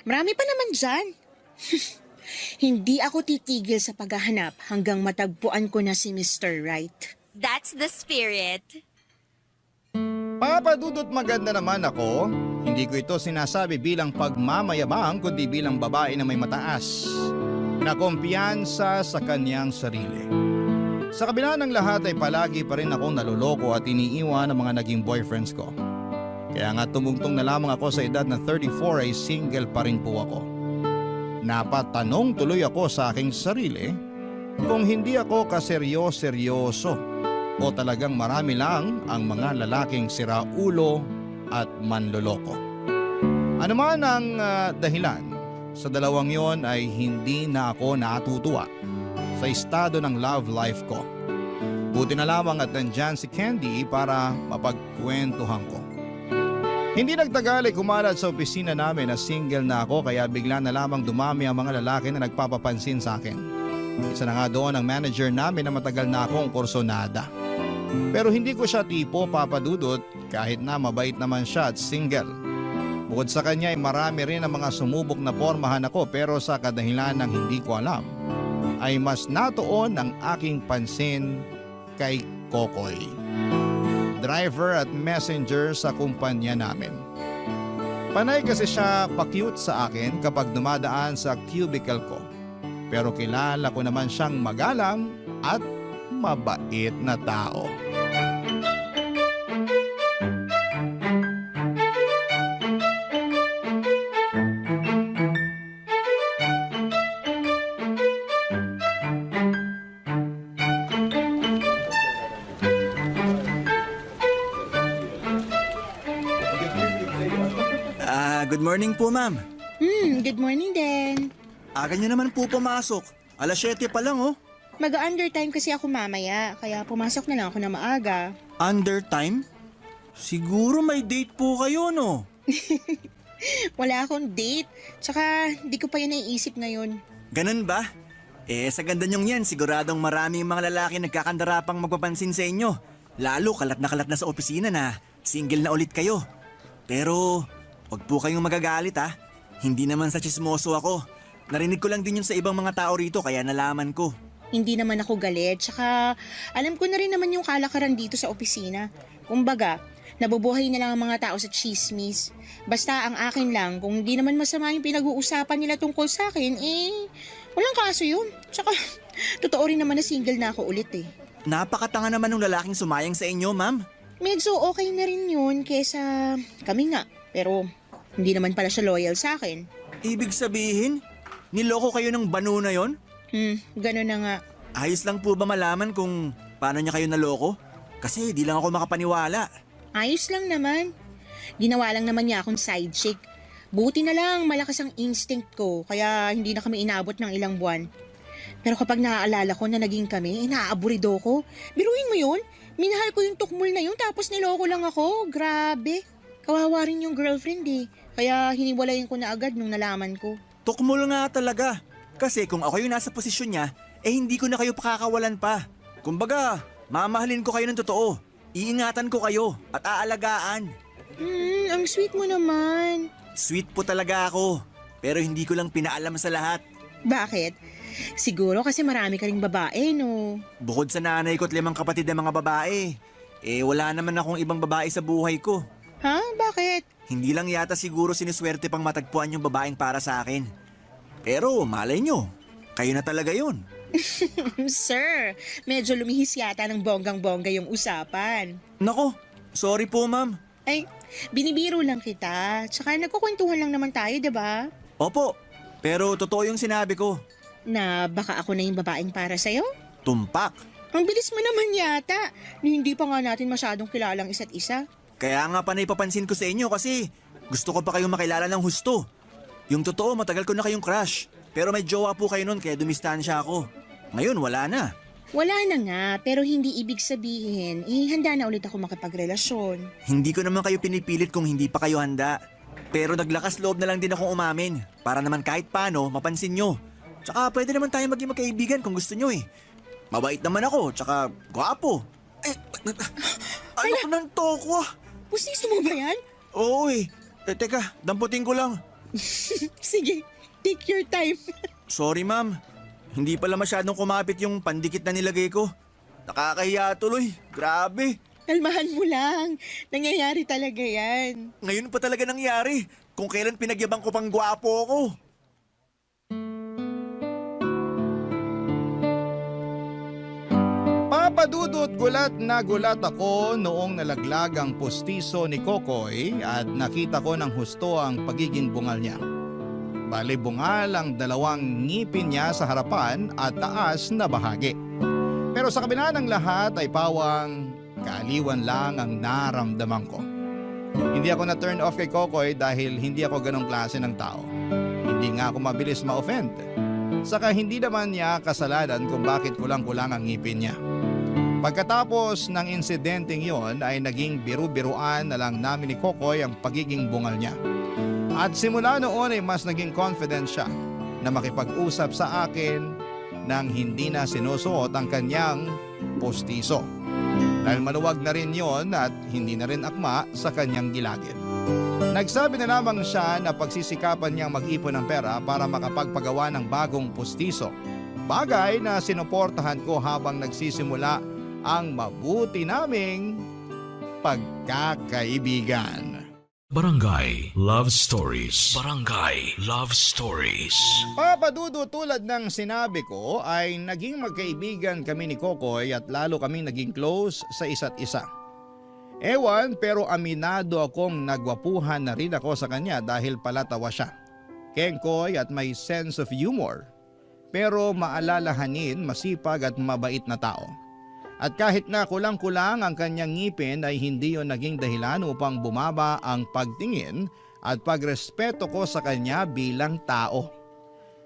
Marami pa naman dyan. Hindi ako titigil sa paghahanap hanggang matagpuan ko na si Mr. Right. That's the spirit. Papadudot maganda naman ako. Hindi ko ito sinasabi bilang pagmamayabang kundi bilang babae na may mataas na kumpiyansa sa kanyang sarili. Sa kabila ng lahat ay palagi pa rin akong naloloko at iniiwan ng mga naging boyfriends ko. Kaya nga tumungtong na lamang ako sa edad na 34 ay single pa rin po ako. Napatanong tuloy ako sa aking sarili kung hindi ako kaseryoso o talagang marami lang ang mga lalaking siraulo at manloloko. Ano man ang dahilan, sa dalawang yon ay hindi na ako natutuwa sa estado ng love life ko. Buti na lamang at nandyan si Candy para mapagkwentuhan ko. Hindi nagtagal ay kumalat sa opisina namin na single na ako kaya bigla na lamang dumami ang mga lalaki na nagpapapansin sa akin. Isa na nga doon ang manager namin na matagal na akong kursonada. Pero hindi ko siya tipo papadudot kahit na mabait naman siya at single. Bukod sa kanya ay marami rin ang mga sumubok na pormahan ako pero sa kadahilan ng hindi ko alam ay mas natuon ang aking pansin kay Kokoy. Driver at messenger sa kumpanya namin. Panay kasi siya pa-cute sa akin kapag dumadaan sa cubicle ko. Pero kilala ko naman siyang magalang at mabait na tao. Good morning po, ma'am. Good morning din. Aga niyo naman po pumasok. 7:00 pa lang, oh. Mag-undertime kasi ako mamaya, kaya pumasok na lang ako na maaga. Undertime? Siguro may date po kayo, no? Wala akong date, tsaka di ko pa yun naiisip ngayon. Ganun ba? Sa ganda niyong yan, siguradong maraming mga lalaki nagkakandarapang magpapansin sa inyo. Lalo kalat na sa opisina na single na ulit kayo. Pero, wag po kayong magagalit ha. Hindi naman sa chismoso ako. Narinig ko lang din yun sa ibang mga tao rito kaya nalaman ko. Hindi naman ako galit, tsaka alam ko na rin naman yung kalakaran dito sa opisina. Kumbaga, nabubuhay na lang ang mga tao sa chismis. Basta ang akin lang, kung hindi naman masama yung pinag-uusapan nila tungkol sa akin, walang kaso yun. Tsaka, totoo rin naman na single na ako ulit eh. Napakatanga naman ng lalaking sumayang sa inyo, ma'am. Medyo okay na rin yun kesa kami nga. Pero, hindi naman pala siya loyal sa akin. Ibig sabihin, niloko kayo ng banu na yon? Ganun na nga. Ayos lang po ba malaman kung paano niya kayo naloko? Kasi di lang ako makapaniwala. Ayos lang naman. Ginawa lang naman niya akong side chick. Buti na lang malakas ang instinct ko kaya hindi na kami inabot ng ilang buwan. Pero kapag naaalala ko na naging kami, naaaburido ko. Biruin mo yun? Minahal ko yung tukmul na yun tapos niloko lang ako. Grabe. Kawawa rin yung girlfriend eh. Kaya hiniwalayin ko na agad nung nalaman ko. Tukmul nga talaga. Kasi kung ako yung nasa posisyon niya, hindi ko na kayo pakakawalan pa. Kumbaga, mamahalin ko kayo ng totoo. Iingatan ko kayo at aalagaan. Ang sweet mo naman. Sweet po talaga ako, pero hindi ko lang pinaalam sa lahat. Bakit? Siguro kasi marami ka ring babae, no? Bukod sa nanay ko at 5 kapatid na mga babae, wala naman akong ibang babae sa buhay ko. Ha? Bakit? Hindi lang yata siguro siniswerte pang matagpuan yung babaeng para sa akin. Pero malay nyo, kayo na talaga yun. Sir, medyo lumihis yata ng bonggang-bongga yung usapan. Nako, sorry po ma'am. Ay, binibiro lang kita. Tsaka nagkukwentuhan lang naman tayo, diba? Opo, pero totoo yung sinabi ko. Na baka ako na yung babaeng para sa'yo? Tumpak. Ang bilis mo naman yata. Hindi pa nga natin masyadong kilalang isa't isa. Kaya nga panay papansin ko sa inyo kasi gusto ko pa kayong makilala ng husto. Yung totoo, matagal ko na kayong crush. Pero may jowa po kayo nun kaya dumistansya ako. Ngayon, wala na. Wala na nga, pero hindi ibig sabihin, handa na ulit ako makipagrelasyon. Hindi ko naman kayo pinipilit kung hindi pa kayo handa. Pero naglakas loob na lang din akong umamin. Para naman kahit paano, mapansin nyo. Tsaka pwede naman tayo maging magkaibigan kung gusto nyo eh. Mabait naman ako, tsaka gwapo. Ayoko ng toko ah. Pustiso mo ba yan? Oo eh. Teka, damputin ko lang. Sige, take your time. Sorry ma'am. Hindi pala masyadong kumapit yung pandikit na nilagay ko. Nakakahiya tuloy. Grabe. Kalmahan mo lang. Nangyayari talaga yan. Ngayon pa talaga nangyari. Kung kailan pinagyabang ko pang gwapo ko. Papadudot gulat na gulat ako noong nalaglag ang pustiso ni Kokoy at nakita ko ng husto ang pagiging bungal niya. Bali bungal ang 2 ngipin niya sa harapan at taas na bahagi. Pero sa kabila ng lahat ay pawang kaaliwan lang ang naramdaman ko. Hindi ako na-turn off kay Kokoy dahil hindi ako ganong klase ng tao. Hindi nga ako mabilis ma-offend. Saka hindi naman niya kasalanan kung bakit kulang-kulang ang ngipin niya. Pagkatapos ng insidenteng yon ay naging biru-biruan na lang namin ni Kokoy ang pagiging bungal niya. At simula noon ay mas naging confident siya na makipag-usap sa akin nang hindi na sinusuot ang kanyang postiso. Dahil maluwag na rin yon at hindi na rin akma sa kanyang gilagid. Nagsabi na lamang siya na pagsisikapan niyang mag-ipon ng pera para makapagpagawa ng bagong postiso. Bagay na sinuportahan ko habang nagsisimula ang mabuti naming pagkakaibigan. Barangay Love Stories. Barangay Love Stories. Papadudo tulad ng sinabi ko ay naging magkaibigan kami ni Kokoy at lalo kaming naging close sa isa't isa. Ewan pero aminado akong nagwapuhan na rin ako sa kanya dahil palatawa siya. Kengkoy at may sense of humor. Pero maalalahanin, masipag at mabait na tao. At kahit na kulang-kulang ang kanyang ngipin ay hindi yon naging dahilan upang bumaba ang pagtingin at pagrespeto ko sa kanya bilang tao.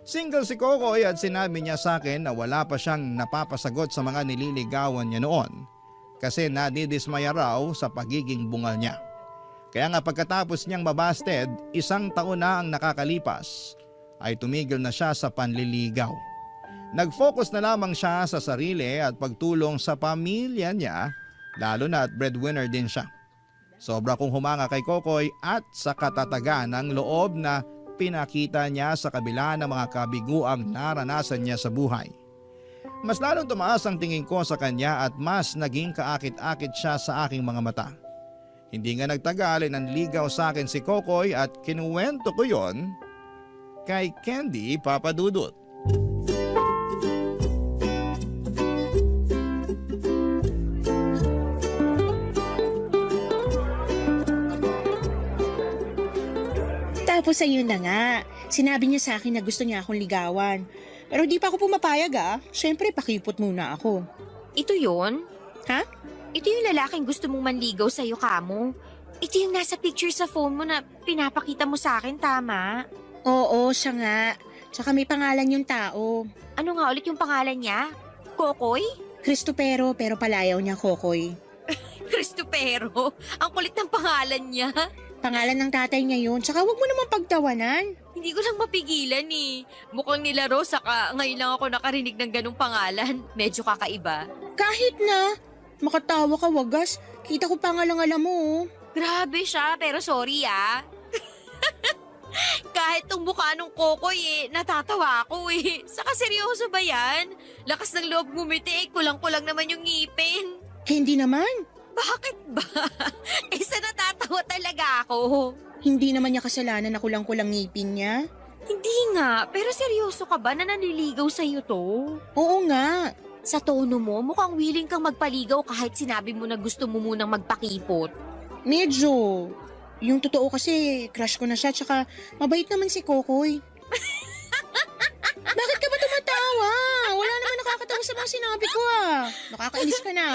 Single si Kokoy at sinabi niya sa akin na wala pa siyang napapasagot sa mga nililigawan niya noon kasi nadidismaya raw sa pagiging bungal niya. Kaya nga pagkatapos niyang mabasted, 1 taon na ang nakakalipas, ay tumigil na siya sa panliligaw. Nag-focus na lamang siya sa sarili at pagtulong sa pamilya niya, lalo na at breadwinner din siya. Sobra kong humanga kay Kokoy at sa katatagan ng loob na pinakita niya sa kabila ng mga kabiguang naranasan niya sa buhay. Mas lalong tumaas ang tingin ko sa kanya at mas naging kaakit-akit siya sa aking mga mata. Hindi nga nagtagal ay nanligaw sa akin si Kokoy at kinuwento ko yon kay Candy Papadudut. Tapos ayun na nga, sinabi niya sa akin na gusto niya akong ligawan. Pero di pa ako pumapayag Siyempre, pakipot muna ako. Ito yon? Ha? Ito yung lalaking gusto mong manligaw sa'yo, Kamo. Ito yung nasa picture sa phone mo na pinapakita mo sa akin, tama? Oo, siya nga. Tsaka may pangalan yung tao. Ano nga ulit yung pangalan niya? Kokoy? Cristopero, pero palayaw niya Kokoy. Cristopero? Ang kulit ng pangalan niya. Pangalan ng tatay niya yun. Tsaka wag mo naman pagtawanan. Hindi ko lang mapigilan eh. Mukhang nilaro, saka ngayon lang ako nakarinig ng ganung pangalan. Medyo kakaiba. Kahit na. Makatawa ka, wagas. Kita ko pangalang-alam mo. Grabe siya, pero sorry Kahit tong mukha nung Kokoy natatawa ako Saka seryoso ba yan? Lakas ng loob ngumiti kulang-kulang naman yung ngipin. Hindi naman. Bakit ba? Sa natatawa talaga ako. Hindi naman niya kasalanan na kulang-kulang ngipin niya. Hindi nga, pero seryoso ka ba na nanliligaw sa'yo to? Oo nga. Sa tono mo, mukhang willing kang magpaligaw kahit sinabi mo na gusto mo munang magpakipot. Medyo. Yung totoo kasi, crush ko na siya, tsaka mabait naman si Kokoy. Bakit ka ba tumatawa? Wala naman nakakatawa sa mga sinabi ko Nakakainis ka na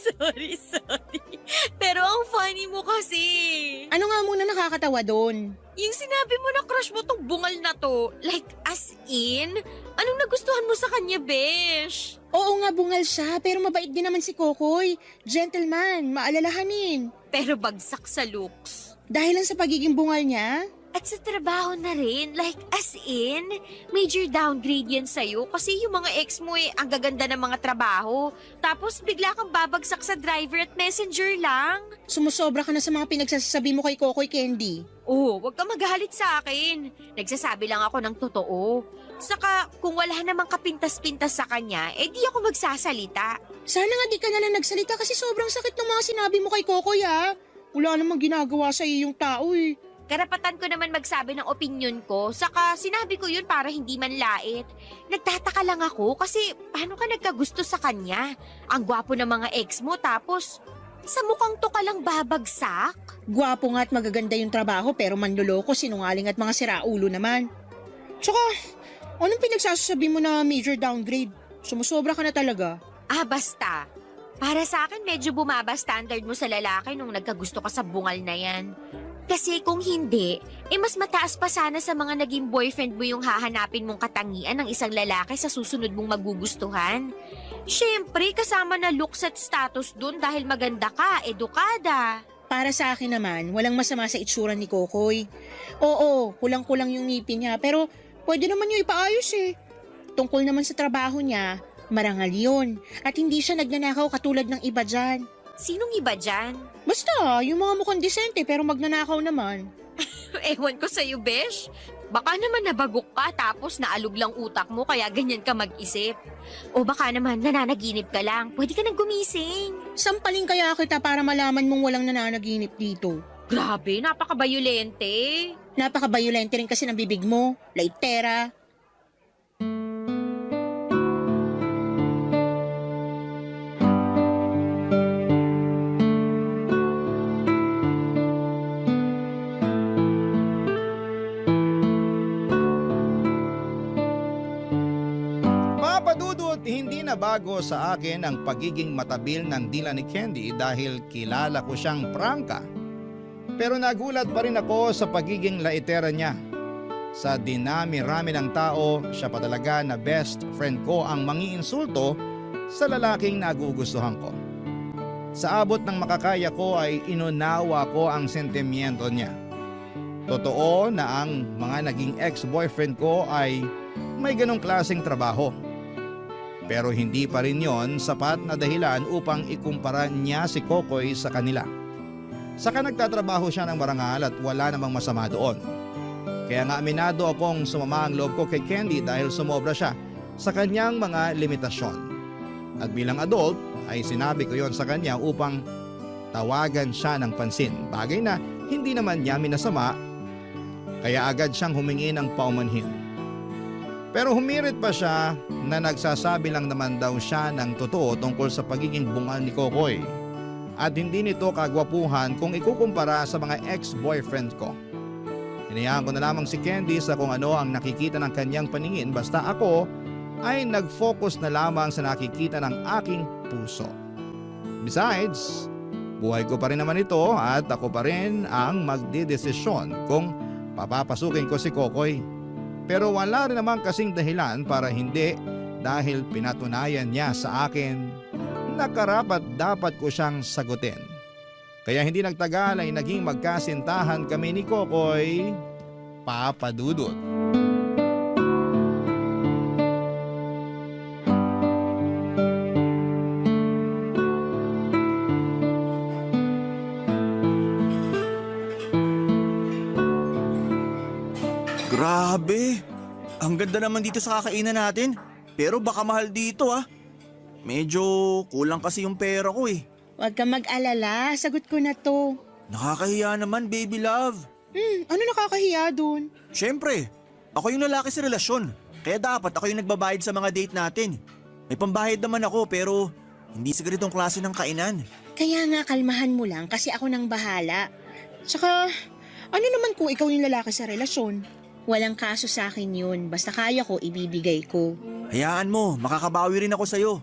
Sorry. Pero ang funny mo kasi. Ano nga muna nakakatawa doon? Yung sinabi mo na crush mo tong bungal na to, like as in? Anong nagustuhan mo sa kanya, besh? Oo nga, bungal siya, pero mabait din naman si Kokoy. Gentleman, maalalahanin. Pero bagsak sa looks. Dahil lang sa pagiging bungal niya? At sa trabaho na rin, like as in, major downgrade yan sa'yo kasi yung mga ex mo ang gaganda ng mga trabaho. Tapos bigla kang babagsak sa driver at messenger lang. Sumusobra ka na sa mga pinagsasabi mo kay Kokoy, Candy. Oh, wag ka magalit sa akin. Nagsasabi lang ako ng totoo. Saka kung wala namang kapintas-pintas sa kanya, di ako magsasalita. Sana nga di ka na lang nagsalita kasi sobrang sakit ng mga sinabi mo kay Kokoy Wala namang ginagawa sa yung tao Karapatan ko naman magsabi ng opinion ko, saka sinabi ko yun para hindi man lait. Nagtataka lang ako kasi paano ka nagkagusto sa kanya? Ang gwapo ng mga ex mo tapos sa mukhang to ka lang babagsak? Gwapo nga at magaganda yung trabaho pero manloloko, sinungaling at mga siraulo naman. Tsaka, anong pinagsasabi mo na major downgrade? Sumusobra ka na talaga. Basta. Para sa akin medyo bumaba standard mo sa lalaki nung nagkagusto ka sa bungal na yan. Kasi kung hindi, mas mataas pa sana sa mga naging boyfriend mo yung hahanapin mong katangian ng isang lalaki sa susunod mong magugustuhan. Siyempre, kasama na looks at status dun dahil maganda ka, edukada. Para sa akin naman, walang masama sa itsura ni Kokoy. Oo, kulang-kulang yung ngipin niya, pero pwede naman yung ipaayos Tungkol naman sa trabaho niya, marangal yun. At hindi siya nagnanakaw katulad ng iba dyan. Sinong iba dyan? Basta, yung mga mukhang disente pero magnanakaw naman. Ewan ko sa'yo, besh. Baka naman nabagok ka tapos naalog lang utak mo kaya ganyan ka mag-isip. O baka naman nananaginip ka lang. Pwede ka nang gumising. Sampaling kaya kita para malaman mong walang nananaginip dito. Grabe, napaka-bayolente. Napaka-bayolente rin kasi ng bibig mo. Laitera. Hindi na bago sa akin ang pagiging matabil ng dila ni Candy dahil kilala ko siyang prangka. Pero nagulat pa rin ako sa pagiging laitera niya. Sa dinami-rami ng tao, siya pa talaga na best friend ko ang mangiinsulto sa lalaking nagugustuhan ko. Sa abot ng makakaya ko ay inunawa ko ang sentimiento niya. Totoo na ang mga naging ex-boyfriend ko ay may ganong klaseng trabaho. Pero hindi pa rin yon sapat na dahilan upang ikumpara niya si Kokoy sa kanila. Saka nagtatrabaho siya ng marangal at wala namang masama doon. Kaya nga aminado akong sumama ang loob ko kay Candy dahil sumobra siya sa kanyang mga limitasyon. At bilang adult ay sinabi ko yon sa kanya upang tawagan siya ng pansin. Bagay na hindi naman niya minasama, kaya agad siyang humingi ng paumanhin. Pero humirit pa siya na nagsasabi lang naman daw siya ng totoo tungkol sa pagiging bungal ni Kokoy. At hindi nito kagwapuhan kung ikukumpara sa mga ex-boyfriend ko. Hinayaan ko na lamang si Candy sa kung ano ang nakikita ng kanyang paningin basta ako ay nag-focus na lamang sa nakikita ng aking puso. Besides, buhay ko pa rin naman ito at ako pa rin ang magdidesisyon kung papapasukin ko si Kokoy. Pero wala rin naman kasing dahilan para hindi dahil pinatunayan niya sa akin na karapat dapat ko siyang sagutin. Kaya hindi nagtagal ay naging magkasintahan kami ni Kokoy, Papa Dudut. Grabe! Ang ganda naman dito sa kakainan natin. Pero baka mahal dito ah. Medyo kulang kasi yung pera ko eh. Huwag ka mag-alala, sagot ko na to. Nakakahiya naman, baby love. Ano nakakahiya dun? Siyempre, ako yung lalaki sa relasyon. Kaya dapat ako yung nagbabayad sa mga date natin. May pambayad naman ako pero hindi sa ganitong klase ng kainan. Kaya nga kalmahan mo lang kasi ako nang bahala. Tsaka, ano naman kung ikaw yung lalaki sa relasyon? Walang kaso sa akin yun, basta kaya ko ibibigay ko. Hayaan mo, makakabawi rin ako sa'yo.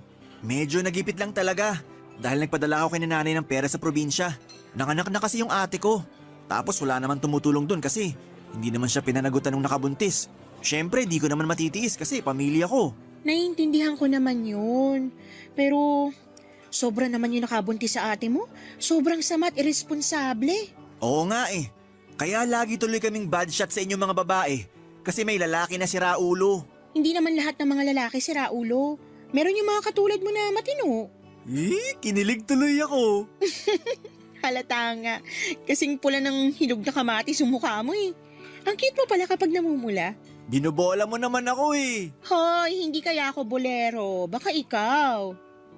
Medyo nagipit lang talaga dahil nagpadala ako kay nanay ng pera sa probinsya. Nanganak na kasi yung ate ko. Tapos wala naman tumutulong dun kasi hindi naman siya pinanagutan ng nakabuntis. Siyempre, di ko naman matitiis kasi pamilya ko. Naiintindihan ko naman yun. Pero, sobra naman yung nakabuntis sa ate mo. Sobrang sama at irresponsable. Oo nga eh. Kaya lagi tuloy kaming bad shot sa inyong mga babae. Kasi may lalaki na si Raulo. Hindi naman lahat ng mga lalaki si Raulo. Meron yung mga katulad mo na matino. Kinilig tuloy ako. Halata nga. Kasing pula ng hinog na kamatis yung mukha mo eh. Ang cute mo pala kapag namumula. Binubola mo naman ako eh. Hoy, hindi kaya ako bolero. Baka ikaw.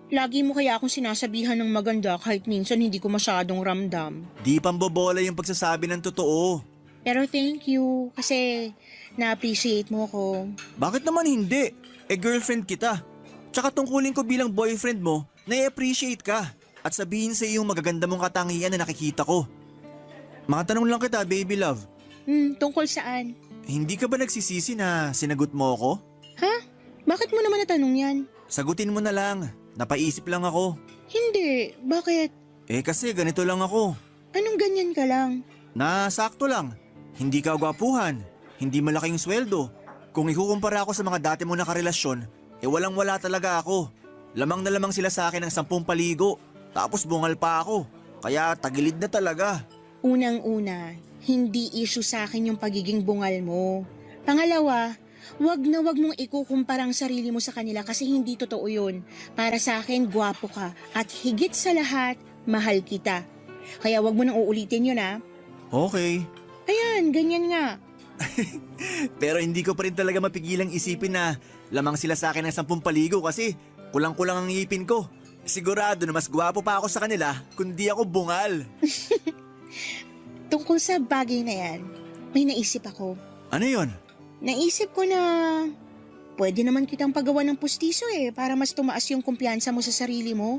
Lagi mo kaya akong sinasabihan ng maganda kahit minsan hindi ko masyadong ramdam. Di pambobola yung pagsasabi ng totoo. Pero thank you kasi na-appreciate mo ko. Bakit naman hindi? Girlfriend kita. Tsaka tungkulin ko bilang boyfriend mo, na-appreciate ka. At sabihin sa iyong magaganda mong katangian na nakikita ko. Mga lang kita, baby love. Tungkol saan? Hindi ka ba nagsisisi na sinagot mo ako? Ha? Bakit mo naman natanong yan? Sagutin mo na lang. Napaisip lang ako. Hindi. Bakit? Kasi ganito lang ako. Anong ganyan ka lang? Sakto lang. Hindi ka gwapuhan. Hindi malaking sweldo. Kung ikukumpara ako sa mga dati mo na karelasyon, walang-wala talaga ako. Lamang na lamang sila sa akin ng 10 paligo. Tapos bungal pa ako. Kaya tagilid na talaga. Unang-una, hindi issue sa akin yung pagiging bungal mo. Pangalawa, wag na wag mong ikukumpara ang sarili mo sa kanila kasi hindi totoo yun. Para sa akin, gwapo ka. At higit sa lahat, mahal kita. Kaya wag mo nang uulitin yun ha. Okay. Ayan, ganyan nga. Pero hindi ko pa rin talaga mapigilang isipin na lamang sila sa akin ng 10 paligo kasi kulang-kulang ang ngipin ko. Sigurado na mas gwapo pa ako sa kanila kundi ako bungal. Tungkol sa bagay na yan, may naisip ako. Ano yon? Naisip ko na pwede naman kitang pagawa ng pustiso para mas tumaas yung kumpiyansa mo sa sarili mo.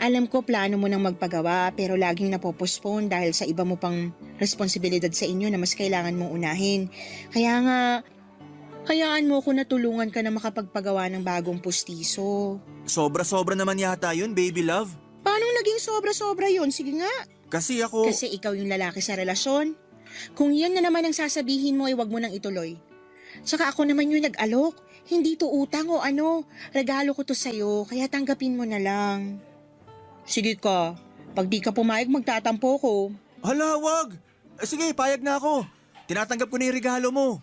Alam ko plano mo nang magpagawa pero laging napopostpone dahil sa iba mo pang responsibilidad sa inyo na mas kailangan mong unahin. Kaya nga, hayaan mo ko na tulungan ka na makapagpagawa ng bagong pustiso. Sobra-sobra naman yata yun, baby love. Paano naging sobra-sobra yun? Sige nga. Kasi ako... Kasi ikaw yung lalaki sa relasyon. Kung yun na naman ang sasabihin mo, wag mo nang ituloy. Tsaka ako naman yung nag-alok. Hindi to utang o ano. Regalo ko to sa'yo, kaya tanggapin mo na lang. Sige ka. Pag di ka pumayag, magtatampo ko. Hala, wag! Sige, payag na ako. Tinatanggap ko na yung regalo mo.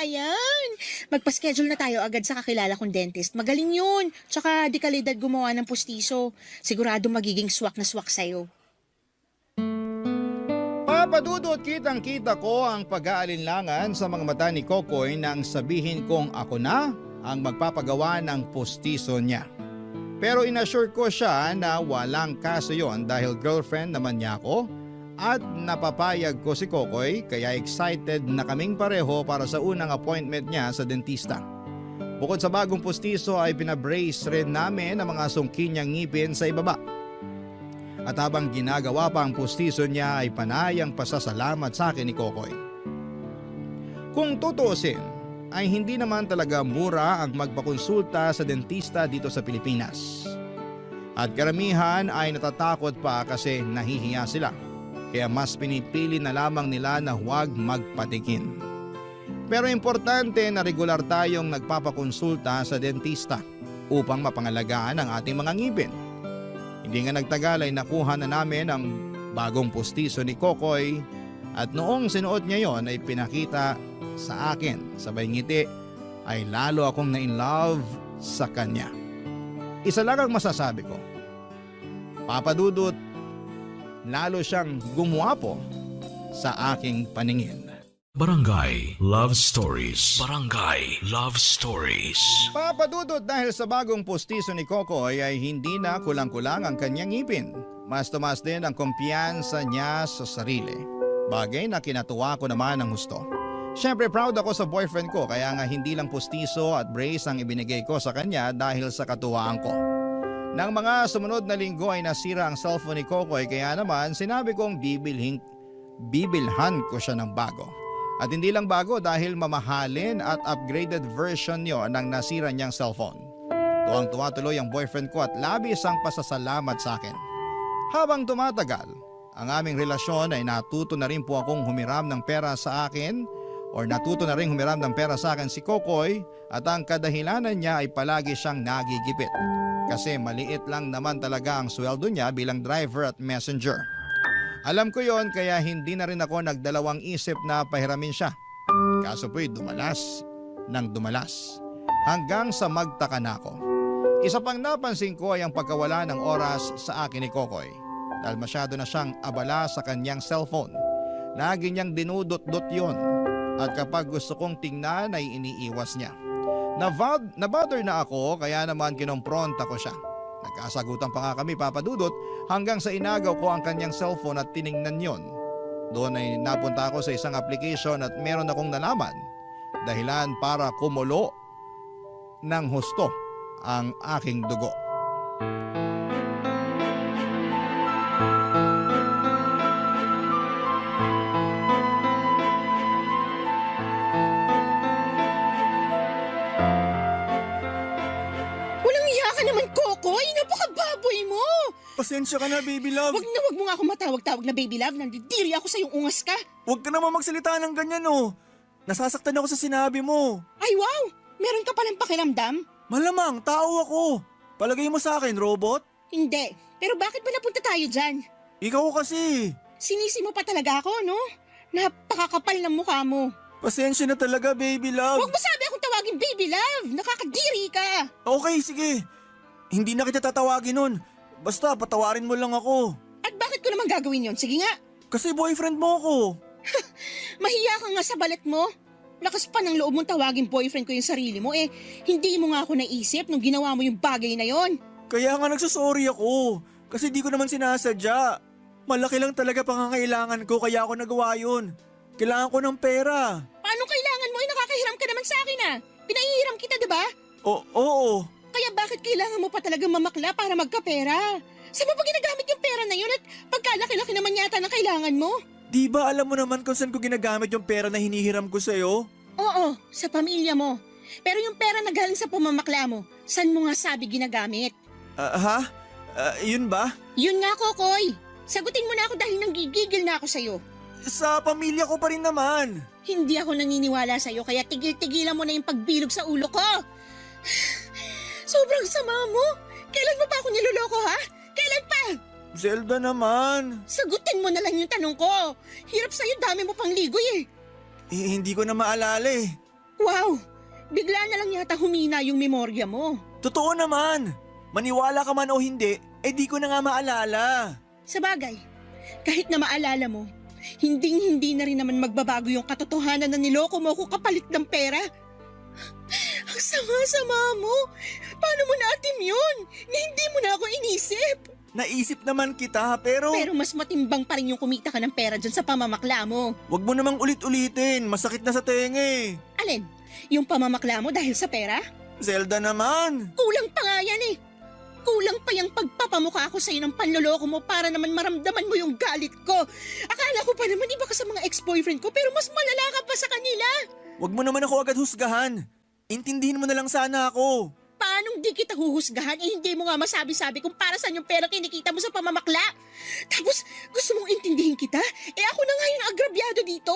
Ayan. Magpa-schedule na tayo agad sa kakilala kong dentist. Magaling yun. Tsaka di kalidad gumawa ng pustiso. Sigurado magiging swak na swak sa'yo. Papadudot kitang-kita ko ang pag-aalinlangan sa mga mata ni Kokoy nang sabihin kong ako na ang magpapagawa ng postiso niya. Pero inassure ko siya na walang kaso yon dahil girlfriend naman niya ako at napapayag ko si Kokoy kaya excited na kaming pareho para sa unang appointment niya sa dentista. Bukod sa bagong postiso ay pinabrace rin namin ang mga sungki niyang ngipin sa ibaba. At habang ginagawa pa ang postiso niya ay panayang pasasalamat sa akin ni Kokoy. Kung tutuusin, ay hindi naman talaga mura ang magpakonsulta sa dentista dito sa Pilipinas. At karamihan ay natatakot pa kasi nahihiya sila. Kaya mas pinipili na lamang nila na huwag magpatikin. Pero importante na regular tayong nagpapakonsulta sa dentista upang mapangalagaan ang ating mga ngipin. Hindi nga nagtagal ay nakuha na namin ang bagong postiso ni Kokoy at noong sinuot niya yon ay pinakita sa akin. Sabay ngiti ay lalo akong na-in-love sa kanya. Isa lang ang masasabi ko. Papadudot, lalo siyang gumwapo sa aking paningin. Barangay Love Stories. Barangay Love Stories. Papadudot dahil sa bagong postiso ni Kokoy ay hindi na kulang-kulang ang kanyang ngipin. Mas tumaas din ang kumpiyansa niya sa sarili. Bagay na kinatuwa ko naman ng husto. Siyempre proud ako sa boyfriend ko kaya nga hindi lang postiso at brace ang ibinigay ko sa kanya dahil sa katuwaan ko. Nang mga sumunod na linggo ay nasira ang cellphone ni Kokoy kaya naman sinabi kong bibilhan ko siya ng bago. At hindi lang bago dahil mamahalin at upgraded version niyo ng nasira niyang cellphone. Tuwang-tuwa tuloy ang boyfriend ko at labis ang pasasalamat sa akin. Habang tumatagal, ang aming relasyon ay natuto na rin po akong humiram ng pera sa akin or natuto na rin humiram ng pera sa akin si Kokoy at ang kadahilanan niya ay palagi siyang nagigipit. Kasi maliit lang naman talaga ang sweldo niya bilang driver at messenger. Alam ko yon kaya hindi na rin ako nagdalawang isip na pahiramin siya. Kaso po'y dumalas ng dumalas hanggang sa magtaka na ako. Isa pang napansin ko ay ang pagkawala ng oras sa akin ni Kokoy dahil masyado na siyang abala sa kanyang cellphone. Lagi niyang dinudot-dot yon at kapag gusto kong tingnan ay iniiwas niya. Nabother na ako kaya naman kinompronta ko siya. Nagkasagutan pa nga kami papadudot hanggang sa inagaw ko ang kanyang cellphone at tiningnan yon. Doon ay napunta ako sa isang application at meron akong nalaman. Dahilan para kumulo ng husto ang aking dugo. Pasensya ka na, baby love. Wag mo nga ako matawag-tawag na baby love. Nandidiri ako sa yung ungas ka. Huwag ka naman magsalita ng ganyan, oh. Nasasaktan ako sa sinabi mo. Ay wow! Meron ka palang pakiramdam? Malamang, tao ako. Palagay mo sa akin, robot? Hindi. Pero bakit ba napunta tayo dyan? Ikaw kasi. Sinisi mo pa talaga ako, no? Napakakapal ng mukha mo. Pasensya na talaga, baby love. Huwag mo sabi akong tawagin baby love. Nakakadiri ka. Okay, sige. Hindi na kita tatawagin nun. Basta patawarin mo lang ako. At bakit ko naman gagawin yon? Sige nga. Kasi boyfriend mo ako. Mahiya ka nga sa balat mo. Lakas pa ng loob mong tawagin boyfriend ko yung sarili mo hindi mo nga ako naisip nung ginawa mo yung bagay na yon. Kaya nga nagsasorry ako. Kasi di ko naman sinasadya. Malaki lang talaga pangangailangan ko kaya ako nagawa yun. Kailangan ko ng pera. Paano kailangan mo? Nakakahiram ka naman sa akin Pinahihiram kita, diba? Oo. Kaya bakit kailangan mo pa talagang mamakla para magkapera? Saan mo ba ginagamit yung pera na yun at pagkalaki-laki naman yata ng kailangan mo? Di ba alam mo naman kung saan ko ginagamit yung pera na hinihiram ko sa'yo? Oo, sa pamilya mo. Pero yung pera na galing sa pamamakla mo, saan mo nga sabi ginagamit? Yun ba? Yun nga, Kokoy. Sagutin mo na ako dahil nanggigigil na ako sa'yo. Sa pamilya ko pa rin naman. Hindi ako naniniwala sa'yo kaya tigil-tigilan mo na yung pagbilog sa ulo ko. Sobrang sama mo. Kailan mo pa ako niloloko ha? Kailan pa? Zelda naman. Sagutin mo na lang yung tanong ko. Hirap sa'yo, dami mo pang ligoy eh. Hindi ko na maalala eh. Wow, bigla na lang yata humina yung memorya mo. Totoo naman. Maniwala ka man o hindi, di ko na nga maalala. Sa bagay, kahit na maalala mo, hindi na rin naman magbabago yung katotohanan na niloko mo ako kapalit ng pera. Ang sama-sama mo. Paano mo naatim yun? Na hindi mo na ako inisip. Naisip naman kita pero... Pero mas matimbang pa rin yung kumita ka ng pera dyan sa pamamakla mo. Wag mo namang ulit-ulitin, masakit na sa tenga eh. Alin? Yung pamamakla mo dahil sa pera? Zelda naman. Kulang pa nga yan eh. Kulang pa yung pagpapamukha ko sa'yo ng panloloko mo para naman maramdaman mo yung galit ko. Akala ko pa naman iba ka sa mga ex-boyfriend ko pero mas malala ka pa sa kanila. Wag mo naman ako agad husgahan. Intindihin mo na lang sana ako. Paanong di kita huhusgahan hindi mo nga masabi-sabi kung para saan yung pera kinikita mo sa pamamakla? Tapos gusto mong intindihin kita? Ako na nga yung agrabyado dito.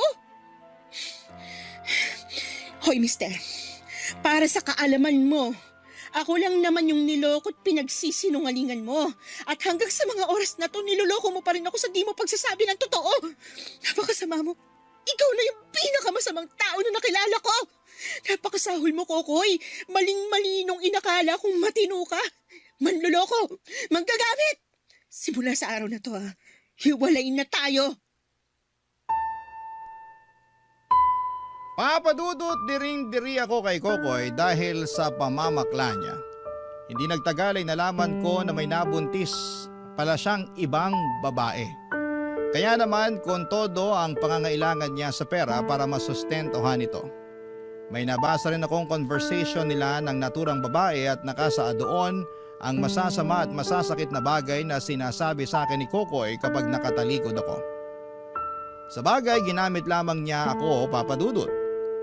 Hoy mister, para sa kaalaman mo, ako lang naman yung niloko at pinagsisinungalingan mo. At hanggang sa mga oras na to, niloloko mo pa rin ako sa di mo pagsasabi ng totoo. Napakasama mo. Ikaw na yung pinakamasamang tao na nakilala ko. Napakasahol mo, Kokoy. Maling-mali nung inakala kong matino ka. Manloloko. Manggagamit. Simula sa araw na to, hiwalayin na tayo. Papadudot diring-diri ako kay Kokoy dahil sa pamamakla niya. Hindi nagtagal ay nalaman ko na may nabuntis pala siyang ibang babae. Kaya naman kung todo ang pangangailangan niya sa pera para masustentuhan ito. May nabasa rin akong conversation nila ng naturang babae at nakasaad doon ang masasama at masasakit na bagay na sinasabi sa akin ni Kokoy kapag nakatalikod ako. Sa bagay, ginamit lamang niya ako, Papadudot.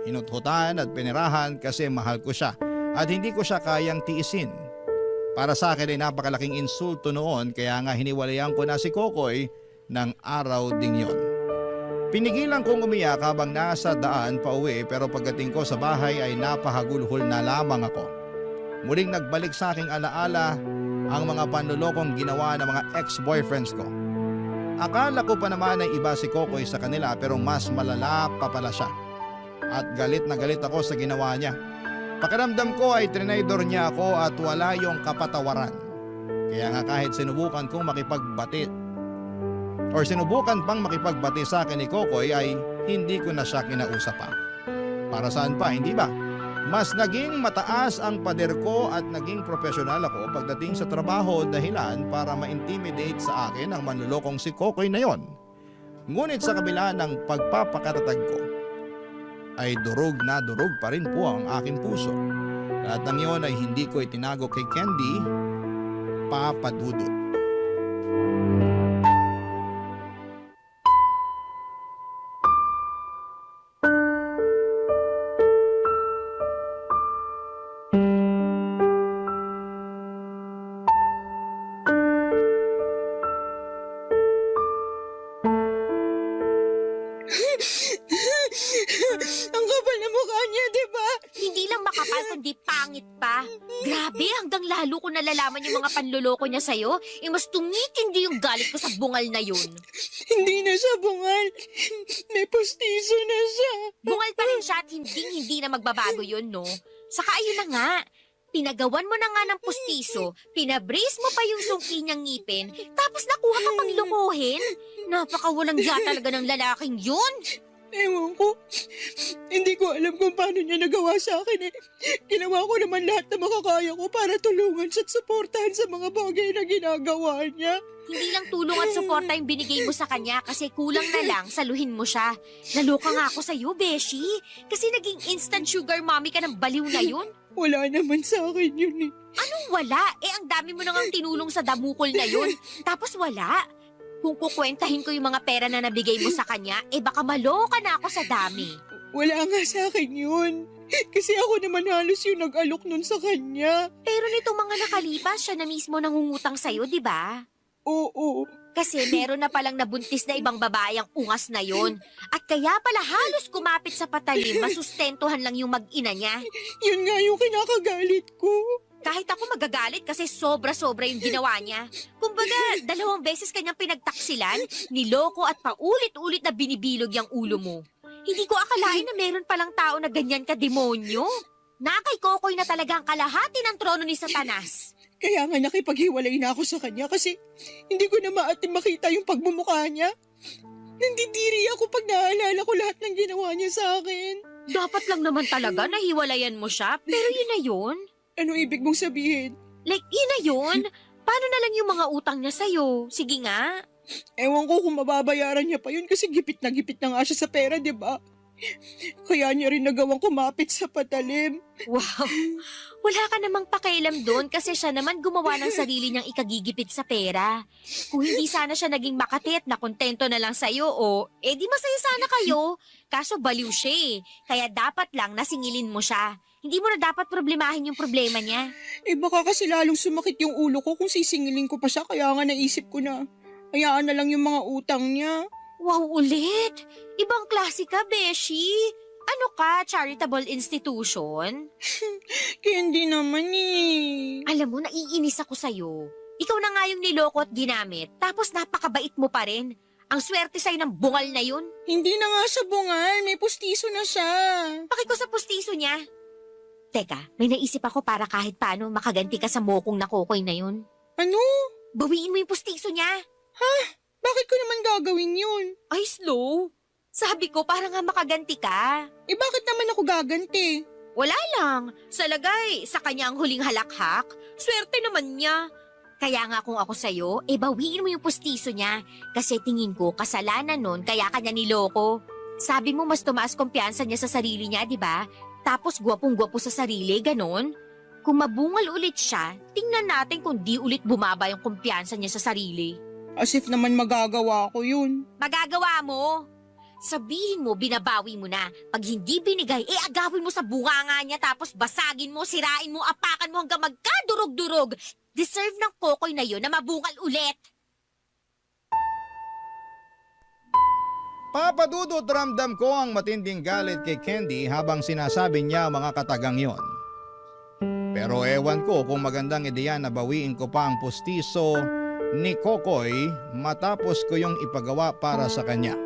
Hinuthutan at pinirahan kasi mahal ko siya at hindi ko siya kayang tiisin. Para sa akin ay napakalaking insulto noon kaya nga hiniwalayan ko na si Kokoy ng araw ding yon. Pinigilan kong umiyak habang nasa daan pa uwi pero pagdating ko sa bahay ay napahagulhol na lamang ako. Muling nagbalik sa aking alaala ang mga panlulokong ginawa ng mga ex-boyfriends ko. Akala ko pa naman ay iba si Kokoy sa kanila pero mas malala pa pala siya. At galit na galit ako sa ginawa niya. Pakiramdam ko ay trinaydor niya ako at wala yung kapatawaran. Kaya nga kahit sinubukan kong sinubukan pang makipagbati sa akin ni Kokoy ay hindi ko na siya kinausap pa. Para saan pa, hindi ba? Mas naging mataas ang pader ko at naging profesional ako pagdating sa trabaho dahilan para ma-intimidate sa akin ang manlulokong si Kokoy na yon. Ngunit sa kabila ng pagpapakatatag ko, ay durog na durog pa rin po ang aking puso. Lahat ng iyon ay hindi ko itinago kay Candy, Papadudot. Ang kapal na mukha niya, di ba? Hindi lang makapal kundi pangit pa. Grabe, hanggang lalo ko nalalaman yung mga panloloko niya sa'yo. Mas tumitindi yung galit ko sa bungal na yun. Hindi na siya bungal. May postiso na siya. Bungal pa rin siya at hindi na magbabago yun, no? Saka ayun na nga, pinagawan mo na nga ng pustiso, pinabrace mo pa yung sungki niyang ngipin, tapos nakuha ka pang lukuhin. Napakawalang ya talaga ng lalaking yun. Ewan ko. Hindi ko alam kung paano niya nagawa sa akin eh. Ginawa ko naman lahat na makakaya ko para tulungan siya at suportahan sa mga bagay na ginagawa niya. Hindi lang tulong at suporta yung binigay mo sa kanya kasi kulang na lang saluhin mo siya. Naloka nga ako sa'yo, Beshi. Kasi naging instant sugar mommy ka ng baliw na yun. Wala naman sa akin yun eh. Anong wala? Ang dami mo nang tinulong sa damukol na yun. Tapos wala. Kung kukwentahin ko yung mga pera na nabigay mo sa kanya, baka maloka na ako sa dami. Wala nga sa akin yun. Kasi ako naman halos yung nag-alok nun sa kanya. Pero nitong mga nakalipas, siya na mismo nangungutang sa'yo, di ba? Oo. Kasi meron na palang nabuntis na ibang babae ang ungas na yon. At kaya pala halos kumapit sa patalim, masustentuhan lang yung mag-ina niya. Yun nga yung kinakagalit ko. Kahit ako magagalit kasi sobra-sobra yung ginawa niya. Kumbaga, 2 beses kanyang pinagtaksilan, niloko at paulit-ulit na binibilog yung ulo mo. Hindi ko akalain na meron palang tao na ganyan ka-demonyo. Nakay Kokoy na talagang kalahati ng trono ni Satanas. Kaya nga nakipaghiwalay na ako sa kanya kasi hindi ko na maatim makita yung pagmumukha niya. Nandidiri ako pag naalala ko lahat ng ginawa niya sa akin. Dapat lang naman talaga na hiwalayan mo siya, pero yun na yun. Anong ibig mong sabihin? Like, yun na yun. Paano na lang yung mga utang niya sa'yo? Sige nga. Ewan ko kung mababayaran niya pa yun kasi gipit na nga siya sa pera, di ba? Kaya niya rin nagawang kumapit sa patalim. Wow. Wala ka namang pakialam doon kasi siya naman gumawa ng sarili niyang ikagigipit sa pera. Kung hindi sana siya naging makati at nakontento na lang sa'yo di masaya sana kayo. Kaso baliw siya Kaya dapat lang nasingilin mo siya. Hindi mo na dapat problemahin yung problema niya. Baka kasi lalong sumakit yung ulo ko kung sisingilin ko pa siya kaya nga naisip ko na hayaan na lang yung mga utang niya. Wow, ulit! Ibang klase ka, Beshi. Ano ka, charitable institution? Hindi naman Alam mo, naiinis ako sa'yo. Ikaw na nga yung niloko at ginamit, tapos napakabait mo pa rin. Ang swerte sa'yo ng bungal na yun. Hindi na nga siya bungal, may pustiso na siya. Pakiko sa pustiso niya. Teka, may naisip ako para kahit paano makaganti ka sa mokong na Kokoy na yun. Ano? Bawiin mo yung pustiso niya. Ha? Bakit ko naman gagawin yun? Ay, slow. Sabi ko, para nga makaganti ka. Bakit naman ako gaganti? Wala lang. Sa lagay, sa kanya ang huling halakhak. Swerte naman niya. Kaya nga kung ako sa'yo, bawiin mo yung pustiso niya. Kasi tingin ko, kasalanan nun, kaya kanya niloko. Sabi mo, mas tumaas kumpiyansa niya sa sarili niya, di ba? Tapos gwapong-gwapo sa sarili, ganon. Kung mabungal ulit siya, tingnan natin kung di ulit bumaba yung kumpiyansa niya sa sarili. As if naman magagawa ko yun. Magagawa mo. Sabihin mo, binabawi mo na. Pag hindi binigay, agawin mo sa bunganga niya tapos basagin mo, sirain mo, apakan mo hanggang magkadurog-durog. Deserve ng Kokoy na yun na mabungal ulit. Papadudot ramdam ko ang matinding galit kay Candy habang sinasabi niya mga katagang yon. Pero ewan ko kung magandang ideya na bawiin ko pa ang pustiso ni Kokoy matapos ko yung ipagawa para sa kanya.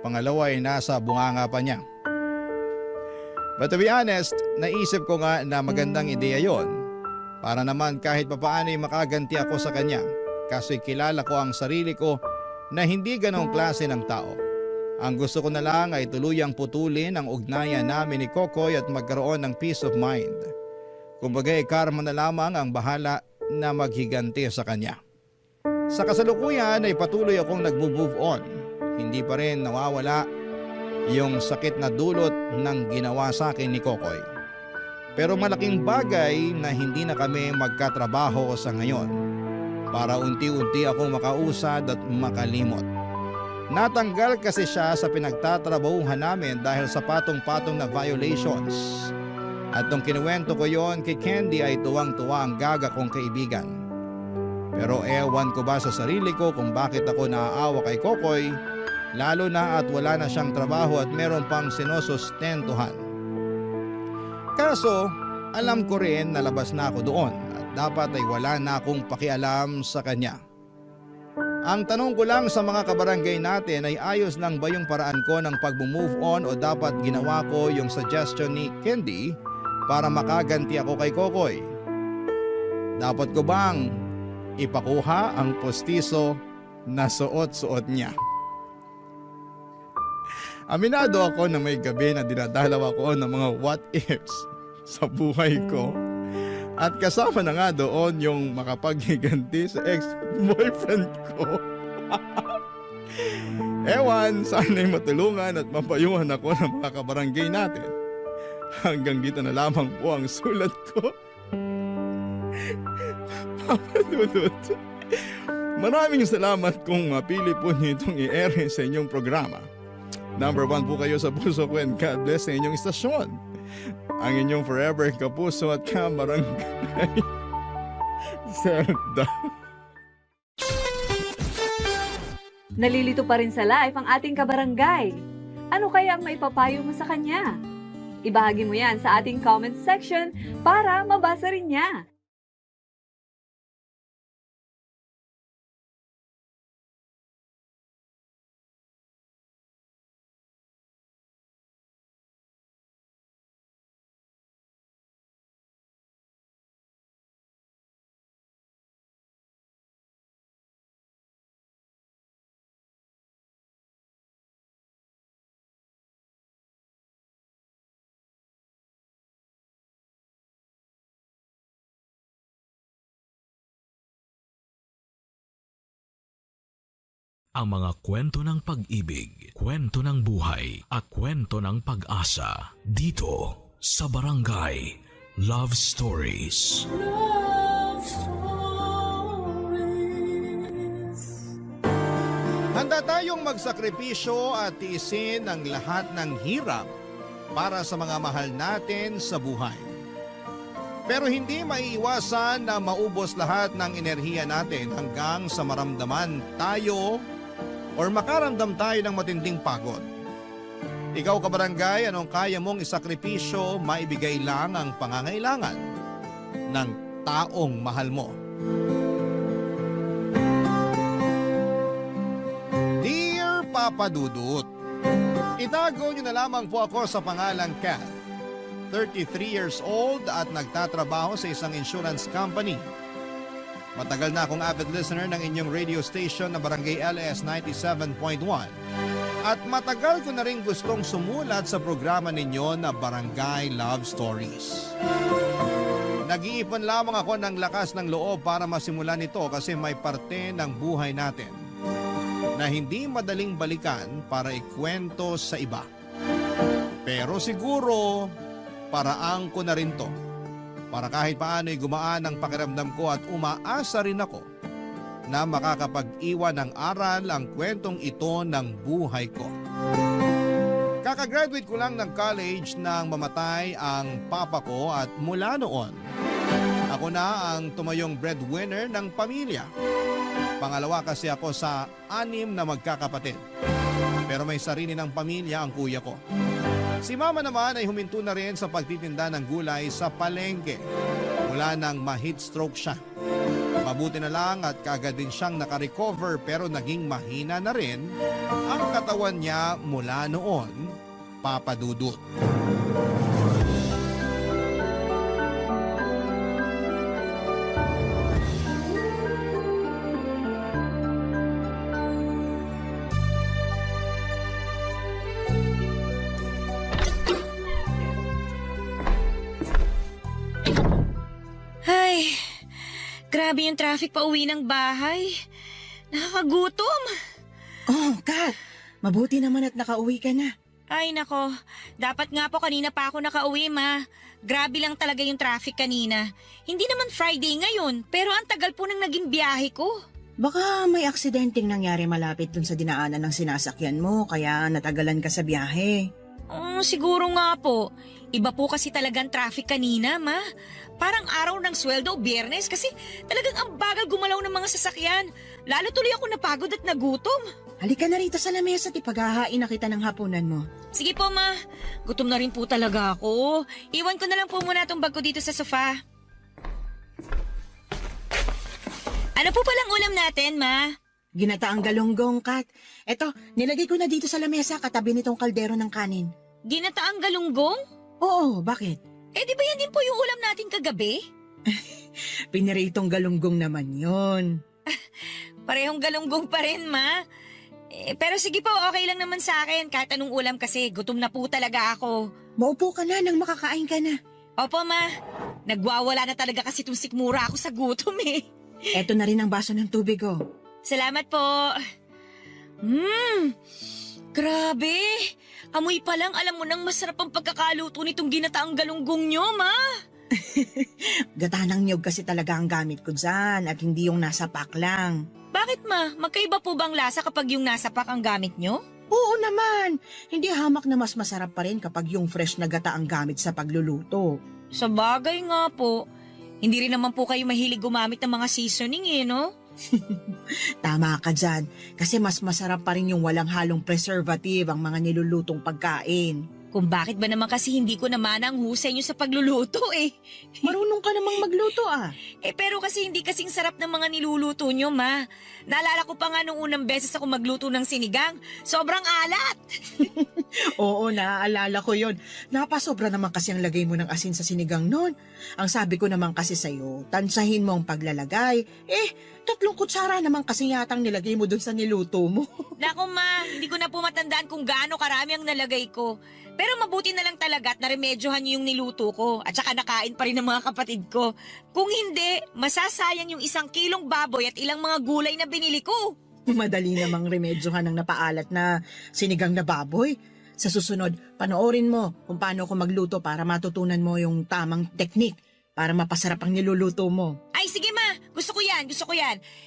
Pangalawa ay nasa bunganga pa niya. But to be honest, naisip ko nga na magandang ideya yon para naman kahit papaano ay makaganti ako sa kanya kasi kilala ko ang sarili ko na hindi ganong klase ng tao. Ang gusto ko na lang ay tuluyang putulin ang ugnayan namin ni Kokoy at magkaroon ng peace of mind. Kumbaga karma na lamang ang bahala na maghiganti sa kanya. Sa kasalukuyan ay patuloy akong nag-move on. Hindi pa rin nawawala yung sakit na dulot ng ginawa sa akin ni Kokoy. Pero malaking bagay na hindi na kami magkatrabaho sa ngayon para unti-unti akong makausad at makalimot. Natanggal kasi siya sa pinagtatrabahuhan namin dahil sa patong-patong na violations. At nung kinuwento ko yon kay Candy ay tuwang-tuwa ang gaga kong kaibigan. Pero ewan ko ba sa sarili ko kung bakit ako naaawa kay Kokoy, lalo na at wala na siyang trabaho at meron pang sinusustentuhan. Kaso, alam ko rin na labas na ako doon at dapat ay wala na akong pakialam sa kanya. Ang tanong ko lang sa mga kabarangay natin ay ayos lang ba yung paraan ko ng pag-move on o dapat ginawa ko yung suggestion ni Candy para makaganti ako kay Kokoy? Dapat ko bang ipakuha ang postiso na suot-suot niya? Aminado ako na may gabi na dinadalaw ako ng mga what ifs sa buhay ko. At kasama na nga doon yung makapaghiganti sa ex-boyfriend ko. Ewan, sana'y matulungan at mapayuhan ako ng mga kabarangay natin. Hanggang dito na lamang po ang sulat ko. Papa Dudut, maraming salamat kung mapili po niyo itong i-air sa inyong programa. Number 1 po kayo sa puso ko and God bless sa inyong istasyon. Ang inyong forever kapuso at kabarangay, Zelda. Nalilito pa rin sa life ang ating kabarangay. Ano kaya ang maipapayo mo sa kanya? Ibahagi mo yan sa ating comment section para mabasa rin niya. Ang mga kwento ng pag-ibig, kwento ng buhay, at kwento ng pag-asa dito sa Barangay Love Stories. Love Stories. Handa tayong magsakripisyo at tiisin ang lahat ng hirap para sa mga mahal natin sa buhay. Pero hindi maiiwasan na maubos lahat ng enerhiya natin hanggang sa maramdaman tayo or makaramdam tayo ng matinding pagod. Ikaw kabarangay, anong kaya mong isakripisyo, maibigay lang ang pangangailangan ng taong mahal mo? Dear Papa Dudut, itago niyo na lamang po ako sa pangalang Kath, 33 years old at nagtatrabaho sa isang insurance company. Matagal na akong avid listener ng inyong radio station na Barangay LS 97.1 at matagal ko na rin gustong sumulat sa programa ninyo na Barangay Love Stories. Nag-iipon lamang ako ng lakas ng loob para masimulan ito kasi may parte ng buhay natin na hindi madaling balikan para ikwento sa iba. Pero siguro, paraan ko na rin to. Para kahit paano ay gumaan ang pakiramdam ko at umaasa rin ako na makakapag-iwan ng aral ang kwentong ito ng buhay ko. Kakagraduate ko lang ng college nang mamatay ang papa ko at mula noon, ako na ang tumayong breadwinner ng pamilya. Pangalawa kasi ako sa 6 na magkakapatid. Pero may sarili ng pamilya ang kuya ko. Si mama naman ay huminto na rin sa pagtitinda ng gulay sa palengke mula nang ma-heat stroke siya. Mabuti na lang at kaagad din siyang nakarecover pero naging mahina na rin ang katawan niya mula noon, Papa Dudut. Ay, grabe yung traffic pa uwi ng bahay. Nakakagutom. Oh, Kat, mabuti naman at nakauwi ka na. Ay nako, dapat nga po kanina pa ako nakauwi, ma. Grabe lang talaga yung traffic kanina. Hindi naman Friday ngayon, pero ang tagal po nang naging biyahe ko. Baka may aksidenteng nangyari malapit dun sa dinaanan ng sinasakyan mo, kaya natagalan ka sa biyahe. Siguro nga po. Iba po kasi talagang traffic kanina, ma. Parang araw ng sweldo o biyernes kasi talagang ang bagal gumalaw ng mga sasakyan. Lalo tuloy ako napagod at nagutom. Halika na rito sa lamesa at ipaghahain na kita ng hapunan mo. Sige po, ma. Gutom na rin po talaga ako. Iwan ko na lang po muna itong bag ko dito sa sofa. Ano po palang ulam natin, ma? Ginataang galunggong, Kat. Eto, nilagay ko na dito sa lamesa katabi nitong kaldero ng kanin. Ginataang galunggong? Oo, bakit? Di ba yan din po yung ulam natin kagabi? Piniritong galunggong naman yon. Parehong galunggong pa rin, ma. Pero sige po, okay lang naman sa akin. Kahit anong ulam kasi, gutom na po talaga ako. Maupo ka na nang makakain ka na. Opo, ma. Nagwawala na talaga kasi itong sikmura ako sa gutom eh. Eto na rin ang baso ng tubig, oh. Salamat po. Grabe. Amoy pa lang, alam mo nang masarap ang pagkakaluto nitong ginataang galunggong nyo, ma. Gata ng niyog kasi talaga ang gamit ko dyan at hindi yung nasa pack lang. Bakit, ma? Magkaiba po bang lasa kapag yung nasa pack ang gamit nyo? Oo naman. Hindi hamak na mas masarap pa rin kapag yung fresh na gata ang gamit sa pagluluto. Sa bagay nga po. Hindi rin naman po kayo mahilig gumamit ng mga seasoning eh, no? Tama ka dyan, kasi mas masarap pa rin yung walang halong preservative ang mga nilulutong pagkain. Kung bakit ba naman kasi hindi ko naman ang husay nyo sa pagluluto eh. Marunong ka namang magluto ah. Pero kasi hindi kasing sarap ng mga niluluto nyo, ma. Naalala ko pa nga nung unang beses ako magluto ng sinigang. Sobrang alat. Oo, naaalala ko yon. Napasobra naman kasi ang lagay mo ng asin sa sinigang noon. Ang sabi ko naman kasi sa'yo, tansahin mo ang paglalagay. 3 kutsara naman kasi yatang nilagay mo dun sa niluto mo. Naku ma, hindi ko na po matandaan kung gaano karami ang nalagay ko. Pero mabuti na lang talaga at naremedyohan niyo yung niluto ko at saka nakain pa rin ng mga kapatid ko. Kung hindi, masasayang yung 1 kilong baboy at ilang mga gulay na binili ko. Madali namang remedyohan ng napaalat na sinigang na baboy. Sa susunod, panoorin mo kung paano ko magluto para matutunan mo yung tamang teknik para mapasarap ang niluluto mo. Ay sige ma, gusto ko yan.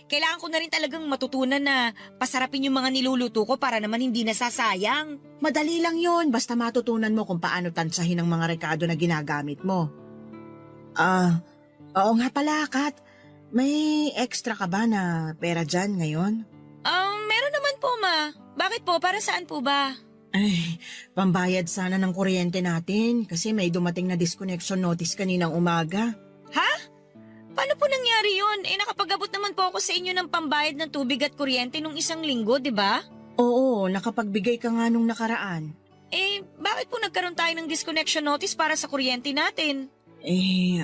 Kailangan ko na rin talagang matutunan na pasarapin yung mga niluluto ko para naman hindi nasasayang. Madali lang yon, basta matutunan mo kung paano tansahin ang mga rekado na ginagamit mo. Oo nga pala, Kat. May extra ka ba na pera dyan ngayon? Meron naman po ma. Bakit po? Para saan po ba? Ay, pambayad sana ng kuryente natin kasi may dumating na disconnection notice kaninang umaga. Ha? Paano po nangyari yun? Nakapag-abot naman po ako sa inyo ng pambayad ng tubig at kuryente nung 1 linggo, di ba? Oo, nakapagbigay ka nga nung nakaraan. Bakit po nagkaroon tayo ng disconnection notice para sa kuryente natin?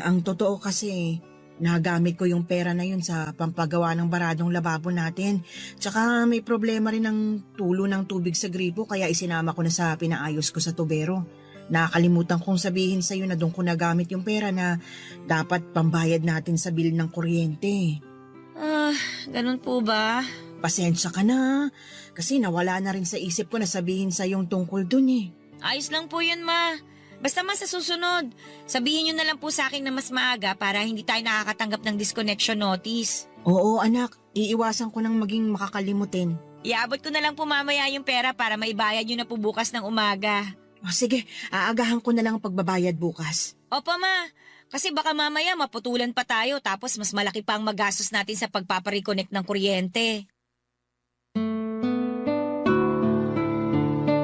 Ang totoo kasi, nagamit ko yung pera na yun sa pampagawa ng baradong lababo natin. Tsaka may problema rin ng tulo ng tubig sa gripo kaya isinama ko na sa pinaayos ko sa tubero. Nakakalimutan kong sabihin sa'yo na doon ko nagamit yung pera na dapat pambayad natin sa bill ng kuryente. Ganun po ba? Pasensya ka na, kasi nawala na rin sa isip ko na sabihin sa'yo yung tungkol dun eh. Ayos lang po yun ma. Basta ma sa susunod, sabihin nyo na lang po sa akin na mas maaga para hindi tayo nakakatanggap ng disconnection notice. Oo anak, iiwasan ko nang maging makakalimutin. Iabot ko na lang po mamaya yung pera para maibayad nyo na po bukas ng umaga. Sige, aagahan ko na lang ang pagbabayad bukas. Opo ma, kasi baka mamaya maputulan pa tayo tapos mas malaki pa ang magastos natin sa pagpapareconnect ng kuryente.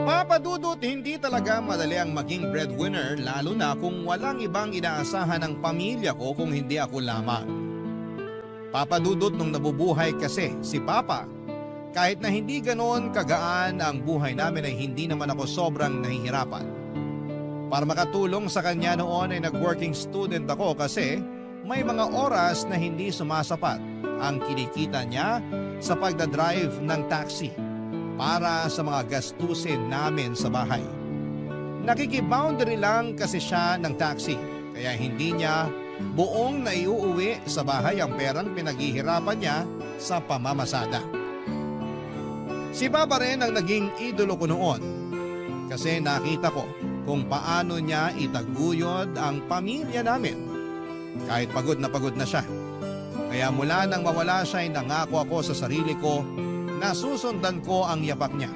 Papadudot, hindi talaga madali ang maging breadwinner lalo na kung walang ibang inaasahan ng pamilya ko kung hindi ako lamang. Papadudot nung nabubuhay kasi si Papa. Kahit na hindi ganoon kagaan ang buhay namin ay hindi naman ako sobrang nahihirapan. Para makatulong sa kanya noon ay nag-working student ako kasi may mga oras na hindi sumasapat ang kinikita niya sa pagdadrive ng taxi para sa mga gastusin namin sa bahay. Nakikiboundary lang kasi siya ng taxi kaya hindi niya buong naiuuwi sa bahay ang perang pinaghihirapan niya sa pamamasada. Si Papa rin ang naging idolo ko noon kasi nakita ko kung paano niya itaguyod ang pamilya namin kahit pagod na siya. Kaya mula nang mawala siya ay nangako ako sa sarili ko na susundan ko ang yapak niya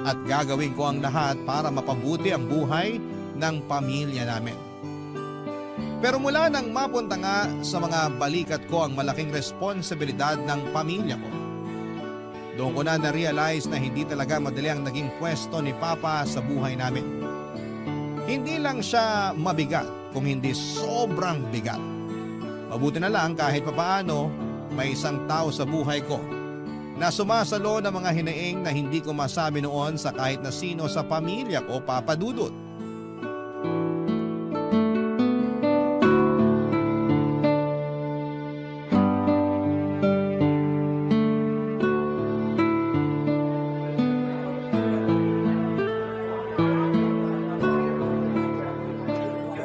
at gagawin ko ang lahat para mapabuti ang buhay ng pamilya namin. Pero mula nang mapunta nga sa mga balikat ko ang malaking responsibilidad ng pamilya ko, doon ko na na-realize na hindi talaga madali ang naging pwesto ni Papa sa buhay namin. Hindi lang siya mabigat, kung hindi sobrang bigat. Mabuti na lang kahit papaano may isang tao sa buhay ko na sumasalo ng mga hinaing na hindi ko masabi noon sa kahit na sino sa pamilya ko, Papa Dudut.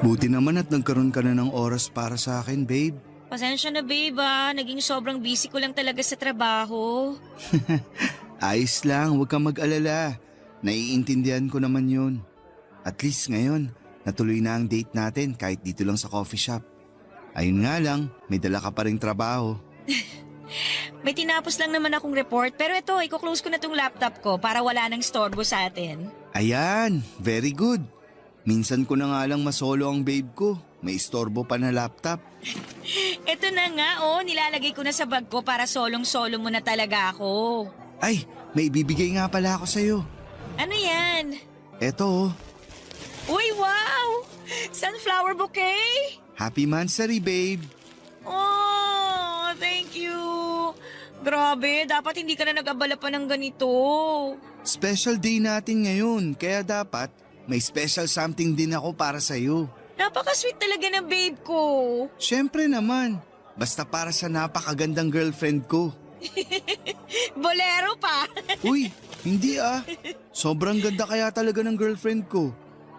Buti naman at nagkaroon ka na ng oras para sa akin, babe. Pasensya na babe naging sobrang busy ko lang talaga sa trabaho. Ayos lang, huwag kang mag-alala. Naiintindihan ko naman yun. At least ngayon, natuloy na ang date natin kahit dito lang sa coffee shop. Ayun nga lang, may dala ka pa ring trabaho. May tinapos lang naman akong report pero ito, i-close ko na tong laptop ko para wala nang storbo sa atin. Ayan, very good. Minsan ko na nga lang masolo ang babe ko. May istorbo pa na laptop. Eto na nga, nilalagay ko na sa bag ko para solong-solo mo na talaga ako. Ay, may ibibigay nga pala ako sa'yo. Ano yan? Eto Uy, wow! Sunflower bouquet? Happy Mansari, babe. Oh, thank you. Grabe, dapat hindi ka na nag-abala pa ng ganito. Special day natin ngayon, kaya dapat may special something din ako para sa'yo. Napaka-sweet talaga ng babe ko. Siyempre naman, basta para sa napakagandang girlfriend ko. Bolero pa. Uy, hindi ah. Sobrang ganda kaya talaga ng girlfriend ko.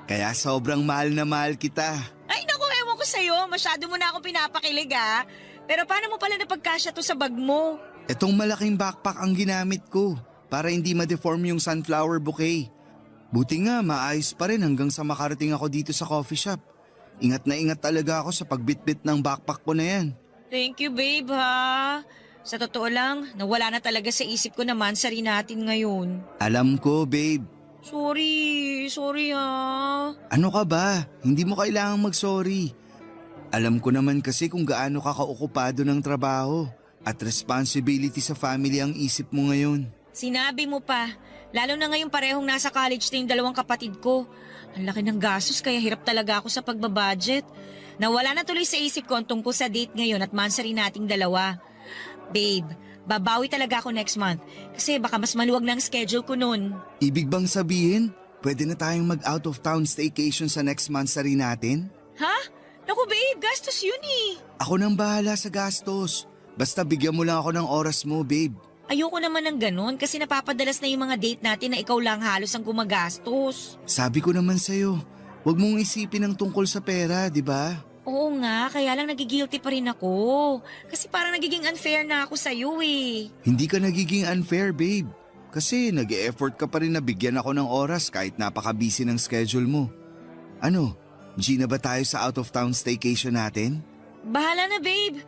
Kaya sobrang mahal na mahal kita. Ay, naku, ewan ko sa'yo. Masyado mo na ako pinapakilig, ah. Pero paano mo pala napagkasya to sa bag mo? Etong malaking backpack ang ginamit ko para hindi ma-deform yung sunflower bouquet. Buti nga, maayos pa rin hanggang sa makarating ako dito sa coffee shop. Ingat na ingat talaga ako sa pagbitbit ng backpack ko na yan. Thank you, babe, ha. Sa totoo lang, nawala na talaga sa isip ko na mansari natin ngayon. Alam ko, babe. Sorry ha. Ano ka ba? Hindi mo kailangang mag-sorry. Alam ko naman kasi kung gaano ka kaokupado ng trabaho at responsibility sa family ang isip mo ngayon. Sinabi mo pa, lalo na ngayong parehong nasa college na yung dalawang kapatid ko. Ang laki ng gastos kaya hirap talaga ako sa pagbabudget. Nawala na tuloy sa isip ko ang tungkol sa date ngayon at mansari nating dalawa. Babe, babawi talaga ako next month kasi baka mas maluwag na ang schedule ko nun. Ibig bang sabihin, pwede na tayong mag-out of town staycation sa next mansari natin? Ha? Naku babe, gastos yun eh. Ako nang bahala sa gastos. Basta bigyan mo lang ako ng oras mo, babe. Ayoko naman ng ganun kasi napapadalas na yung mga date natin na ikaw lang halos ang gumagastos. Sabi ko naman sa'yo, huwag mong isipin ang tungkol sa pera, di ba? Oo nga, kaya lang nagigilty pa rin ako. Kasi parang nagiging unfair na ako sa'yo eh. Hindi ka nagiging unfair, babe. Kasi nag-e-effort ka pa rin na bigyan ako ng oras kahit napaka-busy ng schedule mo. Ano, G na ba tayo sa out-of-town staycation natin? Bahala na babe.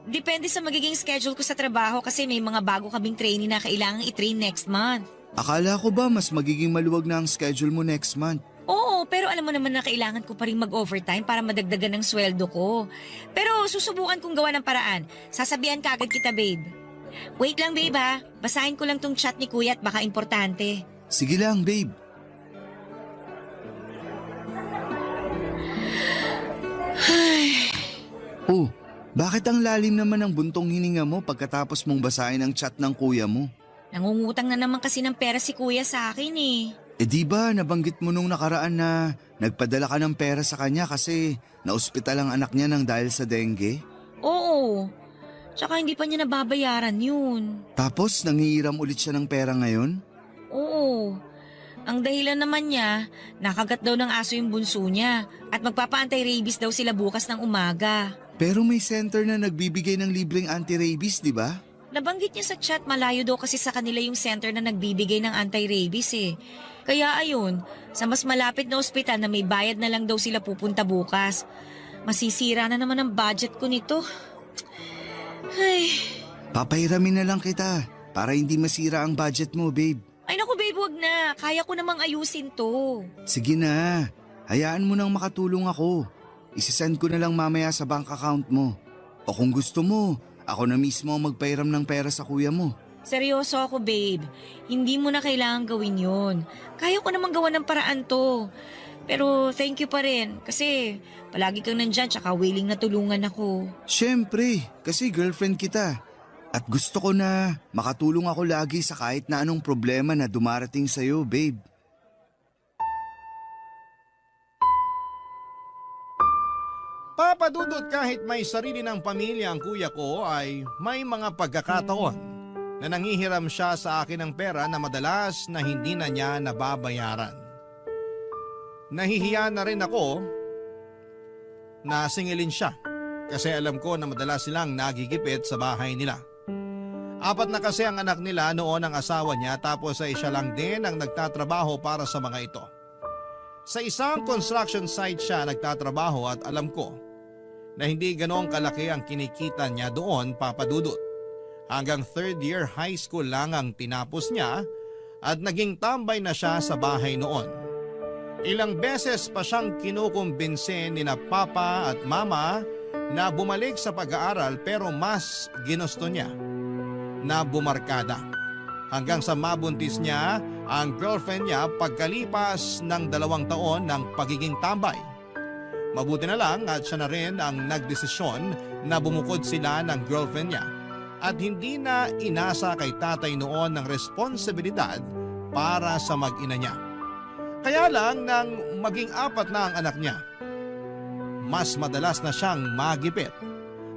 Depende sa magiging schedule ko sa trabaho kasi may mga bago kaming trainee na kailangang i-train next month. Akala ko ba mas magiging maluwag na ang schedule mo next month? Oo, pero alam mo naman na kailangan ko pa rin mag-overtime para madagdagan ng sweldo ko. Pero susubukan kong gawa ng paraan. Sasabihan ka agad kita, babe. Wait lang, babe ha. Basahin ko lang tong chat ni Kuya at baka importante. Sige lang, babe. Oh, bakit ang lalim naman ng buntong hininga mo pagkatapos mong basahin ang chat ng kuya mo? Nangungutang na naman kasi ng pera si Kuya sa akin eh. Eh di ba nabanggit mo nung nakaraan na nagpadala ka ng pera sa kanya kasi naospital ang anak niya nang dahil sa dengue? Oo. Tsaka hindi pa niya nababayaran yun. Tapos nangihiram ulit siya ng pera ngayon? Oo. Ang dahilan naman niya, nakagat daw ng aso yung bunso niya at magpapa-anti-rabies daw sila bukas ng umaga. Pero may center na nagbibigay ng libreng anti-rabies, di ba? Nabanggit niya sa chat malayo daw kasi sa kanila yung center na nagbibigay ng anti-rabies eh. Kaya ayun, sa mas malapit na ospital na may bayad na lang daw sila pupunta bukas. Masisira na naman ang budget ko nito. Ay. Papahiramin na lang kita para hindi masira ang budget mo, babe. Ay naku babe, wag na. Kaya ko namang ayusin to. Sige na, hayaan mo nang makatulong ako. Isisend ko na lang mamaya sa bank account mo. O kung gusto mo, ako na mismo ang magpahiram ng pera sa kuya mo. Seryoso ako babe. Hindi mo na kailangan gawin yun. Kaya ko namang gawa ng paraan to. Pero thank you pa rin kasi palagi kang nandyan tsaka willing na tulungan ako. Siyempre, kasi girlfriend kita. At gusto ko na makatulong ako lagi sa kahit na anong problema na dumarating sa'yo, babe. Papadudot kahit may sarili ng pamilya ang kuya ko ay may mga pagkakataon na nanghihiram siya sa akin ng pera na madalas na hindi na niya nababayaran. Nahihiya na rin ako na singilin siya kasi alam ko na madalas silang nagigipit sa bahay nila. 4 na kasi ang anak nila noon ang asawa niya tapos ay siya lang din ang nagtatrabaho para sa mga ito. Sa isang construction site siya nagtatrabaho at alam ko na hindi ganoong kalaki ang kinikita niya doon, papadudot. Hanggang 3rd year high school lang ang tinapos niya at naging tambay na siya sa bahay noon. Ilang beses pa siyang kinukumbinse ni na papa at mama na bumalik sa pag-aaral pero mas ginusto niya na bumarkada. Hanggang sa mabuntis niya ang girlfriend niya pagkalipas ng 2 taon ng pagiging tambay. Mabuti na lang at siya na rin ang nagdesisyon na bumukod sila ng girlfriend niya at hindi na inasa kay tatay noon ng responsibilidad para sa mag-ina niya. Kaya lang nang maging 4 na ang anak niya, mas madalas na siyang magipit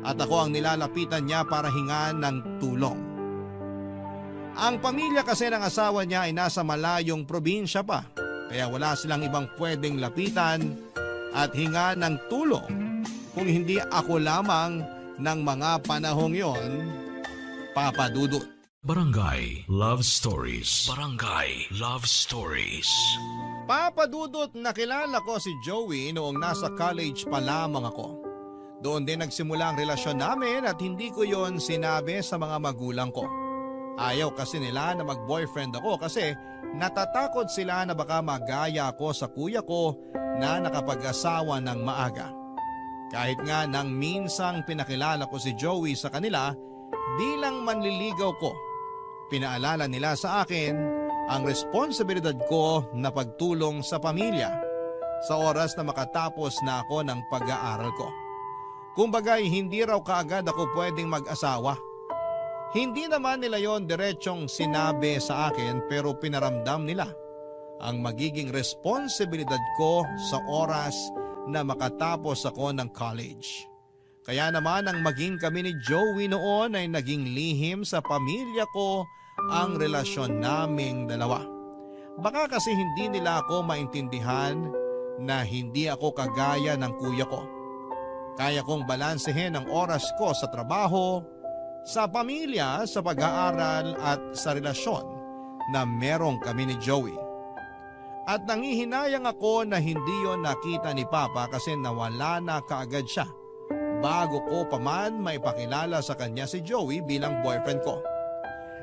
at ako ang nilalapitan niya para hingan ng tulong. Ang pamilya kasi ng asawa niya ay nasa malayong probinsya pa, kaya wala silang ibang pwedeng lapitan at hinga ng tulong kung hindi ako lamang ng mga panahong yon, Papa Dudut. Barangay Love Stories. Barangay Love Stories. Papa Dudut, nakilala ko si Joey noong nasa college pa lamang ako. Doon din nagsimula ang relasyon namin at hindi ko yon sinabi sa mga magulang ko. Ayaw kasi nila na mag-boyfriend ako kasi natatakot sila na baka magaya ako sa kuya ko na nakapag-asawa ng maaga. Kahit nga nang minsang pinakilala ko si Joey sa kanila bilang manliligaw ko, pinaalala nila sa akin ang responsibilidad ko na pagtulong sa pamilya sa oras na makatapos na ako ng pag-aaral ko. Kumbagay, hindi raw kaagad ako pwedeng mag-asawa. Hindi naman nila yon diretsong sinabi sa akin pero pinaramdam nila ang magiging responsibilidad ko sa oras na makatapos ako ng college. Kaya naman ang maging kami ni Joey noon ay naging lihim sa pamilya ko ang relasyon naming dalawa. Baka kasi hindi nila ako maintindihan na hindi ako kagaya ng kuya ko. Kaya kong balansehin ang oras ko sa trabaho, sa pamilya, sa pag-aaral at sa relasyon na merong kami ni Joey. At nangihinayang ako na hindi yon nakita ni Papa kasi nawala na kaagad siya bago ko pa man maipakilala sa kanya si Joey bilang boyfriend ko.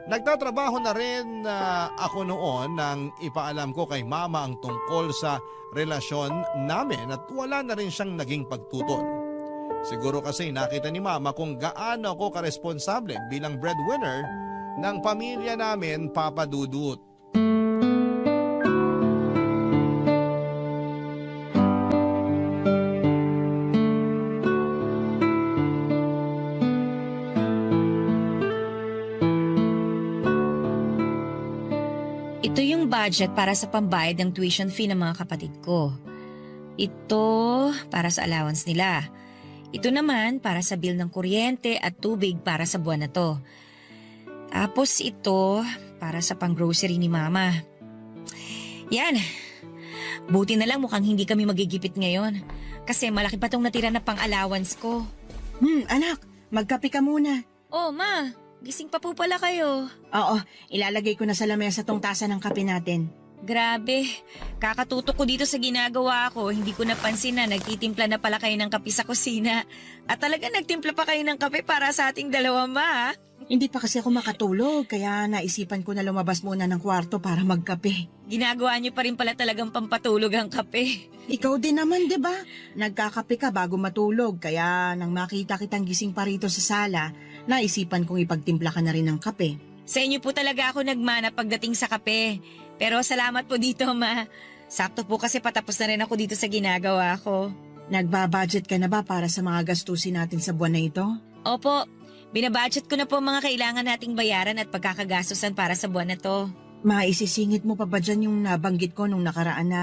Nagtatrabaho na rin ako noon nang ipaalam ko kay mama ang tungkol sa relasyon namin at wala na rin siyang naging pagtutol. Siguro kasi nakita ni mama kung gaano ako karesponsable bilang breadwinner ng pamilya namin, Papa Dudut. Ito yung budget para sa pambayad ng tuition fee ng mga kapatid ko. Ito para sa allowance nila. Ito naman para sa bill ng kuryente at tubig para sa buwan na to. Tapos ito para sa pang-grocery ni Mama. Yan. Buti na lang mukhang hindi kami magigipit ngayon. Kasi malaki pa tong natira na pang-allowance ko. Anak, magkape ka muna. Oh, Ma. Gising pa po pala kayo. Oo, ilalagay ko na sa lamesa tong tasa ng kape natin. Grabe, kakatutok ko dito sa ginagawa ko, hindi ko napansin na nagtitimpla na pala kayo ng kape sa kusina. At talaga nagtimpla pa kayo ng kape para sa ating dalawa, Ma. Hindi pa kasi ako makatulog, kaya naisipan ko na lumabas muna ng kwarto para magkape. Ginagawa niyo pa rin pala talagang pampatulog ang kape. Ikaw din naman, di ba? Nagkakape ka bago matulog, kaya nang makita kitang gising pa rito sa sala, naisipan kong ipagtimpla ka na rin ng kape. Sa inyo po talaga ako nagmana pagdating sa kape. Pero salamat po dito, Ma. Sakto po kasi patapos na rin ako dito sa ginagawa ko. Nagbabudget ka na ba para sa mga gastusin natin sa buwan na ito? Opo, binabudget ko na po mga kailangan nating bayaran at pagkakagastusan para sa buwan na to. Maisisingit mo pa ba dyan yung nabanggit ko nung nakaraan na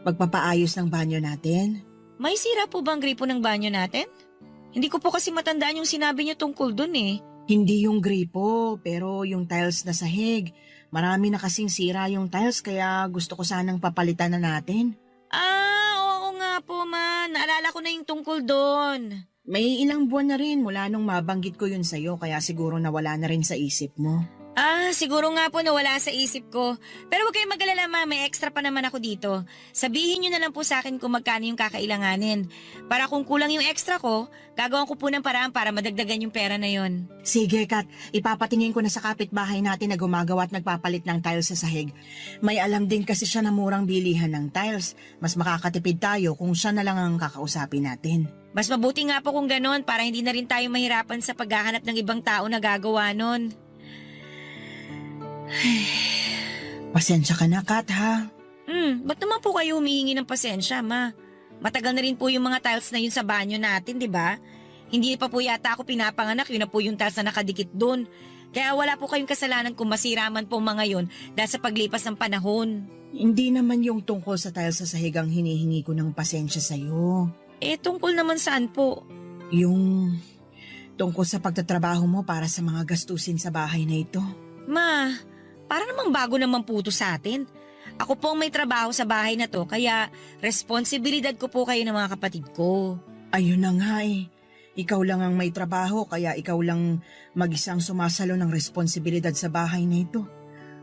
pagpapaayos ng banyo natin? May sira po bang gripo ng banyo natin? Hindi ko po kasi matandaan yung sinabi niyo tungkol dun eh. Hindi yung gripo, pero yung tiles na sahig. Marami na kasing sira yung tiles kaya gusto ko sanang papalitan na natin. Oo nga po, Ma. Naalala ko na yung tungkol doon. May ilang buwan na rin mula nung mabanggit ko yun sa'yo kaya siguro nawala na rin sa isip mo. Siguro nga po nawala sa isip ko. Pero huwag kayong mag-alala, ma. May extra pa naman ako dito. Sabihin nyo na lang po sa akin kung magkano yung kakailanganin. Para kung kulang yung extra ko, gagawin ko po ng paraan para madagdagan yung pera na yon. Sige, Kat. Ipapatingin ko na sa kapitbahay natin na gumagawa at nagpapalit ng tiles sa sahig. May alam din kasi siya na murang bilihan ng tiles. Mas makakatipid tayo kung siya na lang ang kakausapin natin. Mas mabuti nga po kung ganon para hindi na rin tayo mahirapan sa paghahanap ng ibang tao na gagawa nun. Pasensya ka na, Kat, ha? Ba't naman po kayo humihingi ng pasensya, ma? Matagal na rin po yung mga tiles na yun sa banyo natin, di ba? Hindi pa po yata ako pinapanganak, yun na po yung tiles na nakadikit doon. Kaya wala po kayong kasalanan kung masira man po mga yun dahil sa paglipas ng panahon. Hindi naman yung tungkol sa tiles sa sahig ang hinihingi ko ng pasensya sa'yo. Tungkol naman saan po? Yung tungkol sa pagtatrabaho mo para sa mga gastusin sa bahay na ito. Ma, para namang bago naman po ito sa atin. Ako po ang may trabaho sa bahay na to, kaya responsibilidad ko po kayo ng mga kapatid ko. Ayun na nga eh. Ikaw lang ang may trabaho, kaya ikaw lang mag-isang sumasalo ng responsibilidad sa bahay na ito.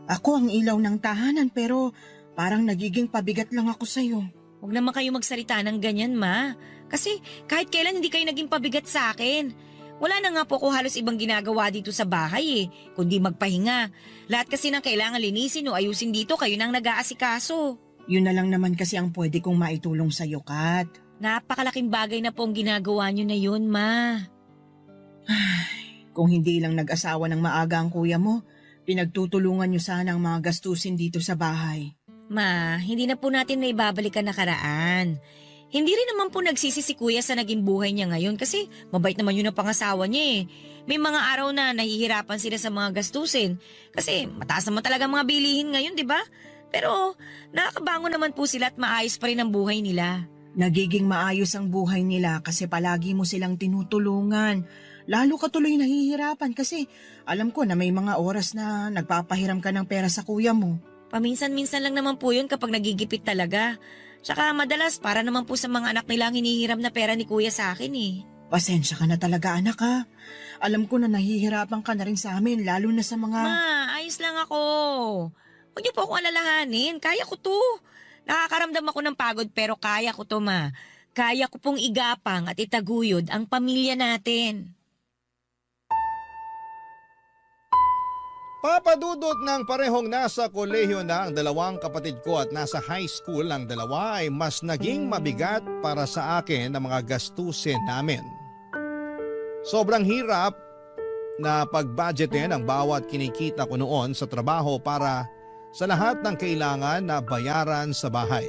Ako ang ilaw ng tahanan pero parang nagiging pabigat lang ako sa'yo. Huwag naman kayo magsalita ng ganyan, ma. Kasi kahit kailan hindi kayo naging pabigat sa akin. Wala na nga po ako halos ibang ginagawa dito sa bahay kundi magpahinga. Lahat kasi ng kailangan linisin o ayusin dito, kayo nang nag-aasikaso. Yun na lang naman kasi ang pwede kong maitulong sa'yo, Kat. Napakalaking bagay na po ang ginagawa nyo na yun, ma. Kung hindi lang nag-asawa ng maaga ang kuya mo, pinagtutulungan nyo sana ang mga gastusin dito sa bahay. Ma, hindi na po natin naibabalik ang nakaraan. Hindi rin naman po nagsisi si kuya sa naging buhay niya ngayon kasi mabait naman yun ang pangasawa niya eh. May mga araw na nahihirapan sila sa mga gastusin kasi mataas naman talaga mga bilihin ngayon, di ba? Pero nakakabangon naman po sila at maayos pa rin ang buhay nila. Nagiging maayos ang buhay nila kasi palagi mo silang tinutulungan. Lalo ka tuloy nahihirapan kasi alam ko na may mga oras na nagpapahiram ka ng pera sa kuya mo. Paminsan-minsan lang naman po yun kapag nagigipit talaga. Tsaka madalas para naman po sa mga anak nilang hinihiram na pera ni kuya sa akin eh. Pasensya ka na talaga anak ha. Alam ko na nahihirapan ka na rin sa amin lalo na sa mga... Ma, ayos lang ako. Huwag niyo po akong alalahanin. Kaya ko to. Nakakaramdam ako ng pagod pero kaya ko to, ma. Kaya ko pong igapang at itaguyod ang pamilya natin. Papadudot ng parehong nasa kolehiyo na ang dalawang kapatid ko at nasa high school ang dalawa ay mas naging mabigat para sa akin ang mga gastusin namin. Sobrang hirap na pag-budgetin ang bawat kinikita ko noon sa trabaho para sa lahat ng kailangan na bayaran sa bahay.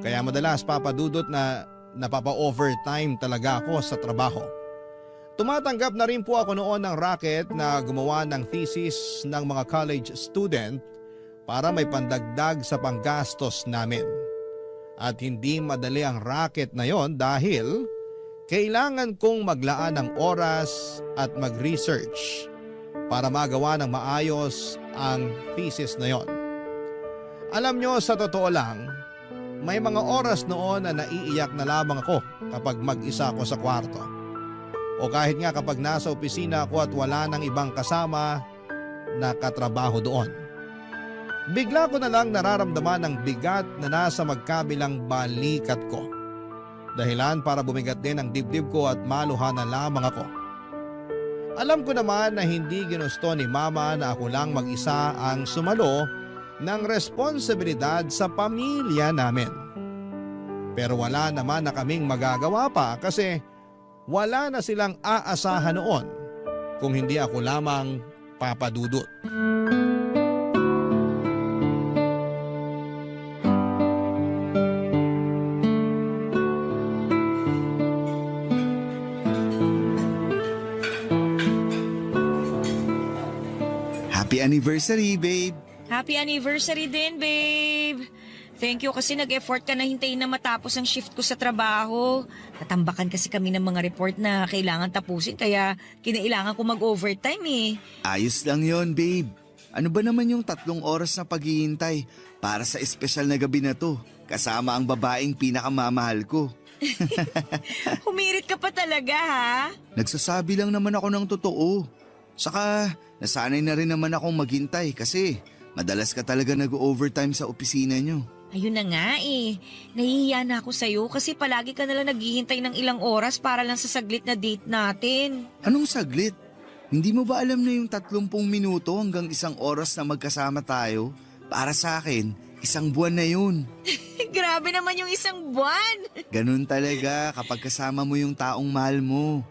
Kaya madalas papadudot na napapa-overtime talaga ako sa trabaho. Tumatanggap na rin po ako noon ng racket na gumawa ng thesis ng mga college student para may pandagdag sa panggastos namin. At hindi madali ang racket na yon dahil kailangan kong maglaan ng oras at mag-research para magawa ng maayos ang thesis na yon. Alam nyo, sa totoo lang, may mga oras noon na naiiyak na lamang ako kapag mag-isa ako sa kwarto. O kahit nga kapag nasa opisina ako at wala nang ibang kasama na katrabaho doon. Bigla ko na lang nararamdaman ang bigat na nasa magkabilang balikat ko. Dahilan para bumigat din ang dibdib ko at maluhan na lamang ako. Alam ko naman na hindi ginusto ni Mama na ako lang mag-isa ang sumalo ng responsibilidad sa pamilya namin. Pero wala naman na kaming magagawa pa kasi wala na silang aasahan noon kung hindi ako lamang papadudot. Happy anniversary, babe! Happy anniversary din, babe! Thank you kasi nag-effort ka na hintayin na matapos ang shift ko sa trabaho. Natambakan kasi kami ng mga report na kailangan tapusin kaya kinailangan ko mag-overtime eh. Ayos lang yon, babe. Ano ba naman yung 3 oras na paghihintay para sa espesyal na gabi na to? Kasama ang babaeng pinakamamahal ko. Humirit ka pa talaga ha? Nagsasabi lang naman ako ng totoo. Saka nasanay na rin naman akong maghintay kasi madalas ka talaga nag-overtime sa opisina nyo. Ayun na nga eh. Nahihiya na ako sa'yo kasi palagi ka nalang naghihintay ng ilang oras para lang sa saglit na date natin. Anong saglit? Hindi mo ba alam na yung 30 minuto hanggang 1 oras na magkasama tayo? Para sa akin, 1 buwan na yun. Grabe naman yung 1 buwan. Ganun talaga kapag kasama mo yung taong mahal mo.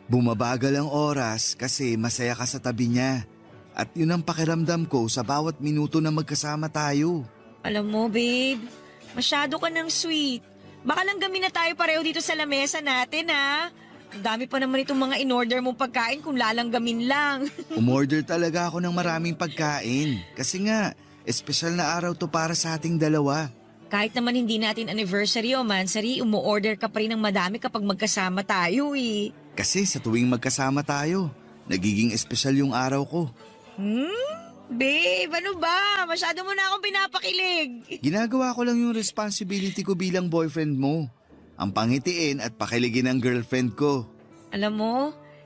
Bumabagal ang oras kasi masaya ka sa tabi niya. At yun ang pakiramdam ko sa bawat minuto na magkasama tayo. Alam mo, babe, masyado ka ng sweet. Baka lang gamin na tayo pareho dito sa lamesa natin, ha? Ang dami pa naman itong mga in-order mong pagkain kung lalanggamin lang. Umorder talaga ako ng maraming pagkain. Kasi nga, espesyal na araw to para sa ating dalawa. Kahit naman hindi natin anniversary o mansary, umu-order ka pa rin ng madami kapag magkasama tayo, eh. Kasi sa tuwing magkasama tayo, nagiging espesyal yung araw ko. Babe, ano ba? Masyado mo na akong pinapakilig. Ginagawa ko lang yung responsibility ko bilang boyfriend mo. Ang pangitiin at pakiligin ng girlfriend ko. Alam mo,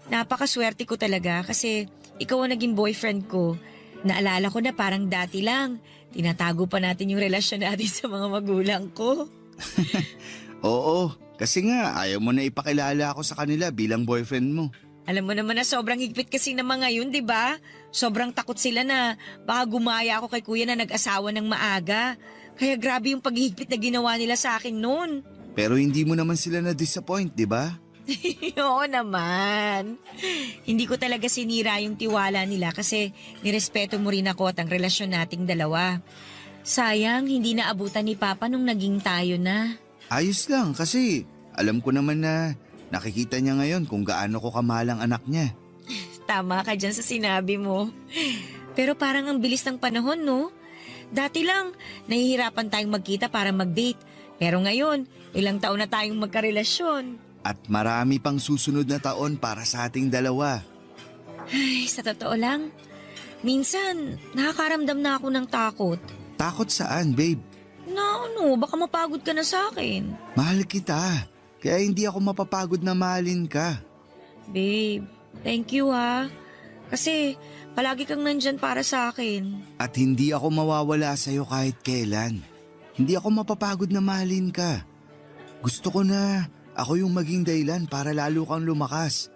napakaswerte ko talaga kasi ikaw ang naging boyfriend ko. Naalala ko na parang dati lang. Tinatago pa natin yung relasyon natin sa mga magulang ko. Oo, kasi nga ayaw mo na ipakilala ako sa kanila bilang boyfriend mo. Alam mo naman na sobrang higpit kasi ng mga yun, di ba? Sobrang takot sila na baka gumaya ako kay kuya na nag-asawa ng maaga. Kaya grabe yung paghihigpit na ginawa nila sa akin noon. Pero hindi mo naman sila na-disappoint, di ba? Oo naman. Hindi ko talaga sinira yung tiwala nila kasi nirespeto mo rin ako at ang relasyon nating dalawa. Sayang, hindi naabutan ni Papa nung naging tayo na. Ayos lang kasi alam ko naman na nakikita niya ngayon kung gaano ko kamahal ang anak niya. Tama ka dyan sa sinabi mo. Pero parang ang bilis ng panahon, no? Dati lang, nahihirapan tayong magkita para mag-date. Pero ngayon, ilang taon na tayong magkarelasyon. At marami pang susunod na taon para sa ating dalawa. Ay, sa totoo lang, minsan nakakaramdam na ako ng takot. Takot saan, babe? Na ano, baka mapagod ka na sa akin. Mahal kita. Kaya hindi ako mapapagod na mahalin ka. Babe, thank you ha. Kasi palagi kang nandyan para sa akin. At hindi ako mawawala sa'yo kahit kailan. Hindi ako mapapagod na mahalin ka. Gusto ko na ako yung maging dahilan para lalo kang lumakas.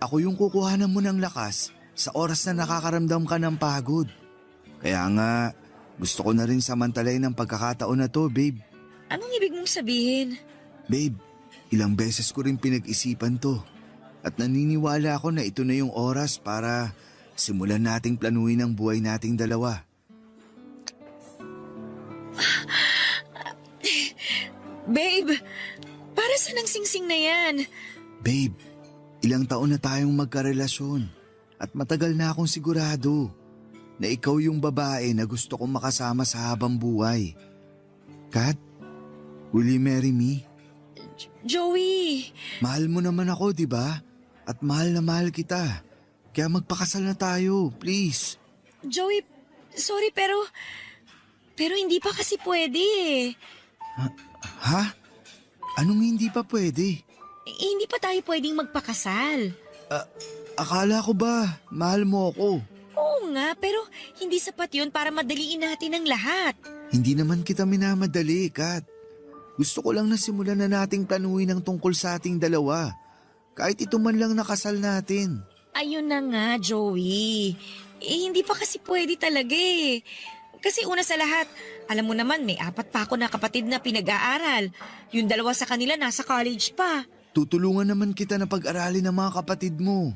Ako yung kukuhanan mo ng lakas sa oras na nakakaramdam ka ng pagod. Kaya nga, gusto ko na rin samantalayin ang pagkakataon na to, babe. Anong ibig mong sabihin? Babe, ilang beses ko rin pinag-isipan to. At naniniwala ako na ito na yung oras para simulan nating planuhin ang buhay nating dalawa. Babe, para saan ang singsing na yan? Babe, ilang taon na tayong magkarelasyon at matagal na akong sigurado na ikaw yung babae na gusto kong makasama sa habang buhay. Kat, will you marry me? Joey! Mahal mo naman ako, di ba? At mahal na mahal kita. Kaya magpakasal na tayo, please. Joey, sorry pero hindi pa kasi pwede eh. Ha? Anong hindi pa pwede? Hindi pa tayo pwedeng magpakasal. Akala ko ba mahal mo ako? Oo nga, pero hindi sapat yun para madaliin natin ang lahat. Hindi naman kita minamadali, Kat. Gusto ko lang na simulan na nating planuhin ang tungkol sa ating dalawa. Kahit ito man lang nakasal natin. Ayun na nga, Joey. Hindi pa kasi pwede talaga eh. Kasi una sa lahat, alam mo naman may 4 pa ako na kapatid na pinag-aaral. Yung 2 sa kanila nasa college pa. Tutulungan naman kita na pag-aralin ng mga kapatid mo.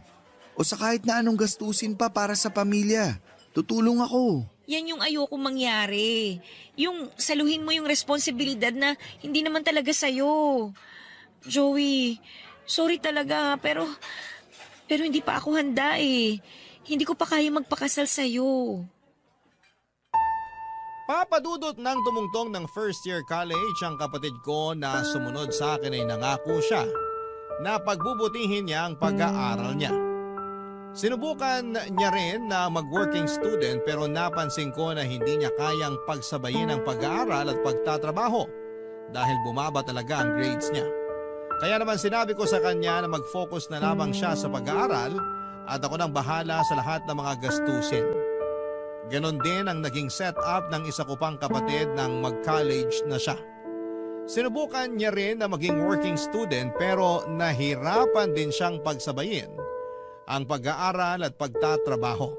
O sa kahit na anong gastusin pa para sa pamilya. Tutulong ako. Yan yung ayoko mangyari. Yung saluhin mo yung responsibilidad na hindi naman talaga sa'yo. Joey, sorry talaga pero hindi pa ako handa eh. Hindi ko pa kaya magpakasal sa'yo. Papadudot ng tumungtong ng first year college ang kapatid ko na sumunod sa akin ay nangako siya na pagbubutihin niya ang pag-aaral niya. Sinubukan niya rin na mag-working student pero napansin ko na hindi niya kayang pagsabayin ang pag-aaral at pagtatrabaho dahil bumaba talaga ang grades niya. Kaya naman sinabi ko sa kanya na mag-focus na lamang siya sa pag-aaral at ako nang bahala sa lahat ng mga gastusin. Ganon din ang naging setup ng isa ko pang kapatid nang mag-college na siya. Sinubukan niya rin na maging working student pero nahirapan din siyang pagsabayin ang pag-aaral at pagtatrabaho.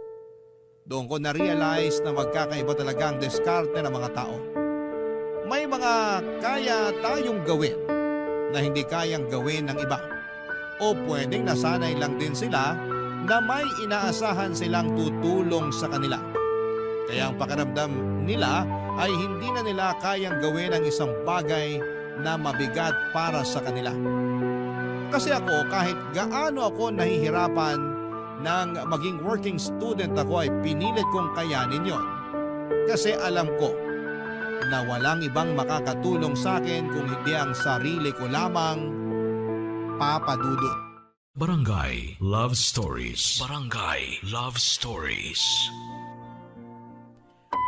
Doon ko na-realize na magkakaiba talaga ang diskarte ng mga tao. May mga kaya tayong gawin na hindi kayang gawin ng iba. O pwedeng nasanay lang din sila na may inaasahan silang tutulong sa kanila. Kaya ang pakiramdam nila ay hindi na nila kayang gawin ang isang bagay na mabigat para sa kanila. Kasi ako, kahit gaano ako nahihirapan nang maging working student ako, ay pinilit kong kayanin yon. Kasi alam ko na walang ibang makakatulong sa akin kung hindi ang sarili ko lamang, Papa Dudut. Barangay Love Stories. Barangay Love Stories.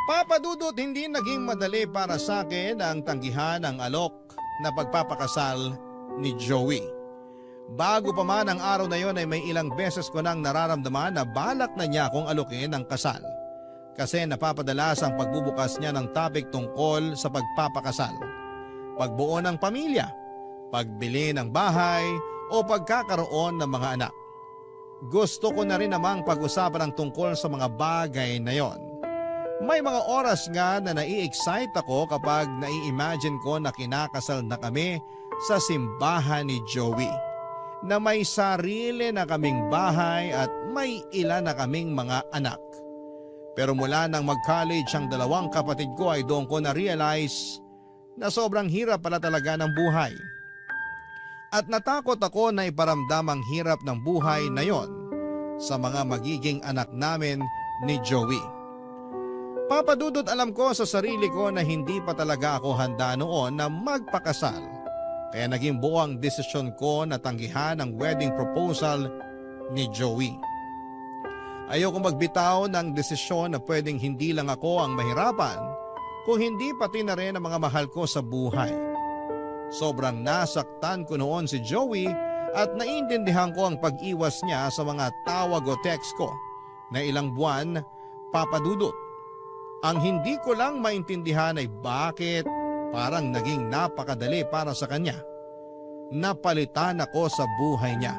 Papa Dudut, hindi naging madali para sa akin ang tanggihan ng alok na pagpapakasal ni Joey. Bago pa man ang araw na yon ay may ilang beses ko nang nararamdaman na balak na niya akong alukin ng kasal. Kasi napapadalas ang pagbubukas niya ng topic tungkol sa pagpapakasal, pagbuo ng pamilya, pagbili ng bahay o pagkakaroon ng mga anak. Gusto ko na rin namang pag-usapan ang tungkol sa mga bagay na yon. May mga oras nga na nai-excite ako kapag nai-imagine ko na kinakasal na kami sa simbahan ni Joey, na may sarili na kaming bahay at may ilan na kaming mga anak. Pero mula nang mag-college ang dalawang kapatid ko ay doon ko na-realize na sobrang hirap pala talaga ng buhay. At natakot ako na iparamdam ang hirap ng buhay na yon sa mga magiging anak namin ni Joey. Papa Dudut, alam ko sa sarili ko na hindi pa talaga ako handa noon na magpakasal. Kaya naging buo ang desisyon ko na tanggihan ang wedding proposal ni Joey. Ayoko magbitaw ng desisyon na pwedeng hindi lang ako ang mahirapan, kung hindi pati na rin ang mga mahal ko sa buhay. Sobrang nasaktan ko noon si Joey at naiintindihan ko ang pag-iwas niya sa mga tawag o text ko na ilang buwan, Papa Dudut. Ang hindi ko lang maintindihan ay bakit parang naging napakadali para sa kanya. Napalitan ako sa buhay niya.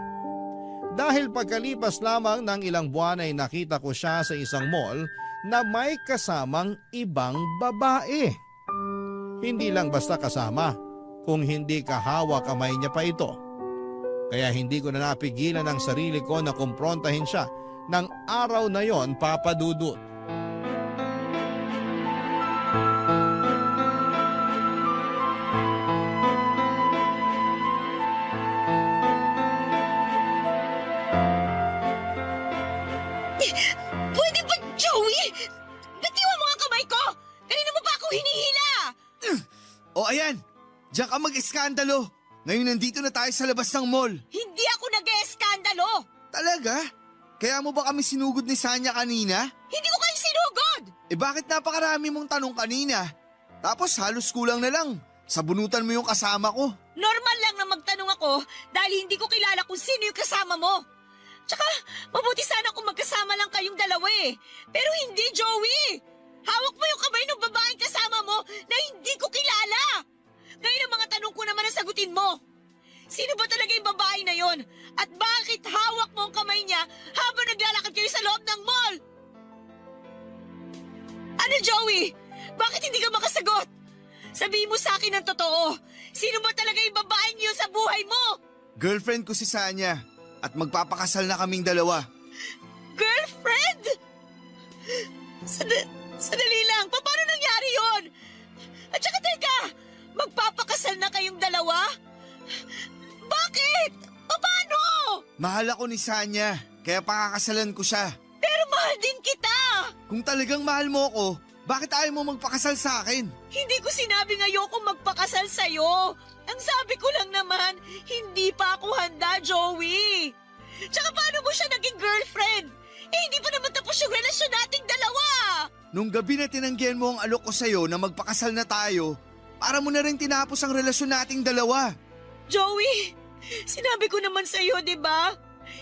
Dahil pagkalipas lamang ng ilang buwan ay nakita ko siya sa isang mall na may kasamang ibang babae. Hindi lang basta kasama, kung hindi kahawak kamay niya pa ito. Kaya hindi ko na napigilan ang sarili ko na kumprontahin siya ng araw na yon, Papa Dudut. Pwede ba, Joey? Bitiwan mo ang kamay ko! Kanina mo pa ako hinihila! O ayan, diyan ka mag-eskandalo. Ngayon nandito na tayo sa labas ng mall. Hindi ako nag-eskandalo! Talaga? Kaya mo ba kami sinugod ni Sanya kanina? Hindi ko kayo sinugod! Eh bakit napakarami mong tanong kanina? Tapos halos kulang na lang. Sabunutan mo yung kasama ko. Normal lang na magtanong ako dahil hindi ko kilala kung sino yung kasama mo. Tsaka, mabuti sana kung magkasama lang kayong dalawa eh. Pero hindi, Joey! Hawak mo yung kamay ng babaeng kasama mo na hindi ko kilala! Ngayon ang mga tanong ko naman ang sagutin mo. Sino ba talaga yung babae na yon? At bakit hawak mo ang kamay niya habang naglalakad kayo sa loob ng mall? Ano, Joey? Bakit hindi ka makasagot? Sabihin mo sa akin ang totoo. Sino ba talaga yung babaeng yun sa buhay mo? Girlfriend ko si Sanya at magpapakasal na kaming dalawa. Girlfriend? Sadali lang, paano nangyari yon? At saka teka, magpapakasal na kayong dalawa? Bakit? Paano? Mahal ako ni Sanya, kaya pakakasalan ko siya. Pero mahal din kita! Kung talagang mahal mo ko, bakit ayaw mo magpakasal sa akin? Hindi ko sinabing ayoko magpakasal sa'yo. Ang sabi ko lang naman, hindi pa ako handa, Joey. Tsaka paano mo siya naging girlfriend? Eh hindi pa naman tapos yung relasyon nating dalawa. Nung gabi na tinanggihan mo ang alok ko sa'yo na magpakasal na tayo, para mo na rin tinapos ang relasyon nating dalawa. Joey, sinabi ko naman sa'yo, di ba?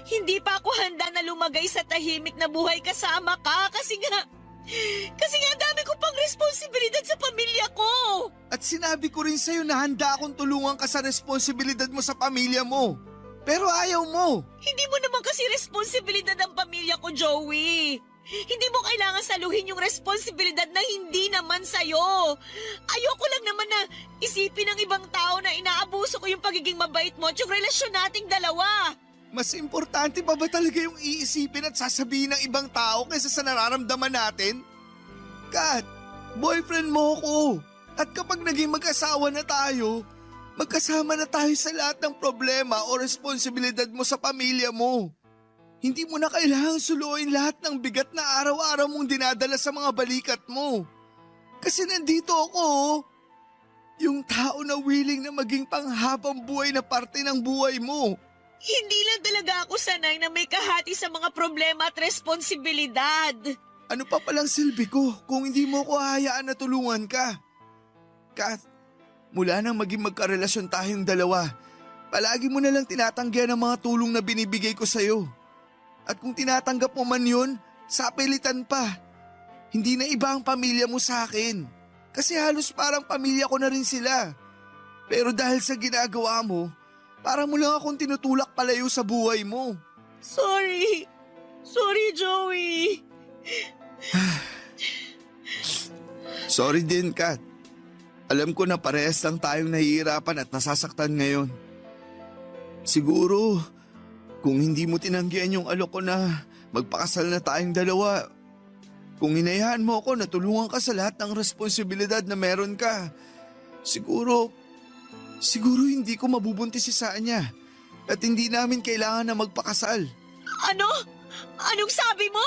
Hindi pa ako handa na lumagay sa tahimik na buhay kasama ka kasi nga dami ko pang responsibilidad sa pamilya ko. At sinabi ko rin sa'yo na handa akong tulungan ka sa responsibilidad mo sa pamilya mo. Pero ayaw mo. Hindi mo naman kasi responsibilidad ang pamilya ko, Joey. Hindi mo kailangan saluhin yung responsibilidad na hindi naman sa'yo. Ayoko lang naman na isipin ng ibang tao na inaabuso ko yung pagiging mabait mo at yung relasyon nating dalawa. Mas importante pa ba talaga yung iisipin at sasabihin ng ibang tao kaysa sa nararamdaman natin? Kat, boyfriend mo ko. At kapag naging mag-asawa na tayo, magkasama na tayo sa lahat ng problema o responsibilidad mo sa pamilya mo. Hindi mo na kailangang suluin lahat ng bigat na araw-araw mong dinadala sa mga balikat mo. Kasi nandito ako, oh. Yung tao na willing na maging panghabang buhay na parte ng buhay mo. Hindi lang talaga ako sanay na may kahati sa mga problema at responsibilidad. Ano pa palang silbi ko kung hindi mo ko hahayaan na tulungan ka? Kat, mula nang maging magkarelasyon tayong dalawa, palagi mo na lang tinatanggihan ang mga tulong na binibigay ko sa'yo. At kung tinatanggap mo man yun, sapilitan pa. Hindi na iba ang pamilya mo sa akin. Kasi halos parang pamilya ko na rin sila. Pero dahil sa ginagawa mo, parang mo lang akong tinutulak palayo sa buhay mo. Sorry. Sorry, Joey. Sorry din, Kat. Alam ko na parehas lang tayong nahihirapan at nasasaktan ngayon. Siguro, kung hindi mo tinanggihan yung alok ko na magpakasal na tayong dalawa, kung hinayaan mo ako na tulungan ka sa lahat ng responsibilidad na meron ka, siguro hindi ko mabubuntis si Sanya at hindi namin kailangan na magpakasal. Ano? Anong sabi mo?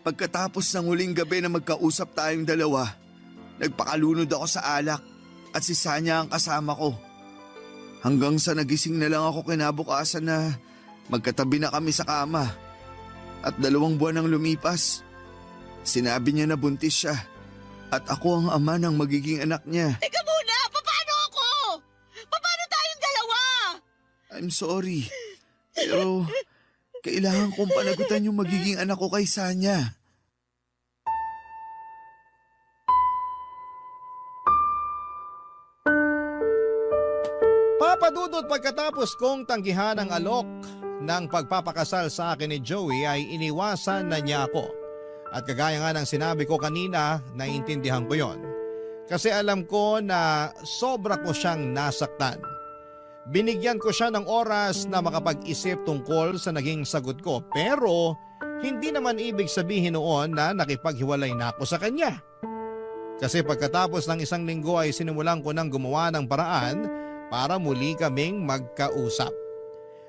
Pagkatapos ng huling gabi na magkausap tayong dalawa, nagpakalunod ako sa alak at si Sanya ang kasama ko. Hanggang sa nagising na lang ako kinabukasan na magkatabi na kami sa kama. At 2 buwan nang lumipas, sinabi niya na buntis siya at ako ang ama ng magiging anak niya. Teka muna! Paano ako? Paano tayong dalawa? I'm sorry, pero kailangan kong panagutan yung magiging anak ko kay Sanya. Papadudot pagkatapos kong tanggihan ang alok ng pagpapakasal sa akin ni Joey ay iniwasan na niya ako. At kagaya nga ng sinabi ko kanina, naiintindihan ko yon. Kasi alam ko na sobra ko siyang nasaktan. Binigyan ko siya ng oras na makapag-isip tungkol sa naging sagot ko, pero hindi naman ibig sabihin noon na nakipaghiwalay na ako sa kanya. Kasi pagkatapos ng 1 linggo ay sinimulan ko ng gumawa ng paraan para muli kaming magkausap.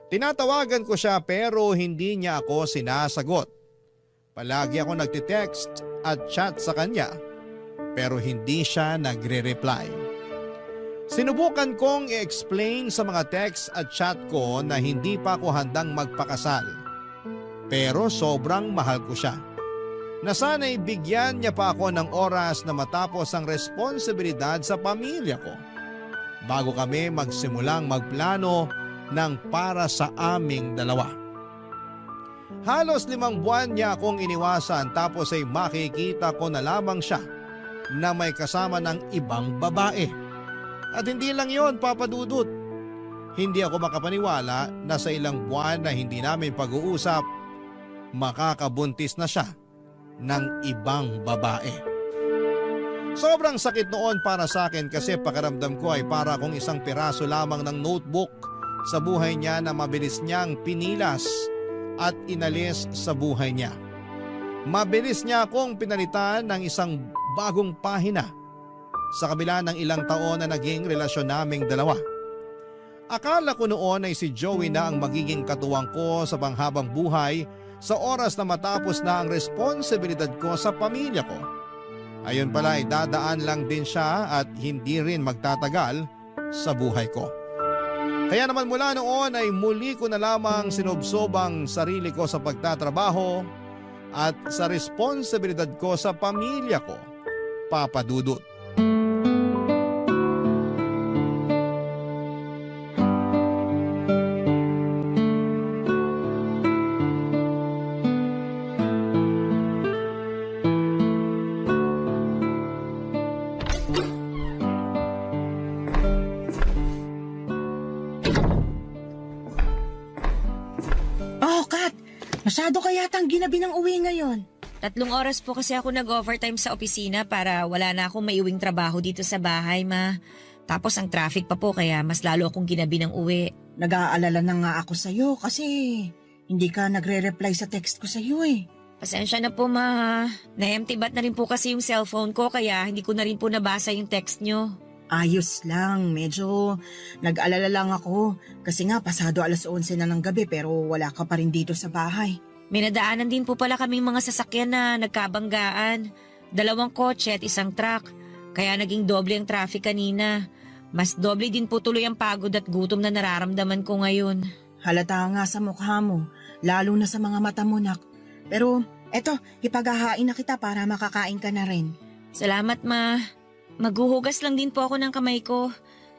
Tinatawagan ko siya pero hindi niya ako sinasagot. Palagi ako nagtitext at chat sa kanya pero hindi siya nagre-reply. Sinubukan kong i-explain sa mga text at chat ko na hindi pa ako handang magpakasal. Pero sobrang mahal ko siya. Na sana'y bigyan niya pa ako ng oras na matapos ang responsibilidad sa pamilya ko. Bago kami magsimulang magplano ng para sa aming dalawa. Halos 5 buwan niya akong iniwasan tapos ay makikita ko na lamang siya na may kasama ng ibang babae. At hindi lang yon, papadudot. Hindi ako makapaniwala na sa ilang buwan na hindi namin pag-uusap, makakabuntis na siya ng ibang babae. Sobrang sakit noon para sa akin kasi pakiramdam ko ay para akong isang piraso lamang ng notebook sa buhay niya na mabilis niyang pinilas at inalis sa buhay niya. Mabilis niya akong pinalitan ng isang bagong pahina sa kabila ng ilang taon na naging relasyon naming dalawa. Akala ko noon ay si Joey na ang magiging katuwang ko sa panghabang buhay sa oras na matapos na ang responsibilidad ko sa pamilya ko. Ayon pala ay dadaan lang din siya at hindi rin magtatagal sa buhay ko. Kaya naman mula noon ay muli ko na lamang sinubsob ang sarili ko sa pagtatrabaho at sa responsibilidad ko sa pamilya ko, papadudot. Oh, Kat! Masyado ka yatang ginabi ng uwi ngayon. 3 oras po kasi ako nag-overtime sa opisina para wala na akong maiuwing trabaho dito sa bahay, ma. Tapos ang traffic pa po kaya mas lalo akong ginabi ng uwi. Nag-aalala na nga ako sa'yo kasi hindi ka nagre-reply sa text ko sa'yo eh. Pasensya na po, ma. Na-empty bat na rin po kasi yung cellphone ko kaya hindi ko na rin po nabasa yung text nyo. Ayos lang, medyo nag-alala lang ako kasi nga pasado 11:00 na ng gabi pero wala ka pa rin dito sa bahay. May nadaanan din po pala kaming mga sasakyan na nagkabanggaan. 2 kotse at 1 truck. Kaya naging doble ang traffic kanina. Mas doble din po tuloy ang pagod at gutom na nararamdaman ko ngayon. Halata nga sa mukha mo, lalo na sa mga mata mo, nak. Pero eto, ipaghahain na kita para makakain ka na rin. Salamat, ma. Maghuhugas lang din po ako ng kamay ko.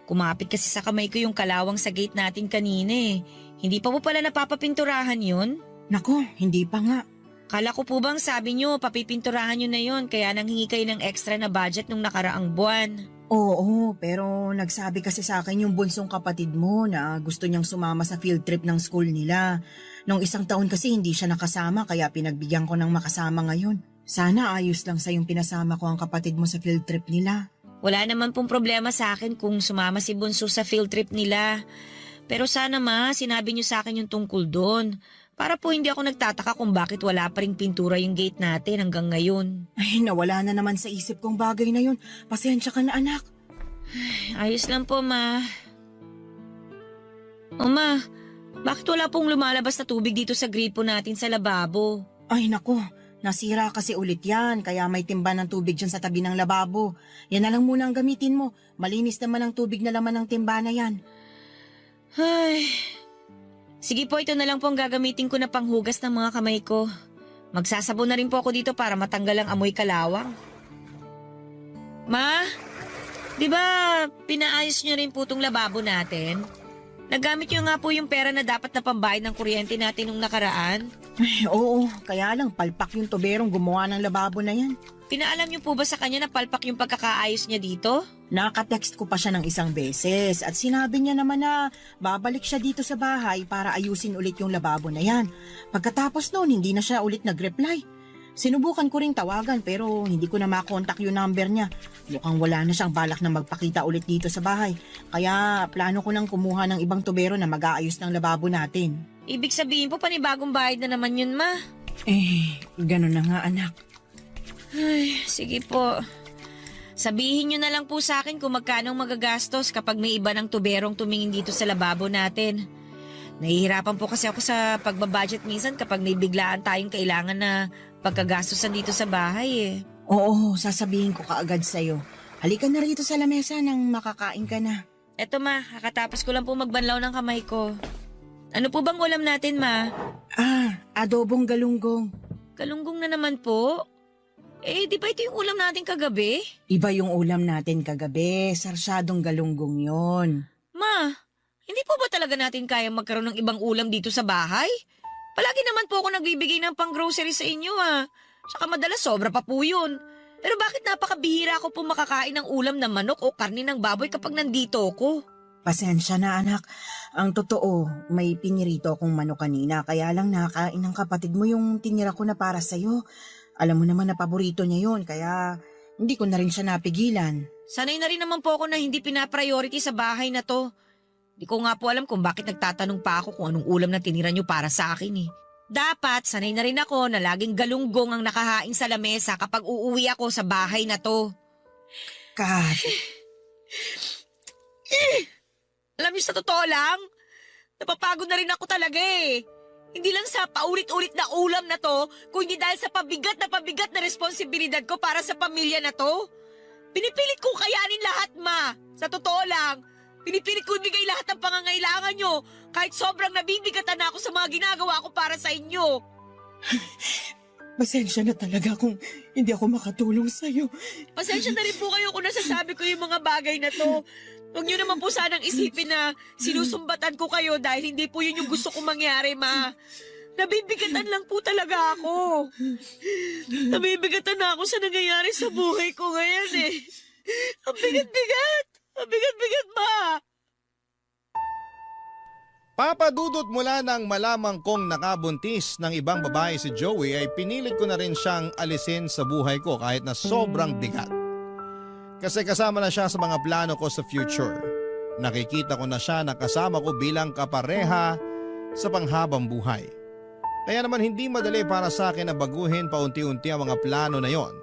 Kumapit kasi sa kamay ko yung kalawang sa gate natin kanina eh. Hindi pa po pala napapapinturahan yun? Nako, hindi pa nga. Kala ko po bang sabi nyo, papipinturahan nyo na yon kaya nanghingi kayo ng extra na budget nung nakaraang buwan. Oo, pero nagsabi kasi sa akin yung bunsong kapatid mo na gusto niyang sumama sa field trip ng school nila. Nung 1 taon kasi hindi siya nakasama kaya pinagbigyan ko ng makasama ngayon. Sana ayos lang sa yung pinasama ko ang kapatid mo sa field trip nila. Wala naman pong problema sa akin kung sumama si Bunso sa field trip nila. Pero sana ma, sinabi nyo sa akin yung tungkol doon. Para po hindi ako nagtataka kung bakit wala pa ring pintura yung gate natin hanggang ngayon. Ay, nawala na naman sa isip kong bagay na yun. Pasensya ka na, anak. Ayos lang po, ma. O ma, bakit wala pong lumalabas na tubig dito sa gripo natin sa lababo? Ay, nako. Nasira kasi ulit yan, kaya may timba ng tubig dyan sa tabi ng lababo. Yan na lang muna ang gamitin mo. Malinis naman ang tubig na laman ng timba na yan. Ay... Sige po, ito na lang po ang gagamitin ko na panghugas ng mga kamay ko. Magsasabon na rin po ako dito para matanggal ang amoy kalawang. Ma, di ba pinaayos nyo rin po itong lababo natin? Nagamit nyo nga po yung pera na dapat na pambayad ng kuryente natin nung nakaraan? Ay, oo, kaya lang palpak yung tuberong gumawa ng lababo na yan. Pinaalam niyo po ba sa kanya na palpak yung pagkakaayos niya dito? Nakatext ko pa siya ng 1 beses at sinabi niya naman na babalik siya dito sa bahay para ayusin ulit yung lababo na yan. Pagkatapos noon, hindi na siya ulit nag-reply. Sinubukan ko ring tawagan pero hindi ko na makontak yung number niya. Mukhang wala na siyang balak na magpakita ulit dito sa bahay. Kaya plano ko nang kumuha ng ibang tubero na mag-aayos ng lababo natin. Ibig sabihin po panibagong bayad na naman yun, ma. Ganun na nga, anak. Ay, sige po. Sabihin nyo na lang po sa akin kung magkano magagastos kapag may iba ng tuberong tumingin dito sa lababo natin. Nahihirapan po kasi ako sa pagbabudget minsan kapag may biglaan tayong kailangan na pagkagastosan dito sa bahay eh. Oo, sasabihin ko kaagad sa'yo. Halika na rito sa lamesa nang makakain ka na. Eto ma, kakatapos ko lang po magbanlaw ng kamay ko. Ano po bang ulam natin, ma? Adobong galunggong. Galunggong na naman po? Eh, di ba ito yung ulam natin kagabi? Iba yung ulam natin kagabi. Sarsyadong galunggong yon. Ma, hindi po ba talaga natin kayang magkaroon ng ibang ulam dito sa bahay? Palagi naman po ako nagbibigay ng pang-grocery sa inyo Saka madalas sobra pa po yun. Pero bakit napakabihira ako po makakain ng ulam na manok o karne ng baboy kapag nandito ako? Pasensya na, anak. Ang totoo, may pinirito akong manok kanina kaya lang nakain ng kapatid mo yung tinira ko na para sa'yo. Alam mo naman na paborito niya yun kaya hindi ko na rin siya napigilan. Sanay na rin naman po ako na hindi pinapriority sa bahay na to. Di ko nga po alam kung bakit nagtatanong pa ako kung anong ulam na tinira niyo para sa akin eh. Dapat sanay na rin ako na laging galunggong ang nakahain sa lamesa kapag uuwi ako sa bahay na to. Kat. Alam niyo sa totoo lang, napapagod na rin ako talaga eh. Hindi lang sa paulit-ulit na ulam na to, kundi dahil sa pabigat na responsibilidad ko para sa pamilya na to. Pinipilit kong kayanin lahat, ma. Sa totoo lang, pinipilit ko ibigay lahat ng pangangailangan nyo, kahit sobrang nabibigatan na ako sa mga ginagawa ko para sa inyo. Pasensya na talaga kung hindi ako makatulong sa'yo. Pasensya na rin po kayo kung nasasabi ko yung mga bagay na to. Huwag niyo naman po sanang isipin na sinusumbatan ko kayo dahil hindi po yun yung gusto kong mangyari, ma. Nabibigatan lang po talaga ako. Nabibigatan na ako sa nangyayari sa buhay ko ngayon eh. bigat-bigat! Bigat-bigat ba? Papadudot mula nang malamang kong nakabuntis ng ibang babae si Joey ay pinilit ko na rin siyang alisin sa buhay ko kahit na sobrang bigat. Kasi kasama na siya sa mga plano ko sa future. Nakikita ko na siya na kasama ko bilang kapareha sa panghabang buhay. Kaya naman hindi madali para sa akin na baguhin paunti-unti ang mga plano na yon.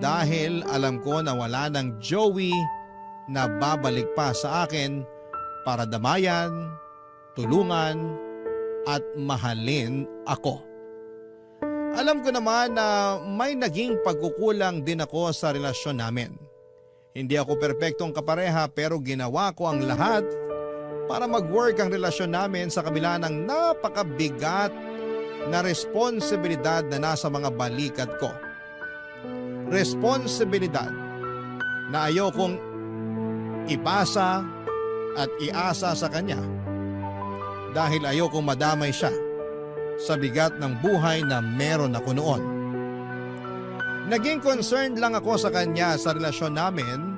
Dahil alam ko na wala ng Joey na babalik pa sa akin para damayan, tulungan at mahalin ako. Alam ko naman na may naging pagkukulang din ako sa relasyon namin. Hindi ako perpektong kapareha pero ginawa ko ang lahat para mag-work ang relasyon namin sa kabila ng napakabigat na responsibilidad na nasa mga balikat ko. Responsibilidad na ayokong ipasa at iasa sa kanya dahil ayokong madamay siya sa bigat ng buhay na meron ako noon. Naging concerned lang ako sa kanya sa relasyon namin.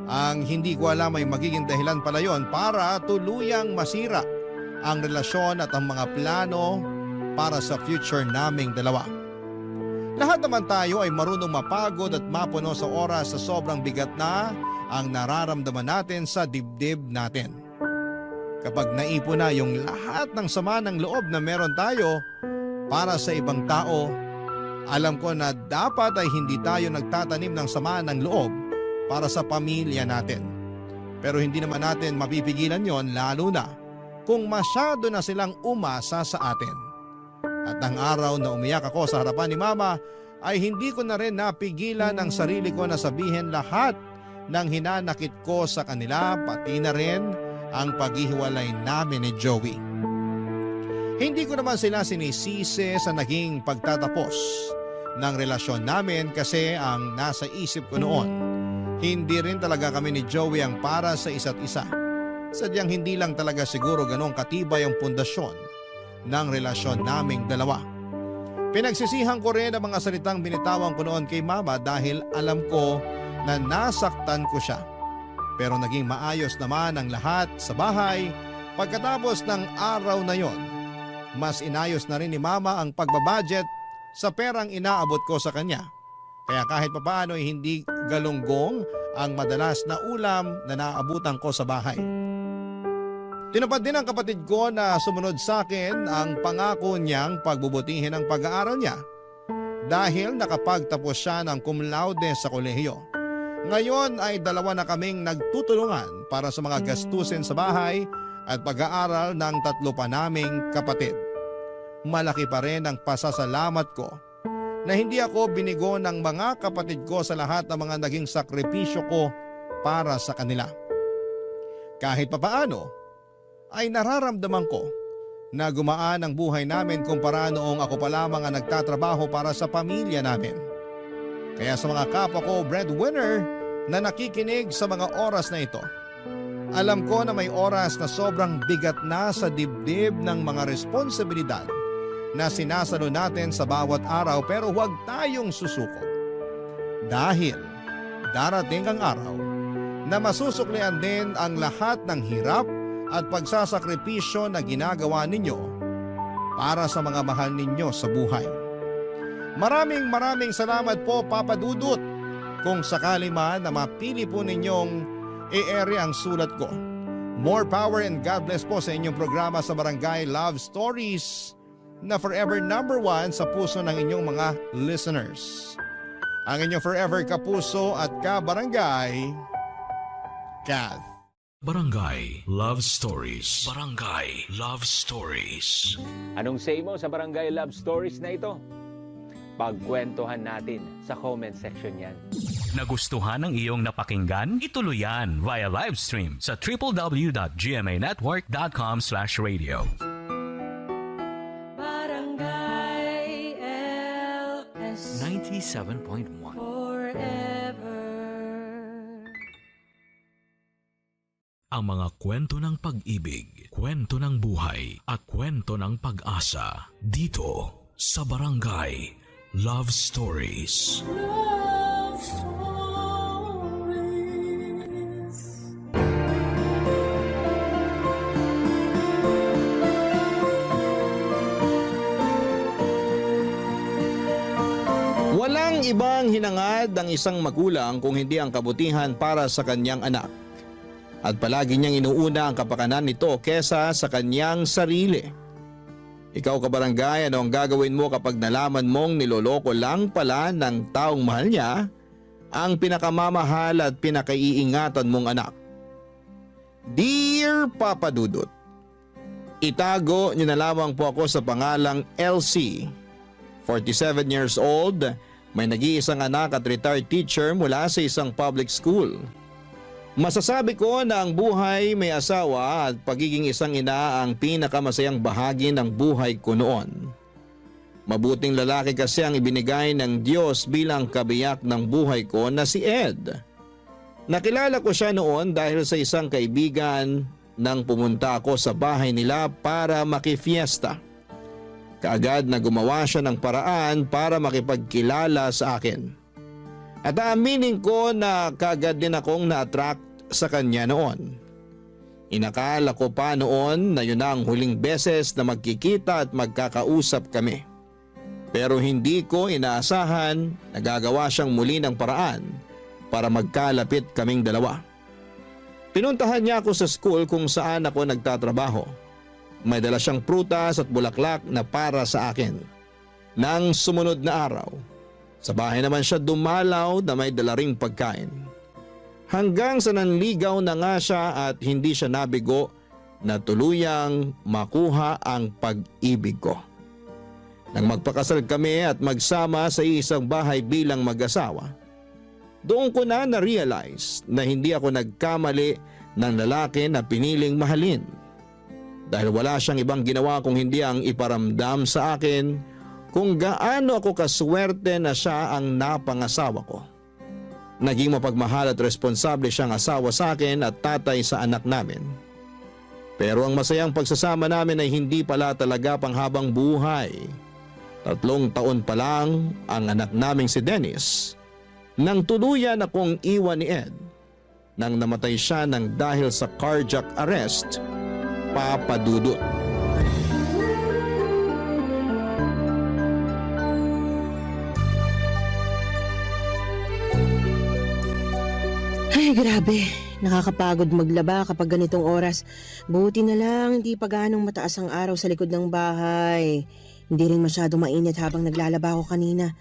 Ang hindi ko alam ay magiging dahilan pala yon para tuluyang masira ang relasyon at ang mga plano para sa future naming dalawa. Lahat naman tayo ay marunong mapagod at mapuno sa oras sa sobrang bigat na ang nararamdaman natin sa dibdib natin. Kapag naipon na yung lahat ng sama ng loob na meron tayo para sa ibang tao, alam ko na dapat ay hindi tayo nagtatanim ng sama ng loob para sa pamilya natin. Pero hindi naman natin mapipigilan yon lalo na kung masyado na silang umasa sa atin. At ang araw na umiyak ako sa harapan ni Mama ay hindi ko na rin napigilan ang sarili ko na sabihin lahat ng hinanakit ko sa kanila pati na rin ang paghihiwalay namin ni Joey. Hindi ko naman sila sinisisi sa naging pagtatapos ng relasyon namin kasi ang nasa isip ko noon, hindi rin talaga kami ni Joey ang para sa isa't isa. Sadyang hindi lang talaga siguro ganong katibay ang pundasyon ng relasyon naming dalawa. Pinagsisihan ko rin ang mga salitang binitawan ko noon kay Mama dahil alam ko na nasaktan ko siya. Pero naging maayos naman ang lahat sa bahay pagkatapos ng araw na yon. Mas inayos na rin ni Mama ang pagbabudget sa perang inaabot ko sa kanya. Kaya kahit papaano ay hindi galunggong ang madalas na ulam na naabutan ko sa bahay. Tinupad din ng kapatid ko na sumunod sa akin ang pangako niyang pagbubutihin ang pag-aaral niya dahil nakapagtapos siya ng cum laude sa kolehiyo. Ngayon ay dalawa na kaming nagtutulungan para sa mga gastusin sa bahay at pag-aaral ng tatlo pa naming kapatid. Malaki pa rin ang pasasalamat ko na hindi ako binigo ng mga kapatid ko sa lahat ng mga naging sakripisyo ko para sa kanila. Kahit papaano, ay nararamdaman ko na gumaan ang buhay namin kumpara noong ako pa lamang ang nagtatrabaho para sa pamilya namin. Kaya sa mga kapwa ko breadwinner na nakikinig sa mga oras na ito, alam ko na may oras na sobrang bigat na sa dibdib ng mga responsibilidad na sinasalo natin sa bawat araw pero huwag tayong susuko. Dahil darating ang araw na masusuklian din ang lahat ng hirap at pagsasakripisyo na ginagawa ninyo para sa mga mahal ninyo sa buhay. Maraming salamat po Papa Dudut kung sakali man na mapili po ninyong i-ere ang sulat ko. More power and God bless po sa inyong programa sa Barangay Love Stories na forever #1 sa puso ng inyong mga listeners. Ang inyong forever kapuso at kabarangay, Kath. Barangay Love Stories. Barangay Love Stories. Anong say mo sa Barangay Love Stories na ito? Pagkwentuhan natin sa comment section yan. Nagustuhan ng iyong napakinggan? Ituloy yan via live stream sa www.gmanetwork.com/radio. Barangay LS 97.1 Ang mga kwento ng pag-ibig, kwento ng buhay, at kwento ng pag-asa dito sa Barangay Love Stories. Love Stories. Walang ibang hinangad ang isang magulang kung hindi ang kabutihan para sa kanyang anak. At palagi niyang inuuna ang kapakanan nito kesa sa kanyang sarili. Ikaw kabarangay, ano ang gagawin mo kapag nalaman mong niloloko lang pala ng taong mahal niya ang pinakamamahal at pinakaiingatan mong anak? Dear Papa Dudut, itago niyo na lamang po ako sa pangalang LC. 47 years old, may nag-iisang anak at retired teacher mula sa isang public school. Masasabi ko na ang buhay may asawa at pagiging isang ina ang pinakamasayang bahagi ng buhay ko noon. Mabuting lalaki kasi ang ibinigay ng Diyos bilang kabiyak ng buhay ko na si Ed. Nakilala ko siya noon dahil sa isang kaibigan nang pumunta ako sa bahay nila para makifiesta. Kaagad na gumawa siya ng paraan para makipagkilala sa akin. At aaminin ko na kaagad din akong na-attract sa kanya noon. Inakala ko pa noon na yun ang huling beses na magkikita at magkakausap kami. Pero hindi ko inaasahan na gagawa siyang muli ng paraan para magkalapit kaming dalawa. Pinuntahan niya ako sa school kung saan ako nagtatrabaho. May dala siyang prutas at bulaklak na para sa akin. Nang sumunod na araw, sa bahay naman siya dumalaw na may dala ring pagkain. Hanggang sa nanligaw na nga siya at hindi siya nabigo na tuluyang makuha ang pag-ibig ko. Nang magpakasal kami at magsama sa isang bahay bilang mag-asawa, doon ko na na-realize na hindi ako nagkamali ng lalaki na piniling mahalin. Dahil wala siyang ibang ginawa kung hindi ang iparamdam sa akin kung gaano ako kaswerte na siya ang napangasawa ko. Naging mapagmahal at responsable siyang asawa sa akin at tatay sa anak namin. Pero ang masayang pagsasama namin ay hindi pala talaga panghabang buhay. 3 taon pa lang ang anak naming si Dennis nang tuluyan akong iwan ni Ed nang namatay siya ng dahil sa cardiac arrest, Papa Dudut. Ay, grabe. Nakakapagod maglaba kapag ganitong oras. Buti na lang hindi pa ganong mataas ang araw sa likod ng bahay. Hindi rin masyadong mainit habang naglalaba ako kanina.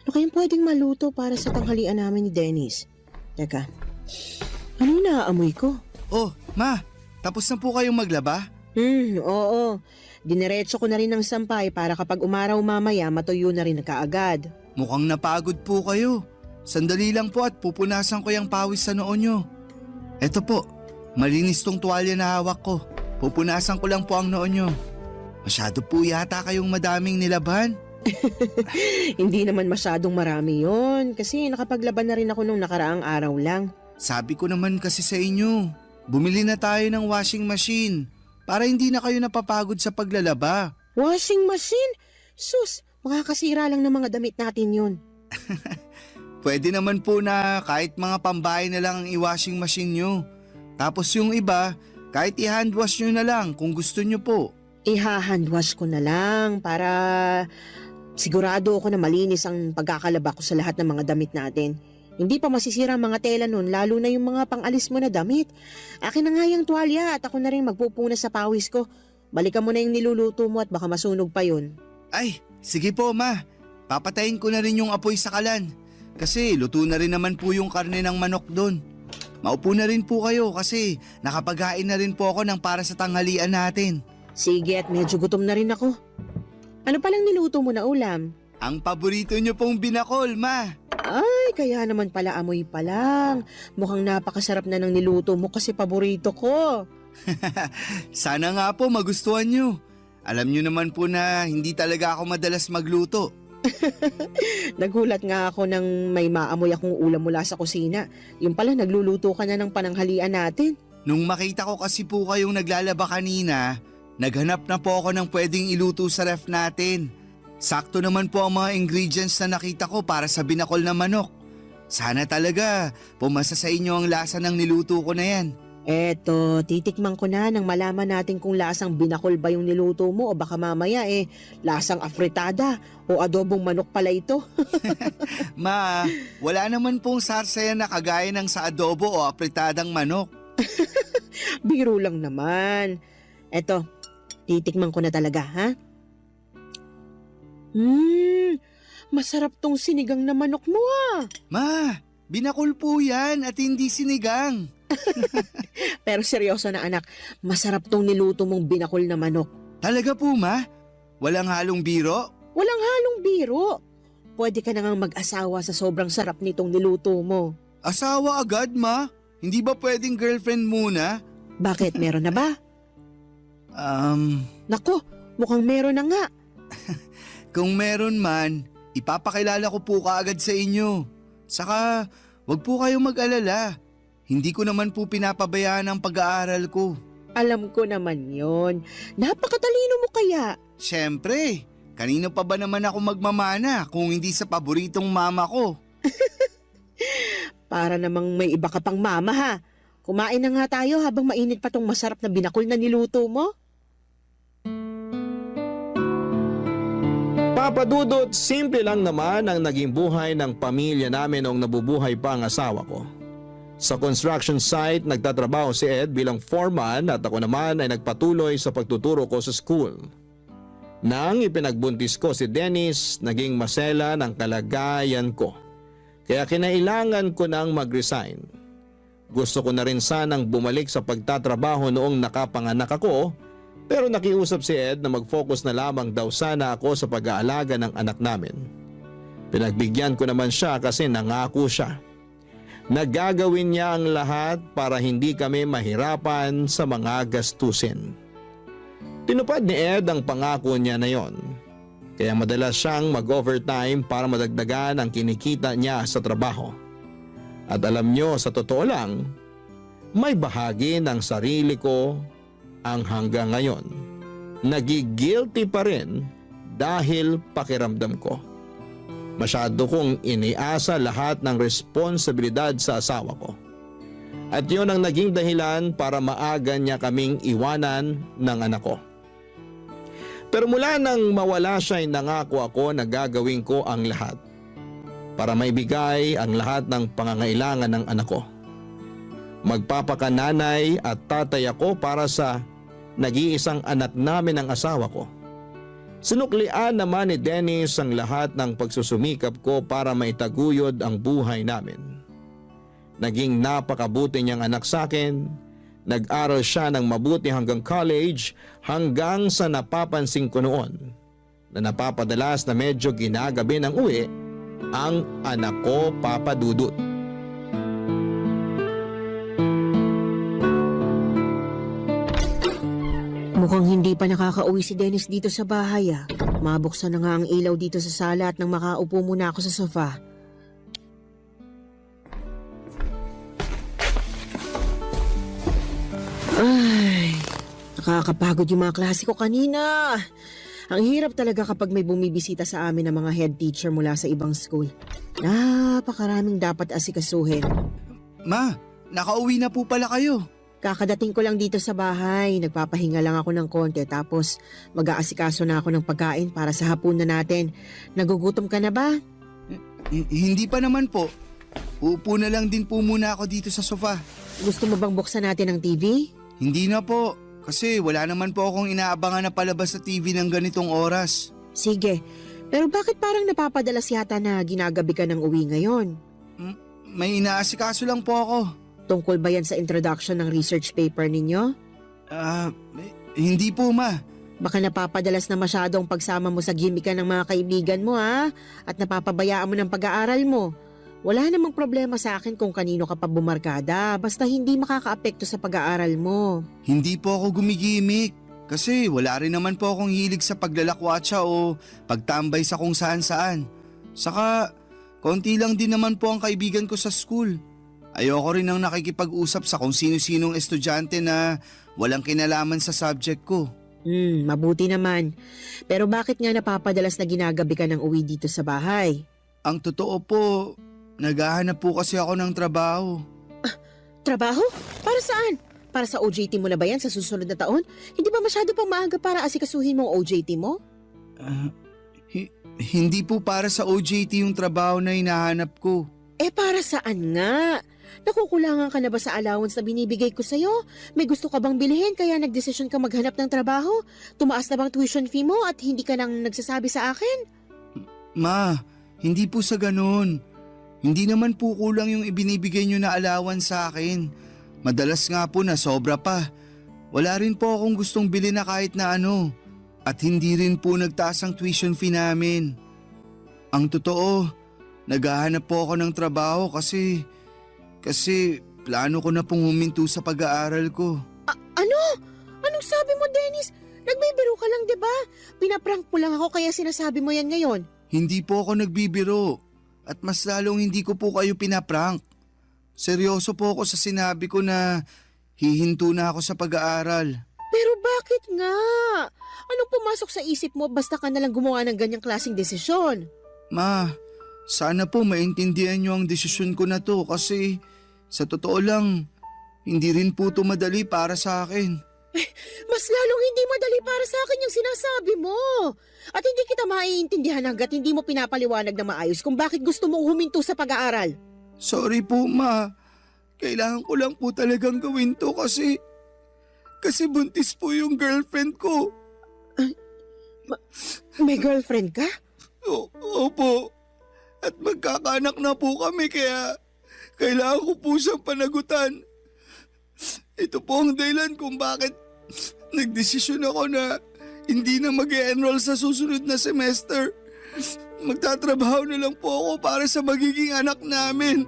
Ano kayang pwedeng maluto para sa tanghalian namin ni Dennis? Teka, ano yung naaamoy ko? Oh, Ma, tapos na po kayong maglaba? Oo. Dineretso ko na rin ng sampay para kapag umaraw mamaya matuyo na rin kaagad. Mukhang napagod po kayo. Sandali lang po at pupunasan ko yung pawis sa noo nyo. Eto po, malinis tong tuwalya na hawak ko. Pupunasan ko lang po ang noo nyo. Masyado po yata kayong madaming nilaban. Hindi naman masyadong marami yon kasi nakapaglaban na rin ako nung nakaraang araw lang. Sabi ko naman kasi sa inyo, bumili na tayo ng washing machine para hindi na kayo napapagod sa paglalaba. Washing machine? Sus, makakasira lang ng mga damit natin yun. Pwede naman po na kahit mga pambahay na lang ang i-washing machine nyo. Tapos yung iba, kahit i-handwash nyo na lang kung gusto nyo po. I-handwash ko na lang para sigurado ako na malinis ang pagkakalaba ko sa lahat ng mga damit natin. Hindi pa masisira ang mga tela nun, lalo na yung mga pang-alis mo na damit. Akin na nga yung tuwalya at ako na rin magpupunas sa pawis ko. Balikan mo na yung niluluto mo at baka masunog pa yun. Ay, sige po ma. Papatayin ko na rin yung apoy sa kalan. Kasi luto na rin naman po yung karne ng manok doon. Maupo na rin po kayo kasi nakapaghain na rin po ako ng para sa tanghalian natin. Sige, at medyo gutom na rin ako. Ano palang niluto mo na ulam? Ang paborito nyo pong binakol, ma. Ay, kaya naman pala amoy pa lang. Mukhang napakasarap na ng niluto mo kasi paborito ko. Sana nga po magustuhan nyo. Alam nyo naman po na hindi talaga ako madalas magluto. Nagulat nga ako nang may maamoy akong ulam mula sa kusina. Yung pala nagluluto ka na ng pananghalian natin. Nung makita ko kasi po kayong naglalaba kanina, naghanap na po ako ng pwedeng iluto sa ref natin. Sakto naman po ang mga ingredients na nakita ko para sa binakol na manok. Sana talaga pumasa sa inyo ang lasa ng niluto ko na yan. Eto, titikman ko na nang malaman natin kung lasang binakol ba yung niluto mo o baka mamaya lasang afritada o adobong manok pala ito. Ma, wala naman pong sarsayan na kagaya ng sa adobo o apritadang manok. Biro lang naman. Eto, titikman ko na talaga, ha? Masarap tong sinigang na manok mo, ah. Ma, binakol po yan at hindi sinigang. Pero seryoso na anak, masarap tong niluto mong binakol na manok. Talaga po, Ma? Walang halong biro? Walang halong biro. Pwede ka na ngang mag-asawa sa sobrang sarap nitong niluto mo. Asawa agad, Ma? Hindi ba pwedeng girlfriend muna? Bakit, meron na ba? Nako, mukhang meron na nga. Kung meron man, ipapakilala ko po kaagad sa inyo. Saka, wag po kayong mag-alala. Hindi ko naman po pinapabayaan ang pag-aaral ko. Alam ko naman yon. Napakatalino mo kaya. Siyempre, kanino pa ba naman ako magmamana kung hindi sa paboritong mama ko? Para namang may iba ka pang mama, ha. Kumain na nga tayo habang mainit pa tong masarap na binakol na niluto mo. Papa Dudut, simple lang naman ang naging buhay ng pamilya namin noong nabubuhay pa ang asawa ko. Sa construction site, nagtatrabaho si Ed bilang foreman at ako naman ay nagpatuloy sa pagtuturo ko sa school. Nang ipinagbuntis ko si Dennis, naging masela ng kalagayan ko. Kaya kinailangan ko nang mag-resign. Gusto ko na rin sanang bumalik sa pagtatrabaho noong nakapanganak ako, pero nakiusap si Ed na mag-focus na lamang daw sana ako sa pag-aalaga ng anak namin. Pinagbigyan ko naman siya kasi nangako siya. Nagagawin niya ang lahat para hindi kami mahirapan sa mga gastusin. Tinupad ni Ed ang pangako niya na yon. Kaya madalas siyang mag-overtime para madagdagan ang kinikita niya sa trabaho. At alam niyo, sa totoo lang, may bahagi ng sarili ko ang hanggang ngayon nagigilty pa rin dahil pakiramdam ko. Masyado kong iniasa lahat ng responsibilidad sa asawa ko. At yun ang naging dahilan para maaga niya kaming iwanan ng anak ko. Pero mula nang mawala siya ay nangako ako na gagawin ko ang lahat para maibigay ang lahat ng pangangailangan ng anak ko. Magpapakananay at tatay ako para sa nag-iisang anak namin ng asawa ko. Sinuklian naman ni Dennis ang lahat ng pagsusumikap ko para maitaguyod ang buhay namin. Naging napakabuti niyang anak sa akin. Nag-aral siya ng mabuti hanggang college hanggang sa napapansin ko noon na napapadalas na medyo ginagabi ng uwi ang anak ko, Papa Dudut. Mukhang hindi pa nakakauwi si Dennis dito sa bahay, ah. Mabuksan na nga ang ilaw dito sa sala at nang makaupo muna ako sa sofa. Ay, nakakapagod yung mga klase ko kanina. Ang hirap talaga kapag may bumibisita sa amin ng mga head teacher mula sa ibang school. Napakaraming dapat asikasuhin. Ma, nakauwi na po pala kayo. Kakadating ko lang dito sa bahay. Nagpapahinga lang ako ng konti tapos mag-aasikaso na ako ng pagkain para sa hapunan natin. Nagugutom ka na ba? Hindi pa naman po. Uupo na lang din po muna ako dito sa sofa. Gusto mo bang buksan natin ang TV? Hindi na po. Kasi wala naman po akong inaabangan na palabas sa TV ng ganitong oras. Sige. Pero bakit parang napapadalas yata na ginagabi ka ng uwi ngayon? May inaasikaso lang po ako. Tungkol ba yan sa introduction ng research paper ninyo? Hindi po, Ma. Baka napapadalas na masyadong pagsama mo sa gimikan ng mga kaibigan mo, ha? At napapabayaan mo ng pag-aaral mo. Wala namang problema sa akin kung kanino ka pa bumarkada, basta hindi makakaapekto sa pag-aaral mo. Hindi po ako gumigimik. Kasi wala rin naman po akong hilig sa paglalakwatsa o pagtambay sa kung saan-saan. Saka, konti lang din naman po ang kaibigan ko sa school. Ayoko rin nang nakikipag-usap sa kung sino-sinong estudyante na walang kinalaman sa subject ko. Mabuti naman. Pero bakit nga napapadalas na ginagabi ka ng uwi dito sa bahay? Ang totoo po, naghahanap po kasi ako ng trabaho. Trabaho? Para saan? Para sa OJT mo na ba yan sa susunod na taon? Hindi ba masyado pang maaga para asikasuhin mo ang OJT mo? Hindi po para sa OJT yung trabaho na hinahanap ko. Para saan nga? Nakukulangan ka na ba sa allowance na binibigay ko sa'yo? May gusto ka bang bilhin kaya nagdesisyon ka maghanap ng trabaho? Tumaas na bang tuition fee mo at hindi ka nang nagsasabi sa akin? Ma, hindi po sa ganun. Hindi naman po kulang yung ibinibigay nyo na allowance sa akin. Madalas nga po na sobra pa. Wala rin po akong gustong bilhin na kahit na ano. At hindi rin po nagtaas ang tuition fee namin. Ang totoo, naghahanap po ako ng trabaho kasi plano ko na pong huminto sa pag-aaral ko. Ano? Anong sabi mo, Dennis? Nagbibiro ka lang, di ba? Pinaprank mo lang ako kaya sinasabi mo yan ngayon. Hindi po ako nagbibiro. At mas lalong hindi ko po kayo pinaprank. Seryoso po ako sa sinabi ko na hihinto na ako sa pag-aaral. Pero bakit nga? Anong pumasok sa isip mo basta ka nalang gumawa ng ganyang klaseng desisyon? Ma, sana po maintindihan niyo ang desisyon ko na to kasi sa totoo lang, hindi rin po ito madali para sa akin. Mas lalong hindi madali para sa akin yung sinasabi mo. At hindi kita maiintindihan hanggat hindi mo pinapaliwanag na maayos kung bakit gusto mong huminto sa pag-aaral. Sorry po, Ma. Kailangan ko lang po talagang gawin to kasi buntis po yung girlfriend ko. May girlfriend ka? Opo. At magkakaanak na po kami kaya kailangan ko po siyang panagutan. Ito po ang dahilan kung bakit nagdesisyon ako na hindi na mag-e-enroll sa susunod na semester. Magtatrabaho na lang po ako para sa magiging anak namin.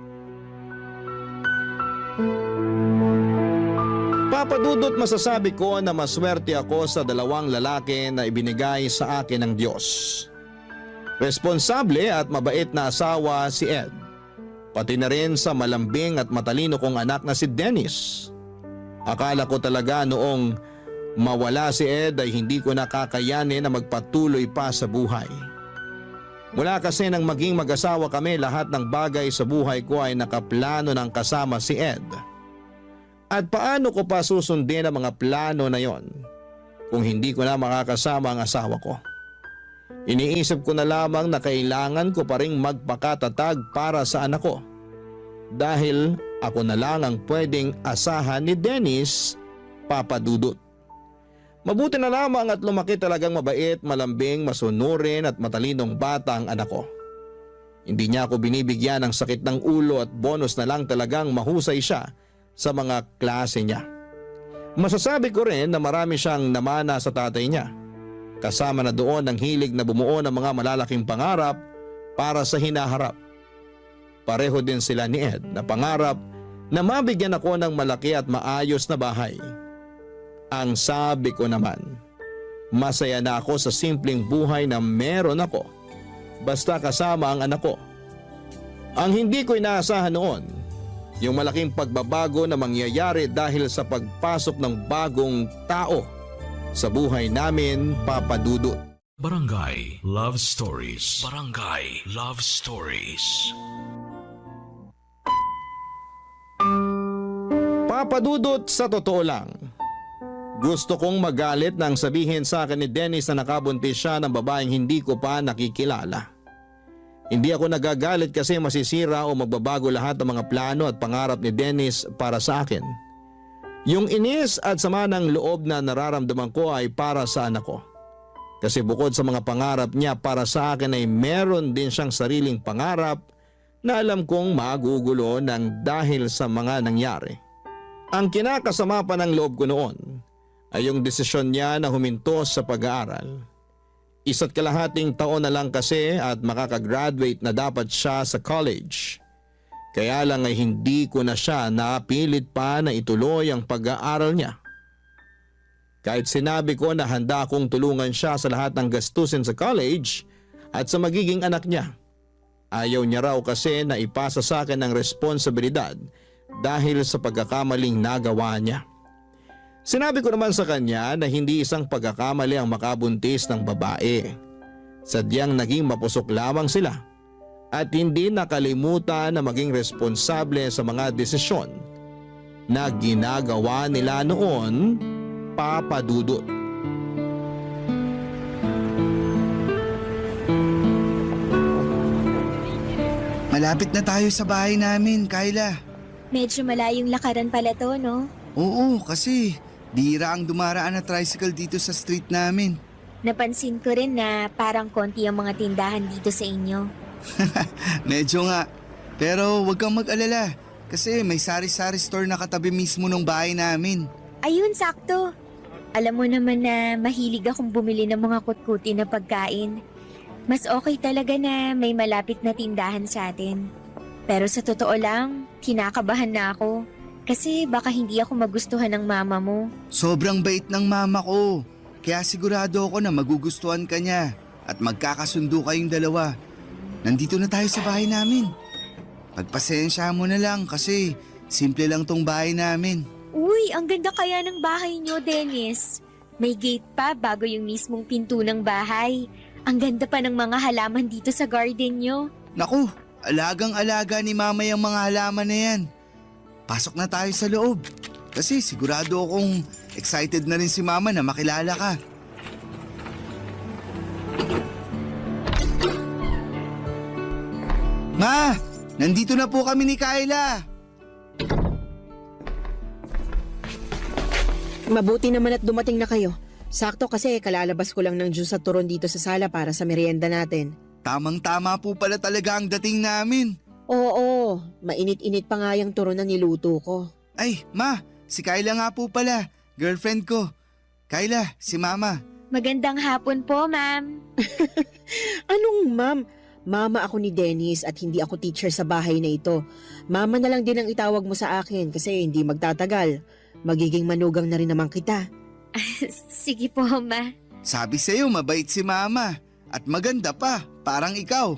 Papa Dudut, masasabi ko na maswerte ako sa dalawang lalaki na ibinigay sa akin ng Diyos. Responsable at mabait na asawa si Ed. Pati na rin sa malambing at matalino kong anak na si Dennis. Akala ko talaga noong mawala si Ed ay hindi ko nakakayanin na magpatuloy pa sa buhay. Mula kasi nang maging mag-asawa kami, lahat ng bagay sa buhay ko ay nakaplano ng kasama si Ed. At paano ko pa susundin ang mga plano na yon kung hindi ko na makakasama ang asawa ko? Iniisip ko na lamang na kailangan ko pa ring magpakatatag para sa anak ko. Dahil ako na lang ang pwedeng asahan ni Dennis, Papa Dudut. Mabuti na lamang at lumaki talagang mabait, malambing, masunurin at matalinong bata ang anak ko. Hindi niya ako binibigyan ng sakit ng ulo at bonus na lang talagang mahusay siya sa mga klase niya. Masasabi ko rin na marami siyang namana sa tatay niya. Kasama na doon ang hilig na bumuo ng mga malalaking pangarap para sa hinaharap. Pareho din sila ni Ed na pangarap na mabigyan ako ng malaki at maayos na bahay. Ang sabi ko naman, masaya na ako sa simpleng buhay na meron ako basta kasama ang anak ko. Ang hindi ko inaasahan noon, yung malaking pagbabago na mangyayari dahil sa pagpasok ng bagong tao sa buhay namin, Papa Dudut. Barangay Love Stories. Barangay Love Stories. Papa Dudut, sa totoo lang, gusto kong magalit nang sabihin sa akin ni Dennis na nakabuntis siya ng babaeng hindi ko pa nakikilala. Hindi ako nagagalit kasi masisira o magbabago lahat ng mga plano at pangarap ni Dennis para sa akin. Yung inis at sama ng loob na nararamdaman ko ay para sa anak ko. Kasi bukod sa mga pangarap niya para sa akin ay meron din siyang sariling pangarap na alam kong magugulo ng dahil sa mga nangyari. Ang kinakasama pa ng loob ko noon ay yung desisyon niya na huminto sa pag-aaral. 1.5 taon na lang kasi at makakagraduate na dapat siya sa college. Kaya lang ay hindi ko na siya napilit pa na ituloy ang pag-aaral niya. Kahit sinabi ko na handa akong tulungan siya sa lahat ng gastusin sa college at sa magiging anak niya. Ayaw niya raw kasi na ipasa sa akin ang responsibilidad dahil sa pagkakamaling nagawa niya. Sinabi ko naman sa kanya na hindi isang pagkakamali ang makabuntis ng babae. Sadyang naging mapusok lamang sila at hindi nakalimutan na maging responsable sa mga desisyon na ginagawa nila noon, Papa Dudut. Malapit na tayo sa bahay namin, Kyla. Medyo malayong lakaran pala to, no? Oo, kasi bihira ang dumaraan na tricycle dito sa street namin. Napansin ko rin na parang konti ang mga tindahan dito sa inyo. Medyo nga. Pero wag kang mag-alala kasi may sari-sari store na katabi mismo ng bahay namin. Ayun, sakto. Alam mo naman na mahilig akong bumili ng mga kutkuti na pagkain. Mas okay talaga na may malapit na tindahan sa atin. Pero sa totoo lang, kinakabahan na ako. Kasi baka hindi ako magustuhan ng mama mo. Sobrang bait ng mama ko. Kaya sigurado ako na magugustuhan ka niya at magkakasundo kayong dalawa. Nandito na tayo sa bahay namin. Pagpasensya mo na lang kasi simple lang tong bahay namin. Uy, ang ganda kaya ng bahay niyo, Dennis. May gate pa bago yung mismong pinto ng bahay. Ang ganda pa ng mga halaman dito sa garden niyo. Naku, alagang-alaga ni mama yung mga halaman na yan. Pasok na tayo sa loob. Kasi sigurado akong excited na rin si mama na makilala ka. Ma, nandito na po kami ni Kyla. Mabuti naman at dumating na kayo. Sakto kasi kalalabas ko lang ng juice at turon dito sa sala para sa merienda natin. Tamang-tama po pala talaga ang dating namin. Oo, mainit-init pa nga yung turon na niluto ko. Ay, ma, si Kyla nga po pala, girlfriend ko. Kyla, si mama. Magandang hapon po, ma'am. Anong ma'am? Mama ako ni Dennis at hindi ako teacher sa bahay na ito. Mama na lang din ang itawag mo sa akin kasi hindi magtatagal. Magiging manugang na rin naman kita. Sige po, ma. Sabi sa'yo, mabait si mama. At maganda pa, parang ikaw.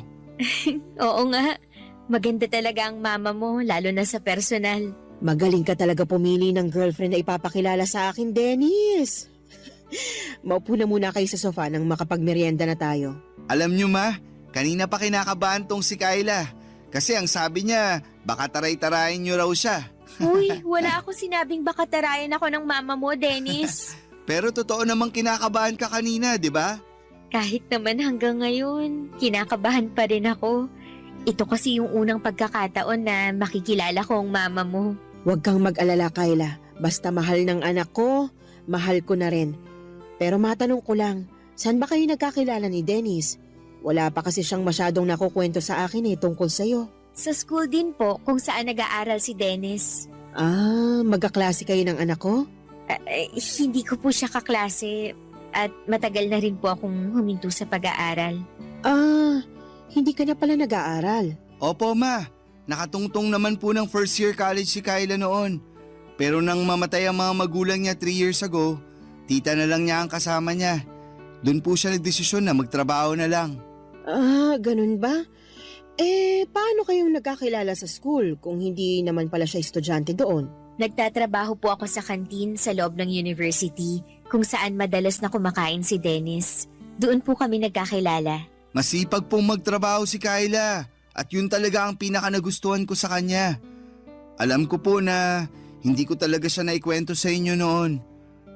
Oo nga. Maganda talaga ang mama mo, lalo na sa personal. Magaling ka talaga pumili ng girlfriend na ipapakilala sa akin, Dennis. Maupo na muna kayo sa sofa nang makapagmerienda na tayo. Alam nyo ma, kanina pa kinakabahan tong si Kyla. Kasi ang sabi niya, baka taray-tarayin nyo raw siya. Uy, wala akong sinabing baka tarayan ako ng mama mo, Dennis. Pero totoo namang kinakabahan ka kanina, di ba? Kahit naman hanggang ngayon, kinakabahan pa rin ako. Ito kasi yung unang pagkakataon na makikilala ko ang mama mo. Huwag kang mag-alala, Kyla. Basta mahal ng anak ko, mahal ko na rin. Pero matanong ko lang, saan ba kayo nagkakilala ni Dennis? Wala pa kasi siyang masyadong nakukwento sa akin tungkol sa'yo. Sa school din po kung saan nag-aaral si Dennis. Magkaklase kayo ng anak ko? Hindi ko po siya kaklase at matagal na rin po akong huminto sa pag-aaral. Hindi ka na pala nag-aaral. Opo ma, nakatungtong naman po ng first year college si Kyla noon. Pero nang mamatay ang mga magulang niya 3 years ago, tita na lang niya ang kasama niya. Doon po siya nagdesisyon na magtrabaho na lang. Ganun ba? Paano kayong nagkakilala sa school kung hindi naman pala siya estudyante doon? Nagtatrabaho po ako sa kantin sa loob ng university kung saan madalas na kumakain si Dennis. Doon po kami nagkakilala. Masipag pong magtrabaho si Kyla at yun talaga ang pinakanagustuhan ko sa kanya. Alam ko po na hindi ko talaga siya naikwento sa inyo noon.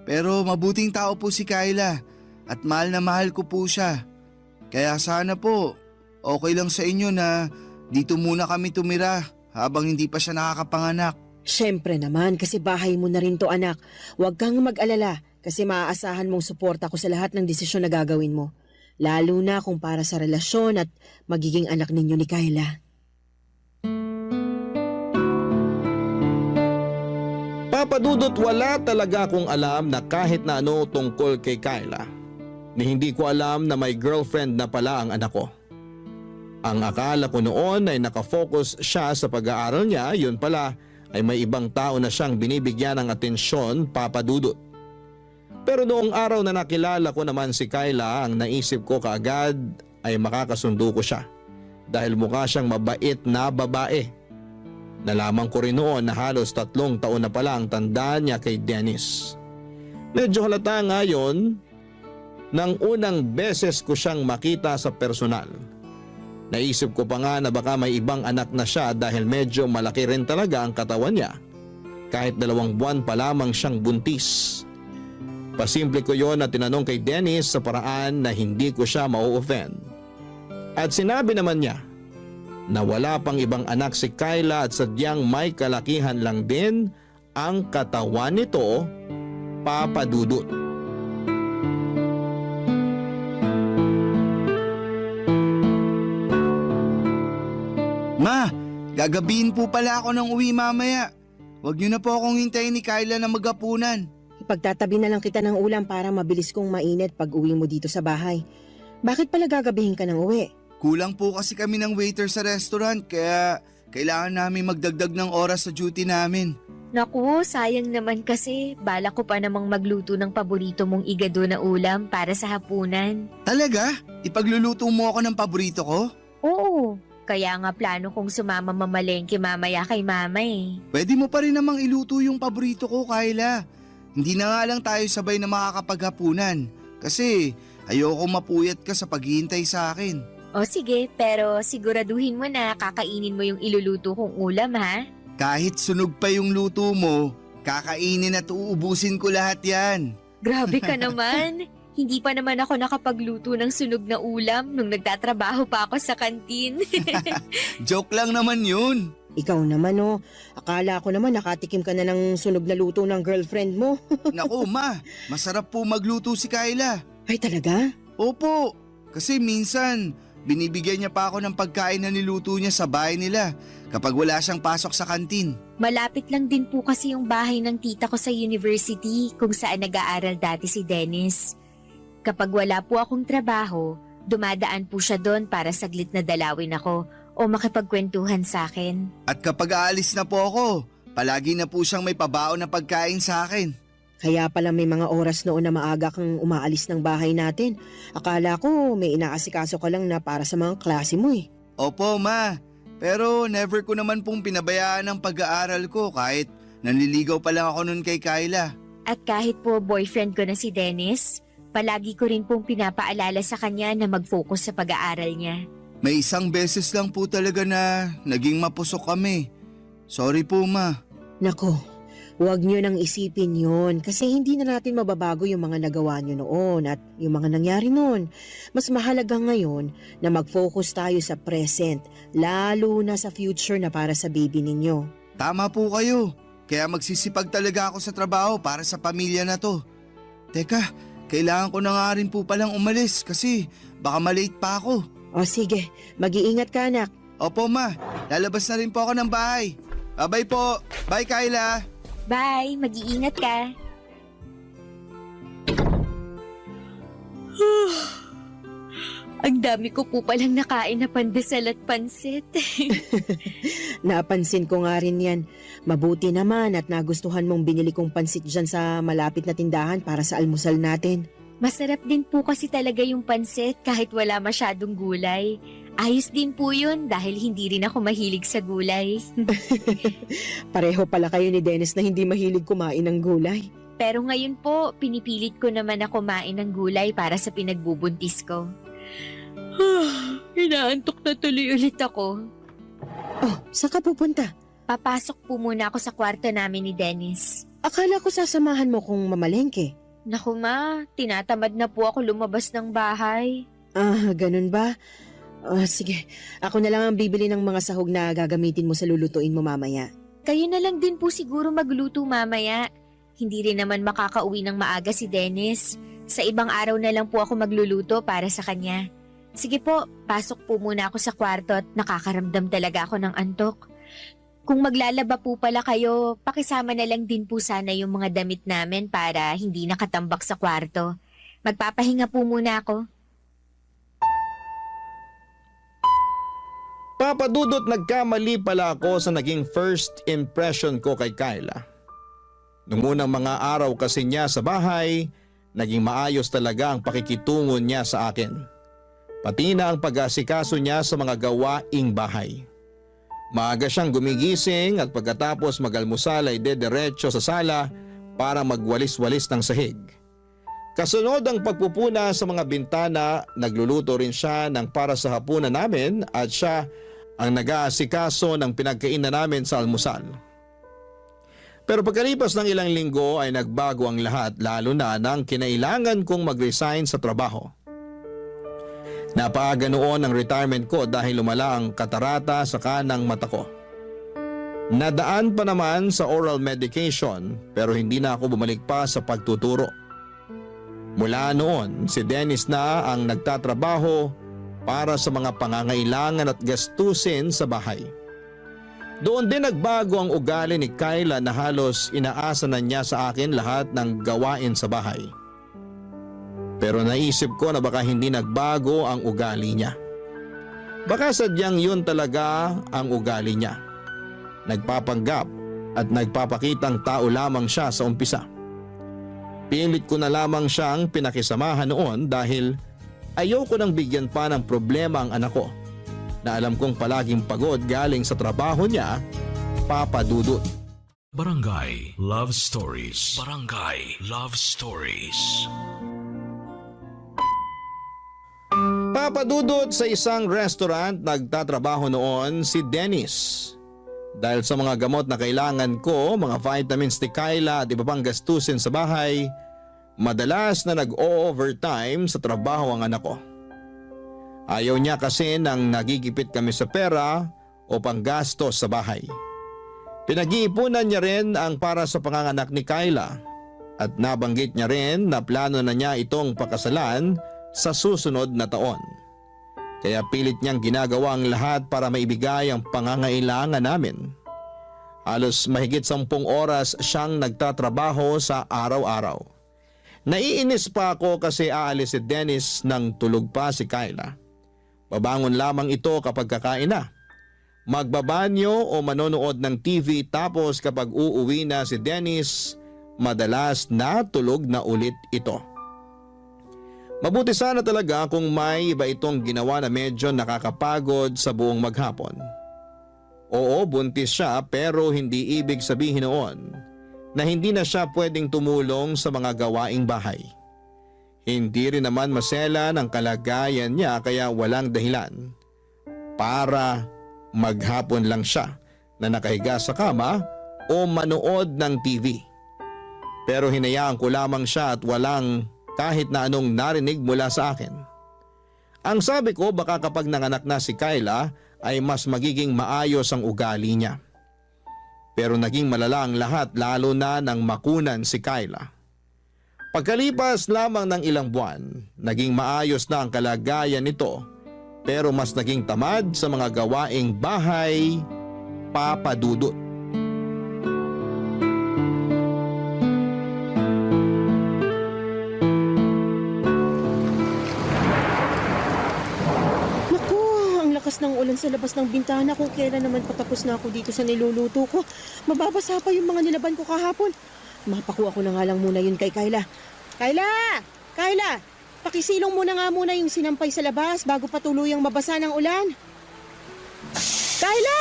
Pero mabuting tao po si Kyla at mahal na mahal ko po siya. Kaya sana po, okay lang sa inyo na dito muna kami tumira habang hindi pa siya nakakapanganak. Siyempre naman kasi bahay mo na rin to anak. Huwag kang mag-alala kasi maaasahan mong suporta ko sa lahat ng desisyon na gagawin mo. Lalo na kung para sa relasyon at magiging anak ninyo ni Kyla. Papa Dudut, wala talaga akong alam na kahit na ano tungkol kay Kyla. Ni hindi ko alam na may girlfriend na pala ang anak ko. Ang akala ko noon ay nakafocus siya sa pag-aaral niya, yun pala ay may ibang tao na siyang binibigyan ng atensyon, Papa Dudut. Pero noong araw na nakilala ko naman si Kyla, ang naisip ko kaagad ay makakasundo ko siya. Dahil mukha siyang mabait na babae. Nalaman ko rin noon na halos 3 taon na pala ang tanda niya kay Dennis. Medyo halata ngayon nang unang beses ko siyang makita sa personal. Naisip ko pa nga na baka may ibang anak na siya dahil medyo malaki rin talaga ang katawan niya. kahit 2 buwan pa lamang siyang buntis. Pasimple ko yon at tinanong kay Dennis sa paraan na hindi ko siya mau-offend. At sinabi naman niya na wala pang ibang anak si Kyla at sadyang may kalakihan lang din ang katawan nito, Papa Dudut. Ma, gagabihin po pala ako ng uwi mamaya. Huwag niyo na po akong hintayin ni Kyla na maghapunan. Ipagtatabi na lang kita ng ulam para mabilis kong mainit pag uwi mo dito sa bahay. Bakit pala gagabihin ka ng uwi? Kulang po kasi kami ng waiter sa restaurant kaya kailangan namin magdagdag ng oras sa duty namin. Naku, sayang naman kasi. Balak ko pa namang magluto ng paborito mong igado na ulam para sa hapunan. Talaga? Ipagluluto mo ako ng paborito ko? Oo, kaya nga plano kong sumama mamalengke mamaya kay mama eh. Pwede mo pa rin namang iluto yung paborito ko, Kyla. Hindi na nga lang tayo sabay na makakapaghapunan kasi ayoko mapuyat ka sa paghihintay sa akin. O sige, pero siguraduhin mo na kakainin mo yung iluluto kong ulam ha? Kahit sunog pa yung luto mo, kakainin at uubusin ko lahat yan. Grabe ka naman. Hindi pa naman ako nakapagluto ng sunog na ulam nung nagtatrabaho pa ako sa kantin. Joke lang naman yun. Ikaw naman oh, akala ko naman nakatikim ka na ng sunog na luto ng girlfriend mo. Naku ma, masarap po magluto si Kyla. Ay talaga? Opo, kasi minsan binibigyan niya pa ako ng pagkain na niluto niya sa bahay nila kapag wala siyang pasok sa kantin. Malapit lang din po kasi yung bahay ng tita ko sa university kung saan nag-aaral dati si Dennis. Kapag wala po akong trabaho, dumadaan po siya doon para saglit na dalawin ako o makipagkwentuhan sa akin. At kapag aalis na po ako, palagi na po siyang may pabaon na pagkain sa akin. Kaya pala may mga oras noon na maaga kang umaalis ng bahay natin. Akala ko may inaasikaso ka lang na para sa mga klase mo eh. Opo ma, pero never ko naman pong pinabayaan ang pag-aaral ko kahit nanliligaw pa lang ako nun kay Kyla. At kahit po boyfriend ko na si Dennis, palagi ko rin pong pinapaalala sa kanya na mag-focus sa pag-aaral niya. May isang beses lang po talaga na naging mapusok kami. Sorry po ma. Nako, huwag niyo nang isipin yon kasi hindi na natin mababago yung mga nagawa niyo noon at yung mga nangyari noon. Mas mahalaga ngayon na mag-focus tayo sa present, lalo na sa future na para sa baby ninyo. Tama po kayo. Kaya magsisipag talaga ako sa trabaho para sa pamilya na to. Teka, kailangan ko na nga rin po palang umalis kasi baka malate pa ako. O sige, mag-iingat ka anak. Opo ma, lalabas na rin po ako ng bahay. Bye po. Bye Kyla. Bye, mag-iingat ka. Ang dami ko po palang nakain na pandesal at pansit. Napansin ko nga rin yan. Mabuti naman at nagustuhan mong binili kong pansit dyan sa malapit na tindahan para sa almusal natin. Masarap din po kasi talaga yung pansit kahit wala masyadong gulay. Ayos din po yun dahil hindi rin ako mahilig sa gulay. Pareho pala kayo ni Dennis na hindi mahilig kumain ng gulay. Pero ngayon po, pinipilit ko naman na kumain ng gulay para sa pinagbubuntis ko. Inaantok na tuloy ulit ako. Oh, saan ka pupunta? Papasok po muna ako sa kwarto namin ni Dennis. Akala ko sasamahan mo kung mamalengke. Naku ma, tinatamad na po ako lumabas ng bahay. Ah, ganun ba? Sige, ako na lang ang bibili ng mga sahog na gagamitin mo sa lulutuin mo mamaya. Kayo na lang din po siguro magluto mamaya. Hindi rin naman makakauwi ng maaga si Dennis. Sa ibang araw na lang po ako magluluto para sa kanya. Sige po, pasok po muna ako sa kwarto at nakakaramdam talaga ako ng antok. Kung maglalaba po pala kayo, pakisama na lang din po sana yung mga damit namin para hindi nakatambak sa kwarto. Magpapahinga po muna ako. Papadudot, nagkamali pala ako sa naging first impression ko kay Kyla. Nung unang mga araw kasi niya sa bahay, naging maayos talaga ang pakikitungo niya sa akin. Pati na ang pag-asikaso niya sa mga gawaing bahay. Maaga siyang gumigising at pagkatapos mag-almusal ay dediretso sa sala para magwalis-walis ng sahig. Kasunod ang pagpupuna sa mga bintana, nagluluto rin siya ng para sa hapunan namin at siya ang nag-aasikaso ng pinagkainan namin sa almusal. Pero pagkalipas ng ilang linggo ay nagbago ang lahat, lalo na nang kinailangan kong mag-resign sa trabaho. Napaaga noon ang retirement ko dahil lumala ang katarata sa kanang mata ko. Nadaan pa naman sa oral medication pero hindi na ako bumalik pa sa pagtuturo. Mula noon, si Dennis na ang nagtatrabaho para sa mga pangangailangan at gastusin sa bahay. Doon din nagbago ang ugali ni Kyla na halos inaasa na niya sa akin lahat ng gawain sa bahay. Pero naisip ko na baka hindi nagbago ang ugali niya. Baka sadyang yun talaga ang ugali niya. Nagpapanggap at nagpapakitang tao lamang siya sa umpisa. Pilit ko na lamang siyang pinakisamahan noon dahil ayoko nang bigyan pa ng problema ang anak ko na alam kong palaging pagod galing sa trabaho niya, Papa Dudut. Barangay Love Stories. Barangay Love Stories. Papa Dudut, sa isang restaurant nagtatrabaho noon si Dennis. Dahil sa mga gamot na kailangan ko, mga vitamins ni Kyla at iba pang gastusin sa bahay, madalas na nag-o-overtime sa trabaho ang anak ko. Ayaw niya kasi nang nagigipit kami sa pera o panggastos sa bahay. Pinag-iipunan niya rin ang para sa panganganak ni Kyla at nabanggit niya rin na plano na niya itong pakasalan sa susunod na taon. Kaya pilit niyang ginagawa ang lahat para maibigay ang pangangailangan namin. Halos mahigit 10 oras siyang nagtatrabaho sa araw-araw. Naiinis pa ako kasi aalis si Dennis nang tulog pa si Kyla. Babangon lamang ito kapag kakain na. Magbabanyo o manonood ng TV tapos kapag uuwi na si Dennis, madalas natulog na ulit ito. Mabuti sana talaga kung may iba itong ginawa na medyo nakakapagod sa buong maghapon. Oo, buntis siya pero hindi ibig sabihin noon na hindi na siya pwedeng tumulong sa mga gawaing bahay. Hindi rin naman masela ng kalagayan niya kaya walang dahilan para maghapon lang siya na nakahiga sa kama o manood ng TV. Pero hinayaan ko lamang siya at walang kahit na anong narinig mula sa akin. Ang sabi ko baka kapag nanganak na si Kyla ay mas magiging maayos ang ugali niya. Pero naging malala ang lahat lalo na nang makunan si Kyla. Pagkalipas lamang ng ilang buwan, naging maayos na ang kalagayan nito pero mas naging tamad sa mga gawaing bahay, Papa Dudut. Naku, ang lakas ng ulan sa labas ng bintana kung kailan naman patapos na ako dito sa niluluto ko. Mababasa pa yung mga nilaban ko kahapon. Mapakuha ko na nga lang muna yun kay Kyla. Kyla! Pakisilong muna nga muna yung sinampay sa labas bago pa tuluyang mabasa ng ulan. Kyla!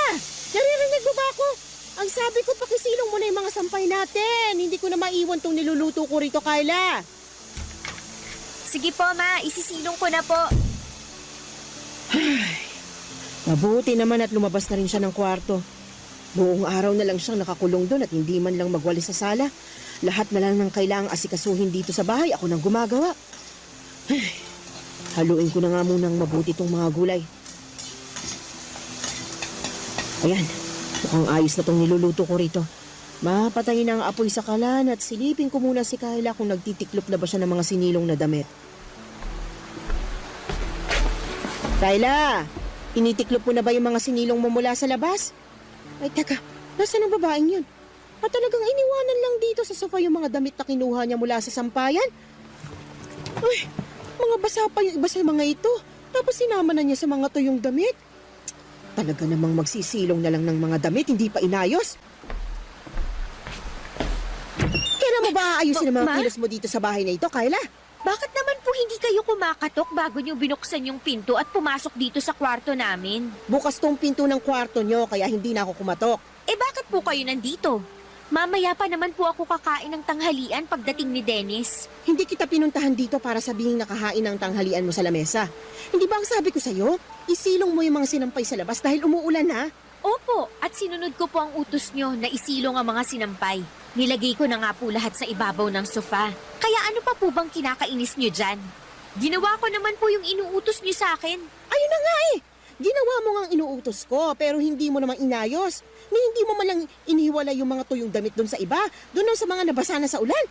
Naririnig mo ba ako? Ang sabi ko, pakisilong muna yung mga sampay natin. Hindi ko na maiwan tong niluluto ko rito, Kyla. Sige po, Ma. Isisilong ko na po. Mabuti naman at lumabas na rin siya ng kwarto. Buong araw na lang siyang nakakulong doon at hindi man lang magwalis sa sala. Lahat na lang ng kailangang asikasuhin dito sa bahay, ako nang gumagawa. Haluin ko na nga munang mabuti itong mga gulay. Ayan, mukhang ayos na itong niluluto ko rito. Mapatayin ang apoy sa kalan at silipin ko muna si Kyla kung nagtitiklop na ba siya ng mga sinilong na damit. Kyla, tinitiklop mo na ba yung mga sinilong mo mula sa labas? Ay, teka, nasaan ang babaeng yun? At talagang iniwanan lang dito sa sofa yung mga damit na kinuha niya mula sa sampayan? Ay, mga basa pa yung iba sa mga ito. Tapos sinama na niya sa mga tuyong damit. Talaga namang magsisilong na lang ng mga damit, hindi pa inayos. Kailan mo ba aayusin ang mga kilos mo dito sa bahay na ito, Kyla? Bakit naman po hindi kayo kumakatok bago niyo binuksan yung pinto at pumasok dito sa kwarto namin? Bukas tong pinto ng kwarto niyo kaya hindi na ako kumatok. Eh bakit po kayo nandito? Mamaya pa naman po ako kakain ng tanghalian pagdating ni Dennis. Hindi kita pinuntahan dito para sabihing nakahain ng tanghalian mo sa lamesa. Hindi ba ang sabi ko sa'yo? Isilong mo yung mga sinampay sa labas dahil umuulan na. Opo, at sinunod ko po ang utos nyo na isilong ang mga sinampay. Nilagay ko na nga po lahat sa ibabaw ng sofa. Kaya ano pa po bang kinakainis nyo dyan? Ginawa ko naman po yung inuutos nyo sa akin. Ayun na nga eh! Ginawa mo nga ang inuutos ko pero hindi mo naman inayos. Ni hindi mo malang inihiwala yung mga tuyong damit doon sa iba, doon sa mga nabasa na sa ulan.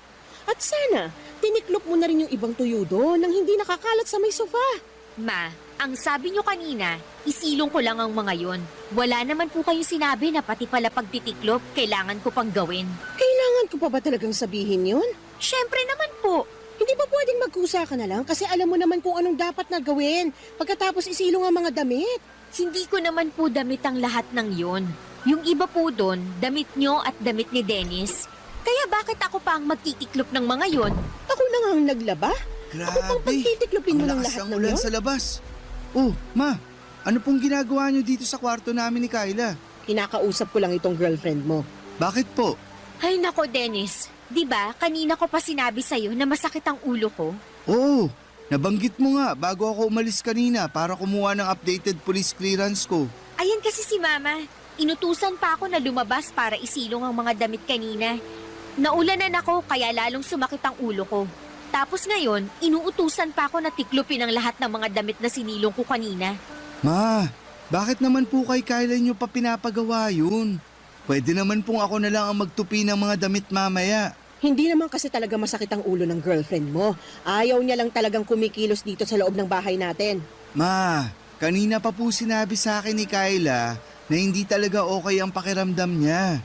At sana, tiniklop mo na rin yung ibang tuyo doon nang hindi nakakalat sa may sofa. Ma, ang sabi nyo kanina, isilong ko lang ang mga yon. Wala naman po kayong sinabi na pati pala pagtitiklop, kailangan ko pang gawin. Kailangan ko pa ba talagang sabihin yun? Syempre naman po. Hindi ba pwedeng magkusa ka na lang kasi alam mo naman kung anong dapat na gawin pagkatapos isilong ang mga damit? Hindi ko naman po damit ang lahat ng yon. Yung iba po doon, damit nyo at damit ni Dennis. Kaya bakit ako pa ang magtitiklop ng mga yon? Ako na nga ang naglaba? Ako pang pagtitiklopin mo ng lahat ng ulan yon? sa labas. Oh, ma, ano pong ginagawa niyo dito sa kwarto namin ni Kyla? Kinakausap ko lang itong girlfriend mo. Bakit po? Ay nako Dennis, di ba kanina ko pa sinabi sa'yo na masakit ang ulo ko? Oo, nabanggit mo nga bago ako umalis kanina para kumuha ng updated police clearance ko. Ayan kasi si Mama. Inutusan pa ako na lumabas para isilong ang mga damit kanina. Naulanan ako kaya lalong sumakit ang ulo ko. Tapos ngayon, inuutusan pa ako na tiklopin ang lahat ng mga damit na sinilong ko kanina. Ma, bakit naman po kay Kyla niyo pa pinapagawa yun? Pwede naman pong ako na lang ang magtupi ng mga damit mamaya. Hindi naman kasi talaga masakit ang ulo ng girlfriend mo. Ayaw niya lang talagang kumikilos dito sa loob ng bahay natin. Ma, kanina pa po sinabi sa akin ni Kyla na hindi talaga okay ang pakiramdam niya.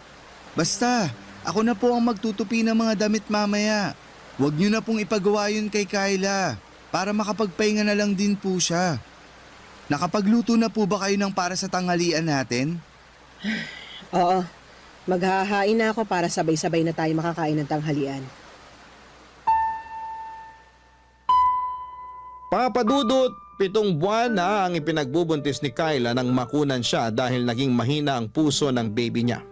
Basta, ako na po ang magtutupi ng mga damit mamaya. Huwag niyo na pong ipagawa yun kay Kyla para makapagpahinga na lang din po siya. Nakapagluto na po ba kayo ng para sa tanghalian natin? Oo, maghahain na ako para sabay-sabay na tayo makakain ng tanghalian. Papadudot, 7 buwan na ang ipinagbubuntis ni Kyla nang makunan siya dahil naging mahina ang puso ng baby niya.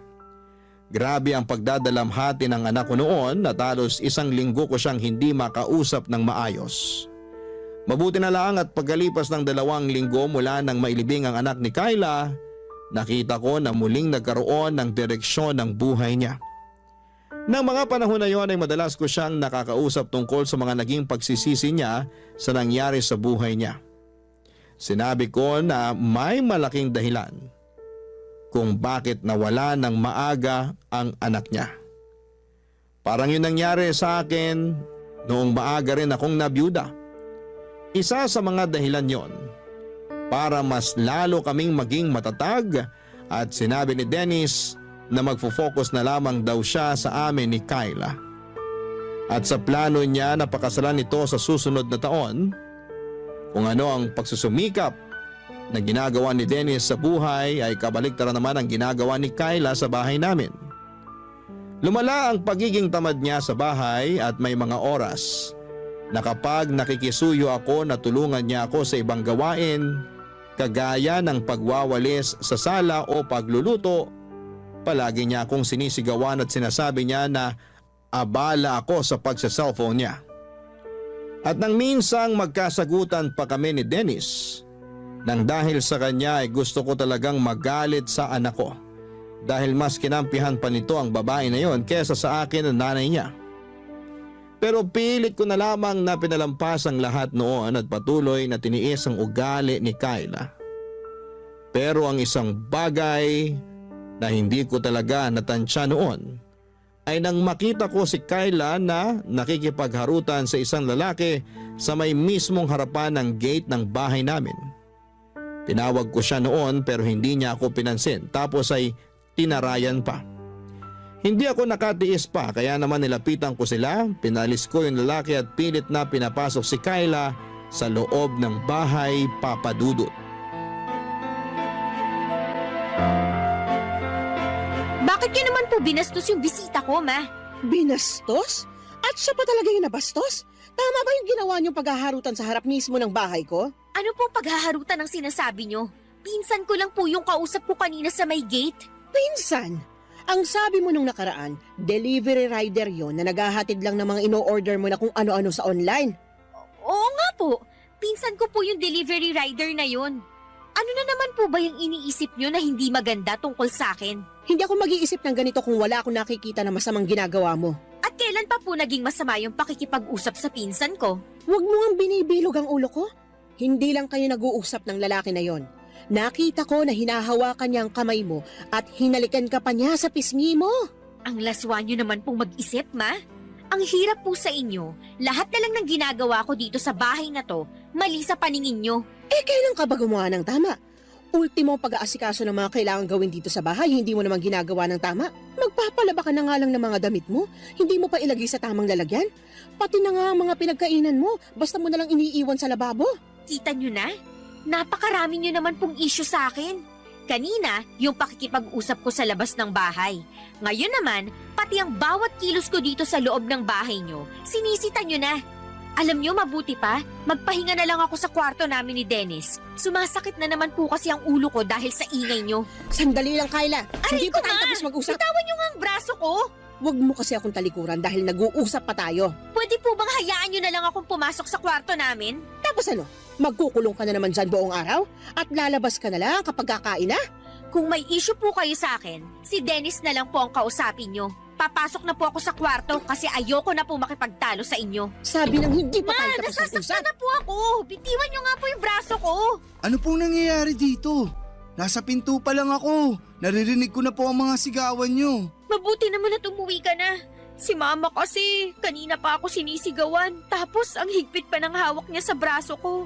Grabe ang pagdadalamhati ng anak ko noon at halos 1 linggo ko siyang hindi makausap ng maayos. Mabuti na lang at pagkalipas ng 2 linggo mula nang mailibing ang anak ni Kyla, nakita ko na muling nagkaroon ng direksyon ng buhay niya. Nang mga panahon na yon ay madalas ko siyang nakakausap tungkol sa mga naging pagsisisi niya sa nangyari sa buhay niya. Sinabi ko na may malaking dahilan kung bakit nawala ng maaga ang anak niya. Parang yun nangyari sa akin noong maaga rin akong nabiyuda. Isa sa mga dahilan yon para mas lalo kaming maging matatag at sinabi ni Dennis na magfo-focus na lamang daw siya sa amin ni Kyla. At sa plano niya na pakasalan nito sa susunod na taon, kung ano ang pagsusumikap na ginagawa ni Dennis sa buhay ay kabaliktaran naman ang ginagawa ni Kyla sa bahay namin. Lumala ang pagiging tamad niya sa bahay at may mga oras na kapag nakikisuyo ako na tulungan niya ako sa ibang gawain, kagaya ng pagwawalis sa sala o pagluluto, palagi niya akong sinisigawan at sinasabi niya na abala ako sa pagsa-cellphone niya. At nang minsang magkasagutan pa kami ni Dennis, nang dahil sa kanya ay gusto ko talagang magalit sa anak ko dahil mas kinampihan pa nito ang babae na yon kesa sa akin ang nanay niya. Pero pilit ko na lamang na pinalampas ang lahat noon at patuloy na tiniis ang ugali ni Kyla. Pero ang isang bagay na hindi ko talaga natansya noon ay nang makita ko si Kyla na nakikipagharutan sa isang lalaki sa may mismong harapan ng gate ng bahay namin. Tinawag ko siya noon pero hindi niya ako pinansin tapos ay tinarayan pa. Hindi ako nakatiis pa kaya naman nilapitan ko sila, pinalis ko yung lalaki at pilit na pinapasok si Kyla sa loob ng bahay papadudot. Bakit niyo naman po binastos yung bisita ko, Ma? Binastos? At siya pa talaga yung nabastos? Tama ba yung ginawa niyong paghaharutan sa harap mismo ng bahay ko? Ano pong paghaharutan ang sinasabi niyo? Pinsan ko lang po yung kausap ko kanina sa may gate. Pinsan? Ang sabi mo nung nakaraan, delivery rider yon na naghahatid lang ng mga ino-order mo na kung ano-ano sa online. Oo nga po. Pinsan ko po yung delivery rider na yon. Ano na naman po ba yung iniisip nyo na hindi maganda tungkol sa akin? Hindi ako mag-iisip ng ganito kung wala akong nakikita na masamang ginagawa mo. At kailan pa po naging masama yung pakikipag-usap sa pinsan ko? Huwag mo ang binibilog ang ulo ko. Hindi lang kayo nag-uusap ng lalaki na yon. Nakita ko na hinahawakan niya ang kamay mo at hinalikan ka pa niya sa pisngi mo. Ang laswa nyo naman pong mag-isip, ma. Ang hirap po sa inyo. Lahat na lang ng ginagawa ko dito sa bahay na to, mali sa paningin nyo. Eh, kailan ka ba gumawa ng tama? Ultimo pag-aasikaso ng mga kailangan gawin dito sa bahay, hindi mo naman ginagawa ng tama. Magpapalaba ka na nga lang ng mga damit mo, hindi mo pa ilagay sa tamang lalagyan. Pati na nga ang mga pinagkainan mo, basta mo na lang iniiwan sa lababo. Kita nyo na? Napakarami nyo naman pong issue sa akin. Kanina, yung pakikipag-usap ko sa labas ng bahay. Ngayon naman, pati ang bawat kilos ko dito sa loob ng bahay nyo, sinisita nyo na. Alam nyo, mabuti pa, magpahinga na lang ako sa kwarto namin ni Dennis. Sumasakit na naman po kasi ang ulo ko dahil sa ingay nyo. Sandali lang, Kyla. Hindi pa tayo tapos mag-usap. Bitawan nyo nga ang braso ko. Huwag mo kasi akong talikuran dahil nag-uusap pa tayo. Pwede po bang hayaan nyo na lang akong pumasok sa kwarto namin? Tapos ano, magkukulong ka na naman dyan buong araw? At lalabas ka na lang kapag kakain na? Kung may issue po kayo sa akin, si Dennis na lang po ang kausapin nyo. Papasok na po ako sa kwarto kasi ayoko na po makipagtalo sa inyo. Sabi ng hindi pa tayo tapos mag-usap. Nasasaktan na po ako. Bitiwan nyo nga po yung braso ko. Ano pong nangyayari dito? Nasa pinto pa lang ako. Naririnig ko na po ang mga sigawan nyo. Mabuti naman at umuwi ka na. Si mama kasi, kanina pa ako sinisigawan. Tapos ang higpit pa ng hawak niya sa braso ko.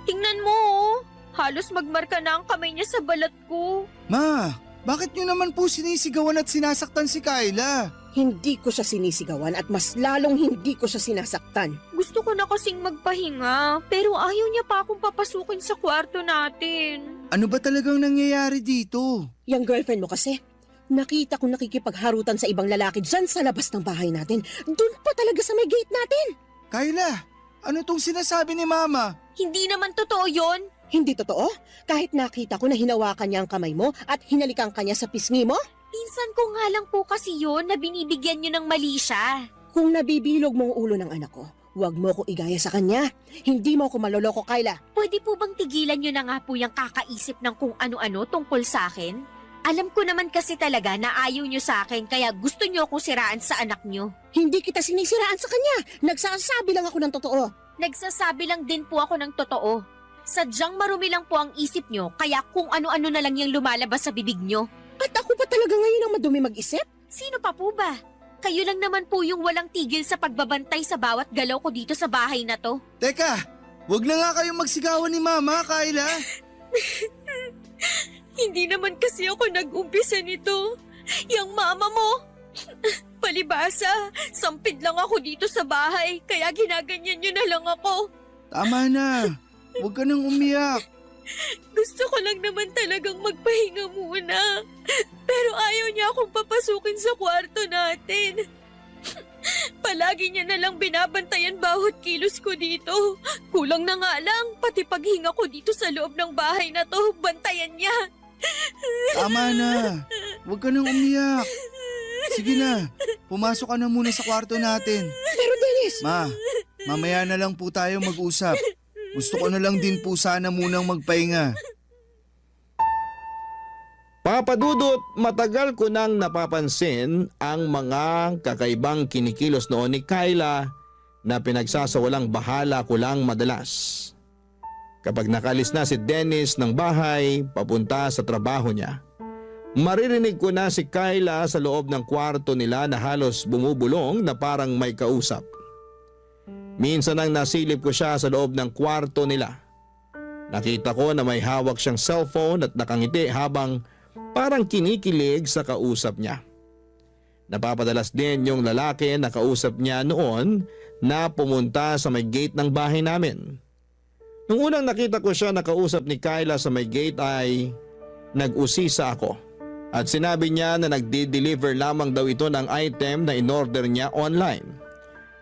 Tingnan mo oh. Halos magmarka na ang kamay niya sa balat ko. Ma, bakit nyo naman po sinisigawan at sinasaktan si Kyla? Hindi ko siya sinisigawan at mas lalong hindi ko siya sinasaktan. Gusto ko na kasing magpahinga, pero ayaw niya pa akong papasukin sa kwarto natin. Ano ba talagang nangyayari dito? Yang girlfriend mo kasi, nakita ko nakikipagharutan sa ibang lalaki dyan sa labas ng bahay natin. Doon pa talaga sa may gate natin. Kyla, ano tong sinasabi ni Mama? Hindi naman totoo yon. Hindi totoo? Kahit nakita ko na hinawakan niya ang kamay mo at hinalikan ka niya sa pisngi mo? Pinsan ko nga lang po kasi yon na binibigyan niyo ng mali siya. Kung nabibilog mo ang ulo ng anak ko, huwag mo ko igaya sa kanya. Hindi mo ako maloloko, Kyla. Pwede po bang tigilan niyo na nga po yung kakaisip ng kung ano-ano tungkol sa akin? Alam ko naman kasi talaga na ayaw niyo sa akin kaya gusto niyo akong siraan sa anak niyo. Hindi kita sinisiraan sa kanya. Nagsasabi lang ako ng totoo. Nagsasabi lang din po ako ng totoo. Sadyang marumi lang po ang isip niyo kaya kung ano-ano na lang yung lumalabas sa bibig niyo. At ako pa talaga ngayon ang madumi mag-isip? Sino pa po ba? Kayo lang naman po yung walang tigil sa pagbabantay sa bawat galaw ko dito sa bahay na to. Teka, wag na nga kayong magsigawan ni Mama, Kyla. Hindi naman kasi ako nag-umpisa nito. Yang mama mo. Palibasa, sampid lang ako dito sa bahay kaya ginaganyan niyo na lang ako. Tama na. Huwag ka nang umiyak. Gusto ko lang naman talagang magpahinga muna. Pero ayaw niya akong papasukin sa kwarto natin. Palagi niya na lang binabantayan bawat kilos ko dito. Kulang na nga lang, pati paghinga ko dito sa loob ng bahay na to, bantayan niya. Tama na. Huwag ka nang umiyak. Sige na, pumasok ka na muna sa kwarto natin. Pero Dennis! Ma, mamaya na lang po tayo mag-usap. Gusto ko na lang din po sana munang magpahinga. Papa Dudut, matagal ko nang napapansin ang mga kakaibang kinikilos noon ni Kyla na pinagsasawalang bahala ko lang madalas. Kapag nakalis na si Dennis ng bahay papunta sa trabaho niya, maririnig ko na si Kyla sa loob ng kwarto nila na halos bumubulong na parang may kausap. Minsan nang nasilip ko siya sa loob ng kwarto nila. Nakita ko na may hawak siyang cellphone at nakangiti habang parang kinikilig sa kausap niya. Napapadalas din yung lalaki na kausap niya noon na pumunta sa may gate ng bahay namin. Nung unang nakita ko siya na kausap ni Kyla sa may gate ay nag-usisa ako. At sinabi niya na nagdi-deliver lamang daw ito ng item na in-order niya online.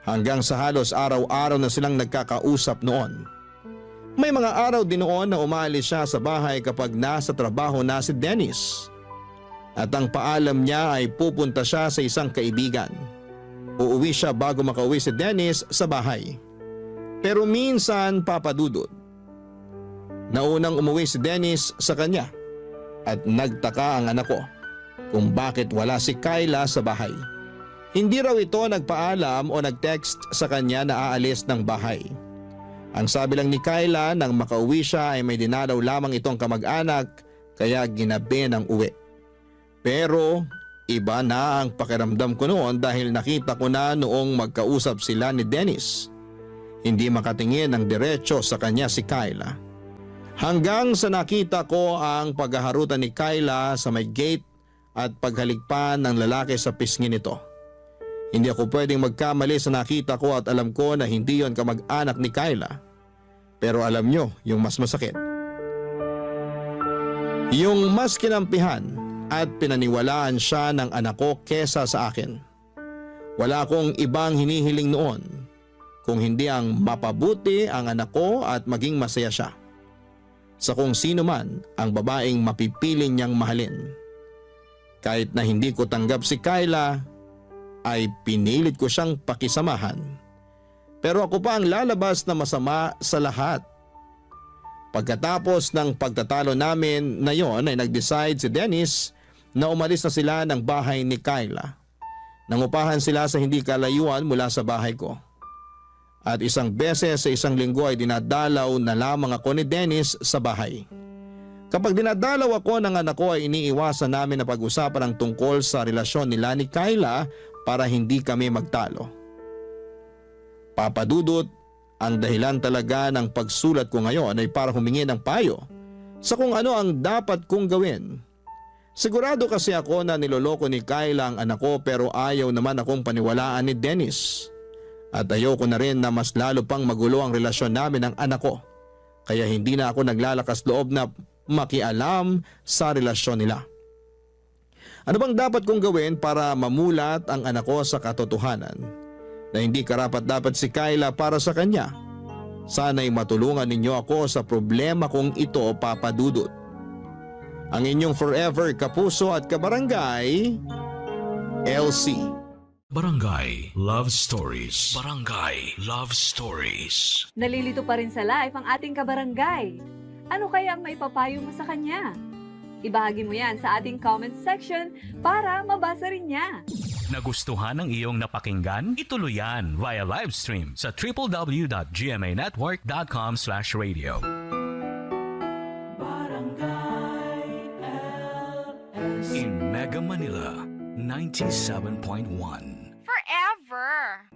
Hanggang sa halos araw-araw na silang nagkakausap noon. May mga araw din noon na umalis siya sa bahay kapag nasa trabaho na si Dennis. At ang paalam niya ay pupunta siya sa isang kaibigan. Uuwi siya bago makauwi si Dennis sa bahay. Pero minsan, Papa Dudut, Naunang umuwi si Dennis sa kanya at nagtaka ang anak ko kung bakit wala si Kyla sa bahay. Hindi raw ito nagpaalam o nag-text sa kanya na aalis ng bahay. Ang sabi lang ni Kyla nang makauwi siya ay may dinadaw lamang itong kamag-anak kaya ginabi ng uwi. Pero iba na ang pakiramdam ko noon dahil nakita ko na noong magkausap sila ni Dennis. Hindi makatingin ng diretso sa kanya si Kyla. Hanggang sa nakita ko ang paghaharutan ni Kyla sa may gate at paghalikpan ng lalaki sa pisngi nito. Hindi ako pwedeng magkamali sa nakita ko at alam ko na hindi yon kamag-anak ni Kyla. Pero alam nyo yung mas masakit. Yung mas kinampihan at pinaniwalaan siya ng anak ko kesa sa akin. Wala akong ibang hinihiling noon kung hindi ang mapabuti ang anak ko at maging masaya siya sa kung sino man ang babaeng mapipiling niyang mahalin. Kahit na hindi ko tanggap si Kyla, ay pinilit ko siyang pakisamahan. Pero ako pa ang lalabas na masama sa lahat. Pagkatapos ng pagtatalo namin na yon ay nag-decide si Dennis na umalis na sila ng bahay ni Kyla. Nangupahan sila sa hindi kalayuan mula sa bahay ko. At isang beses sa isang linggo ay dinadalaw na lamang ako ni Dennis sa bahay. Kapag dinadalaw ako ng anak ko ay iniiwasan namin na pag-usapan ang tungkol sa relasyon nila ni Kyla para hindi kami magtalo. Papadudot, ang dahilan talaga ng pagsulat ko ngayon ay para humingi ng payo sa kung ano ang dapat kong gawin. Sigurado kasi ako na niloloko ni Kyla ang anak ko pero ayaw naman akong paniwalaan ni Dennis. At ayoko na rin na mas lalo pang magulo ang relasyon namin ng anak ko. Kaya hindi na ako naglalakas loob na makialam sa relasyon nila. Ano bang dapat kong gawin para mamulat ang anak ko sa katotohanan na hindi karapat-dapat si Kyla para sa kanya? Sana'y matulungan ninyo ako sa problema kong ito, Papa Dudut. Ang inyong forever kapuso at kabarangay, LC. Barangay Love Stories. Barangay Love Stories. Nalilito pa rin sa live ang ating kabarangay. Ano kaya ang maipapayo mo sa kanya? Ibahagi mo yan sa ating comment section para mabasa rin niya. Nagustuhan ng iyong napakinggan? Ituloy yan via live stream sa www.gmanetwork.com/radio. In Mega Manila, 97.1. Forever!